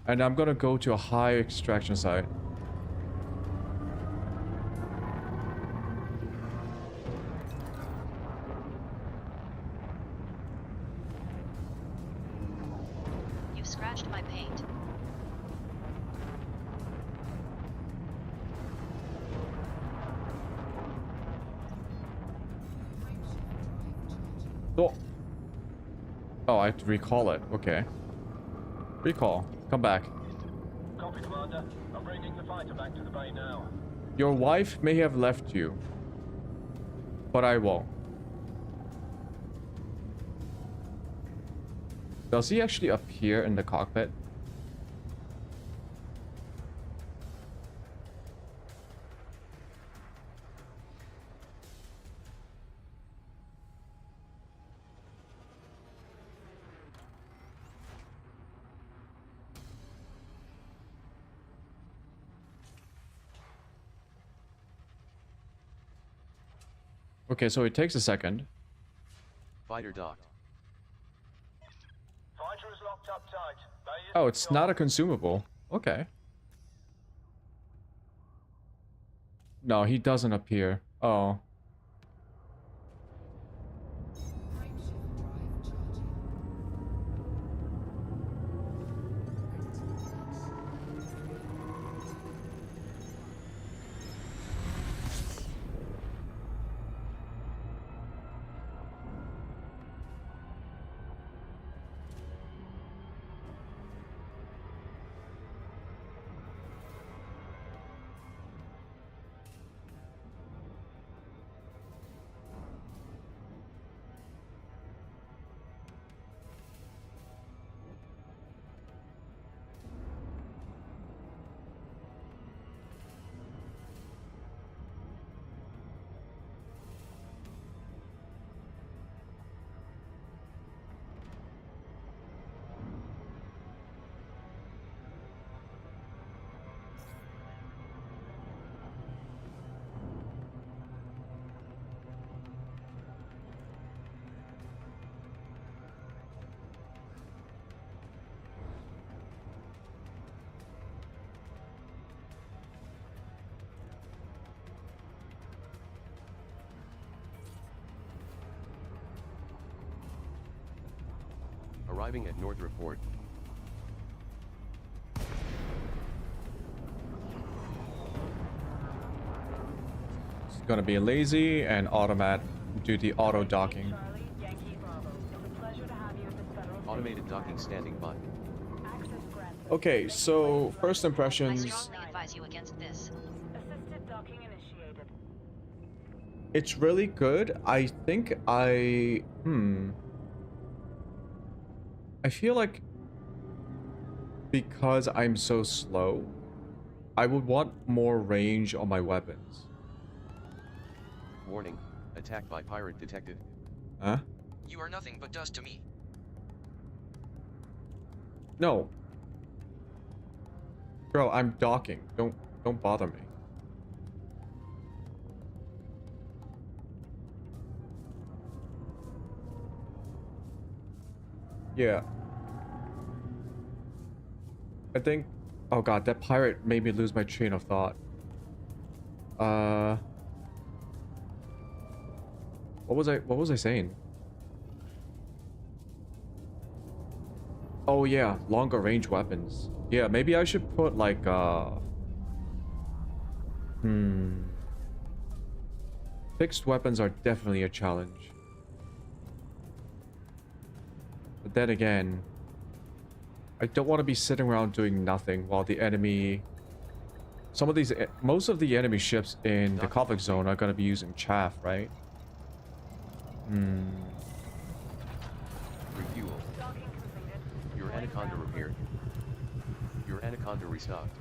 S1: And I'm gonna go to a high extraction site.
S3: You've scratched my paint.
S1: Oh. Oh, I have to recall it. Okay. Recall. Come back.
S4: Copy, Commander. I'm bringing the fighter back to the bay now.
S1: Your wife may have left you, but I won't. Does he actually appear in the cockpit? Okay, so it takes a second.
S2: Fighter docked.
S4: Fighter is locked up tight. Bay is
S1: Oh, it's
S4: secure.
S1: not a consumable. Okay. No, he doesn't appear. Oh.
S2: Arriving at North Report.
S1: It's gonna be lazy and automat do the auto docking.
S10: Charlie, Yankee Bravo. It's a pleasure to have you at this federal
S2: Automated docking standing by.
S10: access granted.
S1: Okay, so first
S3: I
S1: impressions.
S3: strongly advise you against this.
S10: Assisted docking initiated.
S1: It's really good. I think I feel like because I'm so slow, I would want more range on my weapons.
S2: Warning, attack by pirate detected.
S1: Huh?
S9: You are nothing but dust to me.
S1: No. Bro, I'm docking. Don't bother me. Yeah. I think... Oh god, that pirate made me lose my train of thought. What was I saying? Oh yeah, longer range weapons. Yeah, maybe I should put like fixed weapons are definitely a challenge. But then again, I don't want to be sitting around doing nothing while the enemy... Most of the enemy ships in the conflict zone are going to be using chaff, right?
S2: Refuel.
S10: Docking completed.
S2: Your Anaconda repaired. Your Anaconda restocked.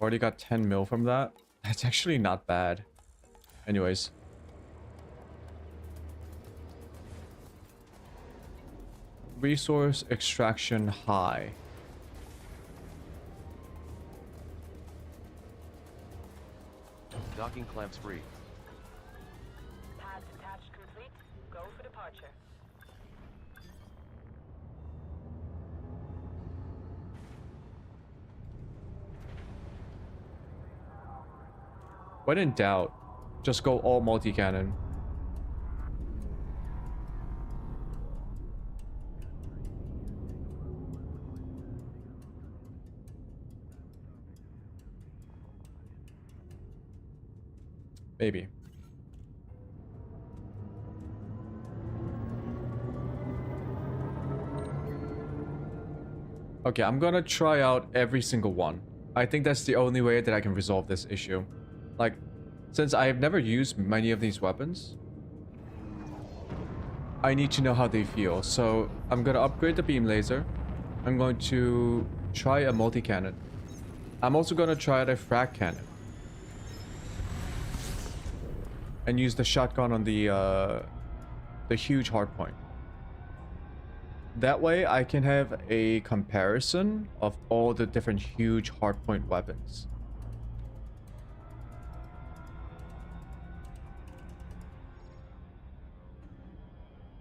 S1: Already got 10 mil from that. That's actually not bad. Anyways. Resource extraction high.
S2: Docking clamps free.
S10: Pads attached complete. Go for departure.
S1: When in doubt, just go all multi-cannon. Maybe. Okay, I'm gonna try out every single one. I think that's the only way that I can resolve this issue. Like, since I have never used many of these weapons, I need to know how they feel. So I'm gonna upgrade the beam laser. I'm going to try a multi-cannon. I'm also gonna try a frag cannon. And use the shotgun on the huge hardpoint. That way I can have a comparison of all the different huge hardpoint weapons.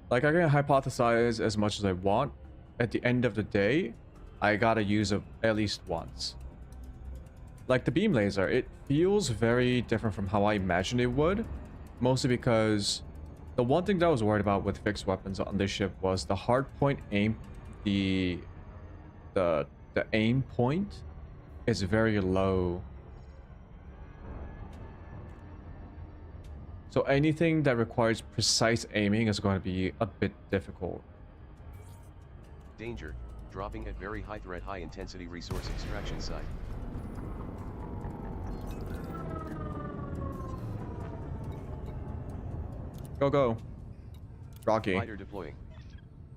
S1: Like, I can hypothesize as much as I want. At the end of the day, I gotta use it at least once. Like the beam laser, it feels very different from how I imagined it would. Mostly because the one thing that I was worried about with fixed weapons on this ship was the hardpoint aim. The aim point is very low. So anything that requires precise aiming is going to be a bit difficult.
S2: Danger. Dropping at very high threat, high intensity resource extraction site.
S1: Go, go. Rocky.
S2: Fighter deploying.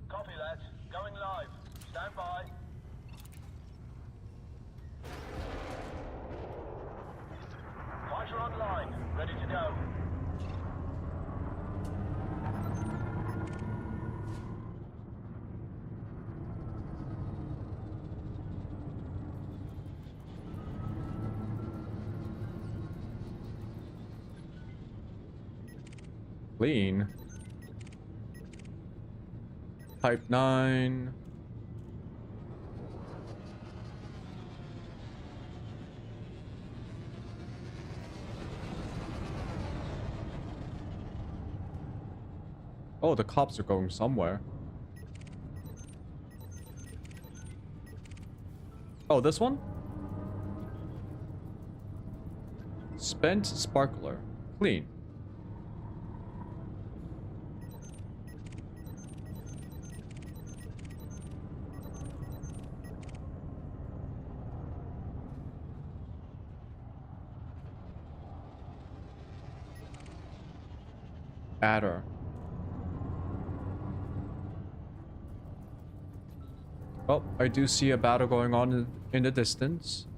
S4: Copy that. Going live. Stand by. Fighter online. Ready to go.
S1: Clean. Type 9. Oh, the cops are going somewhere. Oh, this one? Spent sparkler. Clean. Adder. Oh, I do see a battle going on in the distance.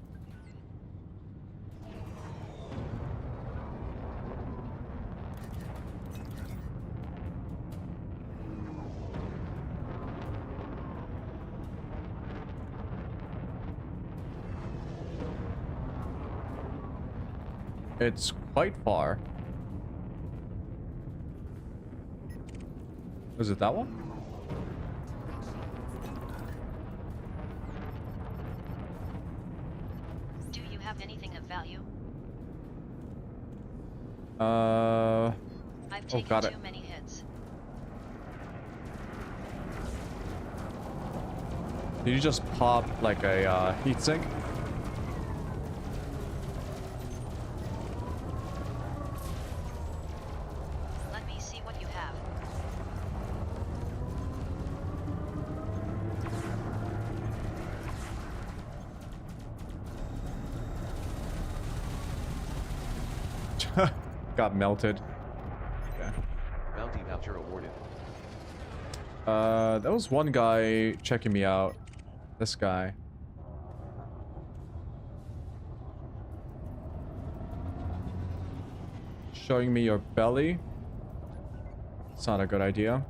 S1: It's quite far. Is it that one?
S3: Do you have anything of value? I've taken
S1: got
S3: too
S1: it.
S3: many hits.
S1: Did you just pop like a heatsink?
S3: Let me see what you have.
S1: Got melted. Okay.
S2: Bounty voucher awarded.
S1: That was one guy checking me out. This guy. Showing me your belly. It's not a good idea.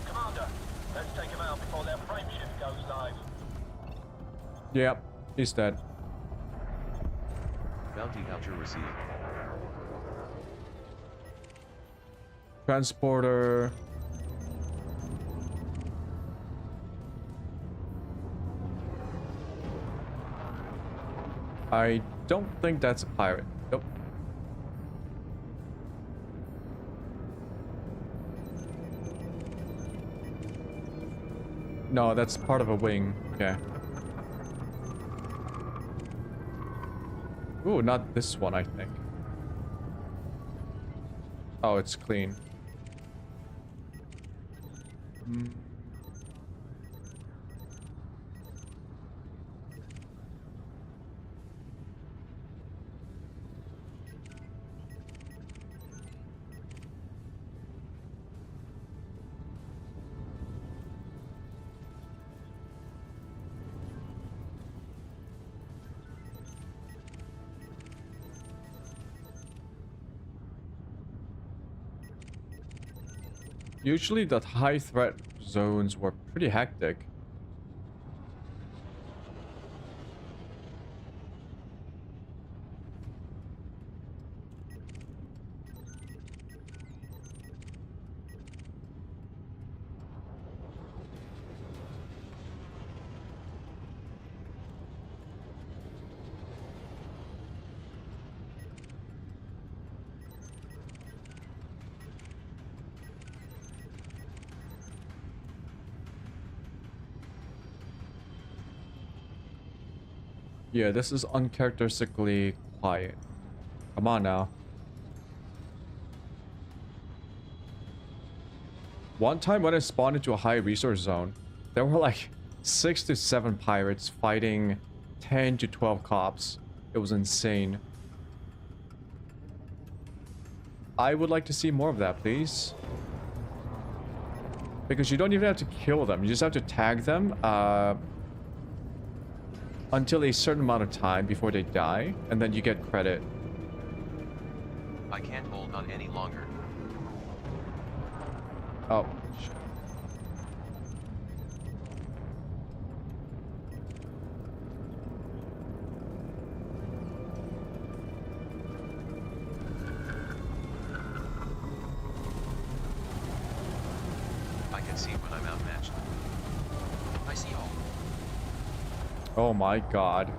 S4: Commander, let's take him out before their frameshift goes live.
S1: Yep, he's dead.
S2: Bounty voucher received.
S1: Transporter. I don't think that's a pirate. Nope. No, that's part of a wing. Okay. Ooh, not this one, I think. Oh, it's clean. Hmm. Usually the high threat zones were pretty hectic. Yeah, this is uncharacteristically quiet. Come on now. One time when I spawned into a high resource zone, there were like 6 to 7 pirates fighting 10 to 12 cops. It was insane. I would like to see more of that, please. Because you don't even have to kill them. You just have to tag them until a certain amount of time before they die, and then you get credit.
S9: I can't hold on any longer.
S1: Oh, shit.
S9: but I'm outmatched. I see all.
S1: Oh my god.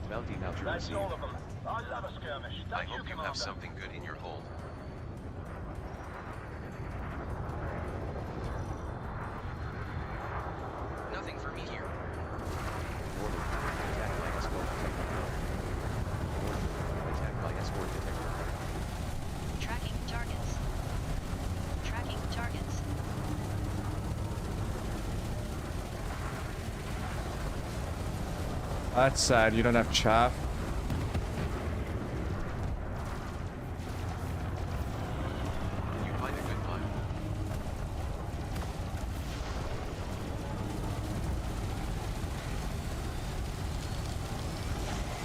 S2: Bounty voucher
S4: That's
S2: received.
S4: all of them. I love a skirmish.
S9: I
S4: Don't
S9: hope you have
S4: Commander?
S9: something good in your hold. Nothing for me here.
S2: Warning. Attack by escort detected. Warning. Attack by escort detected.
S3: Tracking targets. Tracking targets.
S1: That's sad. You don't have chaff.
S9: You find a good pile.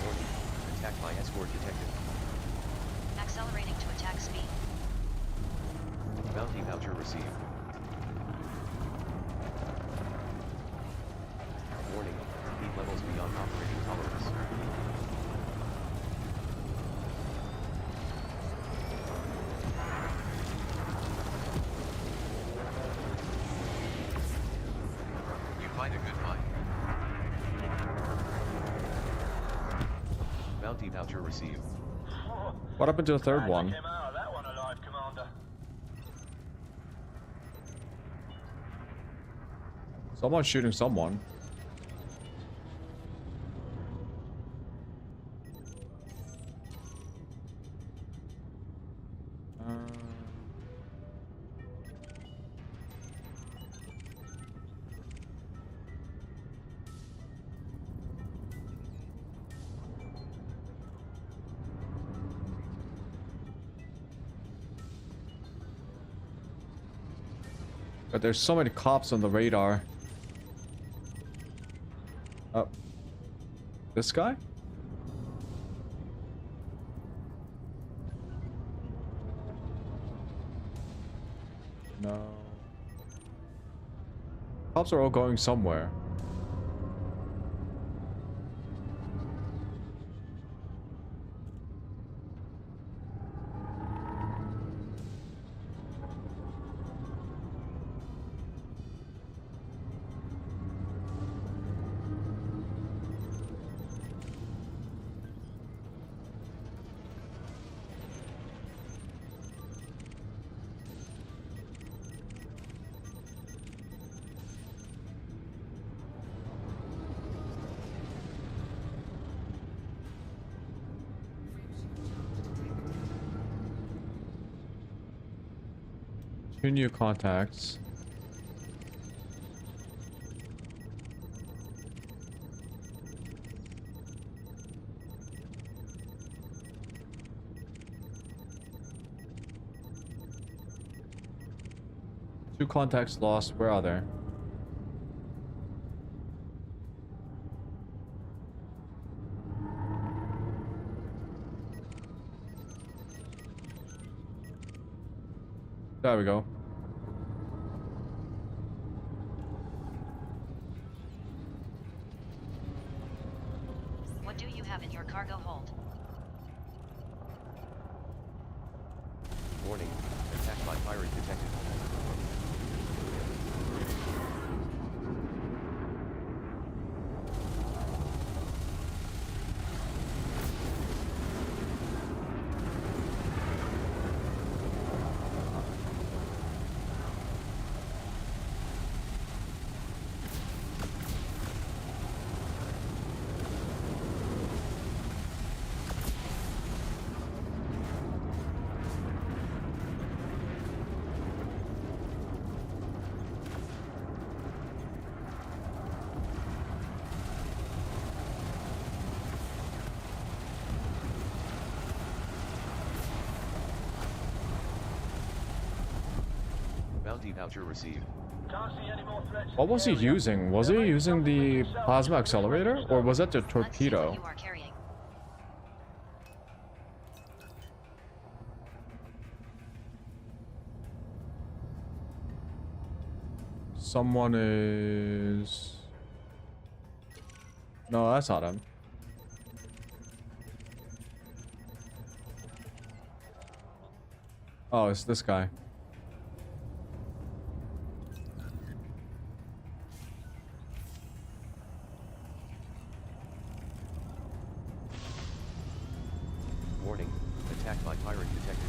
S2: Warning. Attack by escort detected.
S3: Accelerating to attack speed.
S2: Bounty voucher received. Warning. Heat levels beyond operating tolerance.
S9: You find a good find.
S2: Bounty voucher received.
S1: What happened to the third
S4: Glad
S1: one?
S4: we came out of that one alive, Commander.
S1: Someone's shooting someone. But there's so many cops on the radar. Oh. This guy? No. Cops are all going somewhere. Two new contacts. Two contacts lost. Where are they? There we go.
S3: What do you have in your cargo hold?
S2: Warning. Attack by pirate detected. Bounty voucher received.
S4: Can't see any more threats.
S1: What was he using? Was he using the plasma accelerator, or was that the
S3: Let's see
S1: torpedo?
S3: what you are carrying.
S1: Someone is... No, that's not him. Oh, it's this guy.
S2: Attack by pirate detected.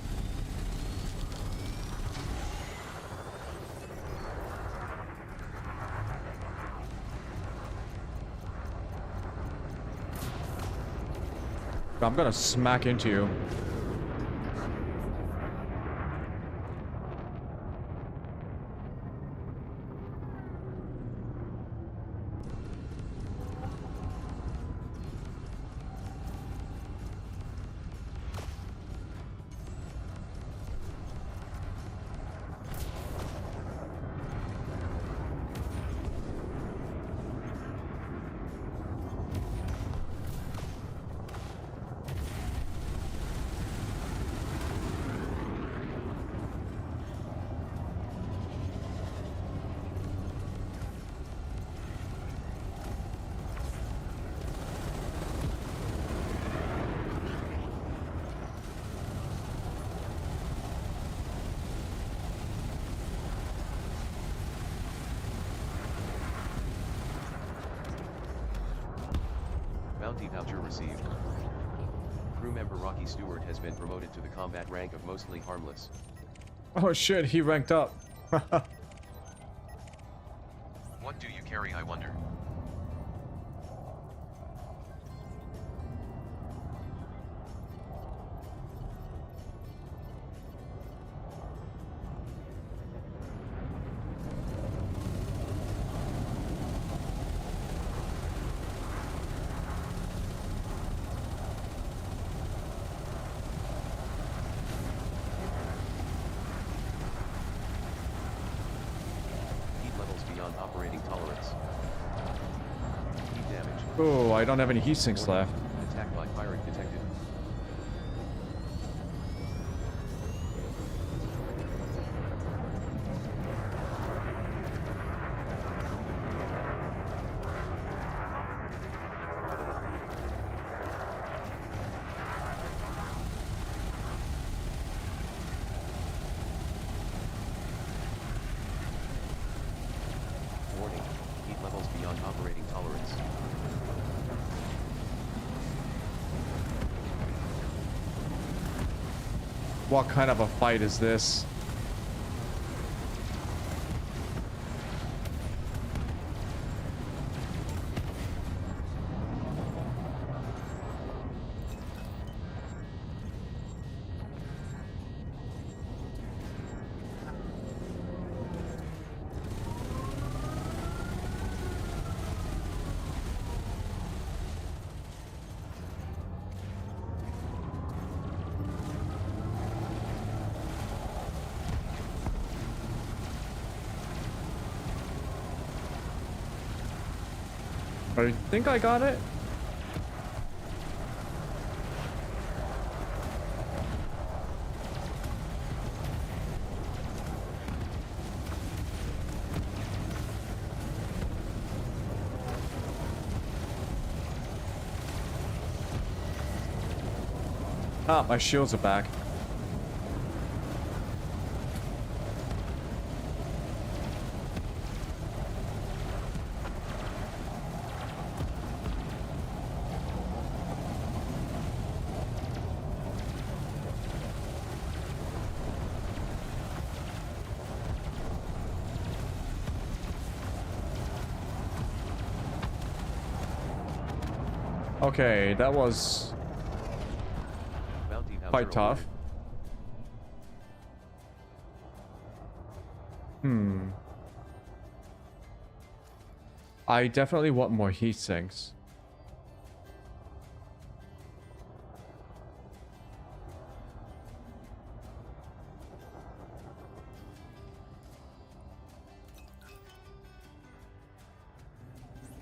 S1: I'm gonna smack into you.
S2: Bounty voucher received. Crew member Rocky Stewart has been promoted to the combat rank of mostly harmless.
S1: Oh shit, he ranked up.
S9: What do you carry, I wonder?
S2: Operating tolerance. Heat damage.
S1: Oh, I don't have any heat sinks left.
S2: Attack by pirate detected. Warning, heat levels beyond operating tolerance.
S1: What kind of a fight is this? I think I got it. Ah, my shields are back. Okay, that was quite tough. I definitely want more heat sinks.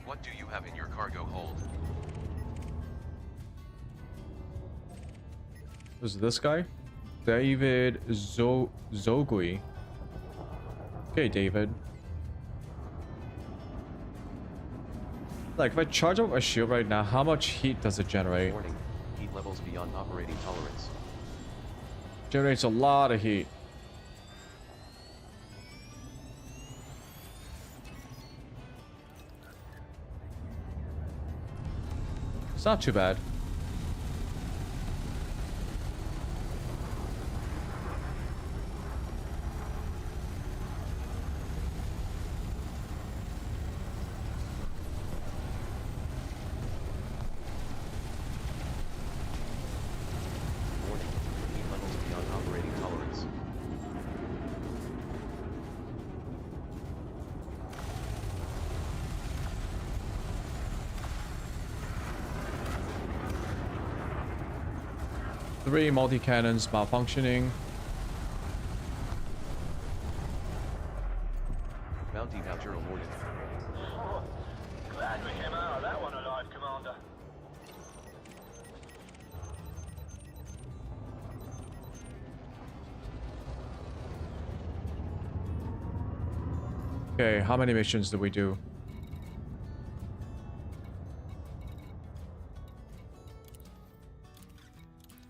S9: What do you have in your cargo hold?
S1: Was this guy? David Zogui. Okay, David. Like, if I charge up my shield right now, how much heat does it generate?
S2: Warning, heat levels beyond operating tolerance.
S1: Generates a lot of heat. It's not too bad. 3 multi-cannons malfunctioning.
S2: Bounty voucher awarded.
S4: Glad we came out of that one alive, Commander.
S1: Okay, how many missions do we do?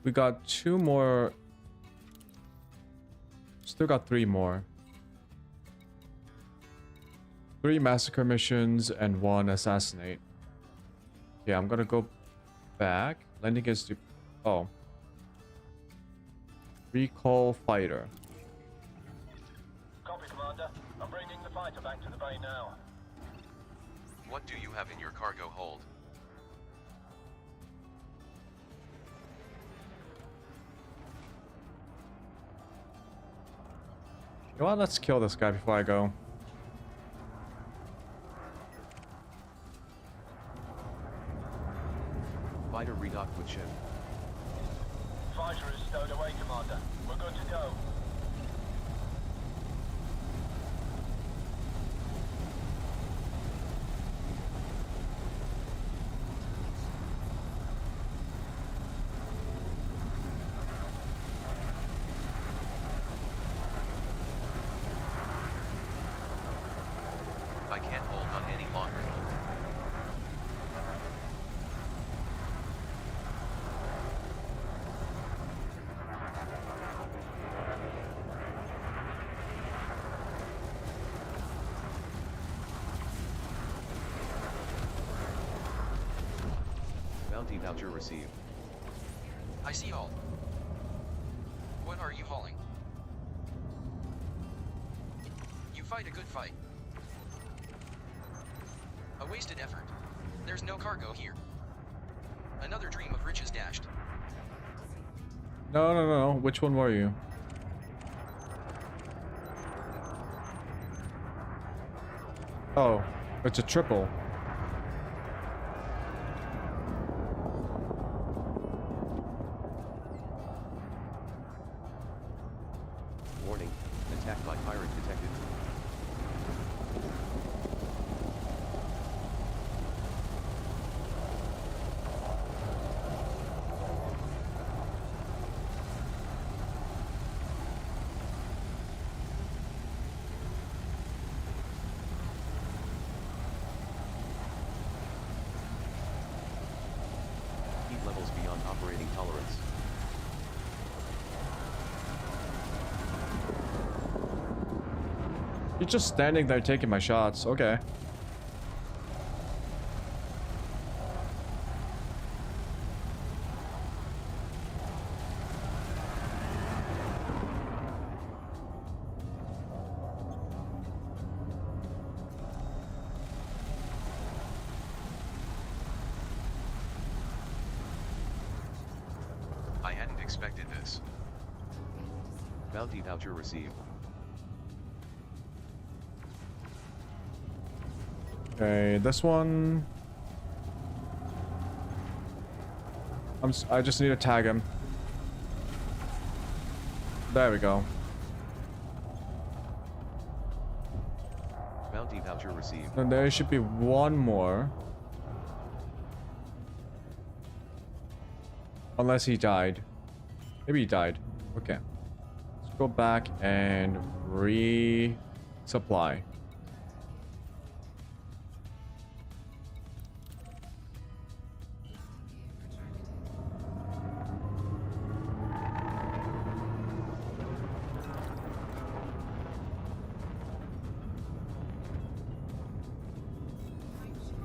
S1: We got 2 more. Still got 3 more. 3 massacre missions and 1 assassinate. Okay, I'm gonna go back. Landing is oh. Recall fighter.
S4: Copy, Commander. I'm bringing the fighter back to the bay now.
S9: What do you have in your cargo hold?
S1: You know what? Let's kill this guy before I go.
S2: Fighter redocked with ship.
S4: Fighter is stowed away, Commander. We're good to go.
S9: I can't hold on any longer.
S2: Bounty voucher received.
S9: I see all. What are you hauling? You fight a good fight. A wasted effort. There's no cargo here. Another dream of riches dashed.
S1: No, no, no. Which one were you? Oh, it's a triple.
S2: Warning. Attack by pirate detected. Heat levels beyond operating tolerance.
S1: You're just standing there taking my shots. Okay.
S9: I hadn't expected this.
S2: Bounty voucher received.
S1: Okay, this one. I just need to tag him. There we go.
S2: Bounty voucher received.
S1: And there should be one more. Unless he died. Maybe he died. Okay. Let's go back and resupply.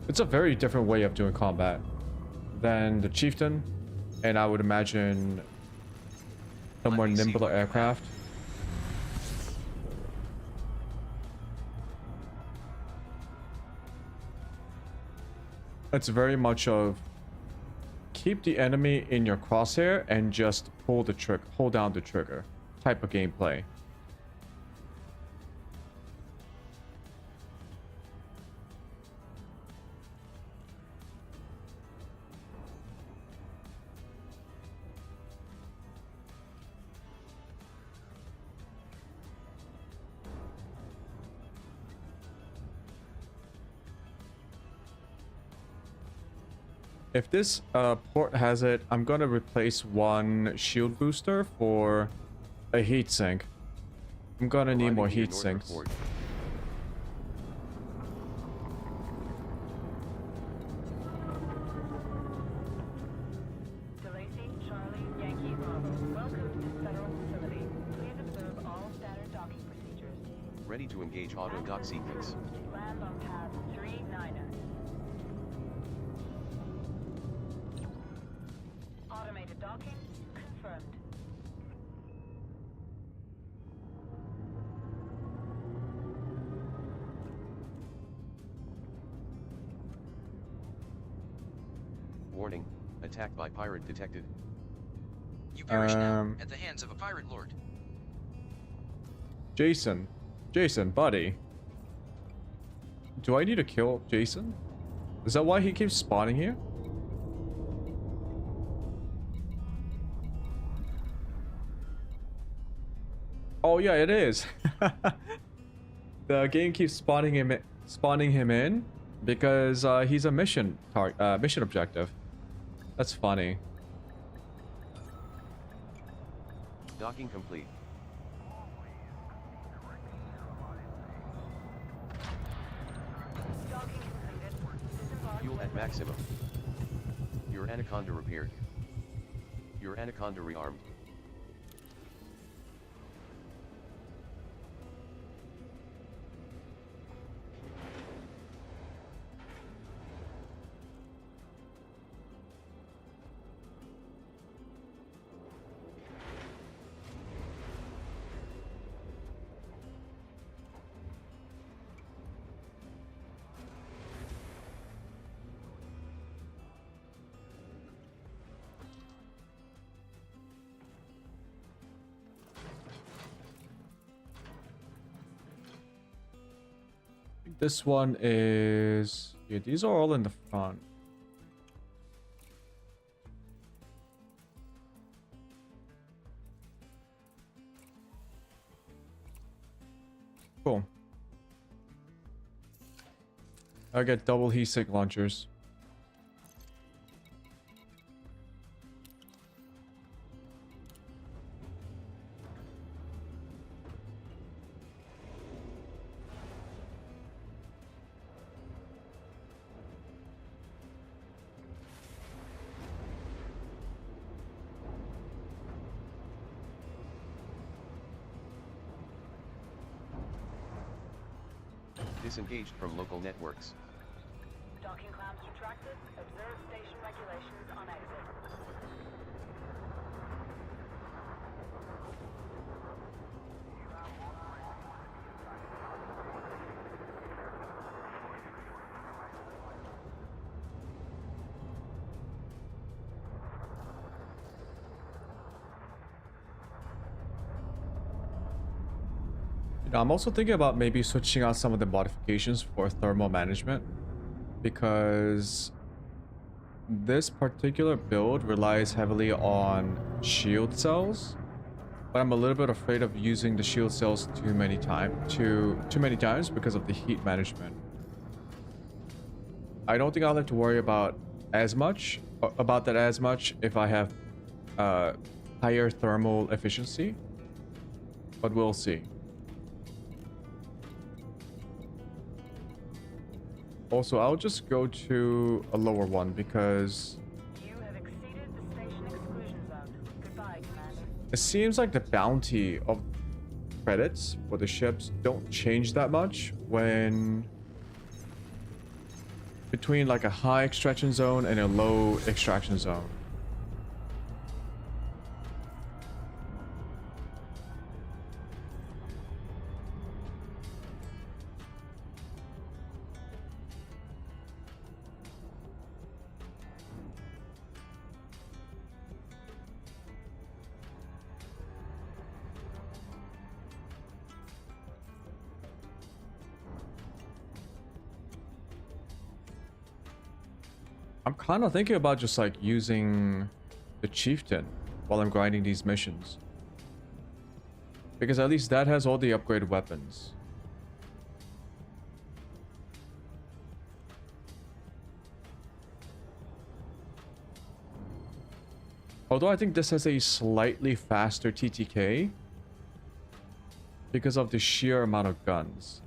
S1: It's a very different way of doing combat than the Chieftain, and I would imagine the more
S9: Let me see
S1: nimbler
S9: what you have.
S1: aircraft. It's very much of keep the enemy in your crosshair and just pull the trigger, hold down the trigger type of gameplay. If this port has it, I'm gonna replace one shield booster for a heat sink. I'm gonna need more heat sinks.
S10: DeLacy, Charlie, Yankee, Bravo. Welcome to Federal Facility. Please observe all standard docking procedures.
S2: Ready to engage auto dock sequence.
S10: Land on path 39er. Automated docking confirmed.
S2: Warning, attack by pirate detected.
S9: You perish now at the hands of a pirate lord.
S1: Jason, buddy. Do I need to kill Jason? Is that why he keeps spawning here? Oh yeah, it is. The game keeps spawning him in because he's a mission objective. That's funny.
S2: Docking complete.
S10: Docking completed. Disembark
S2: Fuel
S10: when
S2: at maximum. Your Anaconda repaired. Your Anaconda rearmed.
S1: This one is... Yeah, these are all in the front. Cool. I get double heat sink launchers.
S2: Disengaged from local networks.
S10: docking clamps retracted. Observe station regulations on exit.
S1: I'm also thinking about maybe switching out some of the modifications for thermal management, because this particular build relies heavily on shield cells, but I'm a little bit afraid of using the shield cells too many times because of the heat management. I don't think I'll have to worry about that as much if I have higher thermal efficiency, but we'll see. Also, I'll just go to a lower one because
S10: You have exceeded the station exclusion zone. Goodbye, Commander.
S1: it seems like the bounty of credits for the ships don't change that much when between like a high extraction zone and a low extraction zone. I'm kind of thinking about just like using the chieftain while I'm grinding these missions, because at least that has all the upgraded weapons. Although I think this has a slightly faster TTK because of the sheer amount of guns.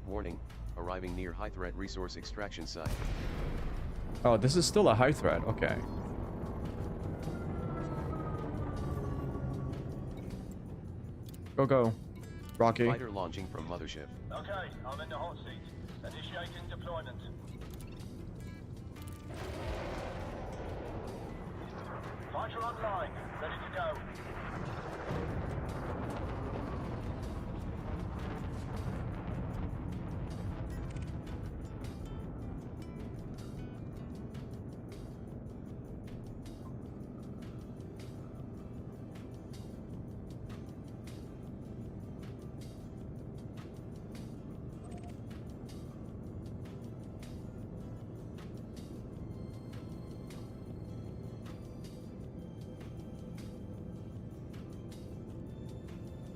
S2: Warning, arriving near high threat resource extraction site.
S1: Oh, this is still a high threat. Okay. Go, go. Rocky.
S2: Fighter launching from mothership.
S4: Okay, I'm in the hot seat. Initiating deployment. Fighter online, ready to go.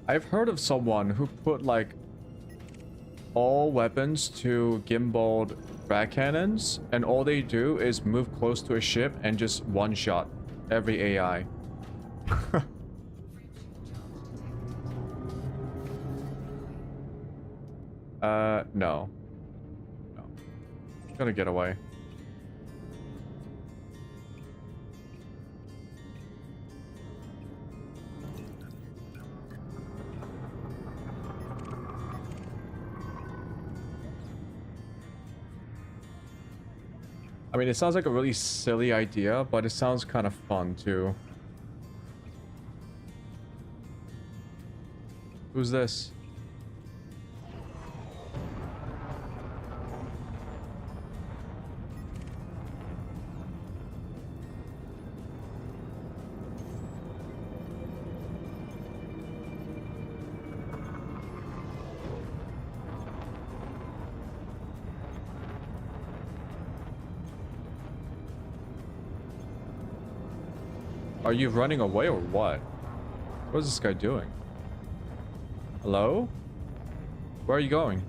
S1: I've heard of someone who put like all weapons to gimbaled frag cannons, and all they do is move close to a ship and just one shot every AI. No. No. Gonna get away. I mean, it sounds like a really silly idea, but it sounds kind of fun too. Who's this? Are you running away or what? What is this guy doing? Hello? Where are you going?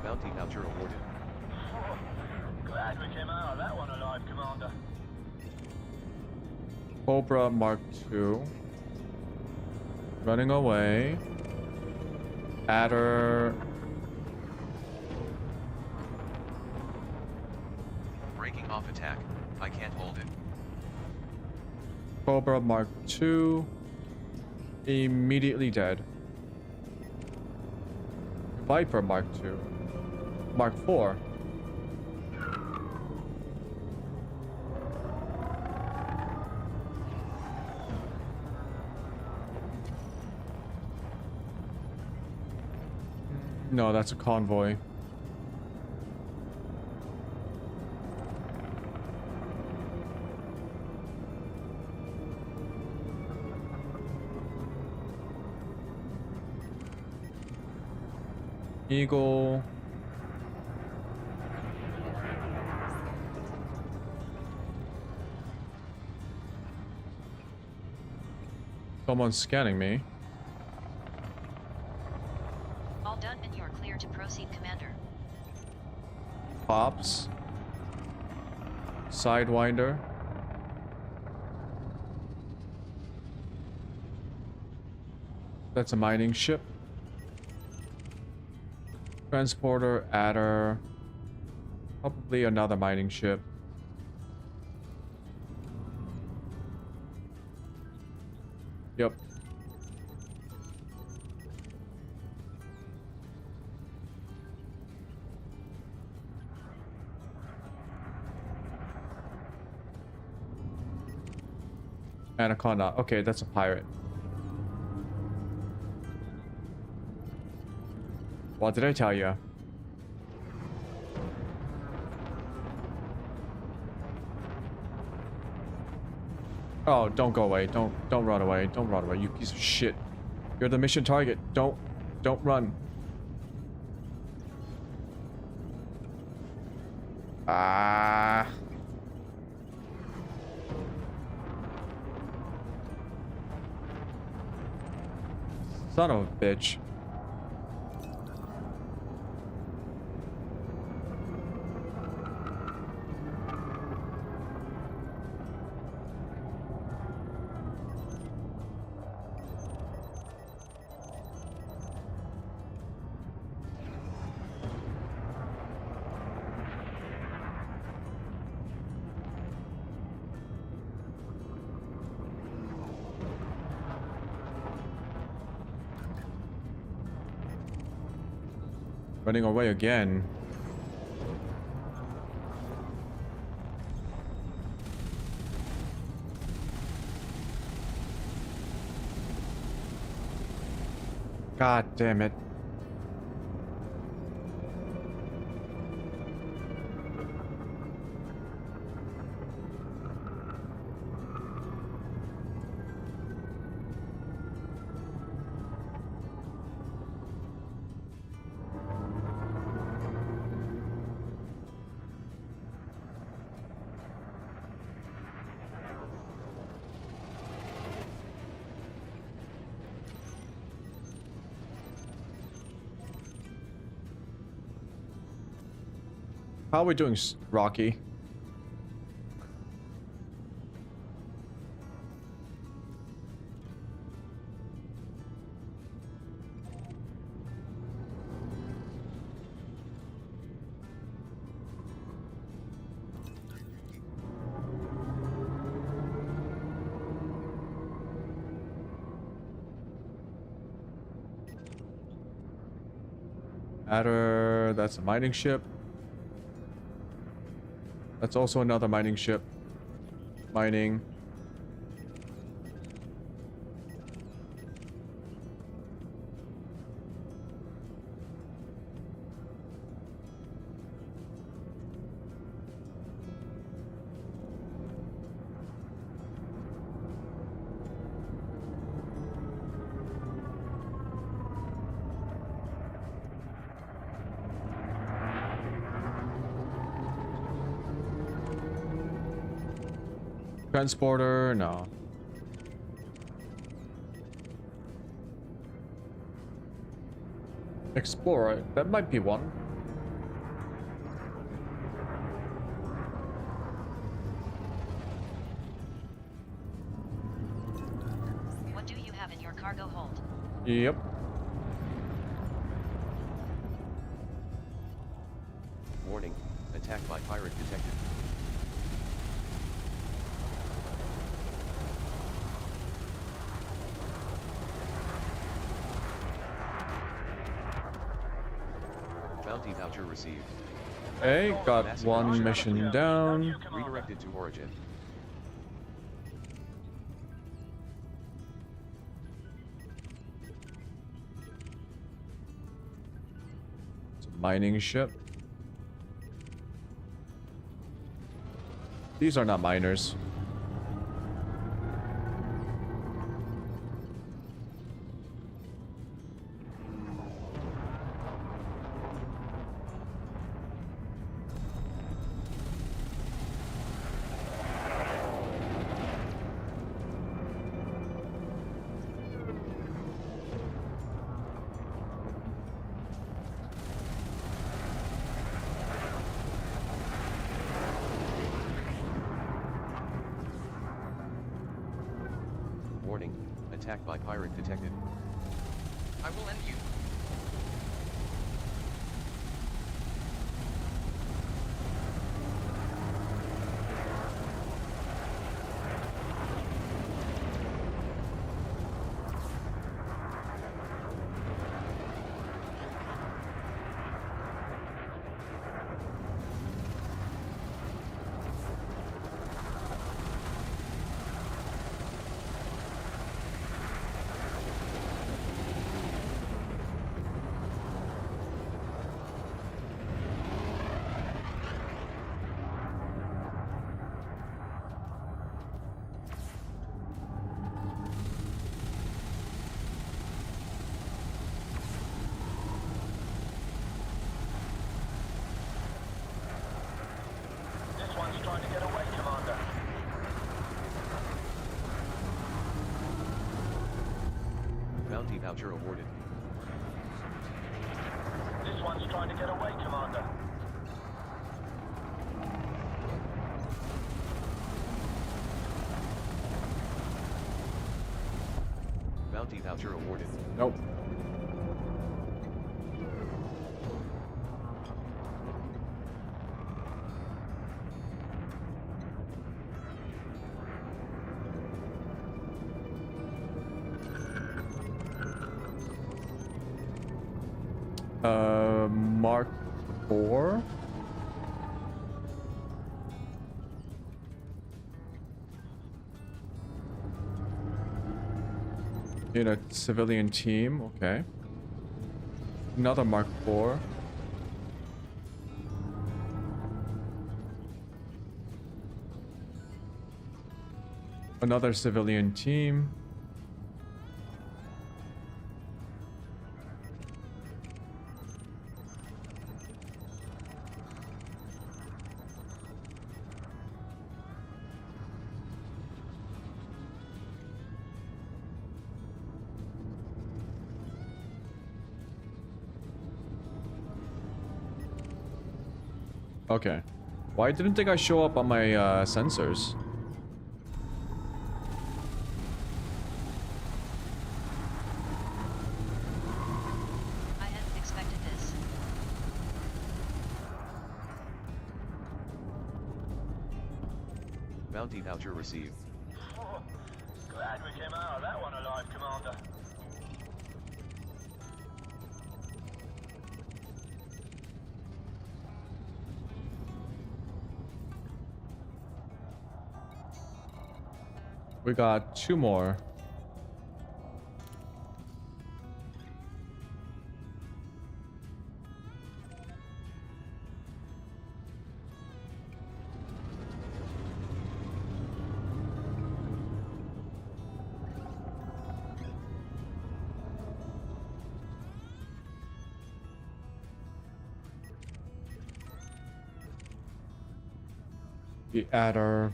S2: Bounty voucher awarded.
S4: Glad we came out of that one alive, Commander.
S1: Cobra Mark II. Running away. Adder.
S9: Breaking off attack. I can't hold it.
S1: Cobra Mark II. Immediately dead. Viper Mark II. Mark IV. No, that's a convoy. Eagle. Someone's scanning me.
S3: All done and you're clear to proceed, Commander.
S1: Pops. Sidewinder. That's a mining ship. Transporter, Adder. Probably another mining ship. Yep. Anaconda. Okay, that's a pirate. What did I tell you? Oh, don't go away. Don't run away. Don't run away, you piece of shit. You're the mission target. Don't run. Ah. Son of a bitch. Running away again. God damn it. How are we doing, Rocky? Adder, that's a mining ship. That's also another mining ship. Mining. Transporter, no. Explorer, that might be one.
S3: What do you have in your cargo hold?
S1: Yep.
S2: Warning, attack by pirate detected. Bounty voucher received.
S1: Hey, got one mission down.
S2: Redirected to origin.
S1: It's a mining ship. These are not miners.
S2: Warning, attack by pirate detected.
S9: I will end you.
S2: Bounty voucher awarded.
S4: This one's trying to get away, Commander.
S2: Bounty voucher awarded.
S1: Nope. Mark 4. In a civilian team, okay. Another Mark 4. Another civilian team. Okay. Why didn't they guys show up on my sensors?
S3: I hadn't expected this.
S2: Bounty voucher received.
S4: Glad we came out of that one alive, Commander.
S1: We got 2 more. The adder.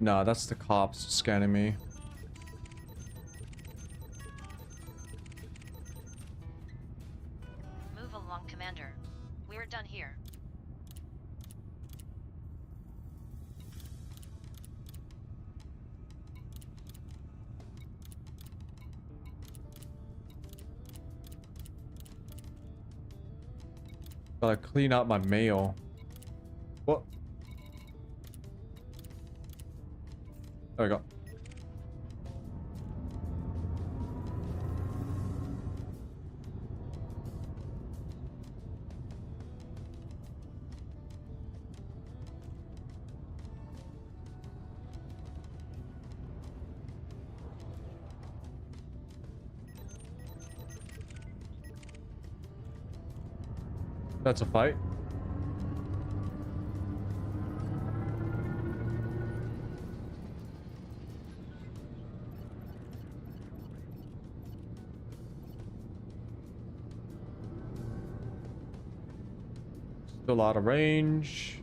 S1: Nah, that's the cops scanning me.
S3: Move along, Commander. We're done here.
S1: Gotta clean out my mail. What? There we go. That's a fight. Still out of range.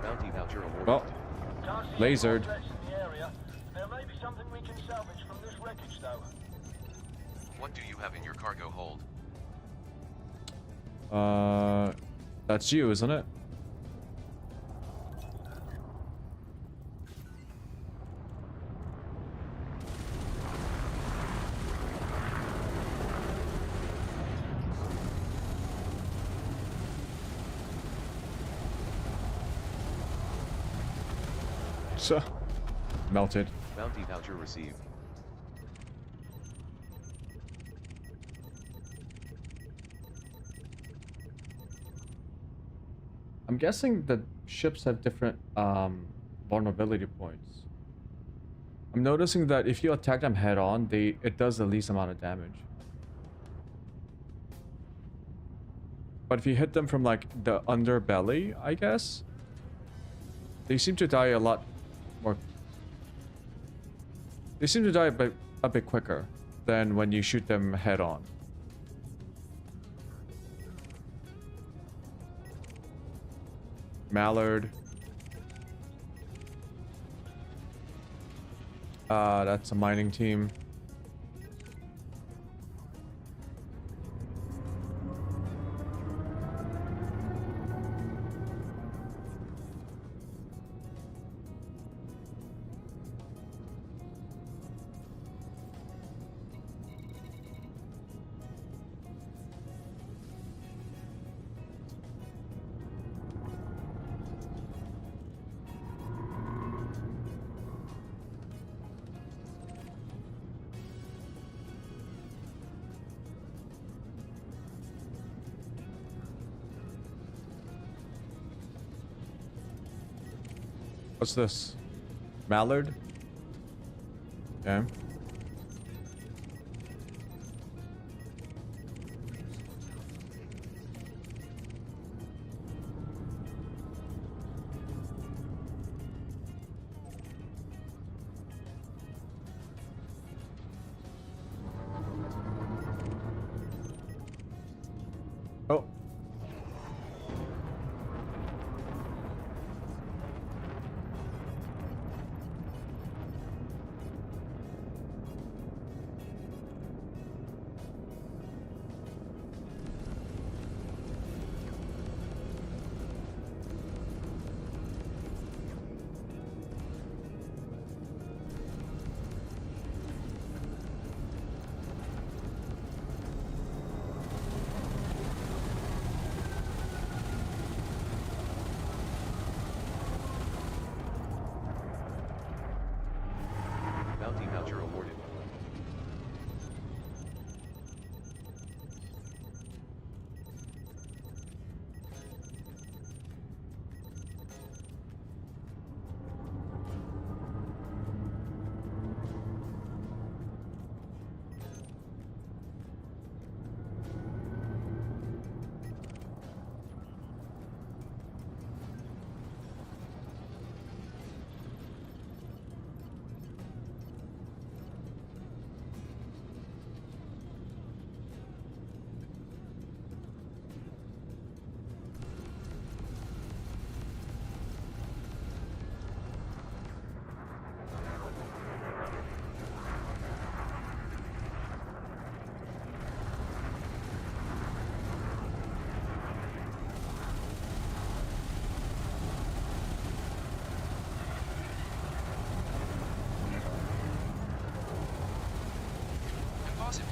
S2: Bounty voucher awarded.
S1: Well,
S4: Can't see
S1: lasered.
S4: any threats in the area. There may be something we can salvage from this wreckage, though.
S9: What do you have in your cargo hold?
S1: That's you, isn't it? So melted.
S2: Bounty voucher received.
S1: I'm guessing the ships have different vulnerability points. I'm noticing that if you attack them head on, it does the least amount of damage. But if you hit them from like the underbelly, I guess, they seem to die a lot more. They seem to die a bit quicker than when you shoot them head on. Mallard. That's a mining team. What's this? Mallard? Okay. Oh.
S2: Bounty voucher awarded.
S9: Impossible.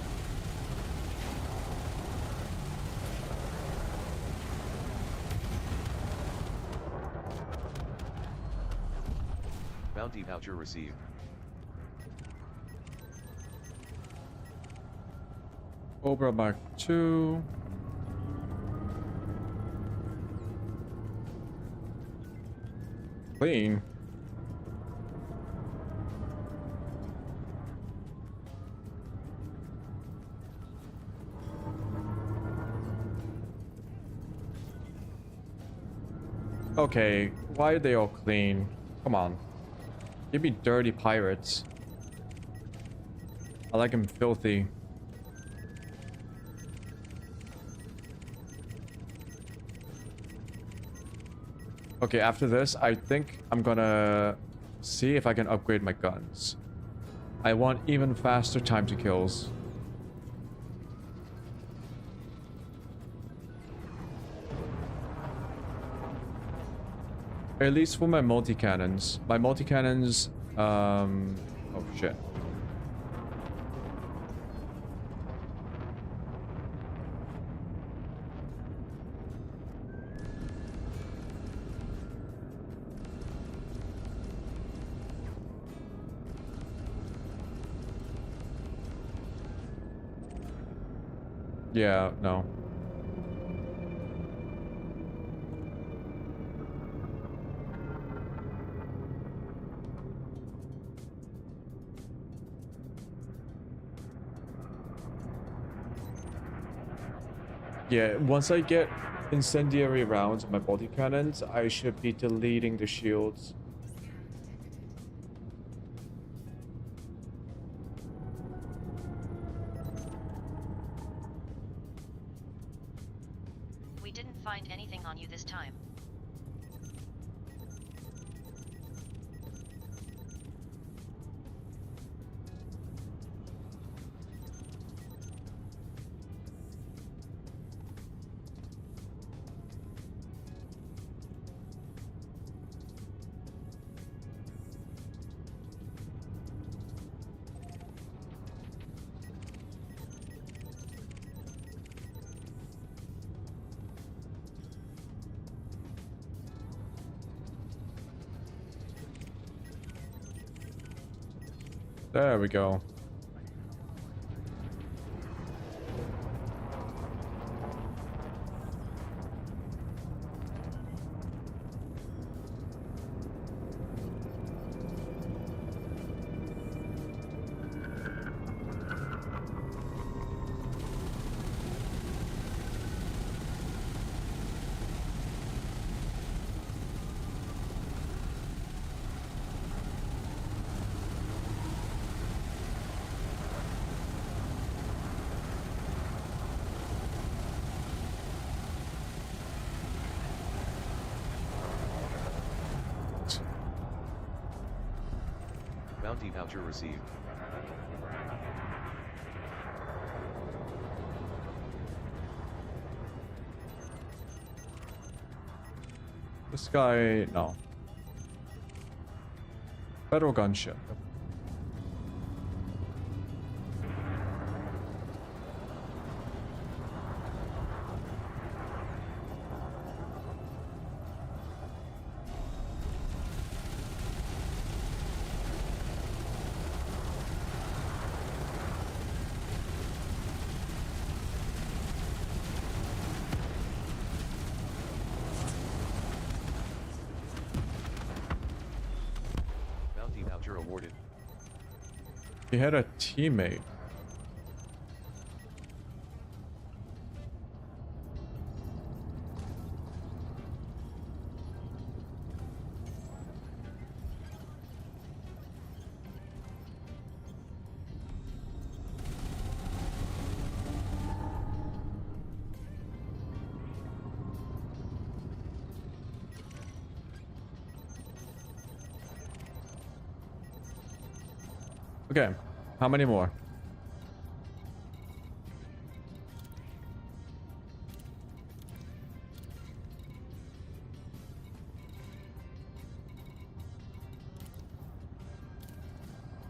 S2: Bounty voucher received.
S1: Cobra Mark II. Clean. Okay, why are they all clean? Come on. Give me dirty pirates. I like them filthy. Okay, after this, I think I'm gonna see if I can upgrade my guns. I want even faster time to kills. At least for my multi-cannons. My multi-cannons, oh shit. Yeah, no. Yeah, once I get incendiary rounds in my body cannons, I should be deleting the shields.
S3: We didn't find anything on you this time.
S1: There we go.
S2: Bounty voucher received.
S1: This guy, no. Federal gunship.
S2: Bounty voucher awarded.
S1: He had a teammate. Okay, how many more?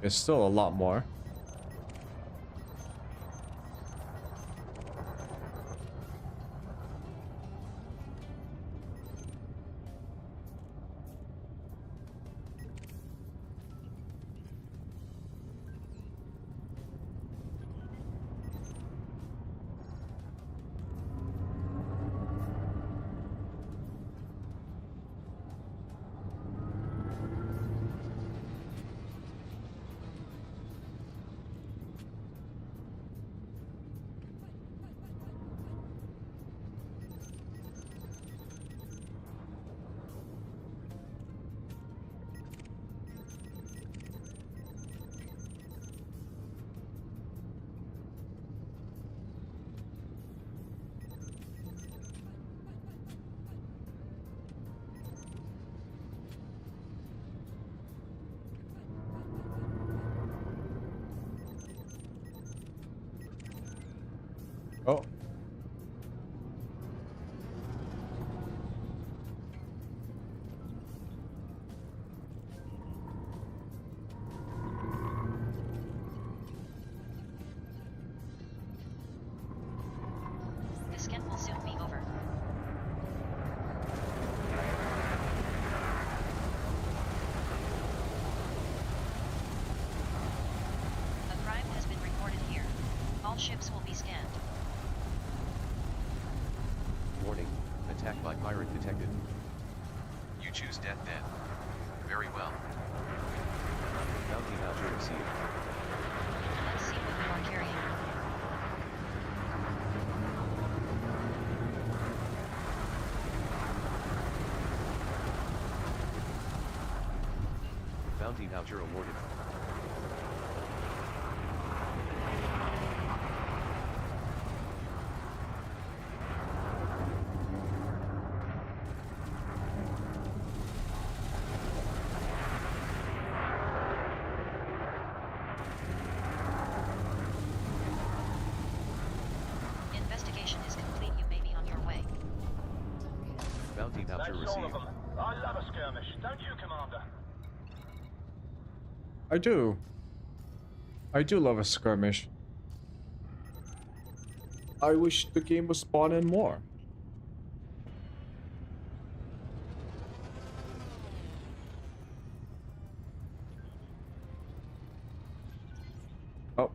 S1: There's still a lot more. Oh.
S3: The scan will soon be over. A crime has been reported here. All ships will be scanned.
S2: Warning, attack by pirate detected.
S9: You choose death then. Very well.
S2: Bounty voucher received.
S3: Let's see what you are carrying.
S2: Bounty voucher awarded.
S3: Investigation is complete. You may be on your way.
S2: Bounty voucher
S4: That's all of
S2: received.
S4: them. I love a skirmish, don't you, Commander?
S1: I do. I do love a skirmish. I wish the game was spawning more. Oh.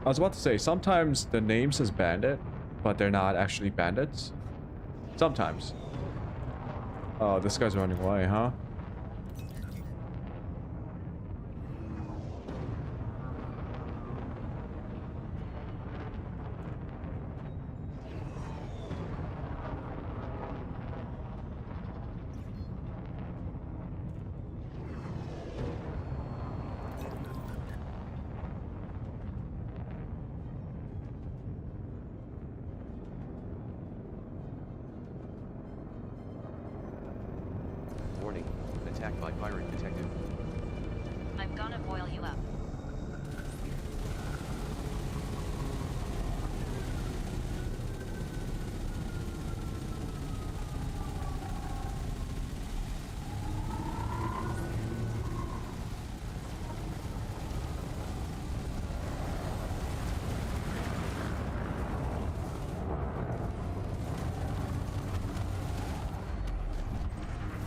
S1: I was about to say, sometimes the name says bandit, but they're not actually bandits. Sometimes. Oh, this guy's running away, huh?
S2: Warning, attack by pirate detected.
S3: I'm gonna boil you up.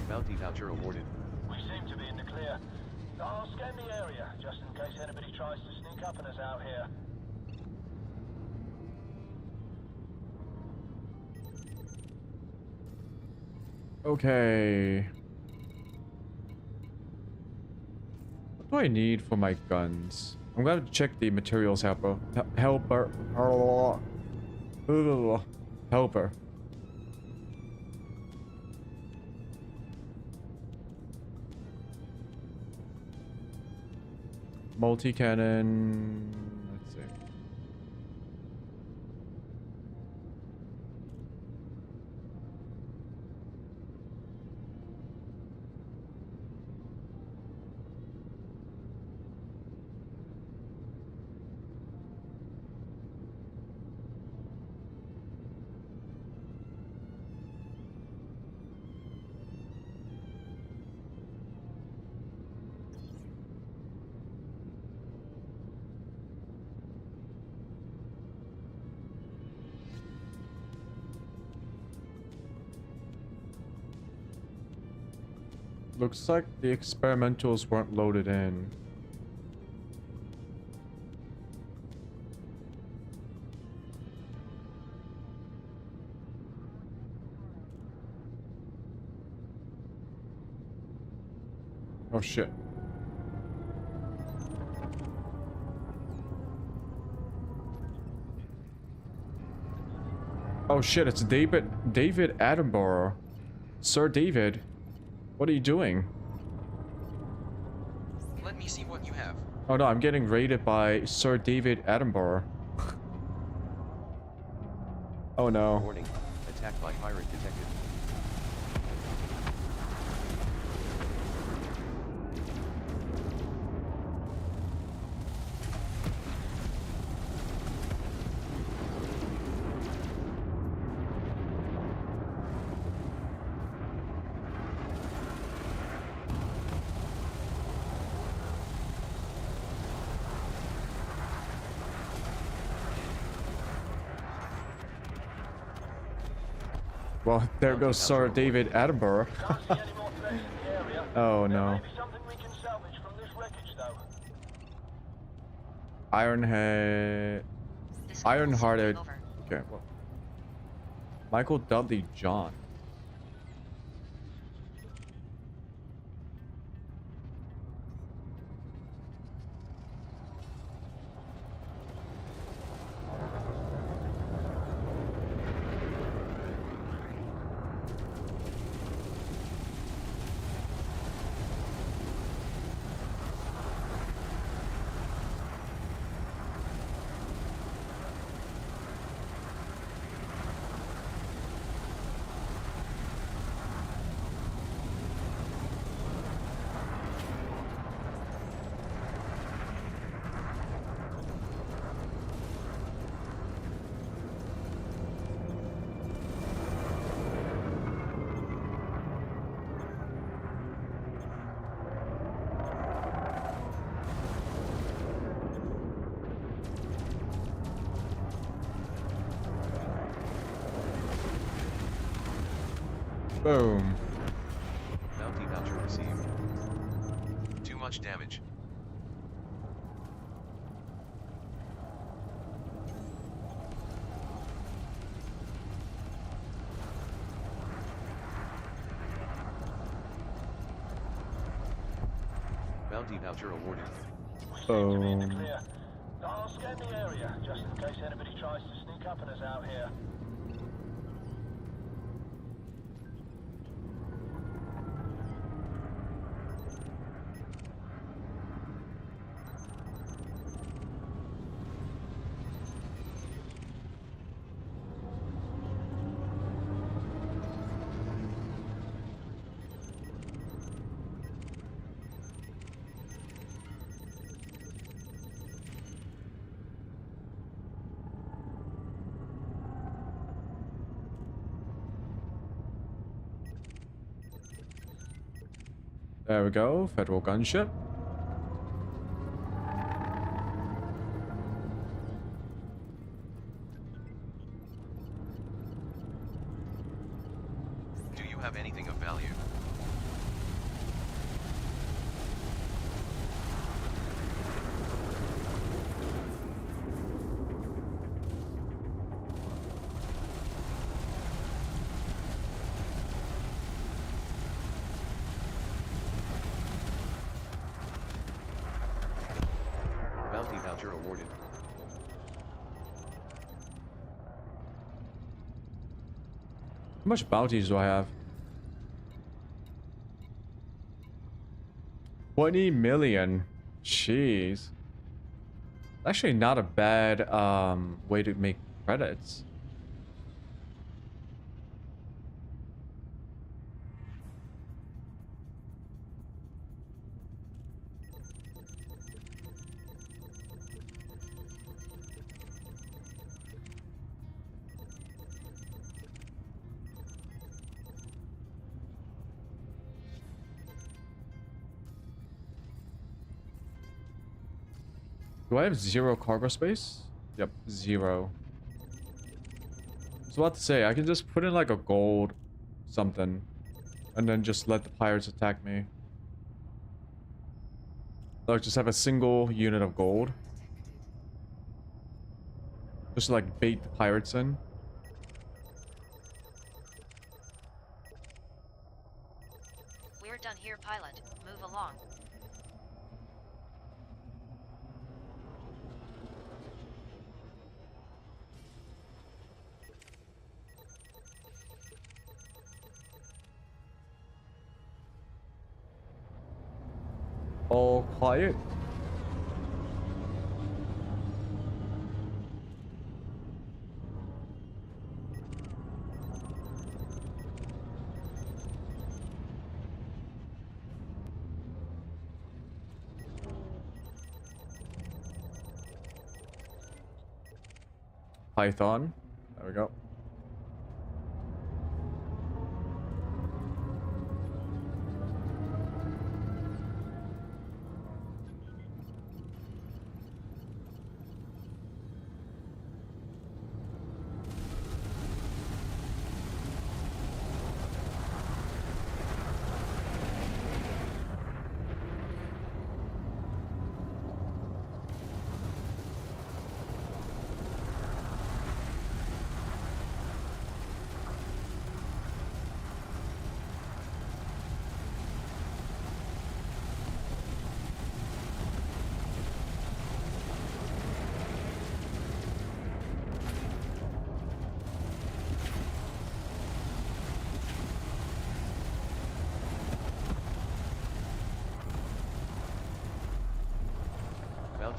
S2: Bounty voucher awarded.
S4: We seem to be in the clear. I'll scan the area, just in case anybody tries to sneak up on us out here.
S1: Okay. What do I need for my guns? I'm gonna check the materials helper. Helper. Helper. Multi-cannon. Let's see. Looks like the experimentals weren't loaded in. Oh shit. Oh shit, it's David Attenborough. Sir David. What are you doing?
S9: Let me see what you have.
S1: Oh no, I'm getting raided by Sir David Attenborough. Oh no.
S2: Warning, attack by pirate detected.
S1: Well, there goes Sir David Attenborough.
S4: Can't see any more threats in the area.
S1: Oh
S4: There
S1: no.
S4: may be something we can salvage from
S1: Ironhead.
S3: This call will soon be
S1: Iron-hearted.
S3: over.
S1: Okay, well. Michael Dudley John. Boom.
S2: Bounty voucher received.
S9: Too much damage.
S2: Bounty voucher awarded.
S1: Boom.
S4: Clear. I'll scan the area, just in case anybody tries to sneak up on us out here.
S1: There we go. Federal gunship.
S9: Do you have anything of value?
S2: Bounty voucher awarded.
S1: How much bounties do I have? 20 million. Jeez. Actually not a bad way to make credits. Do I have 0 cargo space? Yep, 0. I was about to say, I can just put in like a gold something and then just let the pirates attack me. Like just have a single unit of gold. Just to, like bait the pirates in.
S3: We're done here, pilot. Move along.
S1: All quiet. Python. There we go.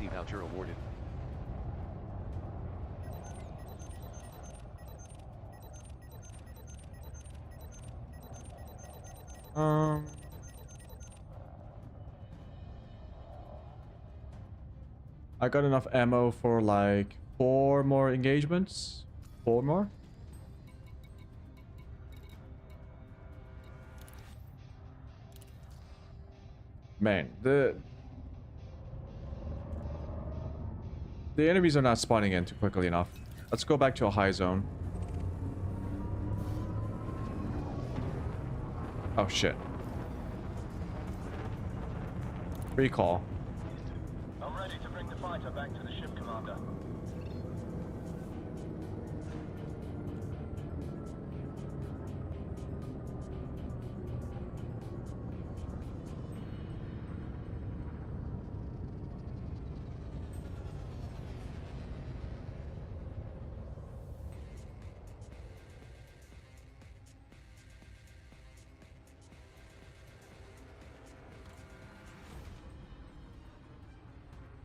S2: Bounty voucher awarded.
S1: I got enough ammo for like 4 more engagements. 4 more? Man, the enemies are not spawning in too quickly enough. Let's go back to a high zone. Oh shit. Recall.
S5: I'm ready to bring the fighter back to the ship, Commander.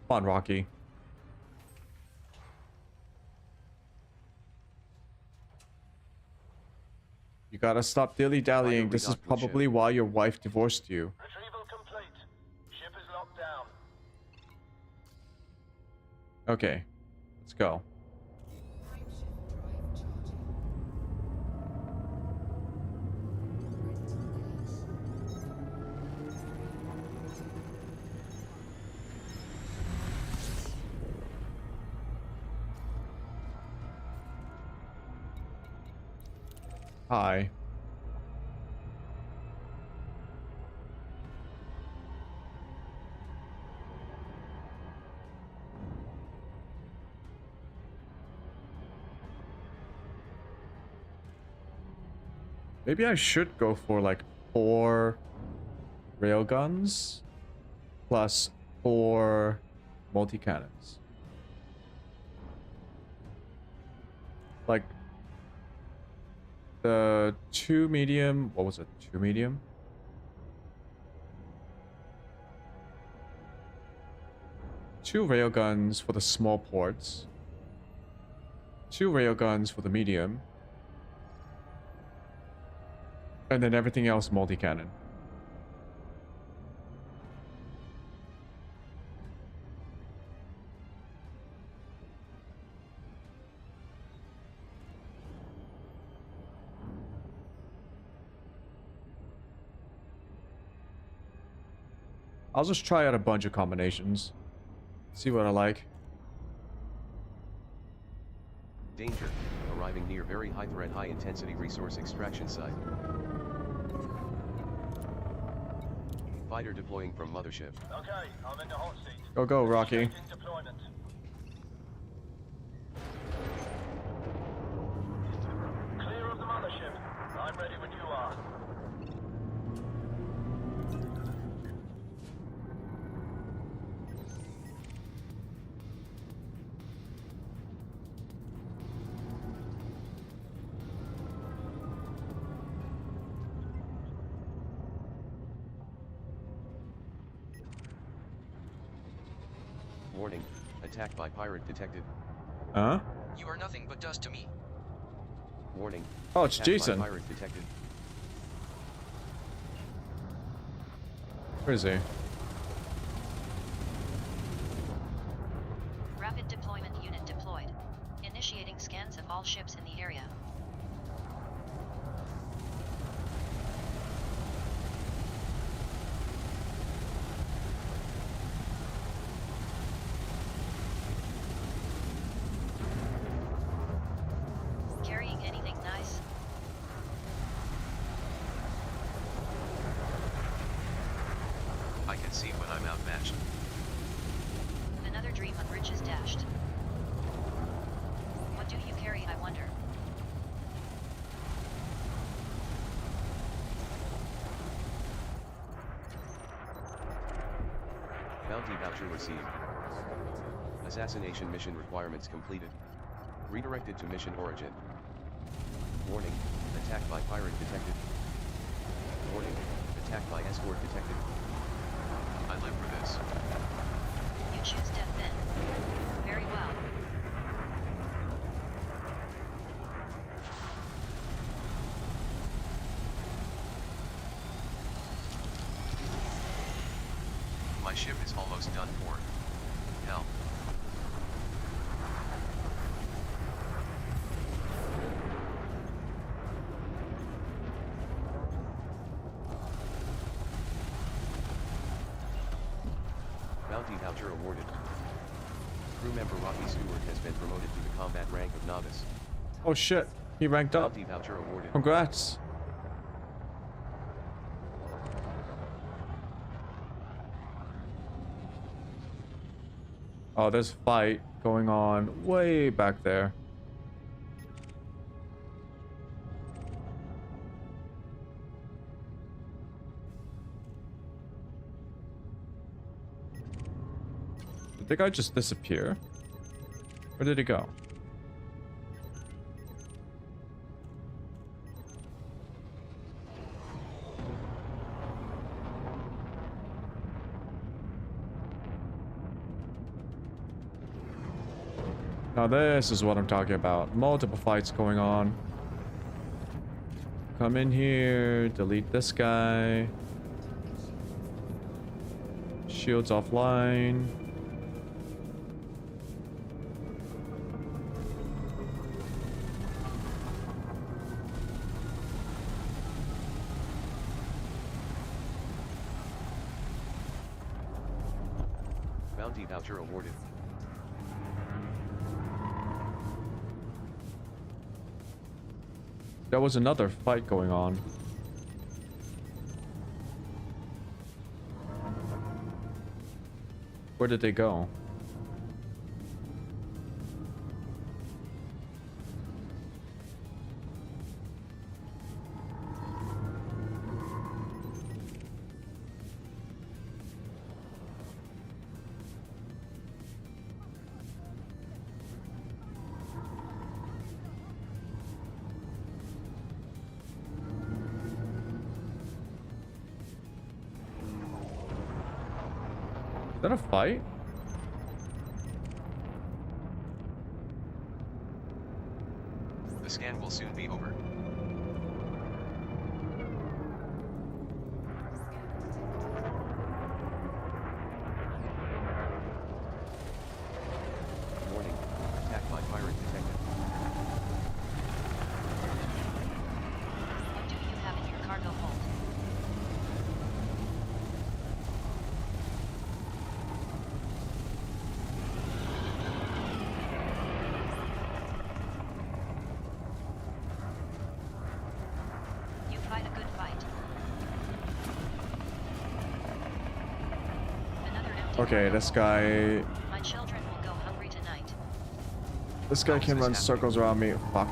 S1: Come on, Rocky. You gotta stop dilly-dallying. This is probably why your wife divorced you.
S5: Retrieval complete. Ship is locked down.
S1: Okay, let's go. Hi. Maybe I should go for like 4 railguns plus 4 multi-cannons. Like the 2 medium, what was it? 2 medium? Two railguns for the small ports. 2 railguns for the medium. And then everything else multi-cannon. I'll just try out a bunch of combinations. See what I like.
S2: Danger. Arriving near very high threat, high intensity resource extraction site. Fighter deploying from mothership.
S5: Okay, I'm in the hot seat.
S1: Go, go, Rocky.
S5: Initiating deployment. Clear of the mothership. I'm ready when you are.
S2: Warning. Attack by pirate detected.
S1: Huh?
S9: You are nothing but dust to me.
S2: Warning.
S1: Oh, it's
S2: Attack by
S1: Jason.
S2: pirate detected.
S1: Where is he?
S3: Rapid deployment unit deployed. Initiating scans of all ships in the area. Carrying anything nice?
S2: I can see when I'm outmatched.
S3: Another dream of riches dashed. What do you carry, I wonder?
S2: Bounty voucher received. Assassination mission requirements completed. Redirected to mission origin. Warning. Attack by pirate detected. Warning. Attack by escort detected. I live for this.
S3: You Choose death then. Very well.
S2: My ship is almost done for. Hell. Bounty voucher awarded. Crew member Rocky Stewart has been promoted to the combat rank of novice.
S1: Oh shit, he ranked up.
S2: Bounty voucher awarded.
S1: Congrats. Oh, there's a fight going on way back there. Did the guy just disappear? Where did he go? Now this is what I'm talking about. Multiple fights going on. Come in here, delete this guy. Shields offline.
S2: Bounty voucher awarded.
S1: There was another fight going on. Where did they go? Is that a fight?
S2: The scan will soon be over. Warning. Attack by pirate detected.
S3: What do you have in your cargo hold? You fight a good fight. Another empty
S1: Okay,
S3: cargo
S1: this
S3: hold.
S1: guy...
S3: My children will go hungry tonight.
S1: This guy can run circles around me. Fuck.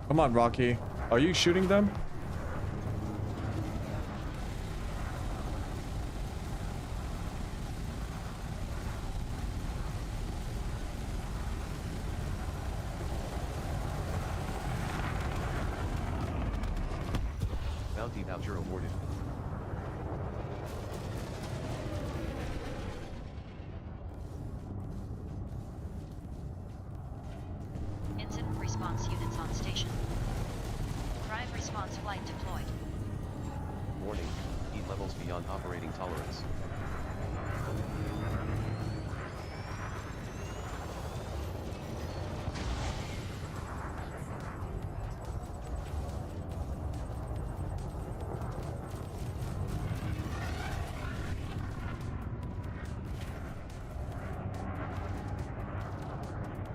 S1: Come on, Rocky. Are you shooting them?
S2: Bounty voucher awarded.
S3: Incident response units on station. Crime response flight deployed.
S2: Warning. Heat levels beyond operating tolerance.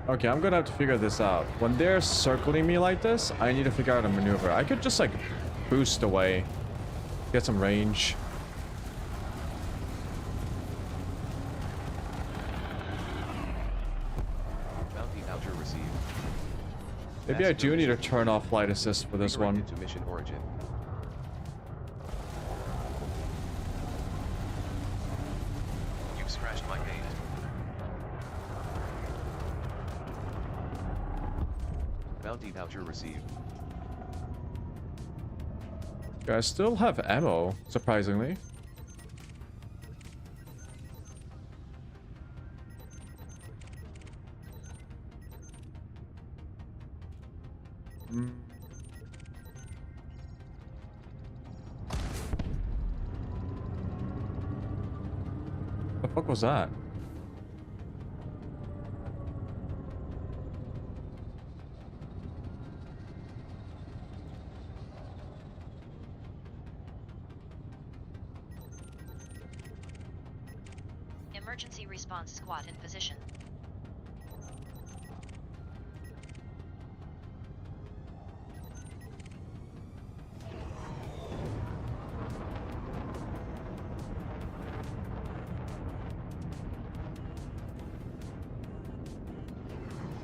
S1: Okay, I'm gonna have to figure this out. When they're circling me like this, I need to figure out a maneuver. I could just like boost away, get some range. Maybe I do need to turn off flight assist for this one.
S2: To mission origin.
S9: You've scratched my paint.
S2: Bounty voucher received.
S1: Yeah, I still have ammo, surprisingly. The fuck was that?
S3: Emergency response squad in position.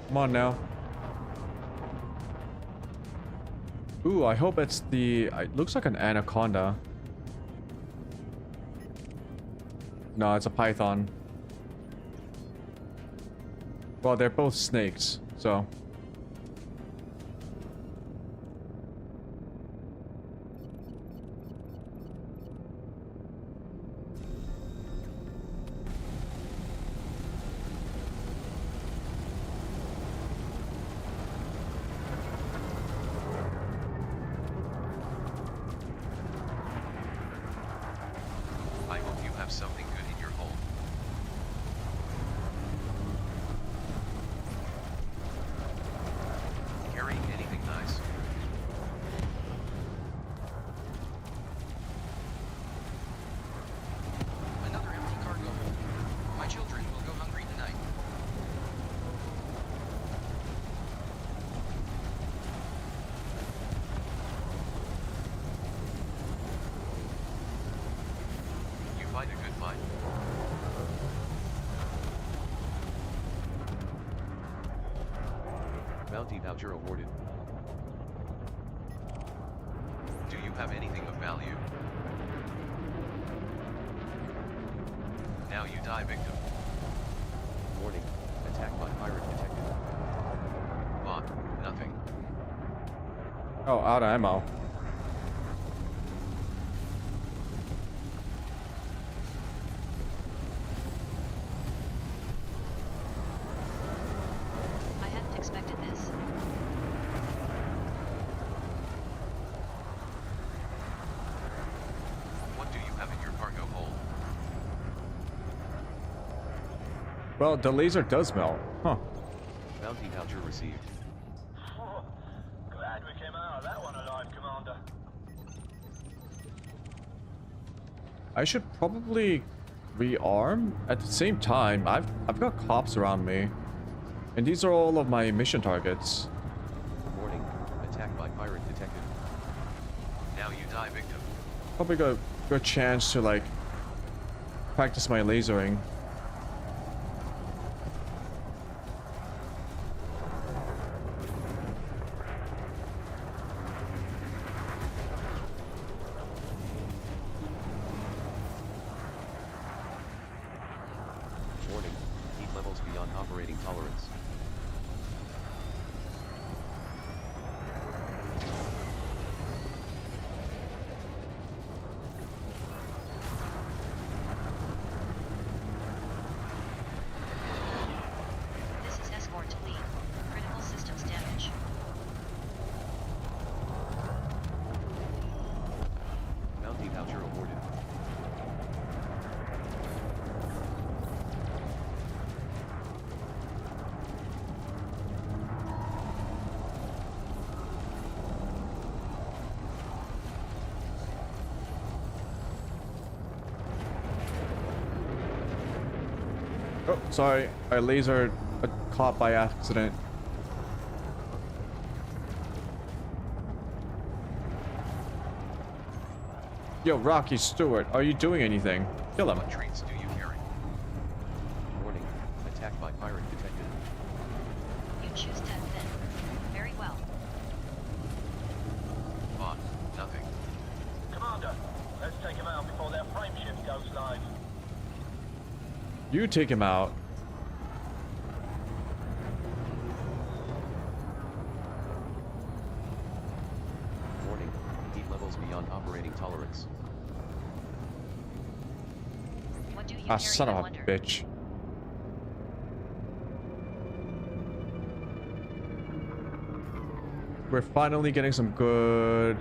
S1: Come on now. Ooh, I hope it's the... It looks like an anaconda. No, it's a python. Well, they're both snakes, so...
S9: I hope you have something good in your hold. Carrying anything nice? Another empty cargo hold. My children will go hungry tonight. You fight a good fight.
S2: Bounty voucher awarded.
S9: Do you have anything of value? Now you die, victim.
S2: Warning. Attack by pirate detected.
S9: What? Nothing.
S1: Oh, out of ammo.
S3: I hadn't expected this.
S9: What do you have in your cargo hold?
S1: Well, the laser does melt. Huh.
S2: Bounty voucher received.
S4: Glad we came out of that one alive, Commander.
S1: I should probably rearm. At the same time, I've got cops around me. And these are all of my mission targets.
S2: Warning. Attack by pirate detected.
S9: Now you die, victim.
S1: Probably got a good chance to like practice my lasering.
S2: Warning. Heat levels beyond operating tolerance.
S3: This is escort to lead. Critical systems damage.
S2: Bounty voucher awarded.
S1: Oh, sorry. I lasered a cop by accident. Yo, Rocky Stewart, are you doing anything? Kill him.
S9: What traits do you carry?
S2: Warning. Attack by pirate detected.
S3: You choose 10 then. Very well.
S9: Bot, nothing.
S4: Commander, let's take him out before their frameshift goes live.
S1: You take him out.
S2: Warning, heat levels beyond operating tolerance.
S3: What do you
S1: Ah,
S3: carry,
S1: son
S3: I
S1: of a
S3: wonder?
S1: bitch. We're finally getting some good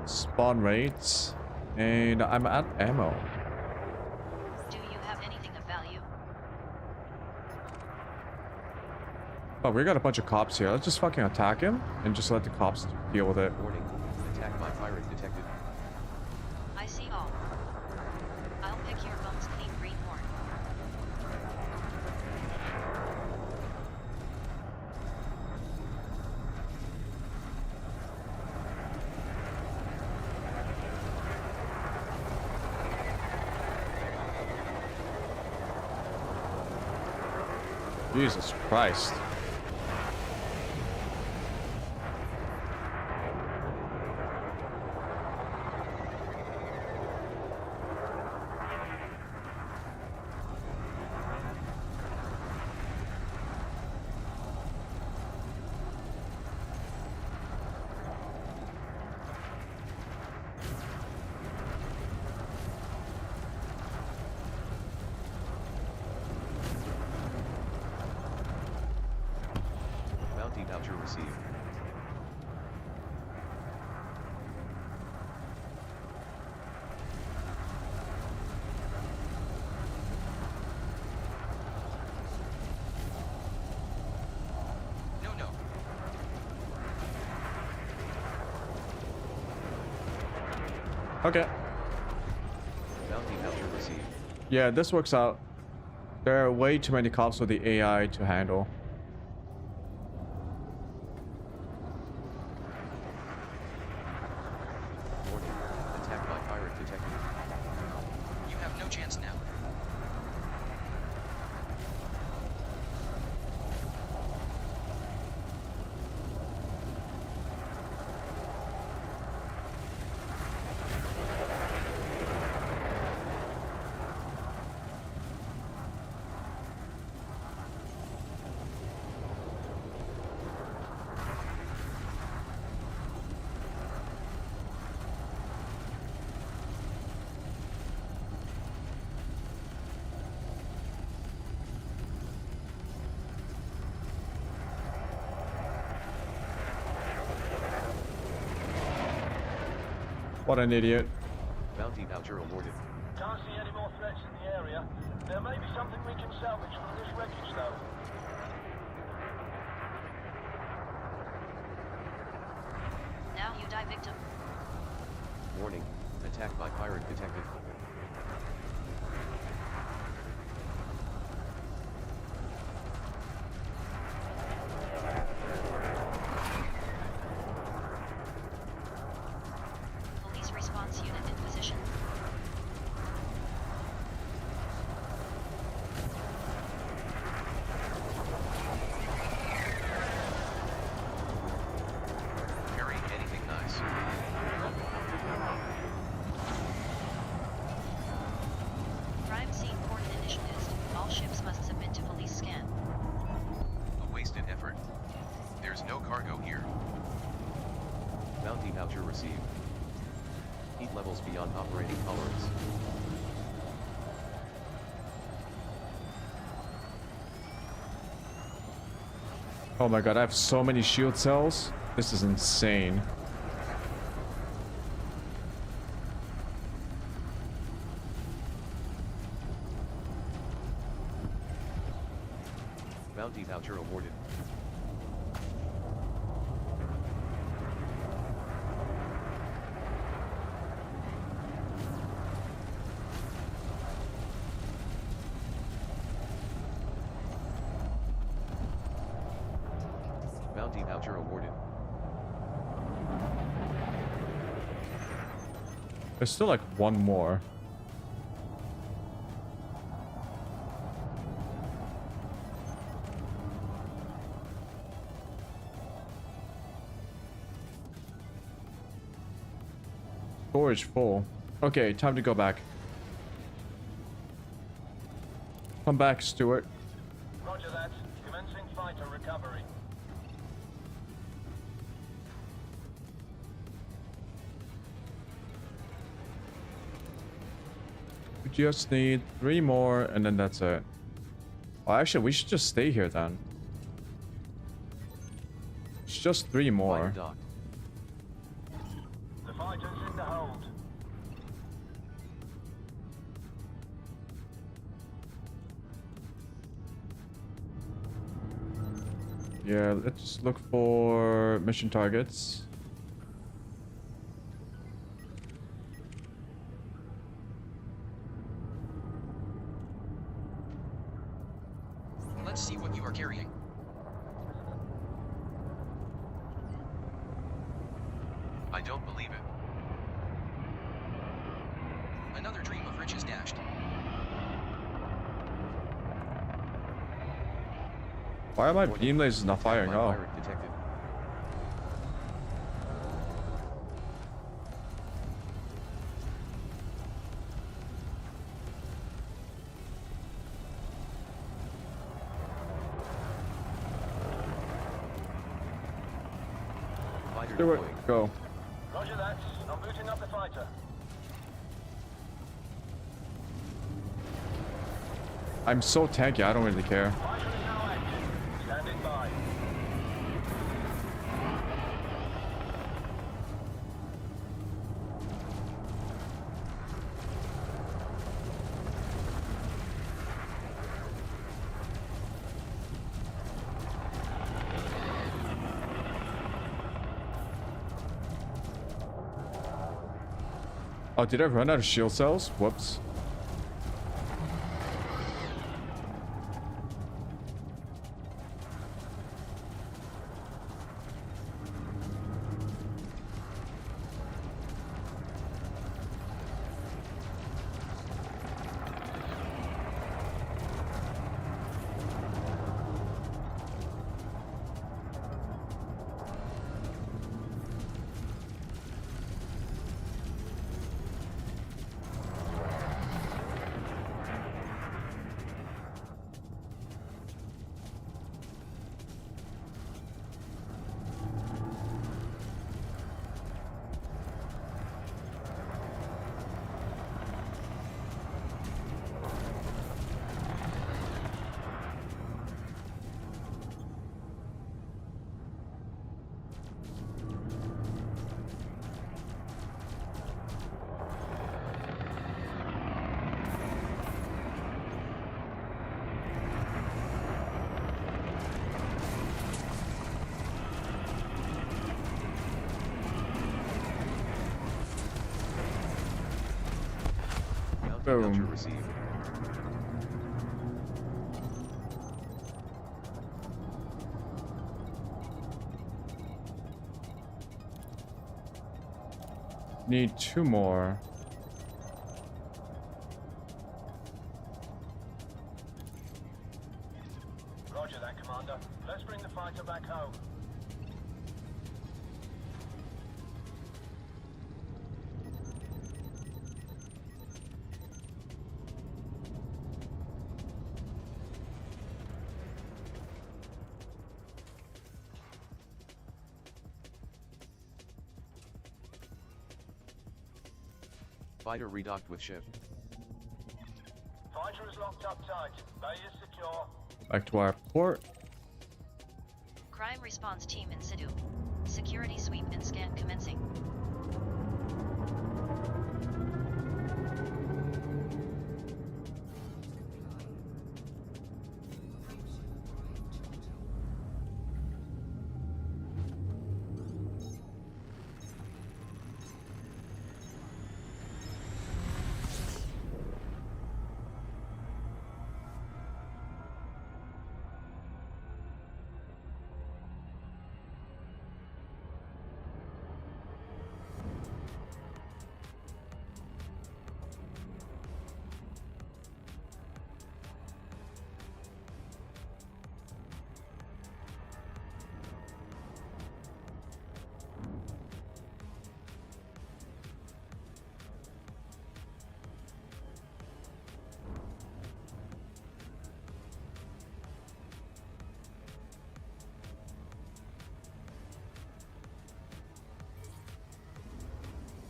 S1: spawn rates. And I'm at ammo.
S3: Do you have anything of value?
S1: Oh, we got a bunch of cops here. Let's just fucking attack him and just let the cops deal with it.
S2: Warning, attack by pirate detected.
S3: I see all. I'll pick your bones clean, greenhorn.
S1: Jesus Christ.
S2: Bounty voucher received.
S9: No, no.
S1: Okay.
S2: Bounty voucher received.
S1: Yeah, this works out. There are way too many cops for the AI to handle.
S2: Warning, attack by pirate detected.
S9: You have no chance now.
S1: What an idiot.
S2: Bounty voucher awarded.
S4: Can't see any more threats in the area. There may be something we can salvage from this wreckage, though.
S3: Now you die, victim.
S2: Warning, attack by pirate detected.
S3: Police response unit in position.
S9: Carry anything nice.
S3: Crime scene court initiativist. All ships must submit to police scan.
S9: A wasted effort. There's no cargo here.
S2: Bounty voucher received. Heat levels beyond operating tolerance.
S1: Oh my god, I have so many shield cells. This is insane.
S2: Bounty voucher awarded. Bounty voucher awarded.
S1: There's still like one more. storage full. Okay, time to go back. Come back, Stuart.
S4: Roger that. Commencing fighter recovery.
S1: We just need 3 more, and then that's it. Well, actually, we should just stay here then. It's just 3
S2: Fighter
S1: more.
S2: docked.
S4: The fighter's in the hold.
S1: Yeah, let's look for mission targets.
S9: Let's see what you are carrying.
S2: I don't believe it.
S9: Another dream of riches dashed.
S1: Why are my beam lasers not firing?
S2: By
S1: Oh.
S2: pirate detected. Fighter
S1: Stuart,
S2: deployed.
S1: go.
S4: Roger that. I'm booting up the fighter.
S1: I'm so tanky, I don't really care.
S4: Fighter is now active. Standing by.
S1: Oh, did I run out of shield cells? Whoops.
S2: Counter
S1: Boom.
S2: received.
S1: Need 2 more.
S4: Roger that, Commander. Let's bring the fighter back home.
S2: Fighter redocked with ship.
S4: Fighter is locked up tight. Bay is secure.
S1: Back to our port.
S3: Crime response team in situ. Security sweep and scan commencing.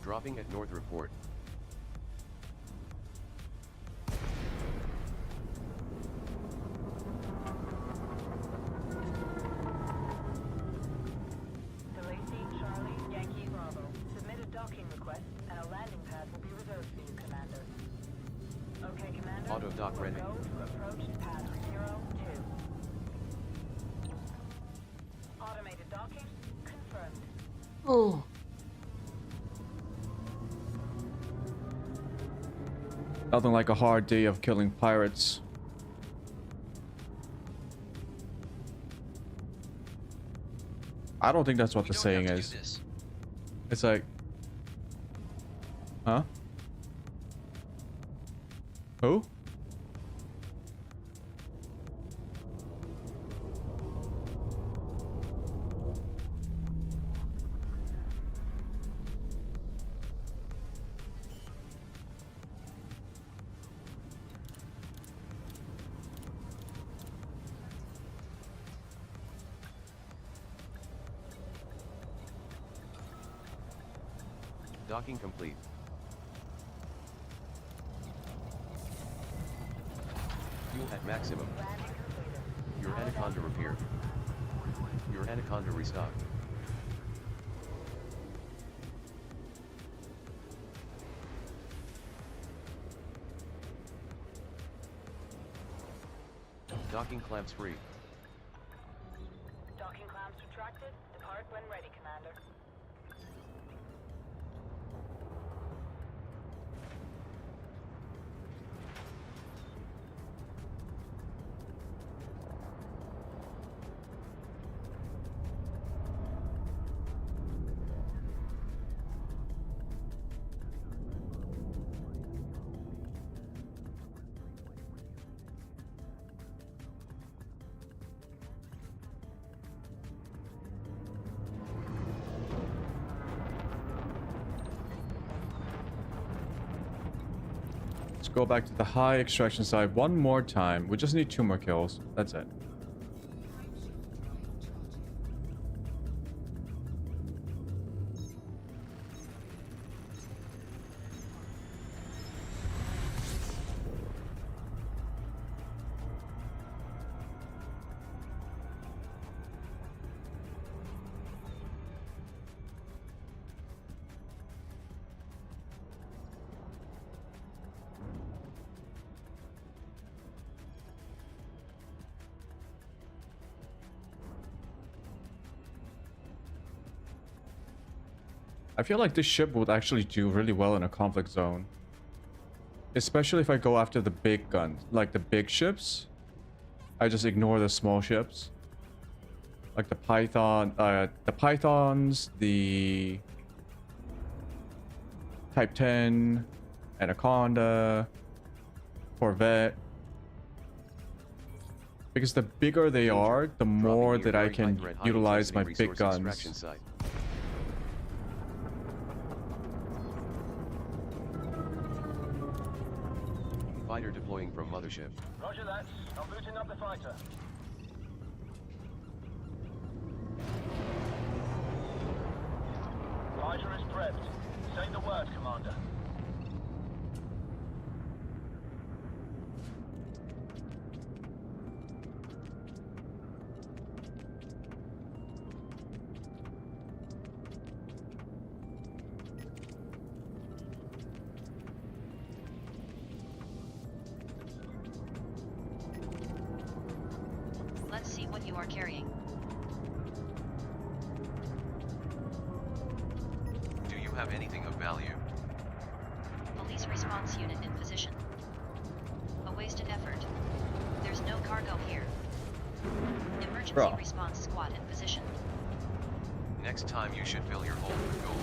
S2: Dropping at North Report.
S10: Delacey, Charlie, Yankee, Bravo. Submit a docking request, and a landing pad will be reserved for you, Commander. Okay, Commander.
S2: Auto dock
S10: we'll
S2: ready.
S10: Go to approach pad 02. Automated docking confirmed.
S11: Oh.
S1: Nothing like a hard day of killing pirates. I don't think that's what the saying is. It's like, huh? Who?
S2: Docking complete. Fuel at maximum. Your Anaconda repaired. Your Anaconda restocked. Docking clamps free.
S10: Docking clamps retracted. Depart when ready, Commander.
S1: Let's go back to the high extraction side one more time. We just need 2 more kills. That's it. I feel like this ship would actually do really well in a conflict zone. Especially if I go after the big guns, like the big ships. I just ignore the small ships. Like the Pythons, the Type 10, Anaconda, Corvette. Because the bigger they are, the more that I can utilize my big guns.
S2: Fighter deploying from mothership.
S4: Roger that. I'm booting up the fighter. Fighter is prepped. Say the word, Commander.
S3: Let's see what you are carrying.
S2: Do you have anything of value?
S3: Police response unit in position. A wasted effort. There's no cargo here. Emergency
S1: Bro.
S3: response squad in position.
S2: Next time you should fill your hold with gold.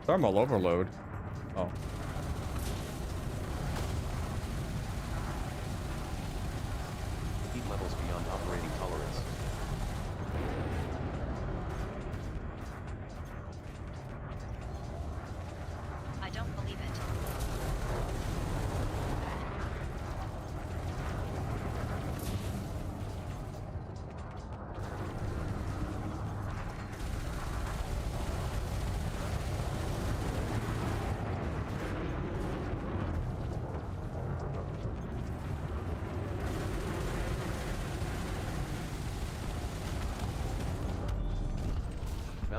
S1: Thermal overload. Oh.
S2: Heat levels beyond operating tolerance.
S3: I don't believe it.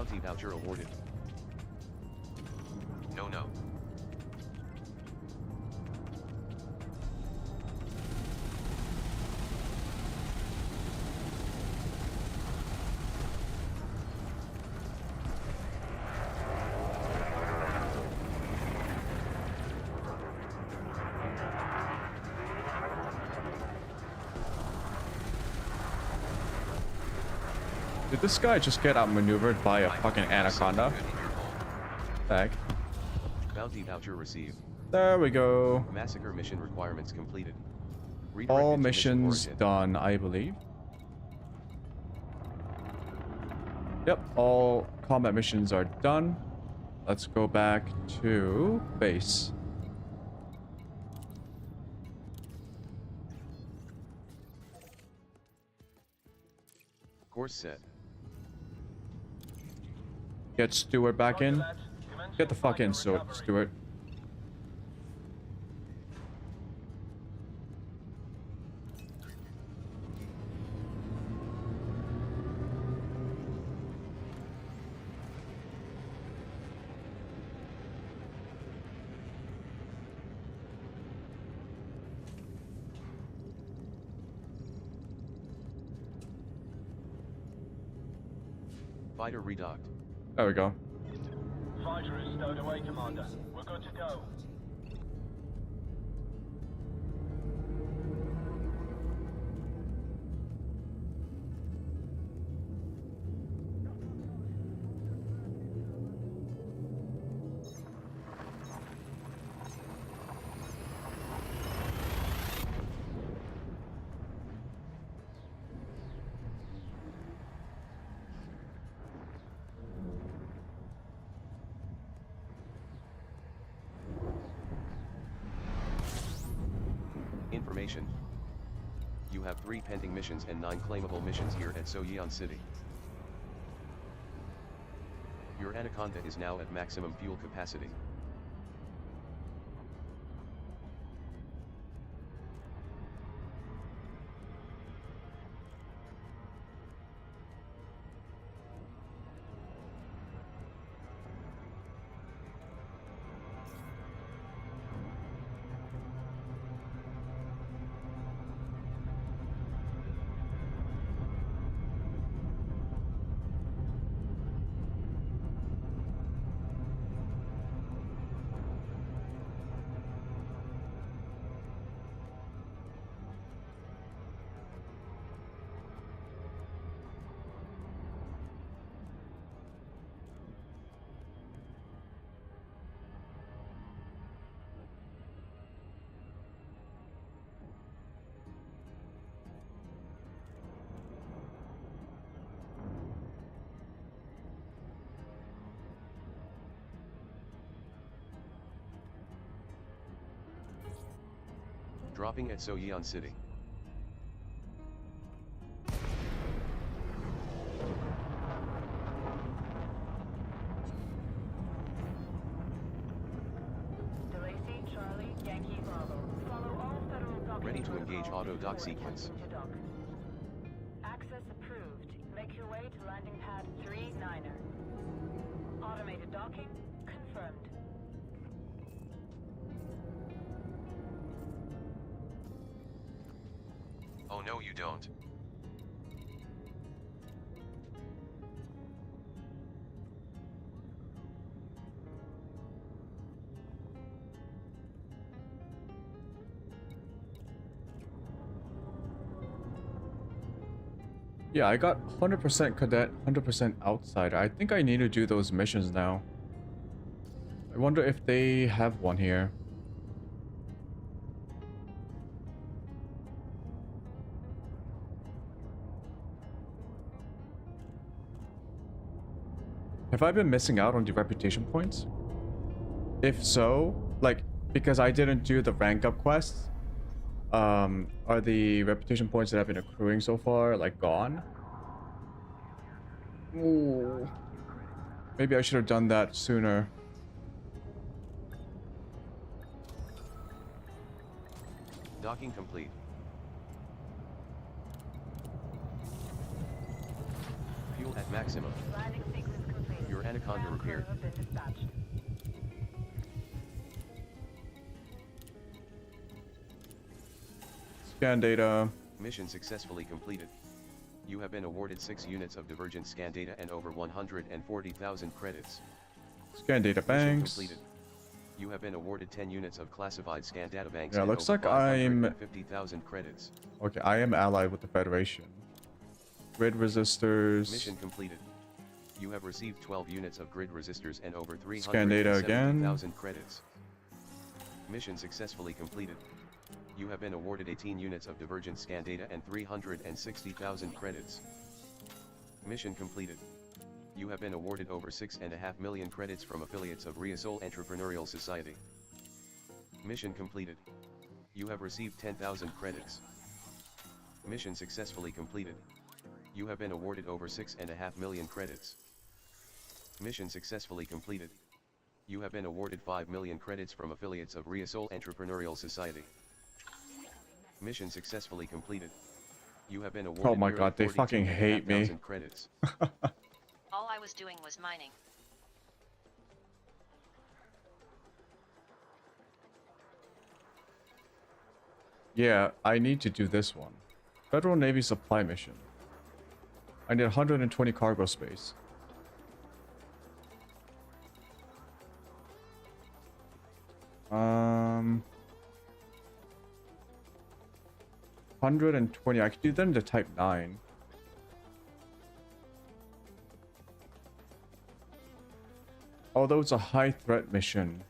S2: Bounty voucher awarded.
S9: No, no.
S1: Did this guy just get outmaneuvered by a fucking anaconda? Heck.
S2: Bounty voucher received.
S1: There we go.
S2: Massacre mission requirements completed.
S1: All
S2: Redirected to mission
S1: missions
S2: origin.
S1: done, I believe. Yep, all combat missions are done. Let's go back to base.
S2: Course set.
S1: Get Stewart back in. Get the fuck in, Stewart.
S2: Fighter redocked.
S1: There we go.
S4: Fighter is stowed away, Commander. We're good to go.
S2: Information. You have 3 pending missions and 9 claimable missions here at Soyeon City. Your Anaconda is now at maximum fuel capacity. Dropping at Soyeon City.
S10: Delay C, Charlie, Yankee, Bravo. Follow all federal docking
S2: Ready to engage
S10: protocols
S2: auto dock
S10: before
S2: sequence.
S10: attempting to dock. Access approved. Make your way to landing pad 39er. Automated docking confirmed.
S9: Oh no, you don't.
S1: Yeah, I got 100% cadet, 100% outsider. I think I need to do those missions now. I wonder if they have one here. Have I been missing out on the reputation points? If so, like, because I didn't do the rank up quests, are the reputation points that I've been accruing so far, like, gone? Ooh. Maybe I should have done that sooner.
S2: Docking complete.
S10: Landing sequence completed.
S2: Anaconda
S10: Ground crew
S2: repaired.
S10: have been dispatched.
S1: Scan data.
S2: Mission successfully completed. You have been awarded 6 units of divergent scan data and over 140,000 credits.
S1: Scan data
S2: Mission
S1: banks.
S2: completed. You have been awarded 10 units of classified scan databanks
S1: Yeah,
S2: and
S1: looks
S2: over
S1: like I'm
S2: 550,000 credits.
S1: okay. I am allied with the Federation. Grid resistors.
S2: Mission completed. You have received 12 units of grid resistors and over
S1: Scan data again.
S2: 370,000 credits. Mission successfully completed. You have been awarded 18 units of divergent scan data and 360,000 credits. Mission completed. You have been awarded over 6.5 million credits from affiliates of Riasol Entrepreneurial Society. Mission completed. You have received 10,000 credits. Mission successfully completed. You have been awarded over 6.5 million credits. Mission successfully completed. You have been awarded 5 million credits from affiliates of Riasol Entrepreneurial Society. Mission successfully completed. You have been awarded
S1: Oh my god, they fucking hate me.
S2: 42,500 credits.
S3: All I was doing was mining.
S1: Yeah, I need to do this one. Federal Navy supply mission. I need 120 cargo space. Um, 120. I could do that into Type 9. Although it's a high threat mission.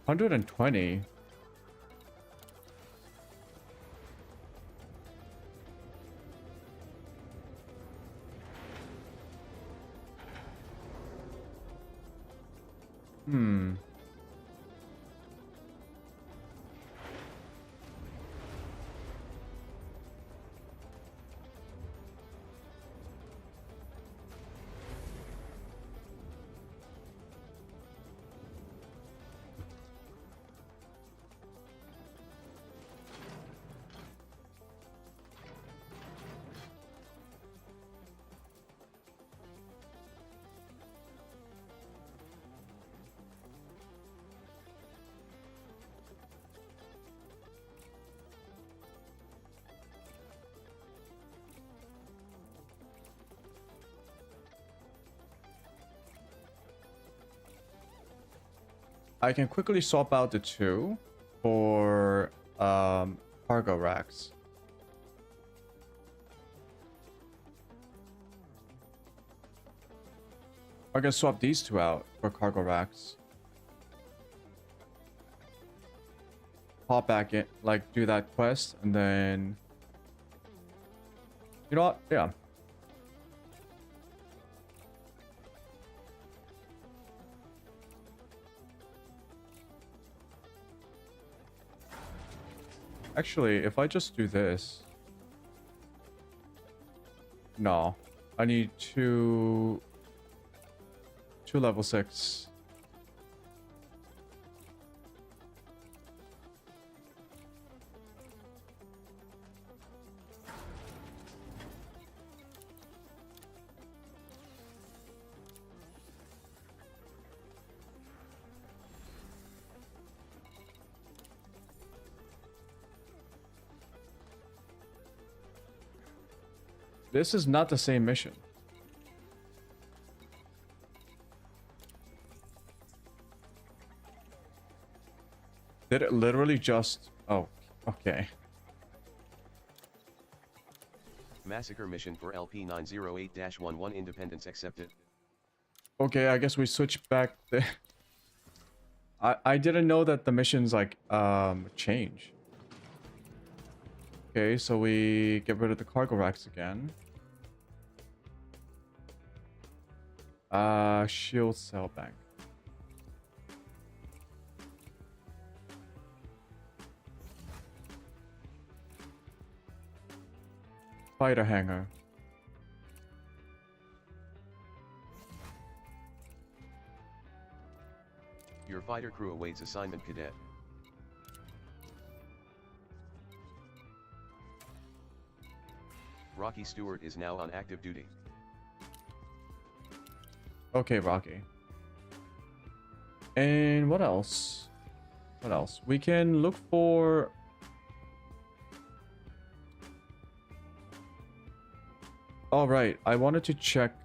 S1: $120. Hmm. I can quickly swap out the two for cargo racks. I can swap these two out for cargo racks. Pop back in, like do that quest, and then you know what? Yeah. Actually, if I just do this... No. I need two level 6. This is not the same mission. Did it literally just... Oh, okay.
S2: Massacre mission for LP908-11 Independence accepted.
S1: Okay, I guess we switch back the... I didn't know that the missions like change. Okay, so we get rid of the cargo racks again. Shield cell bank. Fighter hangar.
S2: fighter crew awaits assignment, cadet. Rocky Stewart is now on active duty.
S1: Okay, Rocky. And what else? What else? We can look for... All right, I wanted to check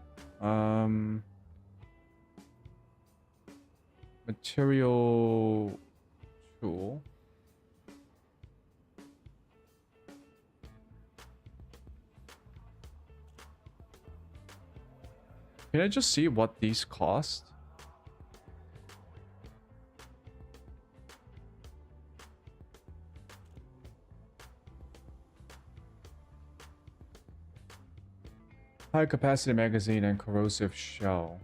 S1: material tool. Can I just see what these cost? High capacity magazine and corrosive shell.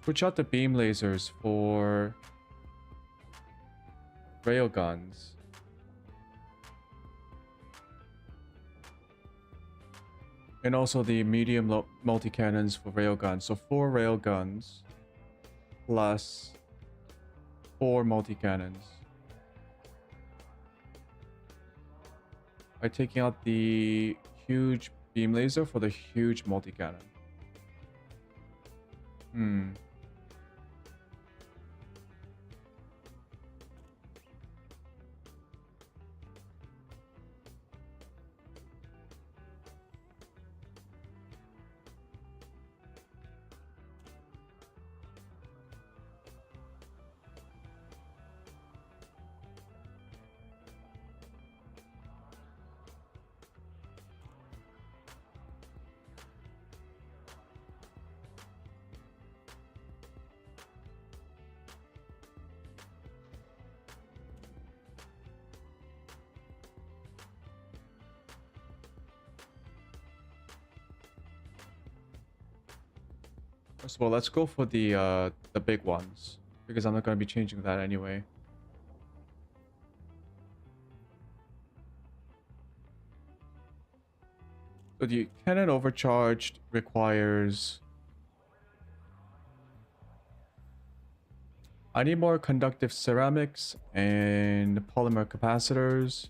S1: Switch out the beam lasers for railguns. And also the medium multi-cannons for railguns. So 4 railguns plus 4 multi-cannons. By taking out the huge beam laser for the huge multi-cannon. First of all, let's go for the big ones, because I'm not going to be changing that anyway. So the cannon overcharged requires... I need more conductive ceramics and polymer capacitors.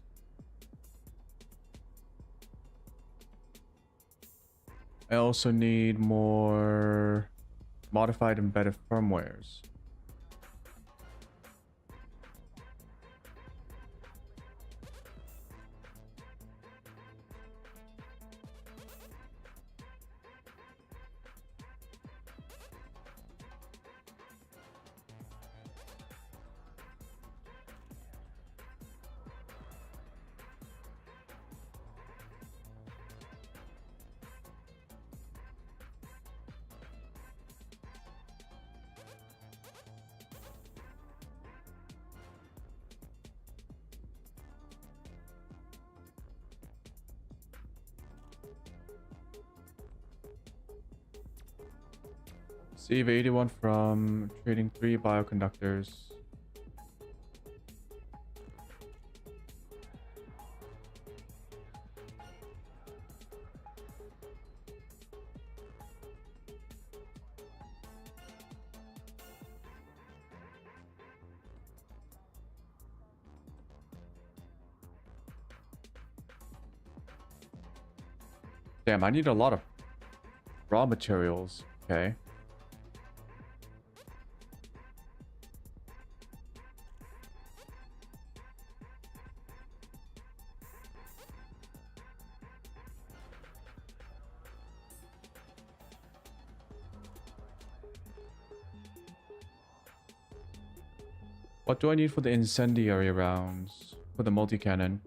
S1: I also need more modified embedded firmwares. Save 81 from trading 3 bioconductors. Damn, I need a lot of raw materials. Okay. What do I need for the incendiary rounds? For the multi-cannon?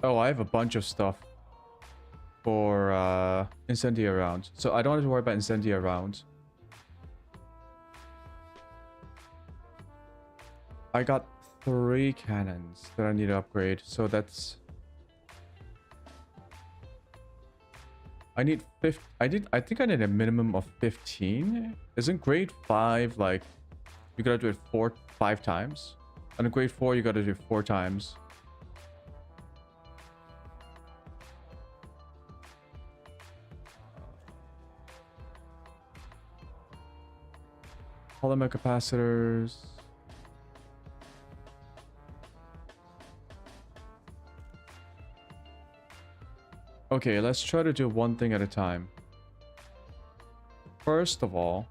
S1: Oh, I have a bunch of stuff for incendiary rounds, so I don't have to worry about incendiary rounds. I got 3 cannons that I need to upgrade, so that's... I need I think I need a minimum of 15. Isn't grade 5 like you gotta do it 5 times? And in grade 4 you gotta do it 4 times. Polymer capacitors. Okay, let's try to do one thing at a time. First of all,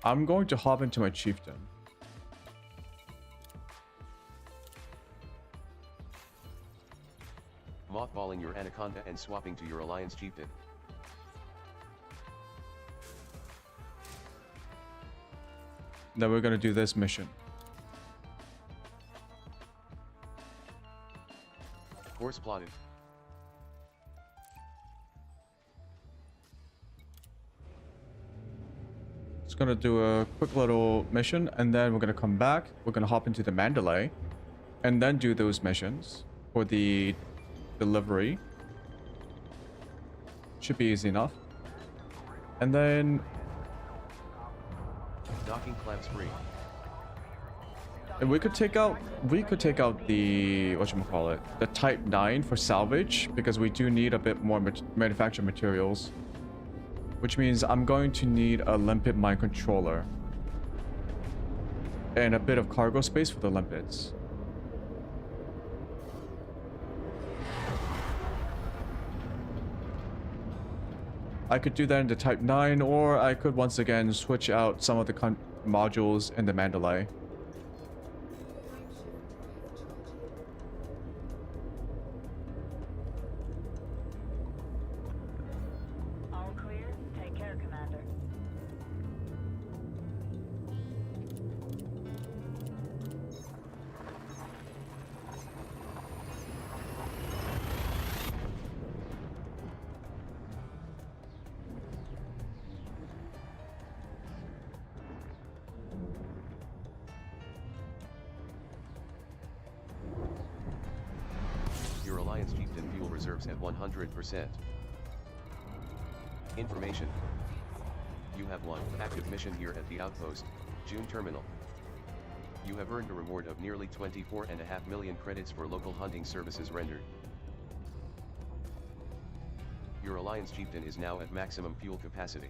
S1: I'm going to hop into my chieftain.
S2: Mothballing your anaconda and swapping to your alliance chieftain.
S1: Then we're gonna do this mission.
S2: Course plotted.
S1: Just gonna do a quick little mission, and then we're gonna come back. We're gonna hop into the Mandalay, and then do those missions for the delivery. Should be easy enough. And then
S2: Docking clamps free.
S1: and we could take out the whatchamacallit, the Type 9 for salvage, because we do need a bit more manufactured materials. Which means I'm going to need a limpet mine controller. And a bit of cargo space for the limpets. I could do that in the Type 9, or I could once again switch out some of the modules in the Mandalay.
S10: All clear. Take care, Commander.
S2: Your alliance chieftain fuel reserves at 100%. Information. You have one active mission here at the outpost, Choom Terminal. You have earned a reward of nearly 24.5 million credits for local hunting services rendered. Your alliance chieftain is now at maximum fuel capacity.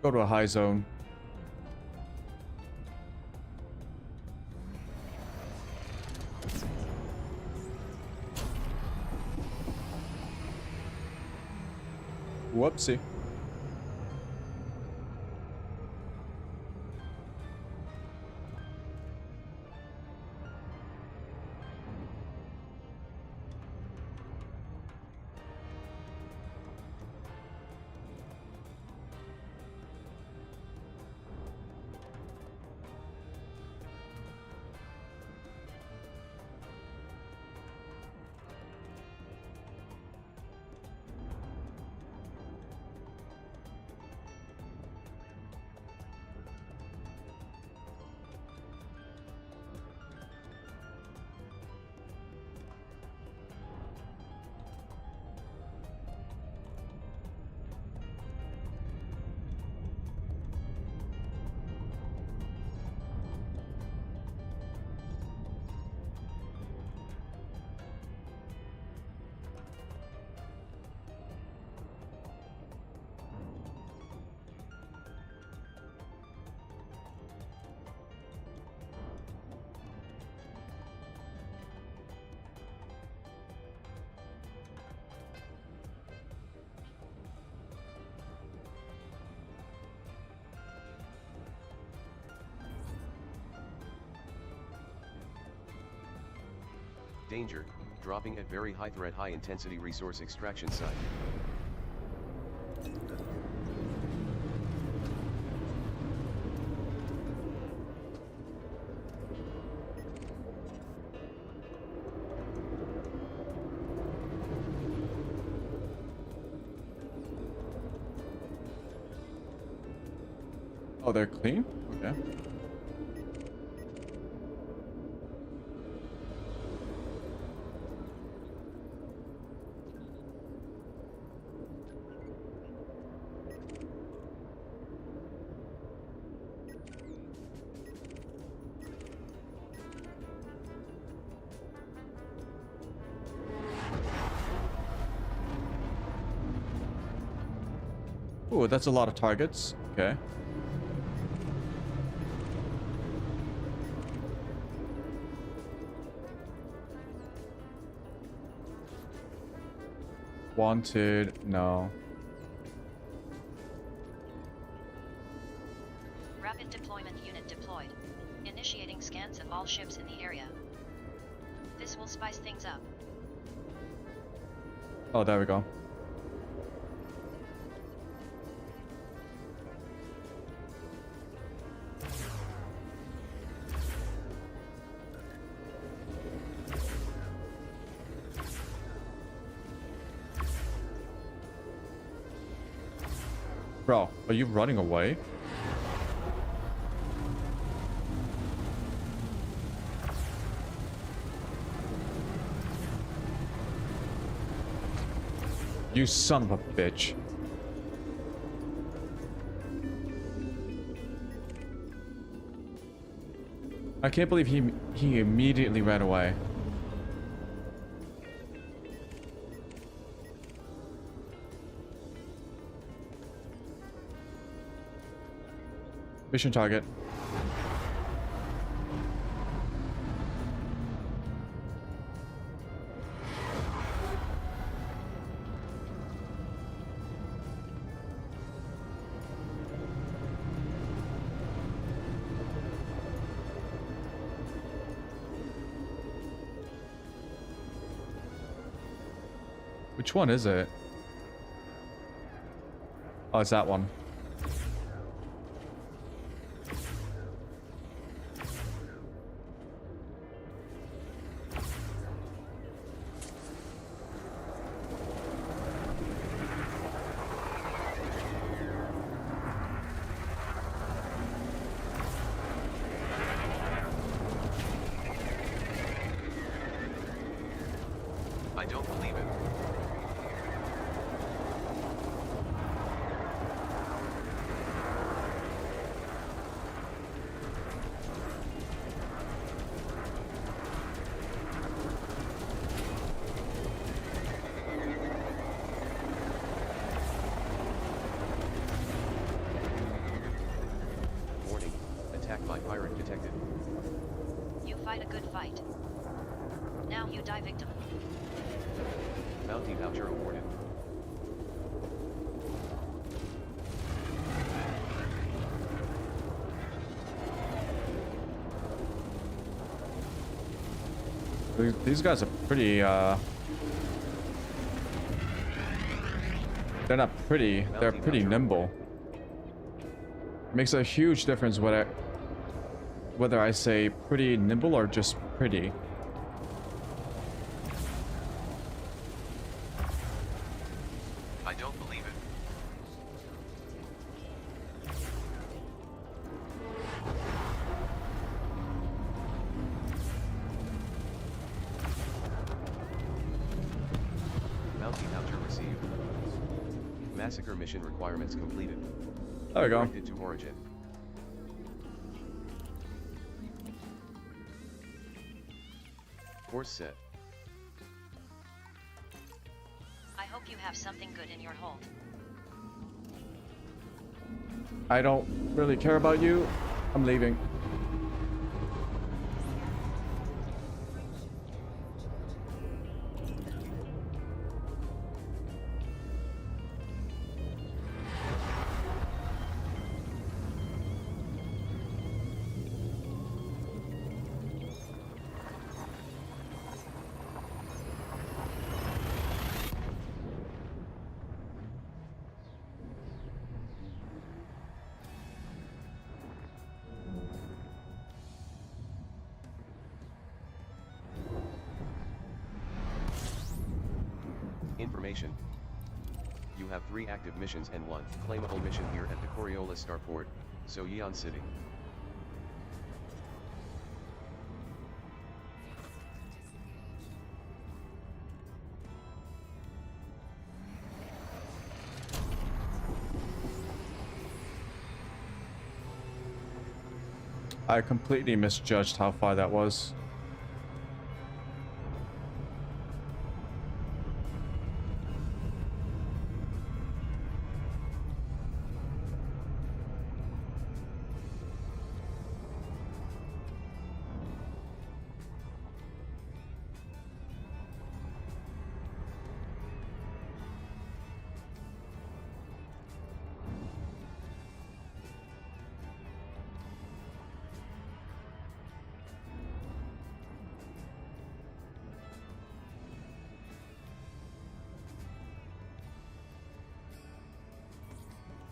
S1: Go to a high zone. Whoopsie.
S2: Danger, dropping at very high threat, high intensity resource extraction site.
S1: Oh, they're clean? Okay. Ooh, that's a lot of targets. Okay. Wanted, no.
S3: Rapid deployment unit deployed. Initiating scans of all ships in the area. This will spice things up.
S1: Oh, there we go. Bro, are you running away? You son of a bitch. I can't believe he immediately ran away. Mission target. Which one is it? Oh, it's that one.
S2: I don't believe it. Warning, attack by pirate detected.
S3: You fight a good fight. Now you die victim.
S2: Bounty voucher awarded.
S1: These guys are pretty, they're not pretty, they're pretty nimble. Makes a huge difference whether I say pretty nimble or just pretty.
S2: I don't believe it. Bounty voucher received. Massacre mission requirements completed.
S1: There we go.
S2: Directed to origin. Course set.
S3: I hope you have something good in your hold.
S1: I don't really care about you. I'm leaving.
S2: Information. You have 3 active missions and 1 claimable mission here at the Coriolis starport. Soyeon City.
S1: I completely misjudged how far that was.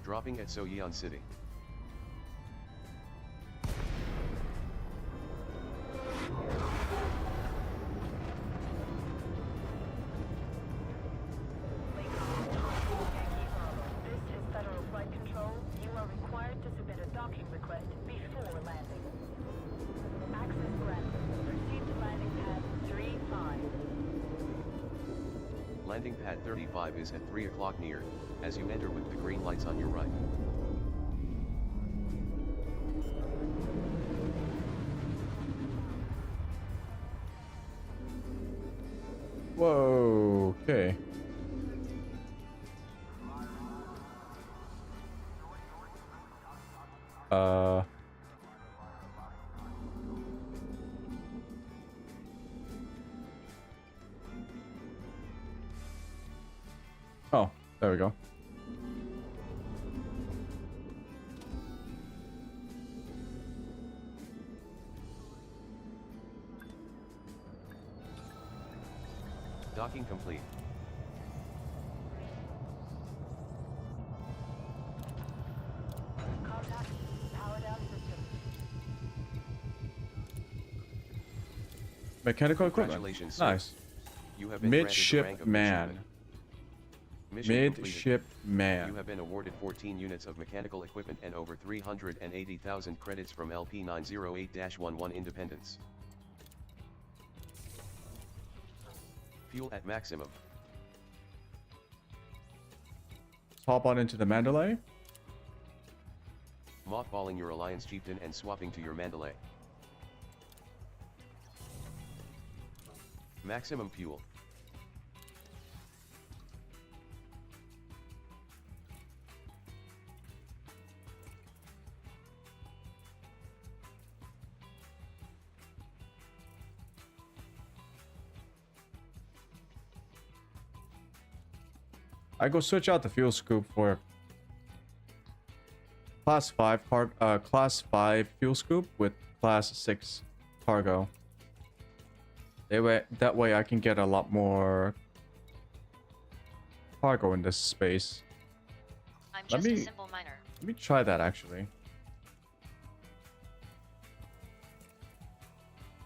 S2: Dropping at Soyeon City.
S10: This is Federal Flight Control. You are required to submit a docking request before landing. Access granted. Proceed to landing pad 35.
S2: Landing pad 35 is at 3 o'clock near, as you enter with the green lights on your right.
S1: Whoa, okay. Oh, there we go.
S2: Docking complete.
S10: Contact. Power down system.
S1: Mechanical equipment.
S2: Congratulations, sir.
S1: Nice.
S2: You have been granted the
S1: Midship
S2: rank of
S1: man.
S2: midshipman. Mission completed.
S1: Midship
S2: You
S1: man.
S2: have been awarded 14 units of mechanical equipment and over 380,000 credits from LP908-11 Independence. Fuel at maximum.
S1: Let's hop on into the Mandalay.
S2: Mothballing your Alliance Chieftain and swapping to your Mandalay. Maximum fuel.
S1: I go switch out the fuel scoop for class 5 fuel scoop with class 6 cargo. That way I can get a lot more cargo in this space.
S3: I'm
S1: Let
S3: just a
S1: me-
S3: simple miner.
S1: Let me try that actually.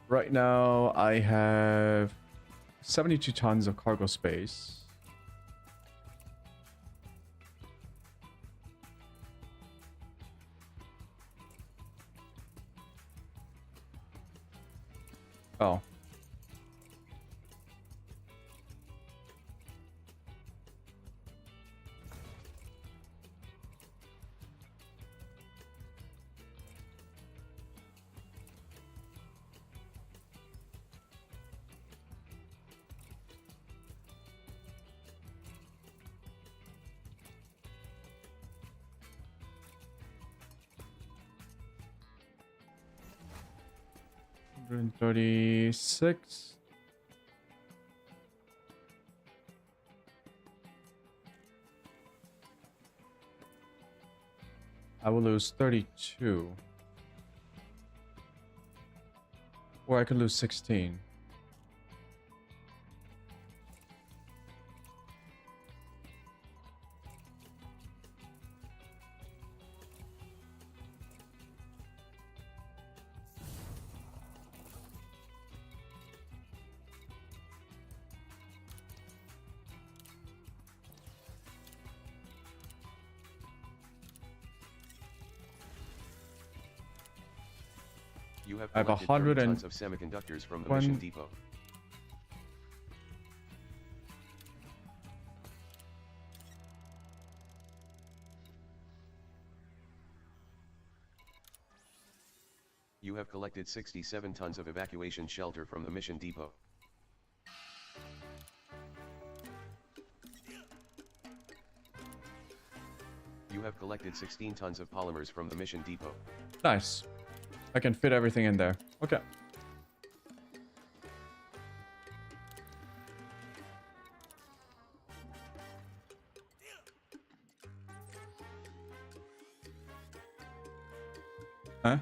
S1: Right now I have 72 tons of cargo space. Oh. $136. I will lose 32. Or I could lose 16.
S2: You have
S1: I have
S2: collected
S1: 100
S2: 30
S1: and
S2: tons of semiconductors from the mission depot. You have collected 67 tons of evacuation shelter from the mission depot. You have collected 16 tons of polymers from the mission depot.
S1: Nice. I can fit everything in there. Okay. Huh?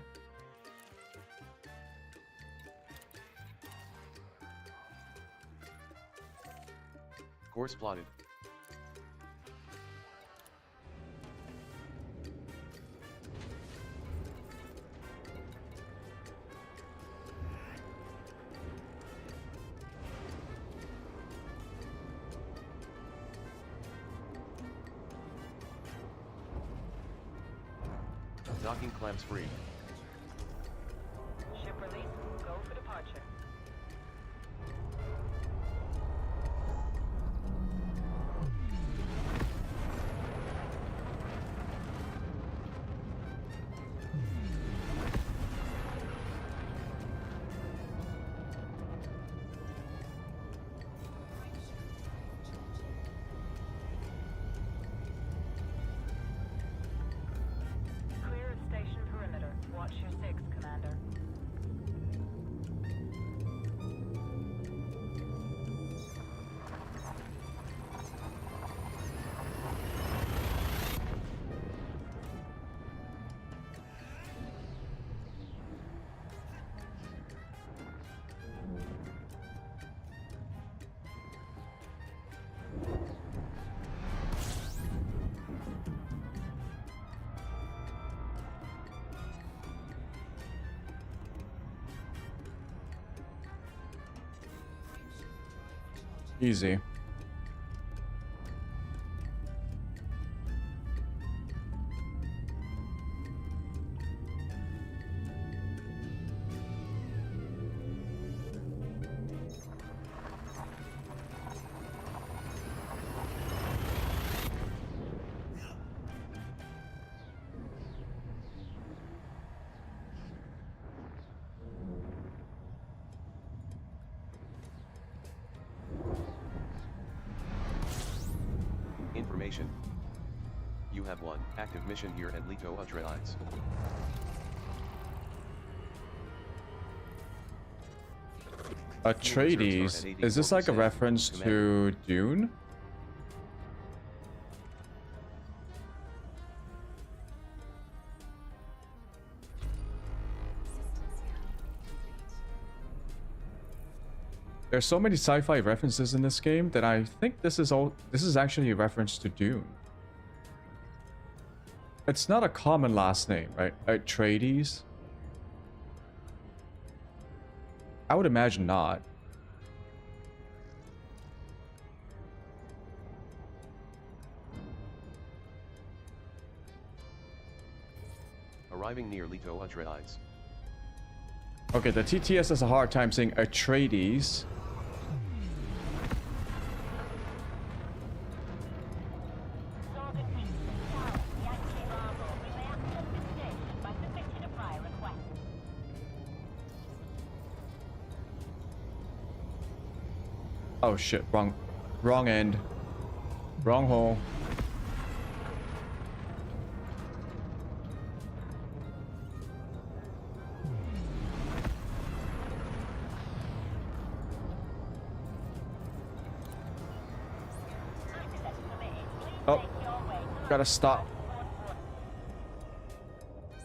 S2: Course plotted. Docking clamps free.
S10: Ship release. Go for departure. Clear of station perimeter. Watch your 6, Commander.
S1: Easy.
S2: Information. You have one active mission here at Leto Ultralights.
S1: Atreides. Is this like a reference to Dune? There's so many sci-fi references in this game that I think this is actually a reference to Dune. It's not a common last name, right? Atreides? I would imagine not.
S2: Arriving near Leto Ultralights.
S1: Okay, the TTS has a hard time saying Atreides. Oh shit, wrong end. Wrong hole. Oh, gotta stop.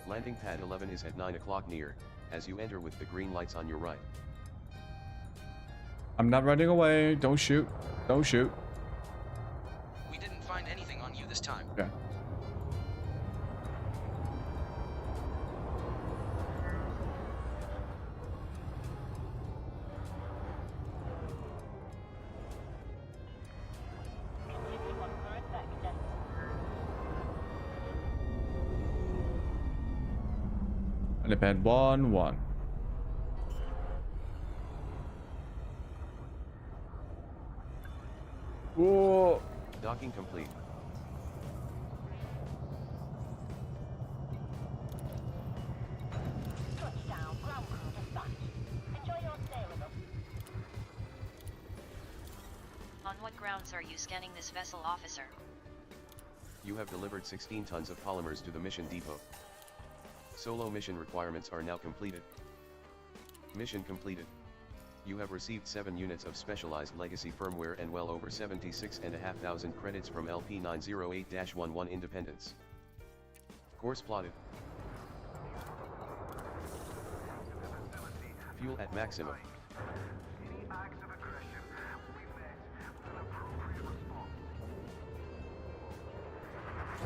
S2: Landing pad 11 is at 9 o'clock near, as you enter with the green lights on your right.
S1: I'm not running away. Don't shoot. Don't shoot.
S9: We didn't find anything on you this time.
S1: Okay. Helipad 1-1. Whoa.
S2: Docking complete.
S10: Touchdown, ground crew dispatch. Enjoy your stay with us.
S3: On what grounds are you scanning this vessel, officer?
S2: You have delivered 16 tons of polymers to the mission depot. Solo mission requirements are now completed. Mission completed. You have received 7 units of specialized legacy firmware and well over 76,500 credits from LP908-11 Independence. Course plotted. Fuel at maximum.
S5: Any acts of aggression will be met with an appropriate response.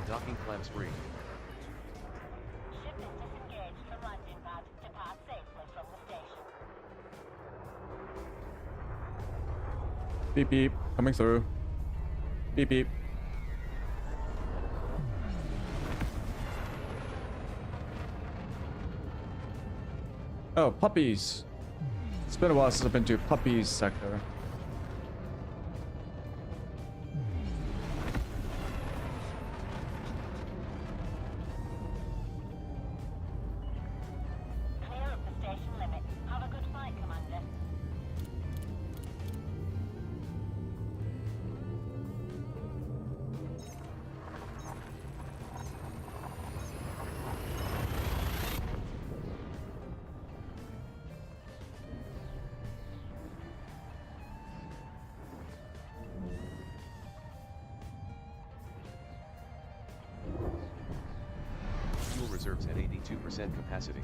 S2: Docking clamps free.
S10: Ship is disengaged from landing pad. Depart safely from the station.
S1: Beep beep. Coming through. Beep beep. Oh, puppies. It's been a while since I've been to puppies sector.
S10: Clear of the station limit. Have a good flight, Commander.
S2: Fuel reserves at 82% capacity.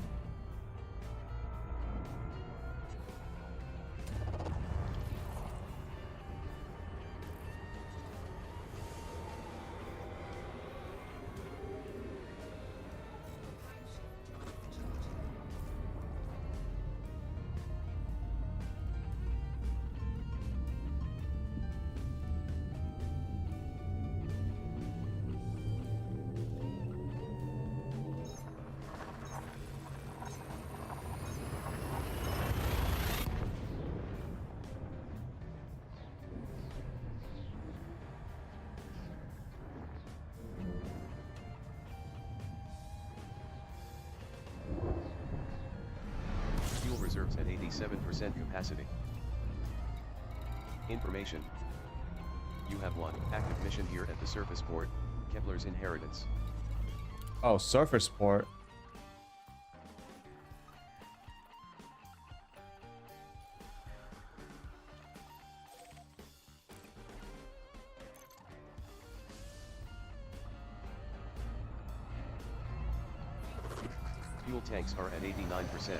S2: Fuel reserves at 87% capacity. Information. You have one active mission here at the surface port, Kepler's Inheritance.
S1: Oh, surface port.
S2: Fuel tanks are at 89%.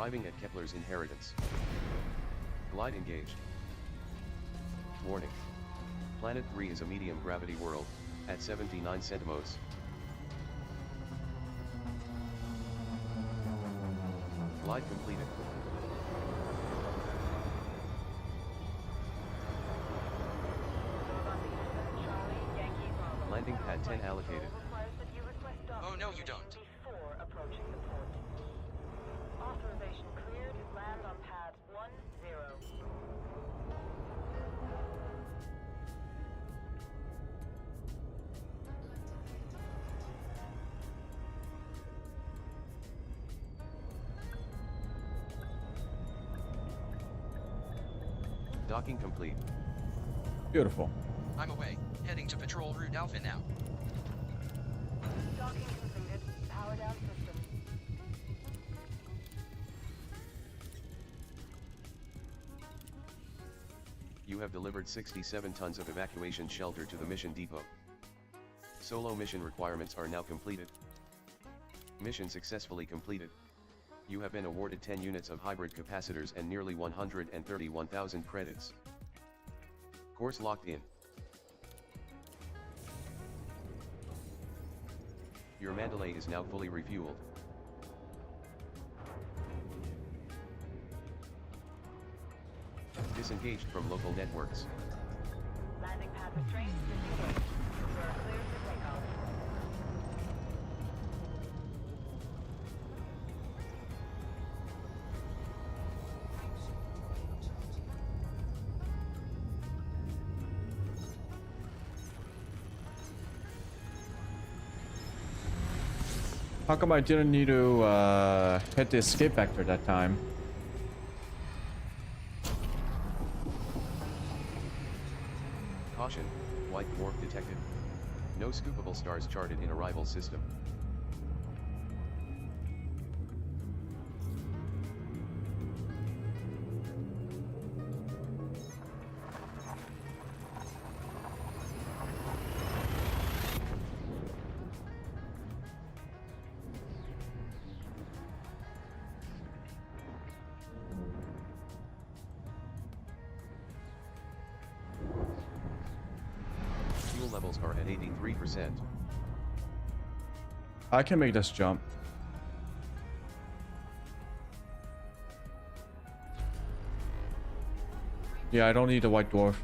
S2: Arriving at Kepler's inheritance. Glide engaged. Warning. Planet 3 is a medium gravity world, at 79 centimos. Glide completed. Landing pad 10 allocated.
S9: Oh no, you don't.
S10: Before approaching the port. Authorization cleared. Land on pad 10.
S2: Docking complete.
S1: Beautiful.
S9: I'm away, heading to patrol route Alpha now.
S10: Docking completed. Power down system.
S2: You have delivered 67 tons of evacuation shelter to the mission depot. Solo mission requirements are now completed. Mission successfully completed. You have been awarded 10 units of hybrid capacitors and nearly 131,000 credits. Course locked in. Your Mandalay is now fully refueled. Disengaged from local networks.
S10: Landing pad restraints disengaged. You are cleared for takeoff.
S1: How come I didn't need to hit the escape vector that time?
S2: Caution, white dwarf detected. No scoopable stars charted in arrival system. Fuel levels are at 83%.
S1: I can make this jump. Yeah, I don't need the white dwarf.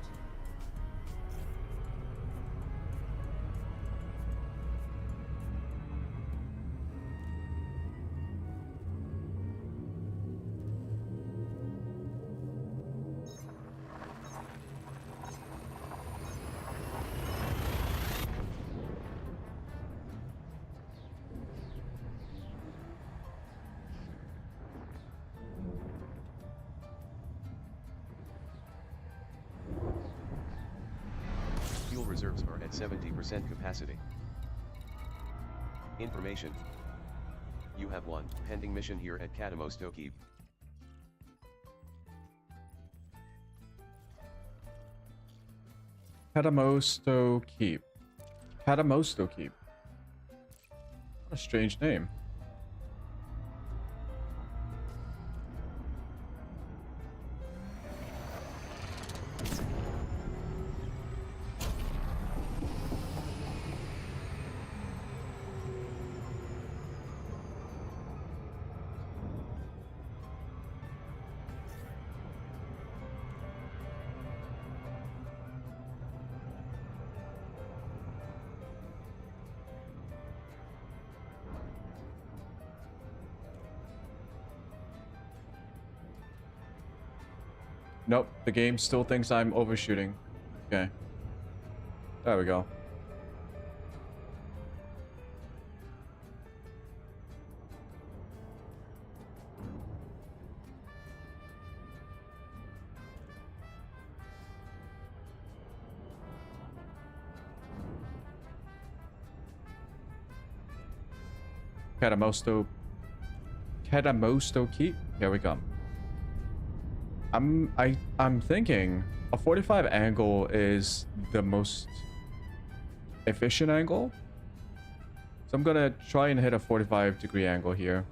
S2: Fuel reserves are at 70% capacity. Information. You have one pending mission here at Katamosto Keep.
S1: Katamosto Keep. Katamosto Keep. What a strange name. Nope, the game still thinks I'm overshooting. Okay. There we go. Katamosto Keep. Here we come. I'm thinking a 45 angle is the most efficient angle. So I'm gonna try and hit a 45-degree angle here.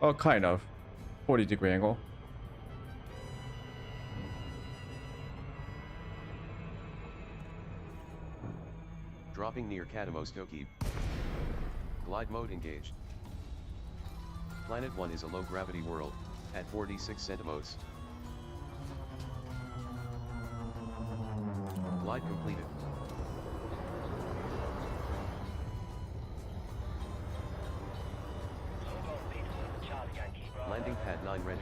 S1: Oh, kind of. 40-degree angle.
S2: Dropping near Katamostoki. Glide mode engaged. Planet 1 is a low-gravity world, at 46 centimos. Glide completed. Landing pad 9 ready.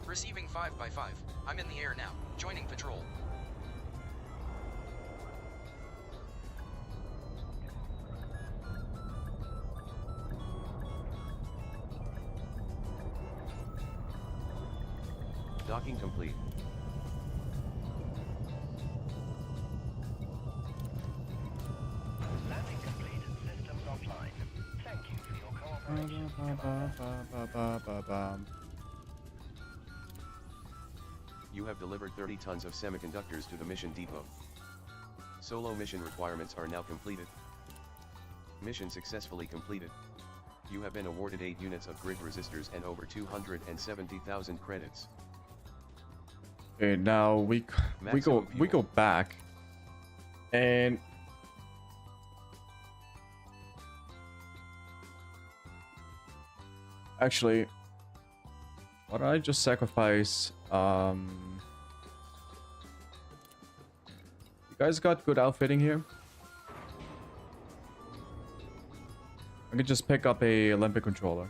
S9: Receiving 5x5. I'm in the air now. Joining patrol.
S2: Docking complete.
S4: Landing complete. Systems offline. Thank you for your cooperation.
S2: You have delivered 30 tons of semiconductors to the mission depot. Solo mission requirements are now completed. Mission successfully completed. You have been awarded 8 units of grid resistors and over 270,000 credits.
S1: Okay, now we go back, and actually, why don't I just sacrifice? You guys got good outfitting here. I could just pick up a Olympic controller.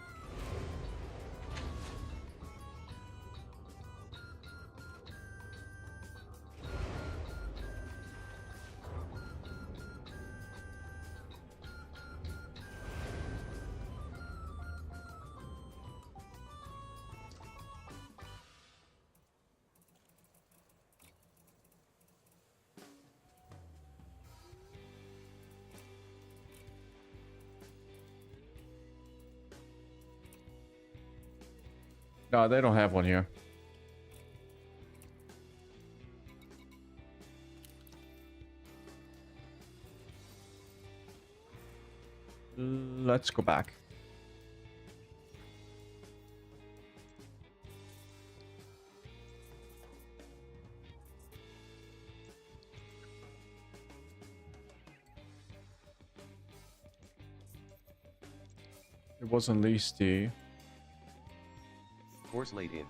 S1: No, they don't have one here. Let's go back. It wasn't leasty.
S2: Course laid in.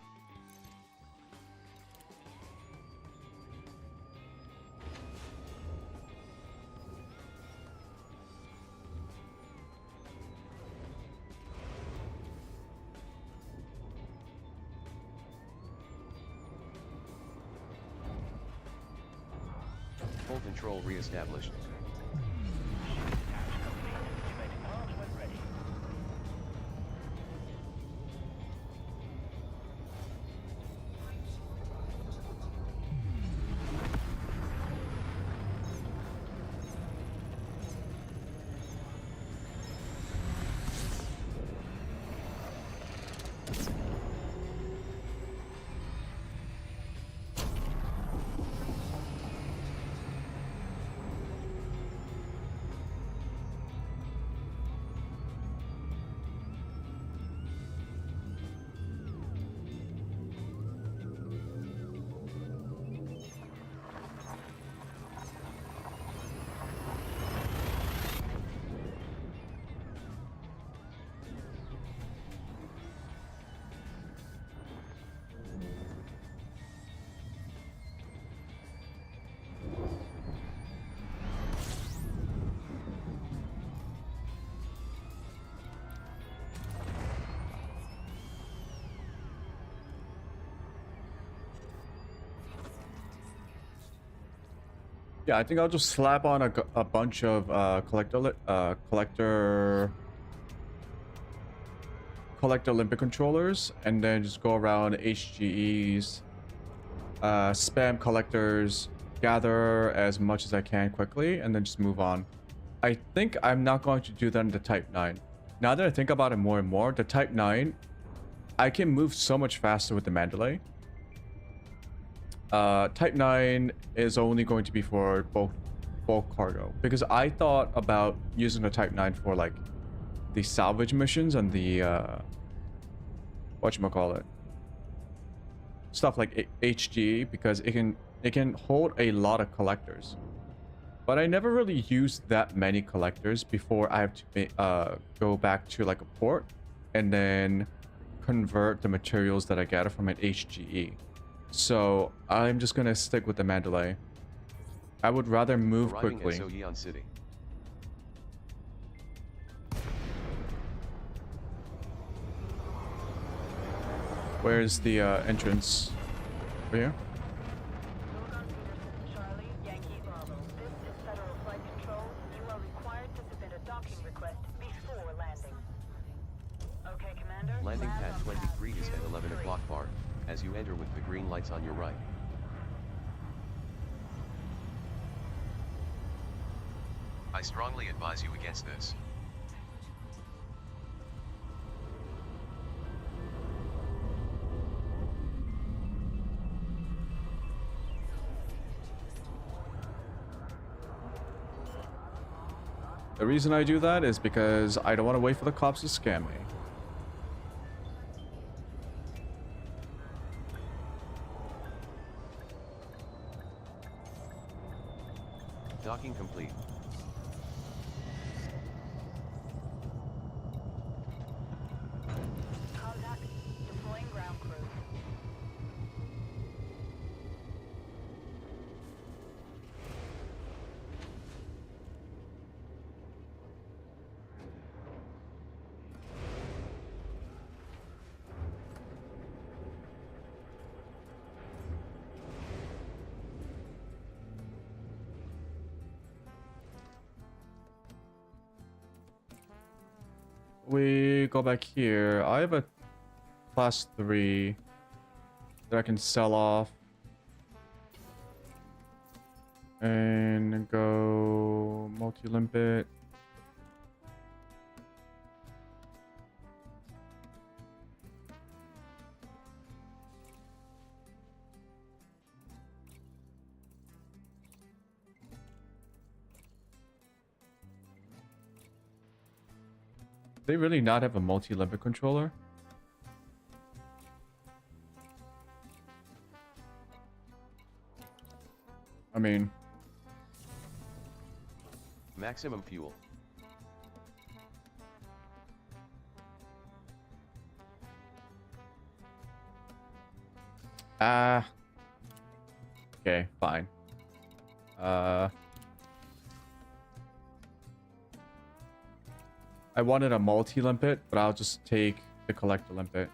S2: Full control re-established.
S1: Yeah, I think I'll just slap on a bunch of collector Olympic controllers, and then just go around HGEs, spam collectors, gather as much as I can quickly, and then just move on. I think I'm not going to do that in the Type 9. Now that I think about it more and more, the Type 9, I can move so much faster with the Mandalay. Type 9 is only going to be for bulk cargo, because I thought about using the Type 9 for like the salvage missions and the whatchamacallit, stuff like HG, because it can hold a lot of collectors. But I never really used that many collectors before I have to go back to like a port and then convert the materials that I gather from an HGE. So I'm just gonna stick with the Mandalay. I would rather move
S2: Arriving
S1: quickly.
S2: at Soyeon City.
S1: Where's the entrance? Over here?
S10: Logan Peterson, Charlie, Yankee Bravo. This is Federal Flight Control. You are required to submit a docking request before landing. Okay, Commander.
S2: Landing
S10: land
S2: pad
S10: on
S2: 23 is at 11
S10: 2-3.
S2: o'clock bar, as you enter with the green lights on your right.
S9: I strongly advise you against this.
S1: The reason I do that is because I don't want to wait for the cops to scam me.
S2: Docking complete.
S10: Contact. Deploying ground crew.
S1: We go back here. I have a class 3 that I can sell off and go multi-limpet. They really not have a multi-limpet controller? I mean,
S2: Maximum fuel.
S1: okay, fine. I wanted a multi-limpet, but I'll just take the collector limpet.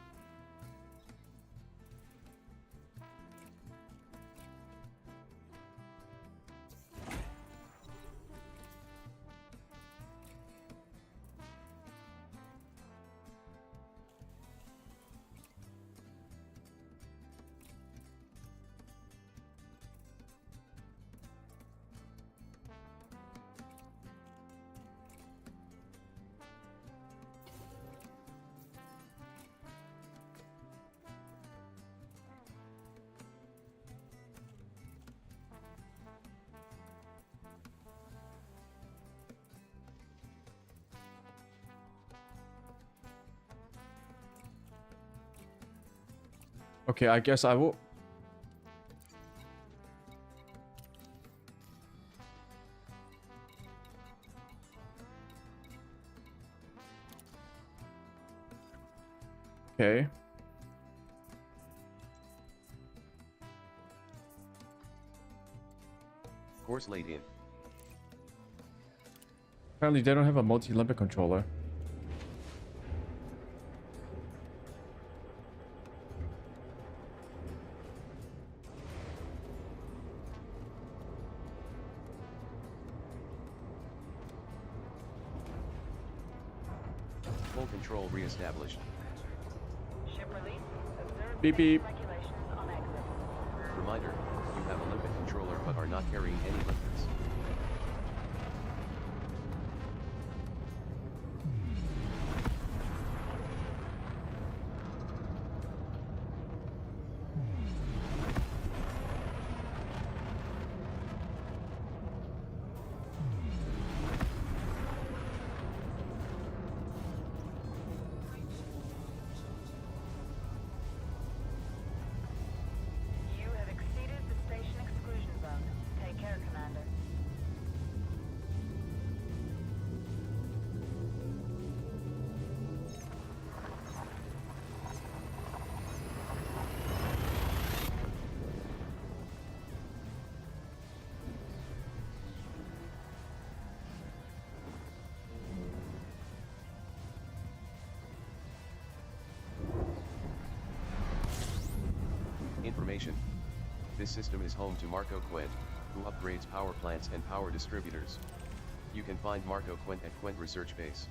S1: Okay, I guess I will. Okay.
S2: Course laid in.
S1: Apparently they don't have a multi-limpet controller.
S2: Full control reestablished.
S10: Ship release. Observe
S1: Beep, beep.
S10: regulations on exit.
S2: Reminder, you have a limpet controller but are not carrying any limpets. Information. This system is home to Marco Quent, who upgrades power plants and power distributors. You can find Marco Quent at Quent Research Base.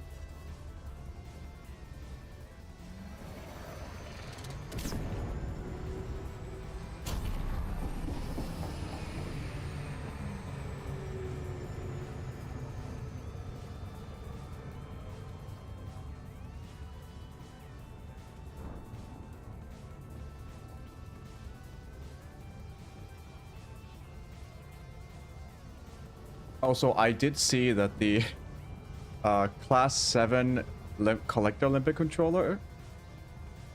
S1: Also, I did see that the Class 7 Collector Limpet controller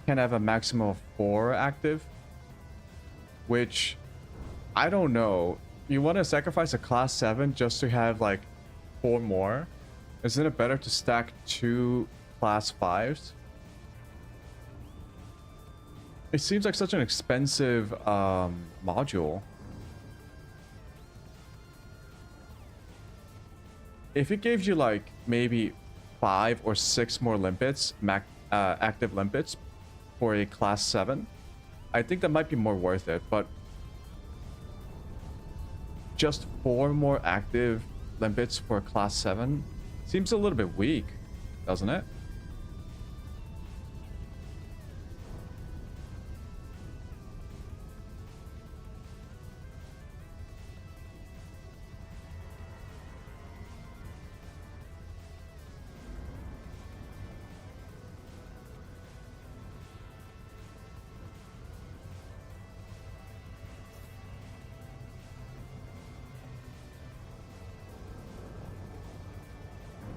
S1: can have a maximum of 4 active, which I don't know. You want to sacrifice a Class 7 just to have like 4 more? Isn't it better to stack 2 Class 5s? It seems like such an expensive module. If it gives you like maybe 5 or 6 more limpets, active limpets for a Class 7, I think that might be more worth it. But just 4 more active limpets for a Class 7 seems a little bit weak, doesn't it?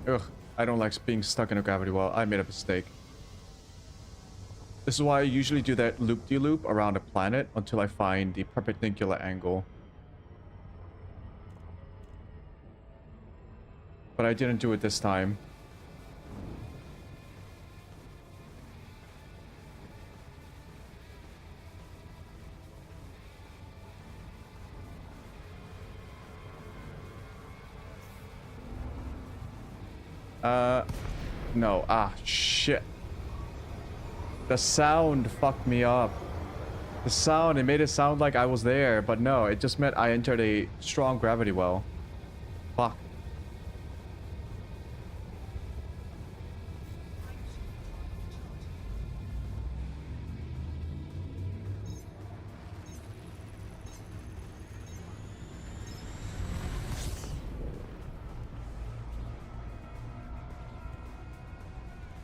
S1: Ugh, I don't like being stuck in a gravity well. I made a mistake. This is why I usually do that loop-de-loop around a planet until I find the perpendicular angle. But I didn't do it this time. No. Ah, shit. The sound fucked me up. The sound, it made it sound like I was there, but no, it just meant I entered a strong gravity well. Fuck.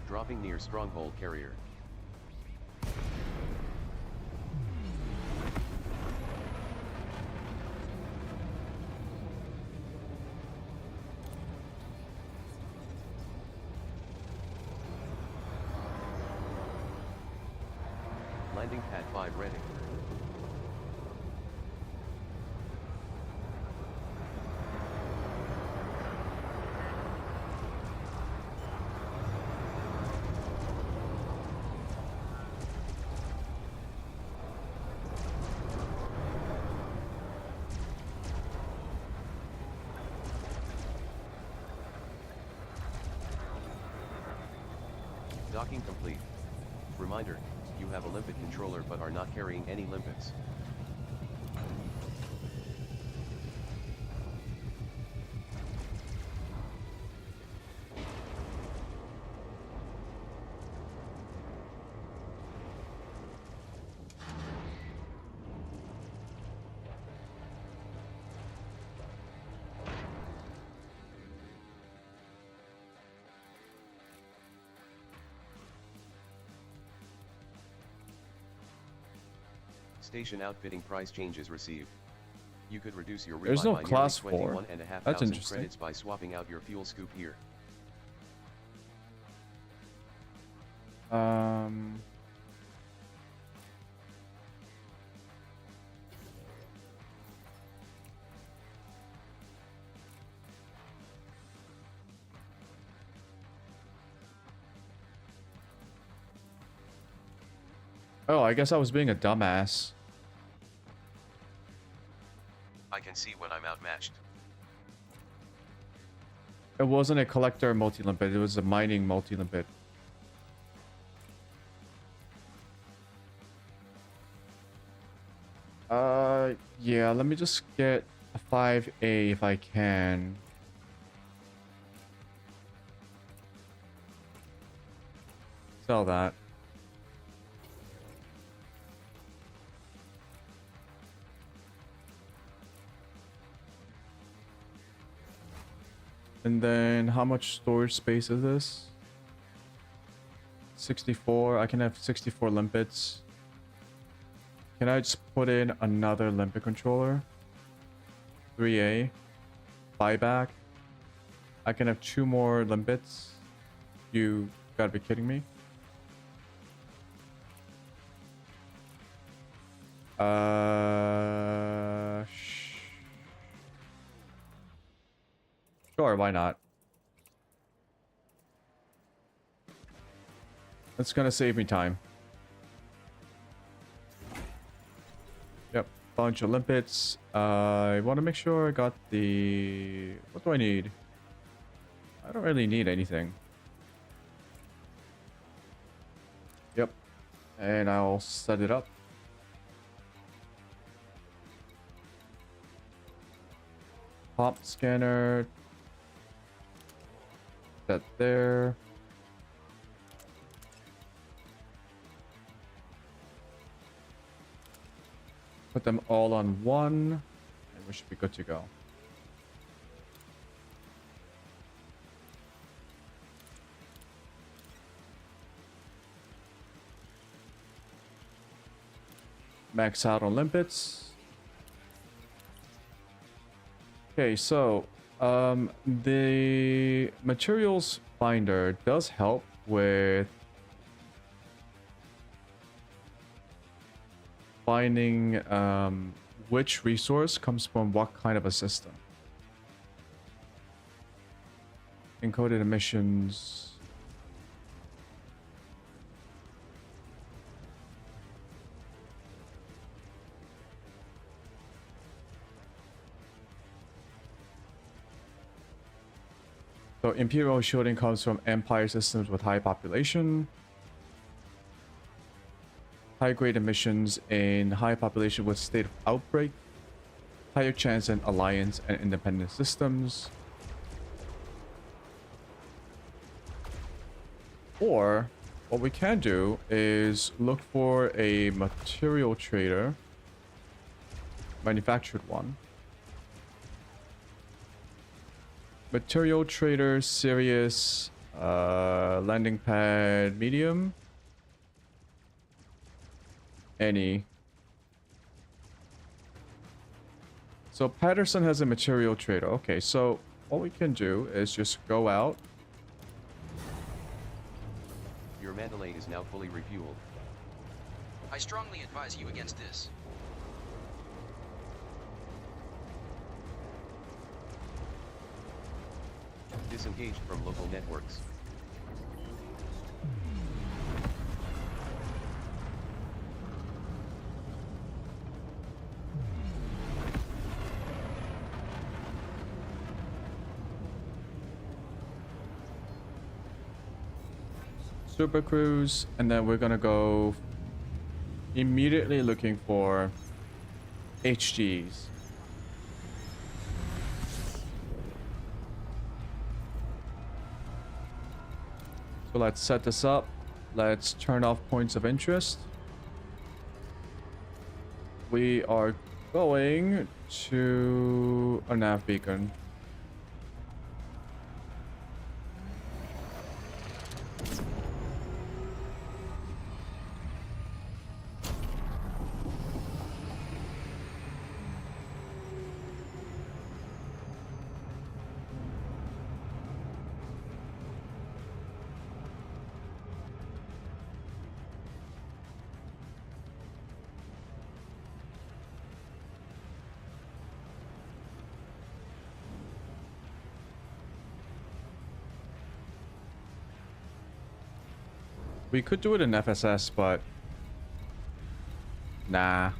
S2: Dropping near Stronghold Carrier. Landing pad 5 ready. Docking complete. Reminder, you have a limpet controller but are not carrying any limpets. Station outfitting price changes received. You could reduce your
S1: There's
S2: rebuy
S1: no
S2: by
S1: class
S2: nearly
S1: 4.
S2: 21,500
S1: That's interesting.
S2: credits by swapping out your fuel scoop here.
S1: Oh, I guess I was being a dumbass.
S2: I can see when I'm outmatched.
S1: It wasn't a collector multi-limpet, it was a mining multi-limpet. Yeah, let me just get a 5A if I can. Sell that. And then how much storage space is this? 64. I can have 64 limpets. Can I just put in another limpet controller? 3A. Buyback. I can have 2 more limpets. You gotta be kidding me. Sure, why not? It's gonna save me time. Yep, bunch of limpets. I want to make sure I got the... What do I need? I don't really need anything. Yep, and I'll set it up. Pop scanner. That there. Put them all on one, and we should be good to go. Max out on limpets. Okay, so the materials finder does help with finding which resource comes from what kind of a system. Encoded emissions. So Imperial shielding comes from Empire systems with high population. High-grade emissions in high population with state of outbreak. Higher chance in alliance and independent systems. Or what we can do is look for a material trader. Manufactured one. Material trader, Sirius, landing pad, medium. Any. So Patterson has a material trader. Okay, so what we can do is just go out.
S2: Your Mandalay is now fully refueled.
S9: I strongly advise you against this.
S2: Disengaged from local networks.
S1: Super Cruise, and then we're gonna go immediately looking for HGs. So let's set this up. Let's turn off points of interest. We are going to a nav beacon. We could do it in FSS, but nah.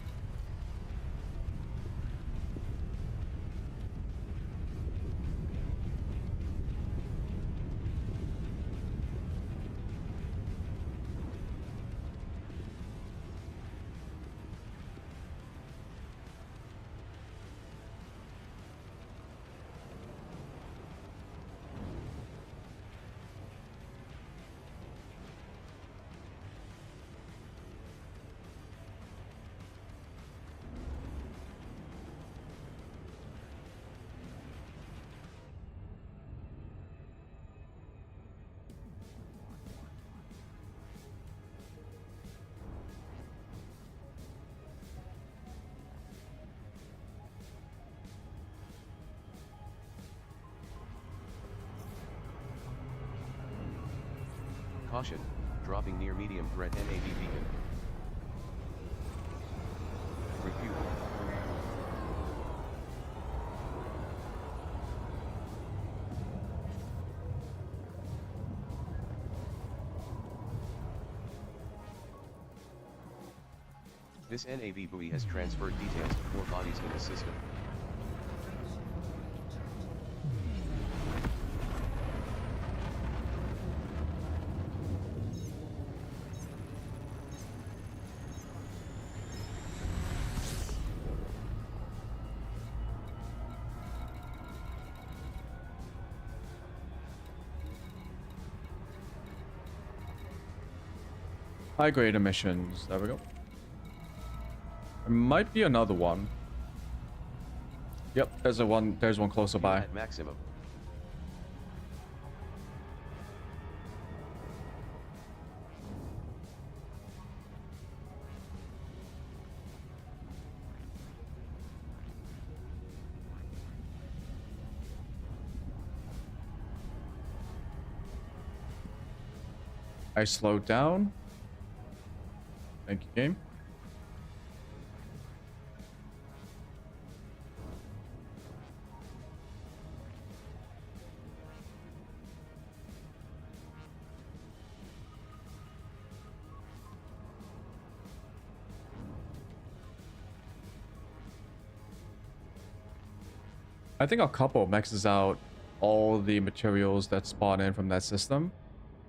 S2: Caution, dropping near medium threat NAV beacon. Repute. This NAV buoy has transferred details to 4 bodies in the system.
S1: High grade emissions. There we go. There might be another one. Yep, there's one closer by.
S2: At maximum.
S1: I slowed down. Thank you, game. I think a couple maxes out all the materials that spawn in from that system.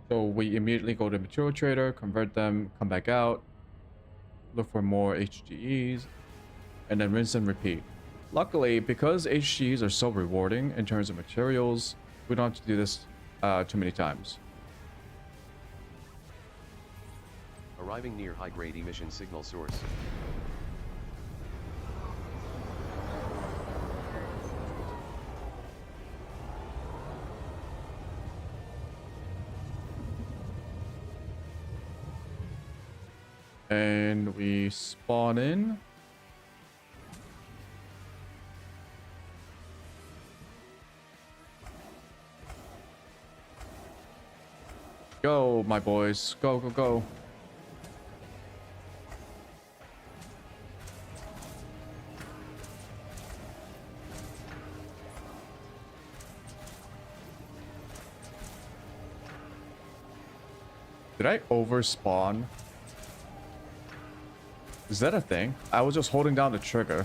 S1: So we immediately go to material trader, convert them, come back out, look for more HGEs, and then rinse and repeat. Luckily, because HGEs are so rewarding in terms of materials, we don't have to do this too many times.
S2: Arriving near high-grade emission signal source.
S1: And we spawn in. Go, my boys. Go, go, go. Did I overspawn? Is that a thing? I was just holding down the trigger.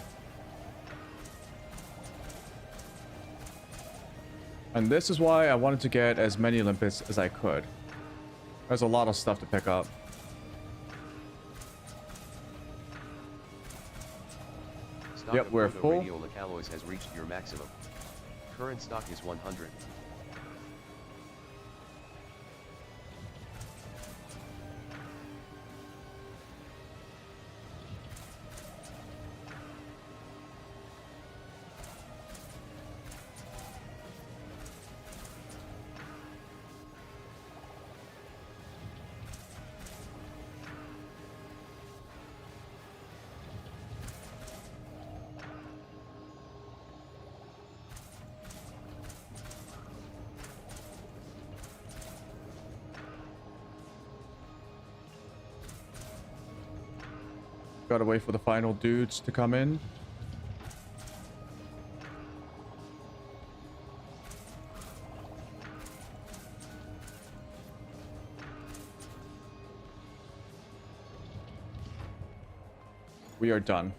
S1: And this is why I wanted to get as many limpets as I could. There's a lot of stuff to pick up.
S2: Stock
S1: Yep,
S2: of
S1: we're full.
S2: radiolic alloys has reached your maximum. Current stock is 100.
S1: Gotta wait for the final dudes to come in. We are done.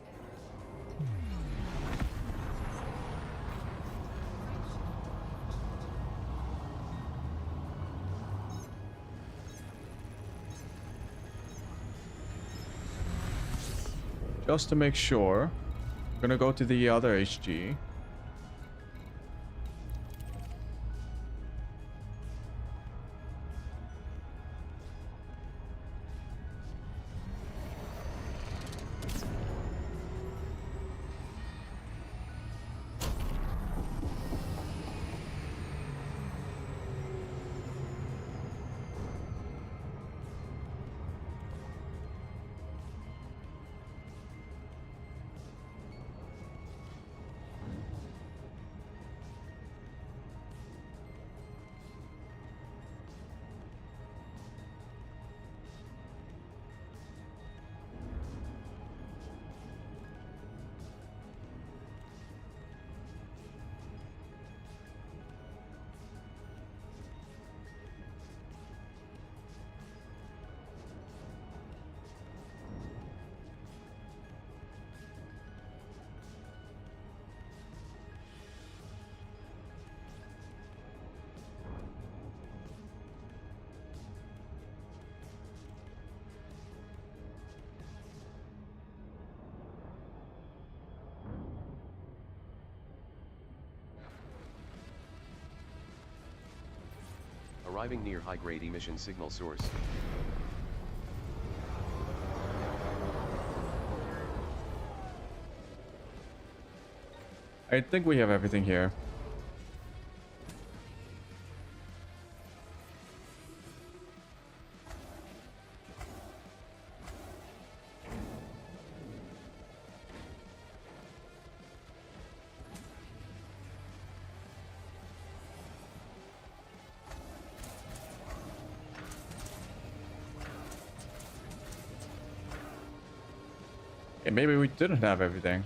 S1: Just to make sure, I'm gonna go to the other HG.
S2: Arriving near high-grade emission signal source.
S1: I think we have everything here. Yeah, maybe we didn't have everything.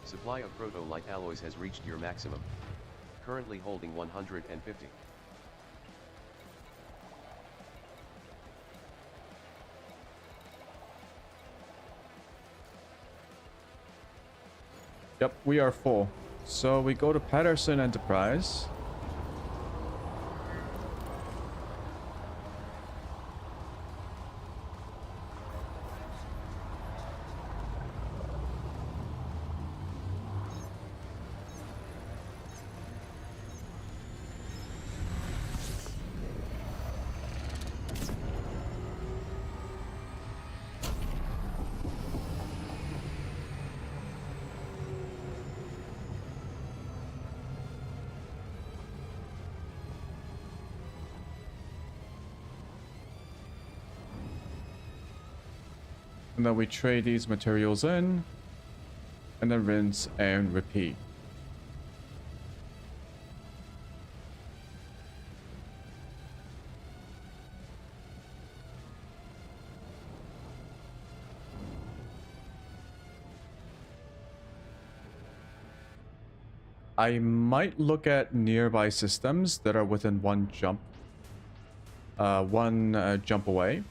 S2: Supply of proto-light alloys has reached your maximum. Currently holding 150.
S1: Yep, we are full. So we go to Patterson Enterprise. And then we trade these materials in, and then rinse and repeat. I might look at nearby systems that are within one jump away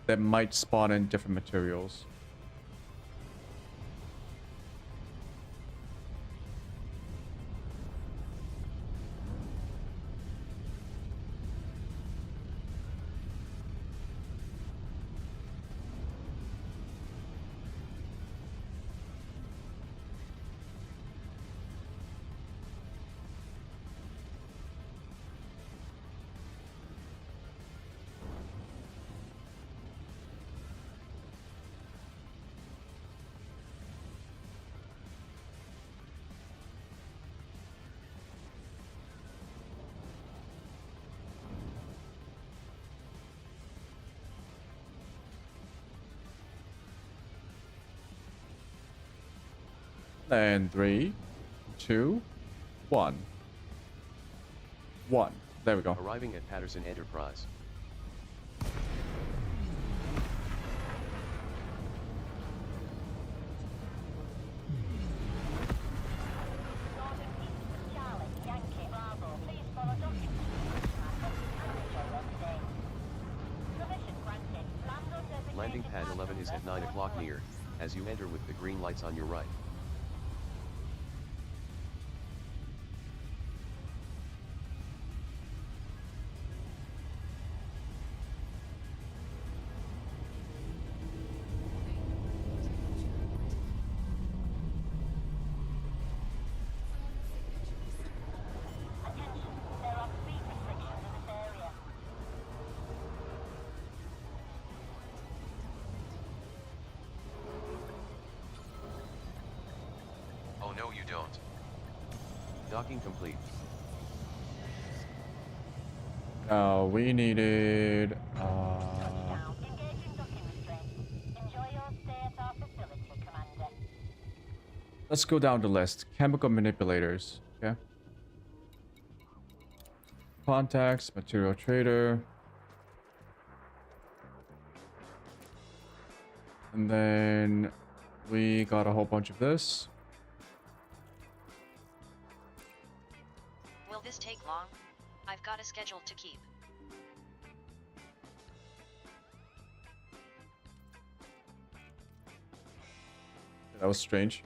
S1: that might spawn in different materials. And 3, 2, 1. 1. There we go.
S2: Arriving at Patterson Enterprise. Landing pad 11 is at 9 o'clock near, as you enter with the green lights on your right. Oh no, you don't. Docking complete.
S1: We needed let's go down the list. Chemical manipulators. Okay. Contacts, material trader. And then we got a whole bunch of this.
S3: Will this take long? I've got a schedule to keep.
S1: That was strange.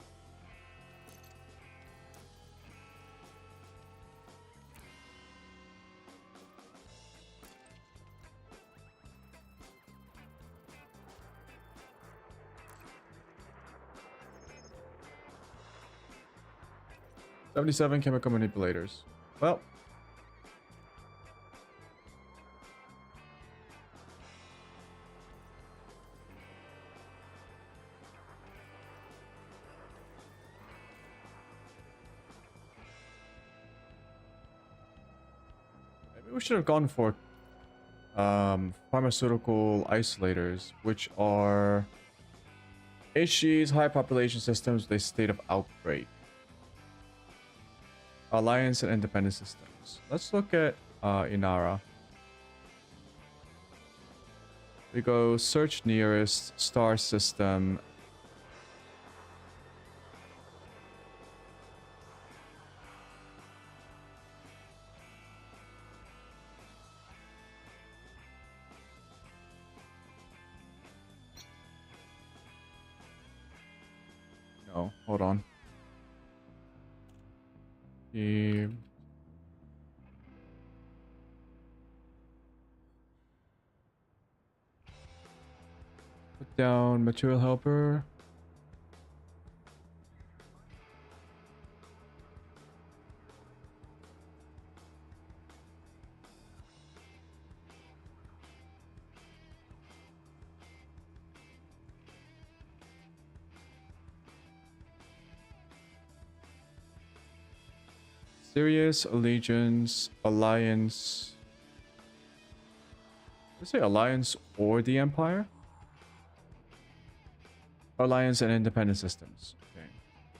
S1: 77 chemical manipulators. Well, maybe we should have gone for pharmaceutical isolators, which are issues, high population systems with a state of outbreak. Alliance and independent systems. Let's look at Inara. We go search nearest star system. No, hold on. Put down material helper. Sirius, Allegiance, Alliance. Let's say Alliance or the Empire. Alliance and independent systems. Okay.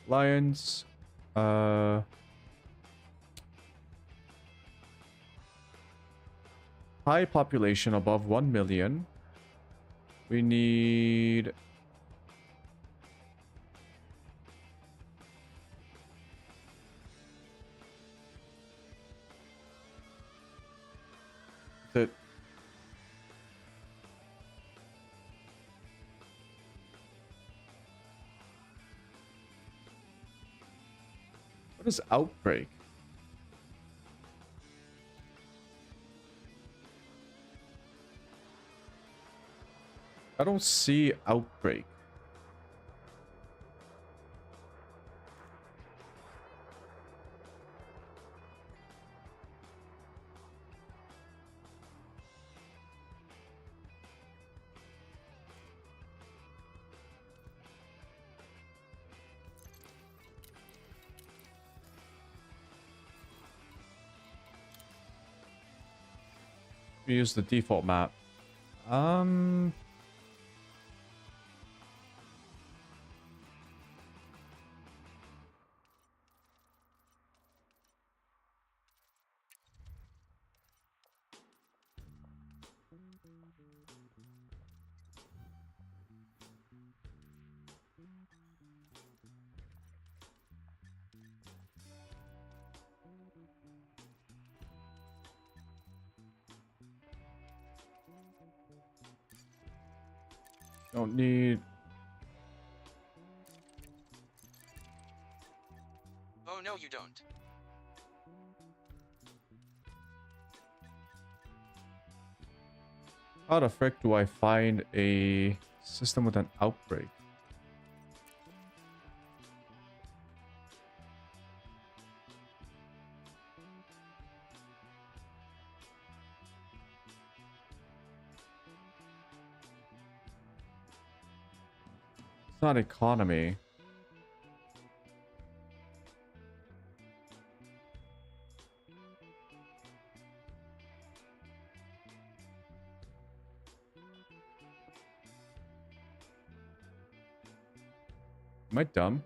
S1: Alliance. High population above 1 million. We need... that. What is outbreak? I don't see outbreak. We use the default map. Don't need...
S9: Oh no, you don't.
S1: How the frick do I find a system with an outbreak? It's not economy. Am I dumb?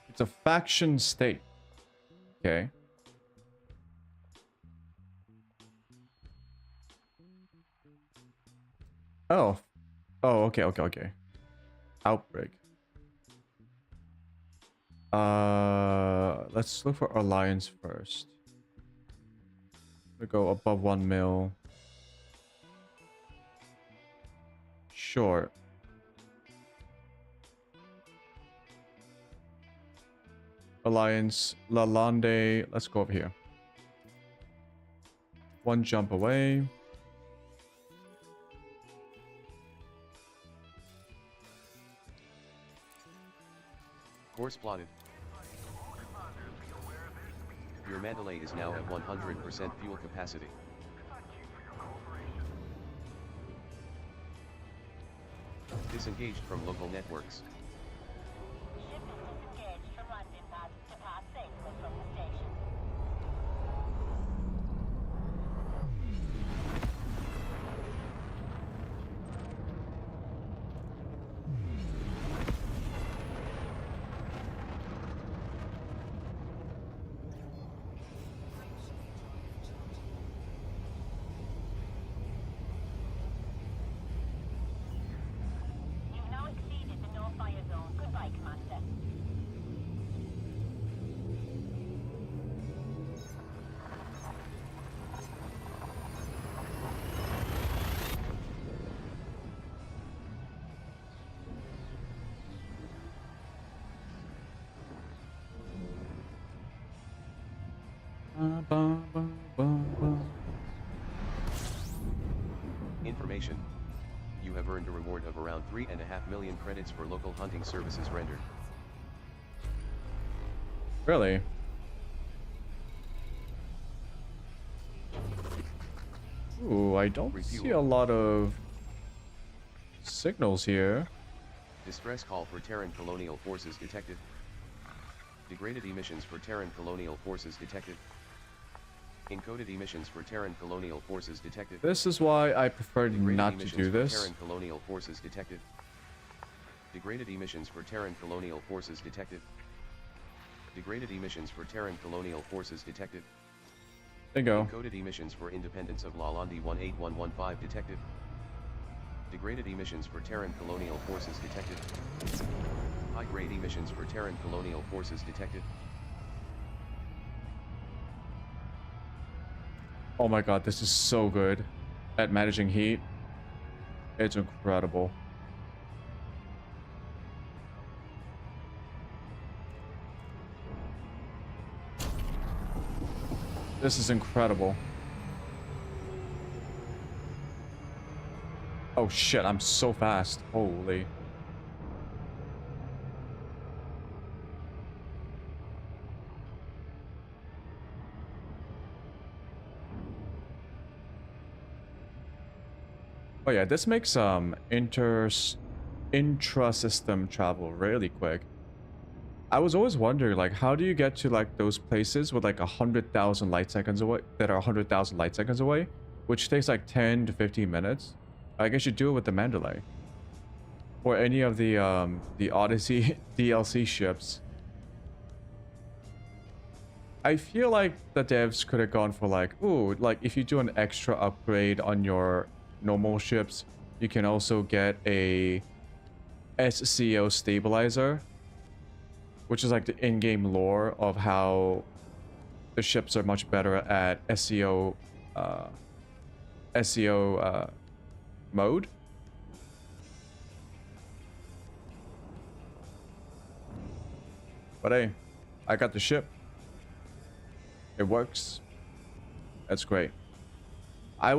S1: It's a faction state. Okay. Oh. Oh, okay. Outbreak. Let's look for Alliance first. We go above 1 mil. Sure. Alliance, Lalande. Let's go over here. One jump away.
S2: Course plotted. Your Mandalay is now at 100% fuel capacity. Disengaged from local networks.
S10: Ship is disengaged from landing pad. Depart safely from the station. You've now exceeded the no fire zone. Goodbye, Commander.
S2: Information. You have earned a reward of around 3.5 million credits for local hunting services rendered.
S1: Really? Ooh, I don't see a lot of signals here.
S2: Distress call for Terran colonial forces detected. Degraded emissions for Terran colonial forces detected. Encoded emissions for Terran colonial forces detected.
S1: This is why I prefer
S2: Degraded
S1: not to
S2: emissions
S1: do
S2: for
S1: this.
S2: Terran colonial forces detected. Degraded emissions for Terran colonial forces detected. Degraded emissions for Terran colonial forces detected.
S1: Bingo.
S2: Encoded emissions for Independence of Lalande 18115 detected. Degraded emissions for Terran colonial forces detected. High-grade emissions for Terran colonial forces detected.
S1: Oh my god, this is so good at managing heat. It's incredible. This is incredible. Oh shit, I'm so fast. Holy. Oh yeah, this makes intra-system travel really quick. I was always wondering, like, how do you get to like those places with like 100,000 light seconds away that are 100,000 light seconds away, which takes like 10 to 15 minutes. I guess you do it with the Mandalay or any of the Odyssey DLC ships. I feel like the devs could have gone for like, ooh, like if you do an extra upgrade on your normal ships, you can also get a SCO stabilizer, which is like the in-game lore of how the ships are much better at SCO mode. But hey, I got the ship. It works. That's great. I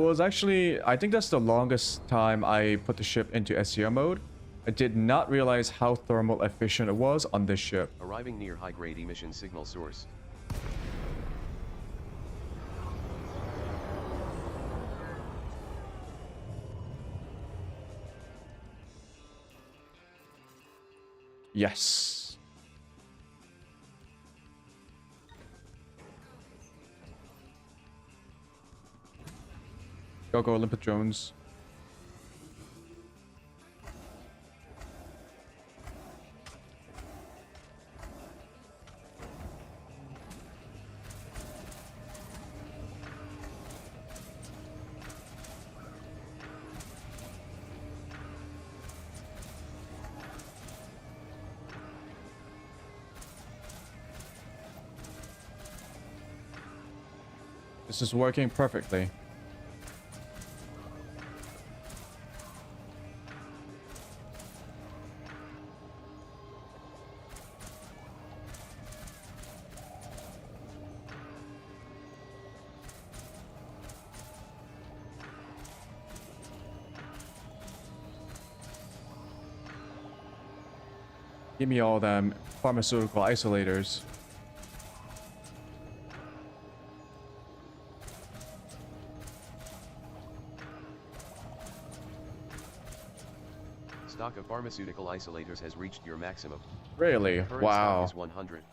S1: think that's the longest time I put the ship into SCO mode. I did not realize how thermal efficient it was on this ship.
S2: Arriving near high-grade emission signal source.
S1: Yes. Go Olympic drones. This is working perfectly. Give me all them pharmaceutical isolators.
S2: Stock of pharmaceutical isolators has reached your maximum.
S1: Really?
S2: Current
S1: Wow.
S2: stock is 100.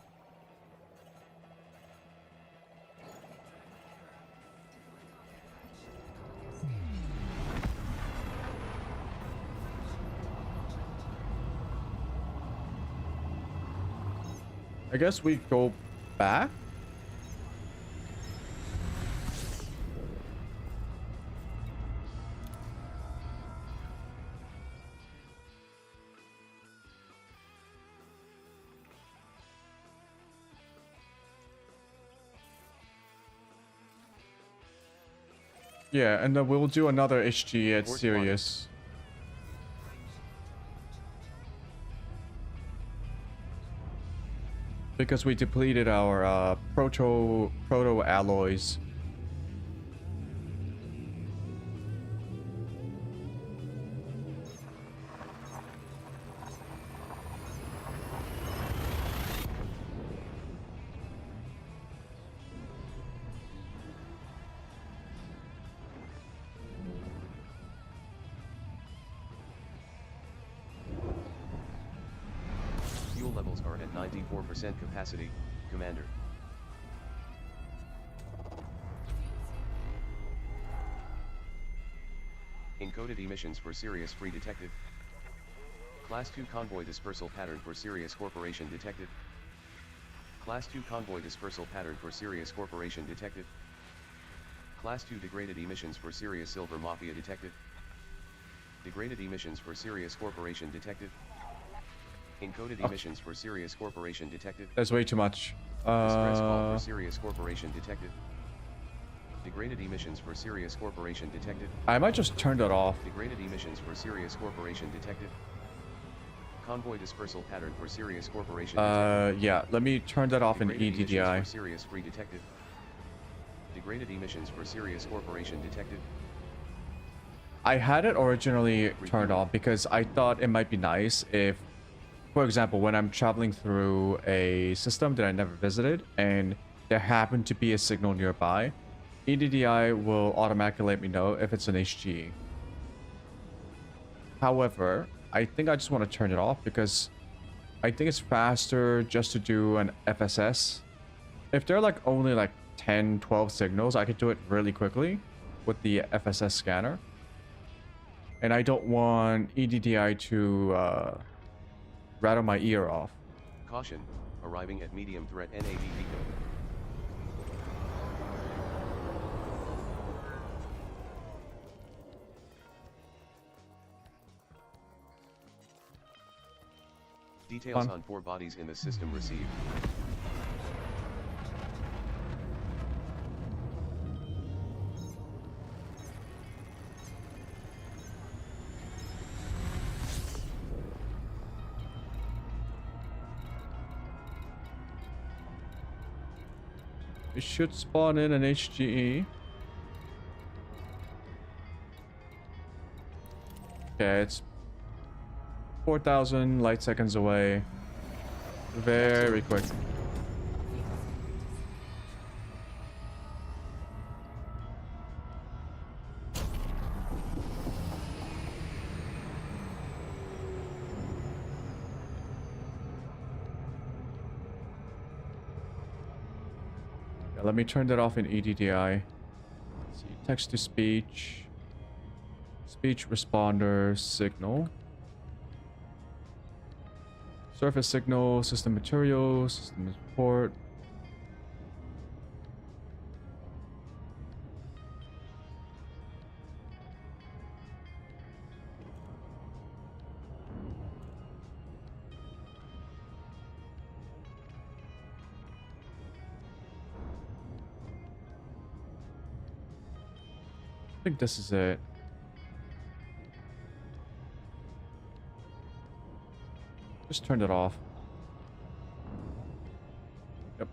S1: I guess we go back? Yeah, and then we'll do another HG at
S2: Fourth
S1: Sirius. Because we depleted our proto alloys.
S2: Fuel levels are at 94% capacity, Commander. Encoded emissions for Sirius Free detected. Class 2 convoy dispersal pattern for Sirius Corporation detected. Class 2 convoy dispersal pattern for Sirius Corporation detected. Class 2 degraded emissions for Sirius Silver Mafia detected. Degraded emissions for Sirius Corporation detected. Encoded emissions for Sirius Corporation detected.
S1: That's way too much.
S2: Distress call for Sirius Corporation detected. Degraded emissions for Sirius Corporation detected.
S1: I might just turn that off.
S2: Degraded emissions for Sirius Corporation detected. Convoy dispersal pattern for Sirius Corporation detected.
S1: Yeah, let me turn that off in
S2: Degraded emissions
S1: EDDI.
S2: for Sirius Free detected. Degraded emissions for Sirius Corporation detected.
S1: I had it originally turned off because I thought it might be nice if, for example, when I'm traveling through a system that I never visited and there happened to be a signal nearby, EDDI will automatically let me know if it's an HG. However, I think I just want to turn it off because I think it's faster just to do an FSS. If there are like only like 10, 12 signals, I could do it really quickly with the FSS scanner. And I don't want EDDI to rattle my ear off.
S2: Caution, arriving at medium threat NAV beacon. Details on 4 bodies in the system received.
S1: It should spawn in an HGE. Okay, it's 4,000 light seconds away. Very quick. Yeah, let me turn that off in EDDI. Let's see, text to speech. Speech responder signal. Surface signal, system materials, system support. I think this is it. Just turned it off. Yep.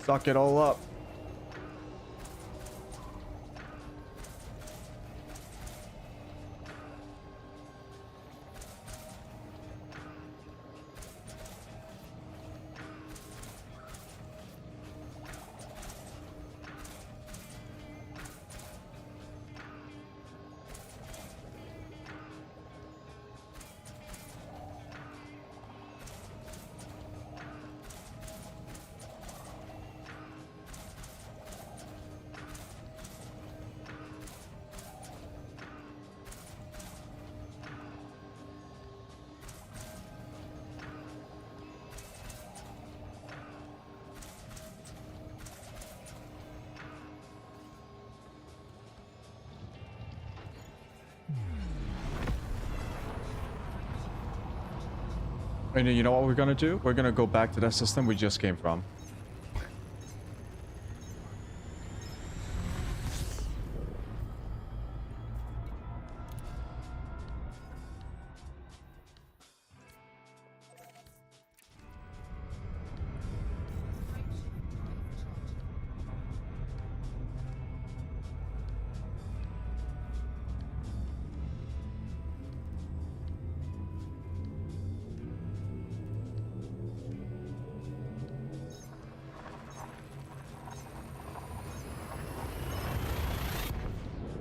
S1: Suck it all up. And you know what we're gonna do? We're gonna go back to that system we just came from.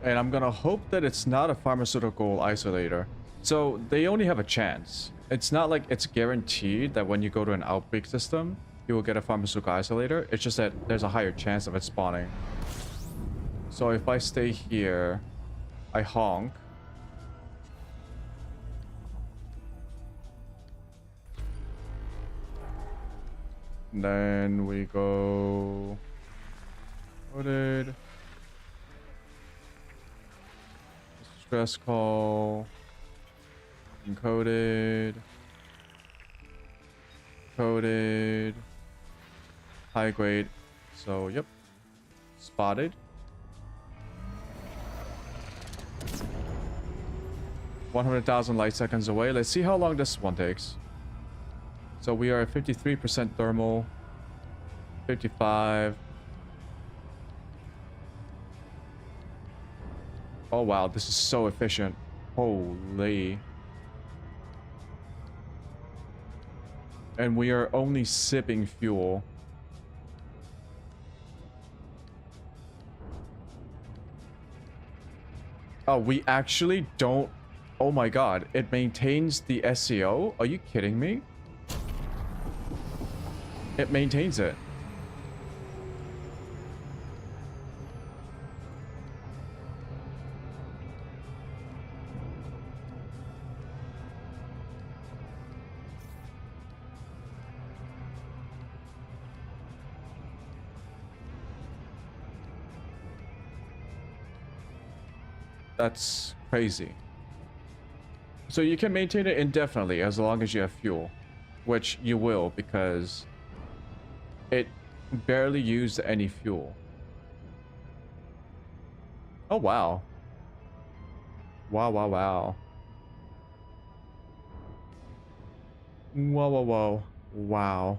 S1: And I'm gonna hope that it's not a pharmaceutical isolator. So they only have a chance. It's not like it's guaranteed that when you go to an outbreak system, you will get a pharmaceutical isolator. It's just that there's a higher chance of it spawning. So if I stay here, I honk. Then we go... Loaded. Stress call. Encoded. Coded. High grade. So, yep. Spotted. 100,000 light seconds away. Let's see how long this one takes. So we are at 53% thermal. 55. Oh wow, this is so efficient. Holy. And we are only sipping fuel. Oh, we actually don't... Oh my god, it maintains the SCO? Are you kidding me? It maintains it. That's crazy. So you can maintain it indefinitely as long as you have fuel, which you will because it barely used any fuel. Oh wow. Wow, wow, wow. Whoa, whoa, whoa. Wow.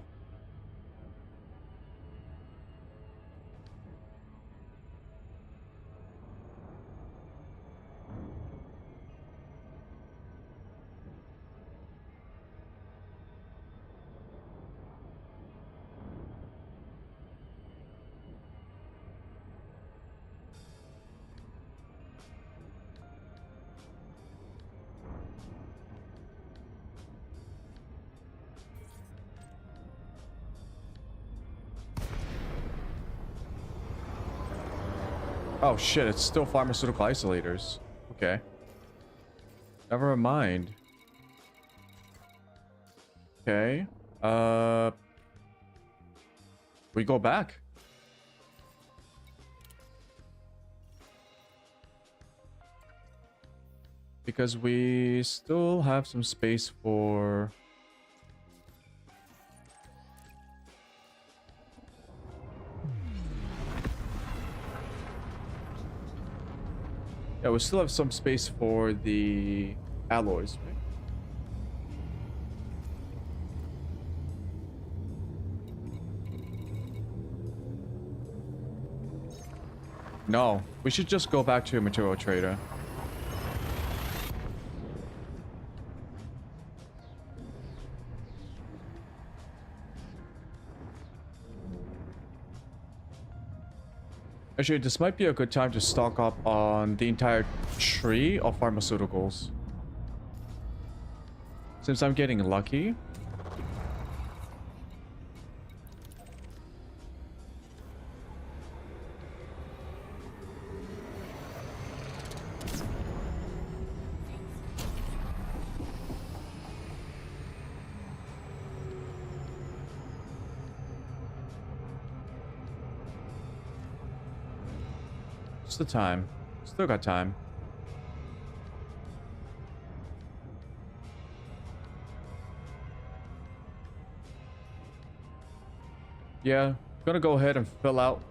S1: Oh shit, it's still pharmaceutical isolators. Okay. Never mind. Okay. We go back. Because we still have some space for... Yeah, we still have some space for the alloys, right? No, we should just go back to a material trader. Actually, this might be a good time to stock up on the entire tree of pharmaceuticals. Since I'm getting lucky. What's the time? Still got time. Yeah, gonna go ahead and fill out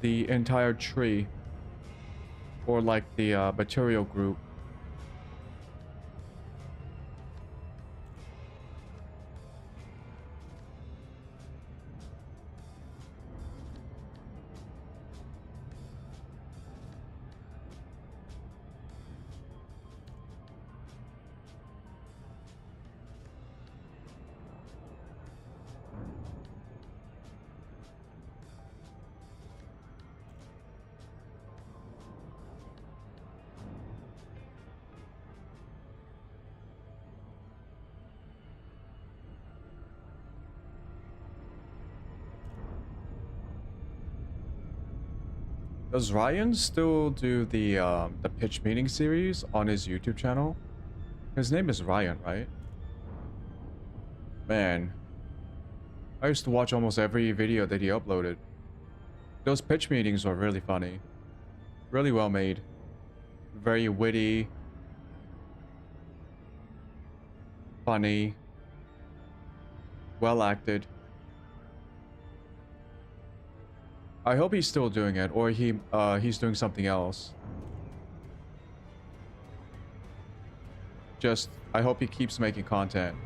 S1: the entire tree. Or like the material group. Does Ryan still do the pitch meeting series on his YouTube channel? His name is Ryan, right? Man, I used to watch almost every video that he uploaded. Those pitch meetings were really funny. Really well made. Very witty. Funny. Well acted. I hope he's still doing it, or he's doing something else. Just, I hope he keeps making content.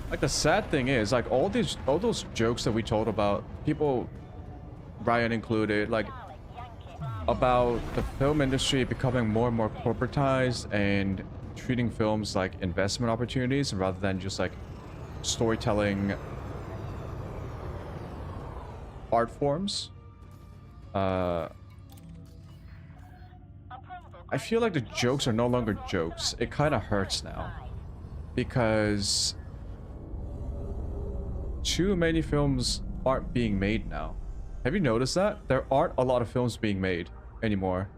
S1: Like, the sad thing is, like, all those jokes that we told about people, Ryan included, like, about the film industry becoming more and more corporatized and treating films like investment opportunities rather than just like storytelling art forms. I feel like the jokes are no longer jokes. It kind of hurts now because too many films aren't being made now. Have you noticed that? There aren't a lot of films being made anymore.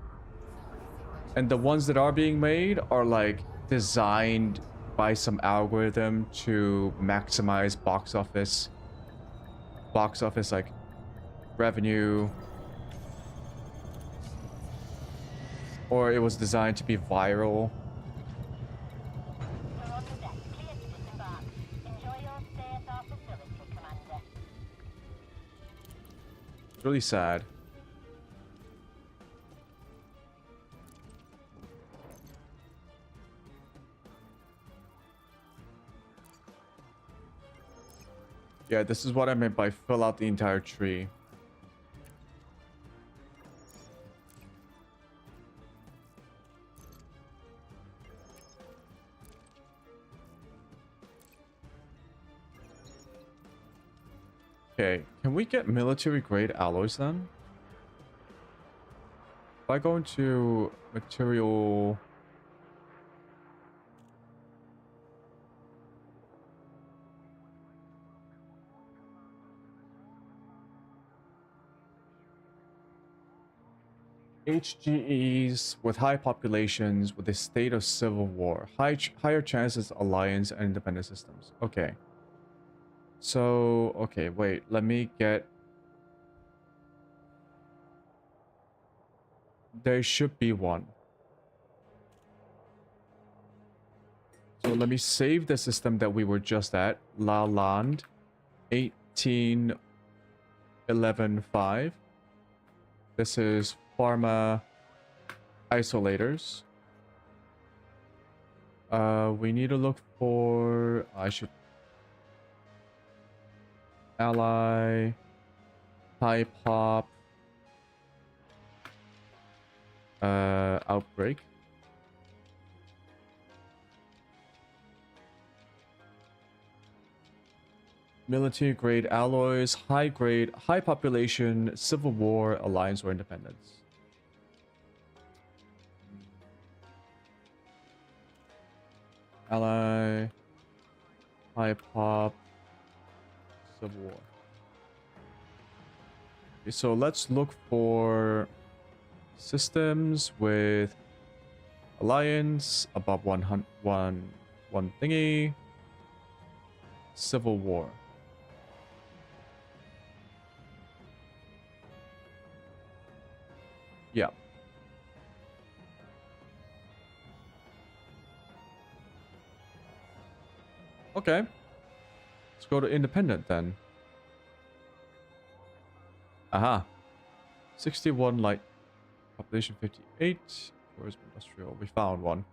S1: And the ones that are being made are like designed by some algorithm to maximize box office like revenue. Or it was designed to be viral. It's really sad. Yeah, this is what I meant by fill out the entire tree. Okay, can we get military grade alloys then? If I go into material... HGEs with high populations with a state of civil war. Higher chances alliance and independent systems. Okay. So, okay, wait, let me get... There should be one. So let me save the system that we were just at. La Land 18.11.5. This is Pharma Isolators. We need to look for. I should. Ally. Type hop. Outbreak. Military grade alloys, high grade, high population, civil war, alliance, or independence. Ally, high pop, civil war. Okay, so let's look for systems with alliance above one thingy. Civil war. Yeah. Okay. Let's go to independent then. Aha. 61 light. Population 58. Tourism industrial. We found one.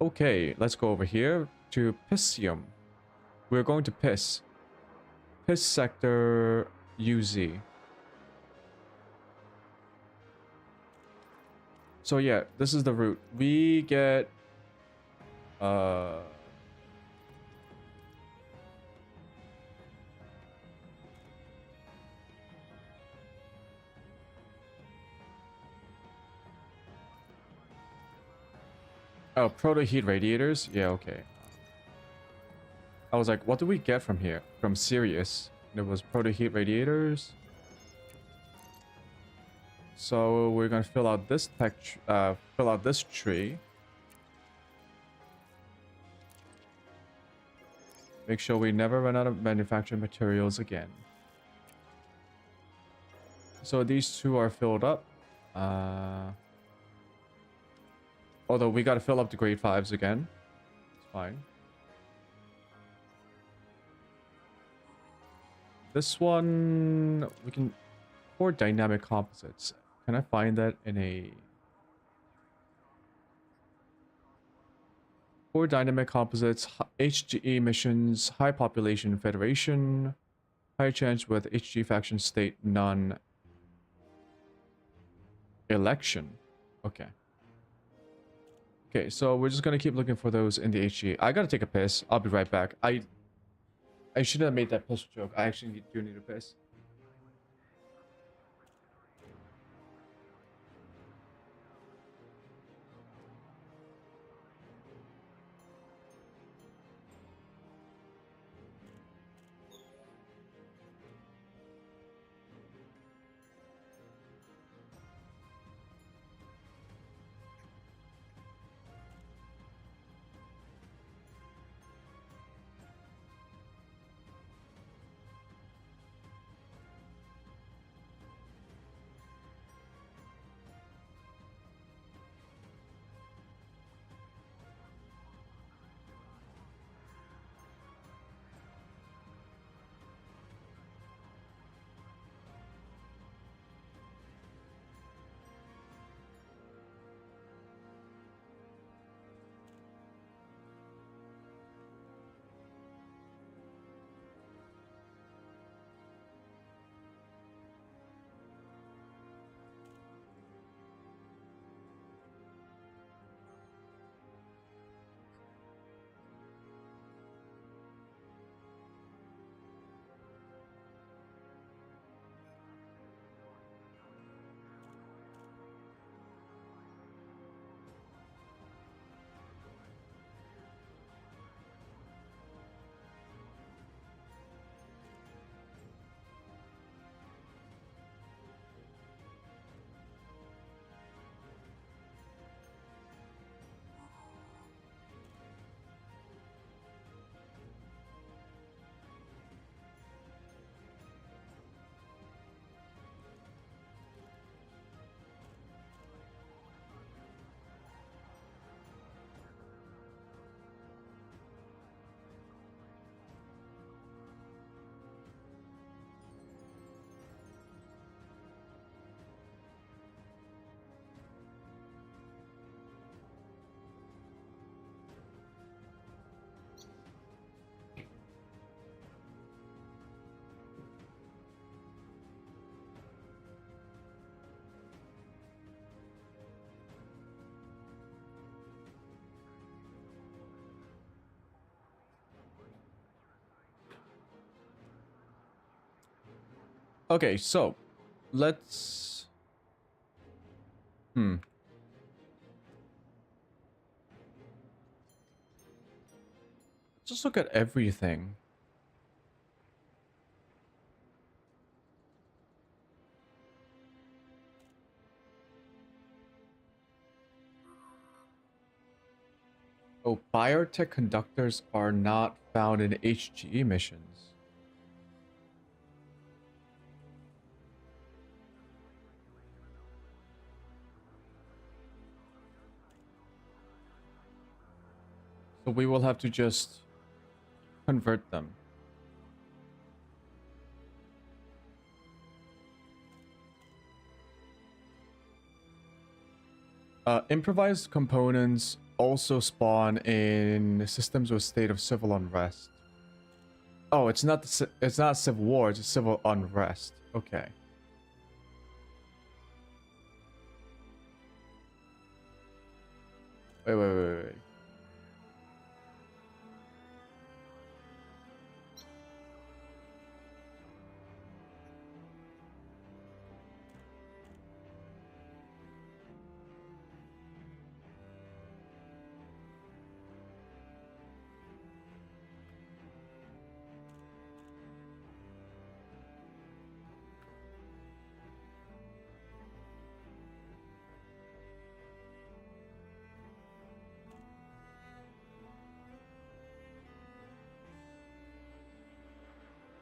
S1: Okay, let's go over here to Pissium. We're going to Piss. Piss sector UZ. So yeah, this is the route. We get oh, proto heat radiators? Yeah, okay. I was like, what do we get from here? From Sirius. There was proto heat radiators. So we're gonna fill out this fill out this tree. Make sure we never run out of manufacturing materials again. So these two are filled up. Although we gotta fill up the grade 5s again. It's fine. This one we can for dynamic composites. Can I find that in a for dynamic composites, HGE missions, high population federation, high chance with HG faction state none election. Okay. Okay, so we're just gonna keep looking for those in the HGE. I gotta take a piss. I'll be right back. I shouldn't have made that piss joke. I actually do need a piss. Okay, so let's just look at everything. Oh, biotech conductors are not found in HGE missions. So we will have to just convert them. Improvised components also spawn in systems with state of civil unrest. Oh, it's not civil war, it's civil unrest. Okay. Wait.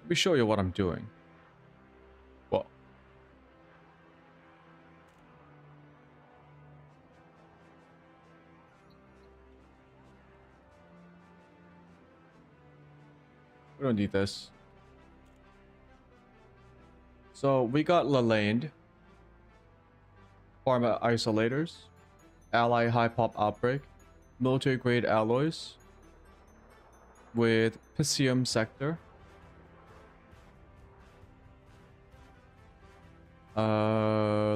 S1: Let me show you what I'm doing. Well, we don't need this. So we got Lalaned, pharma isolators, ally high pop outbreak, military grade alloys with Piscium sector.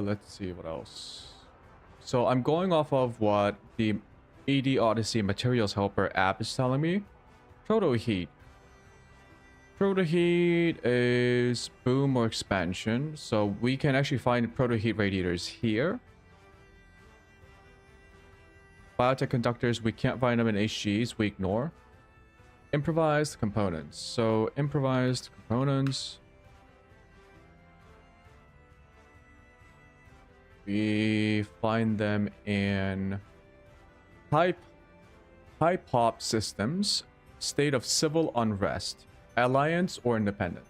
S1: Let's see what else. So I'm going off of what the AD Odyssey Materials Helper app is telling me. Proto Heat. Proto Heat is boom or expansion. So we can actually find Proto Heat radiators here. Biotech conductors, we can't find them in HGs, we ignore. Improvised components. So improvised components. We find them in high pop systems, state of civil unrest, alliance or independent.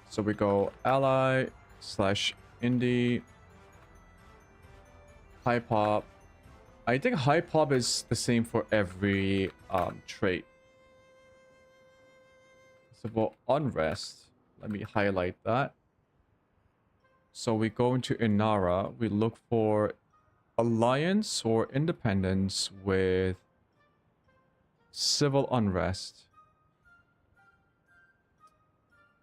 S1: So we go ally / indie, high pop. I think high pop is the same for every trait. Civil unrest. Let me highlight that. So we go into Inara, we look for alliance or independence with civil unrest.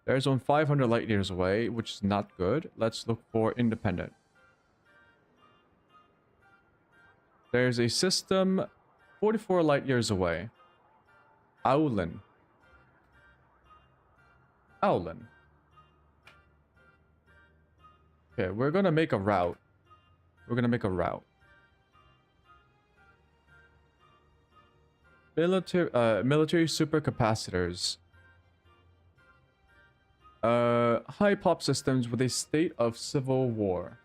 S1: There's one 500 light years away, which is not good. Let's look for independent. There's a system 44 light years away. Owlin. Okay, we're gonna make a route. Military supercapacitors. High pop systems with a state of civil war.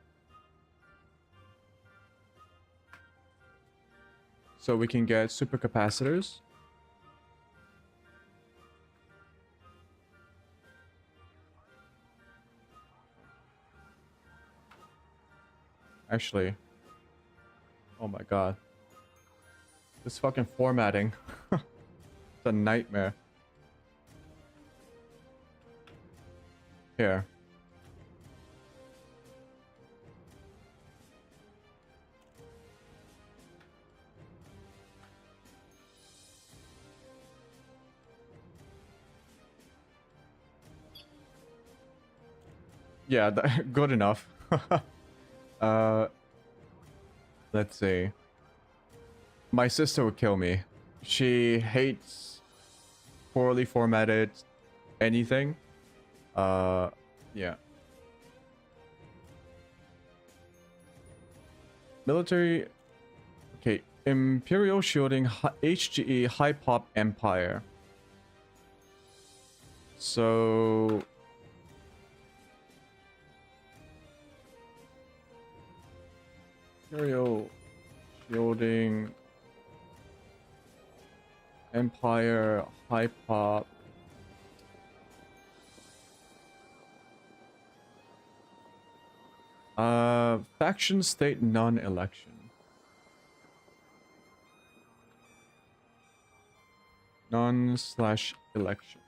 S1: So we can get supercapacitors. Actually, oh my god. This fucking formatting. It's a nightmare. Here. Yeah, good enough. Let's see. My sister would kill me. She hates poorly formatted anything. Yeah. Military. Okay, Imperial Shielding, HGE, High Pop Empire. So Imperial Shielding, Empire, High Pop. Faction state non-election. Non/election.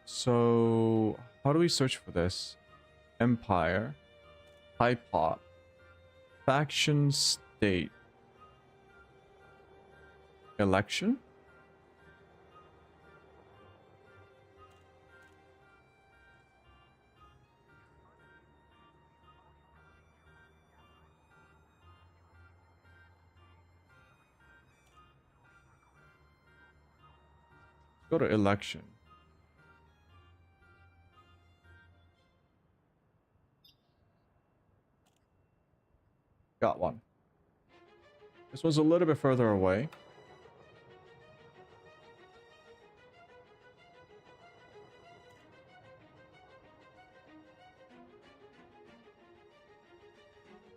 S1: So how do we search for this? Empire, High Pop, faction state, election. Go to election. Got one. This was a little bit further away.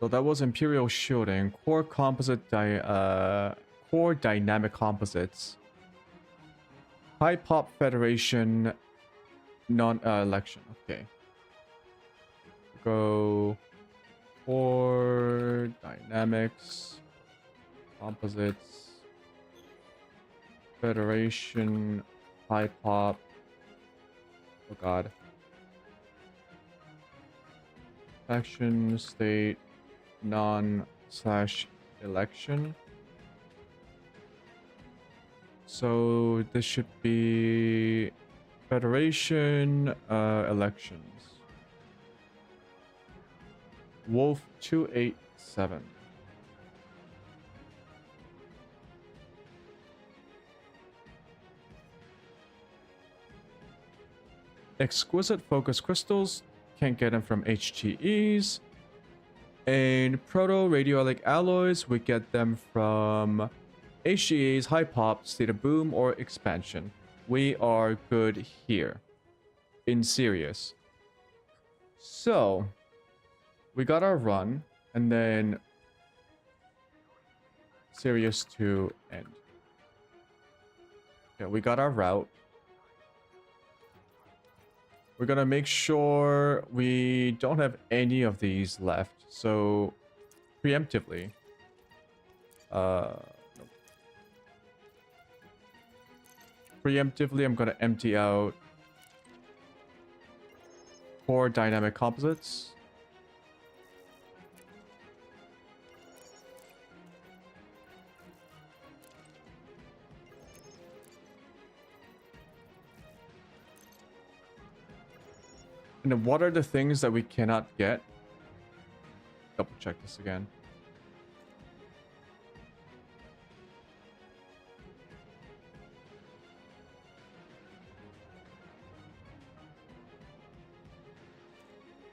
S1: So that was Imperial Shielding, core dynamic composites, High Pop Federation, non-election. Okay. Go core dynamics, composites, Federation, High Pop. Oh god. Faction state non/election. So this should be Federation elections. Wolf 287. Exquisite focus crystals. Can't get them from HTEs. And proto-radioalic alloys, we get them from HGA's High Pop, State of Boom, or Expansion. We are good here. In Sirius. So, we got our run, and then Sirius to end. Okay, we got our route. We're gonna make sure we don't have any of these left. So, preemptively, nope. Preemptively, I'm gonna empty out core dynamic composites. And then what are the things that we cannot get? Double check this again.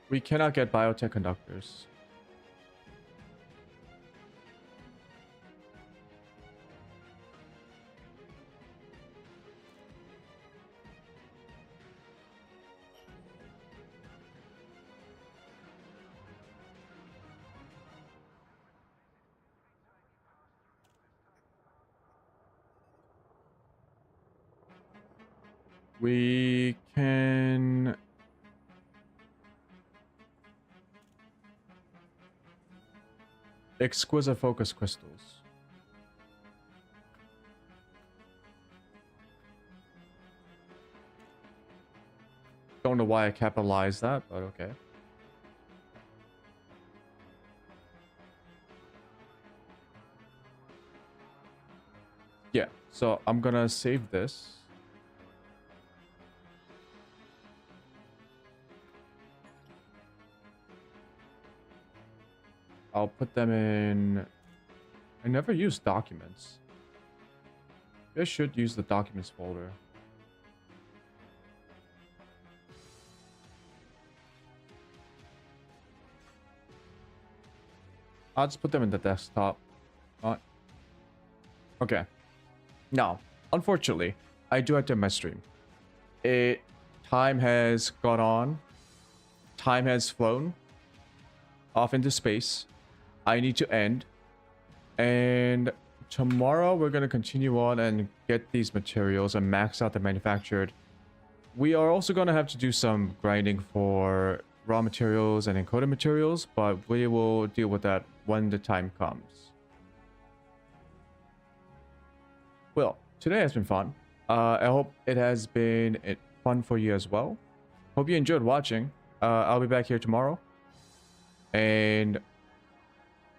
S1: We cannot get biotech conductors. We can... Exquisite focus crystals. Don't know why I capitalized that, but okay. Yeah, so I'm gonna save this. I'll put them in... I never use documents. I should use the documents folder. I'll just put them in the desktop. Okay. Now, unfortunately, I do have to end my stream. Time has gone on. Time has flown off into space. I need to end. And tomorrow we're going to continue on and get these materials and max out the manufactured. We are also going to have to do some grinding for raw materials and encoded materials, but we will deal with that when the time comes. Well, today has been fun. I hope it has been fun for you as well. Hope you enjoyed watching. I'll be back here tomorrow. And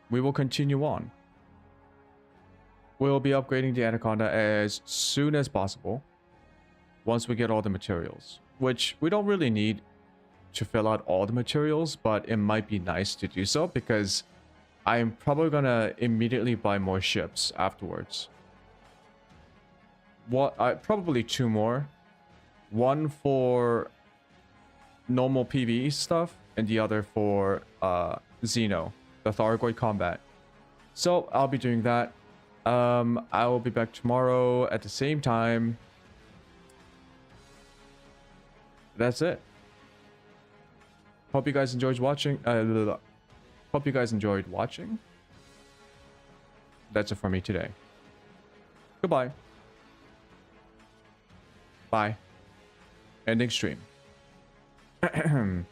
S1: we will continue on. We'll be upgrading the Anaconda as soon as possible. Once we get all the materials. Which we don't really need to fill out all the materials, but it might be nice to do so because I'm probably gonna immediately buy more ships afterwards. Probably 2 more. One for normal PvE stuff, and the other for Xeno, the Thargoid combat. So I'll be doing that. I will be back tomorrow at the same time. That's it. Hope you guys enjoyed watching. Hope you guys enjoyed watching. That's it for me today. Goodbye. Bye. Ending stream. Ending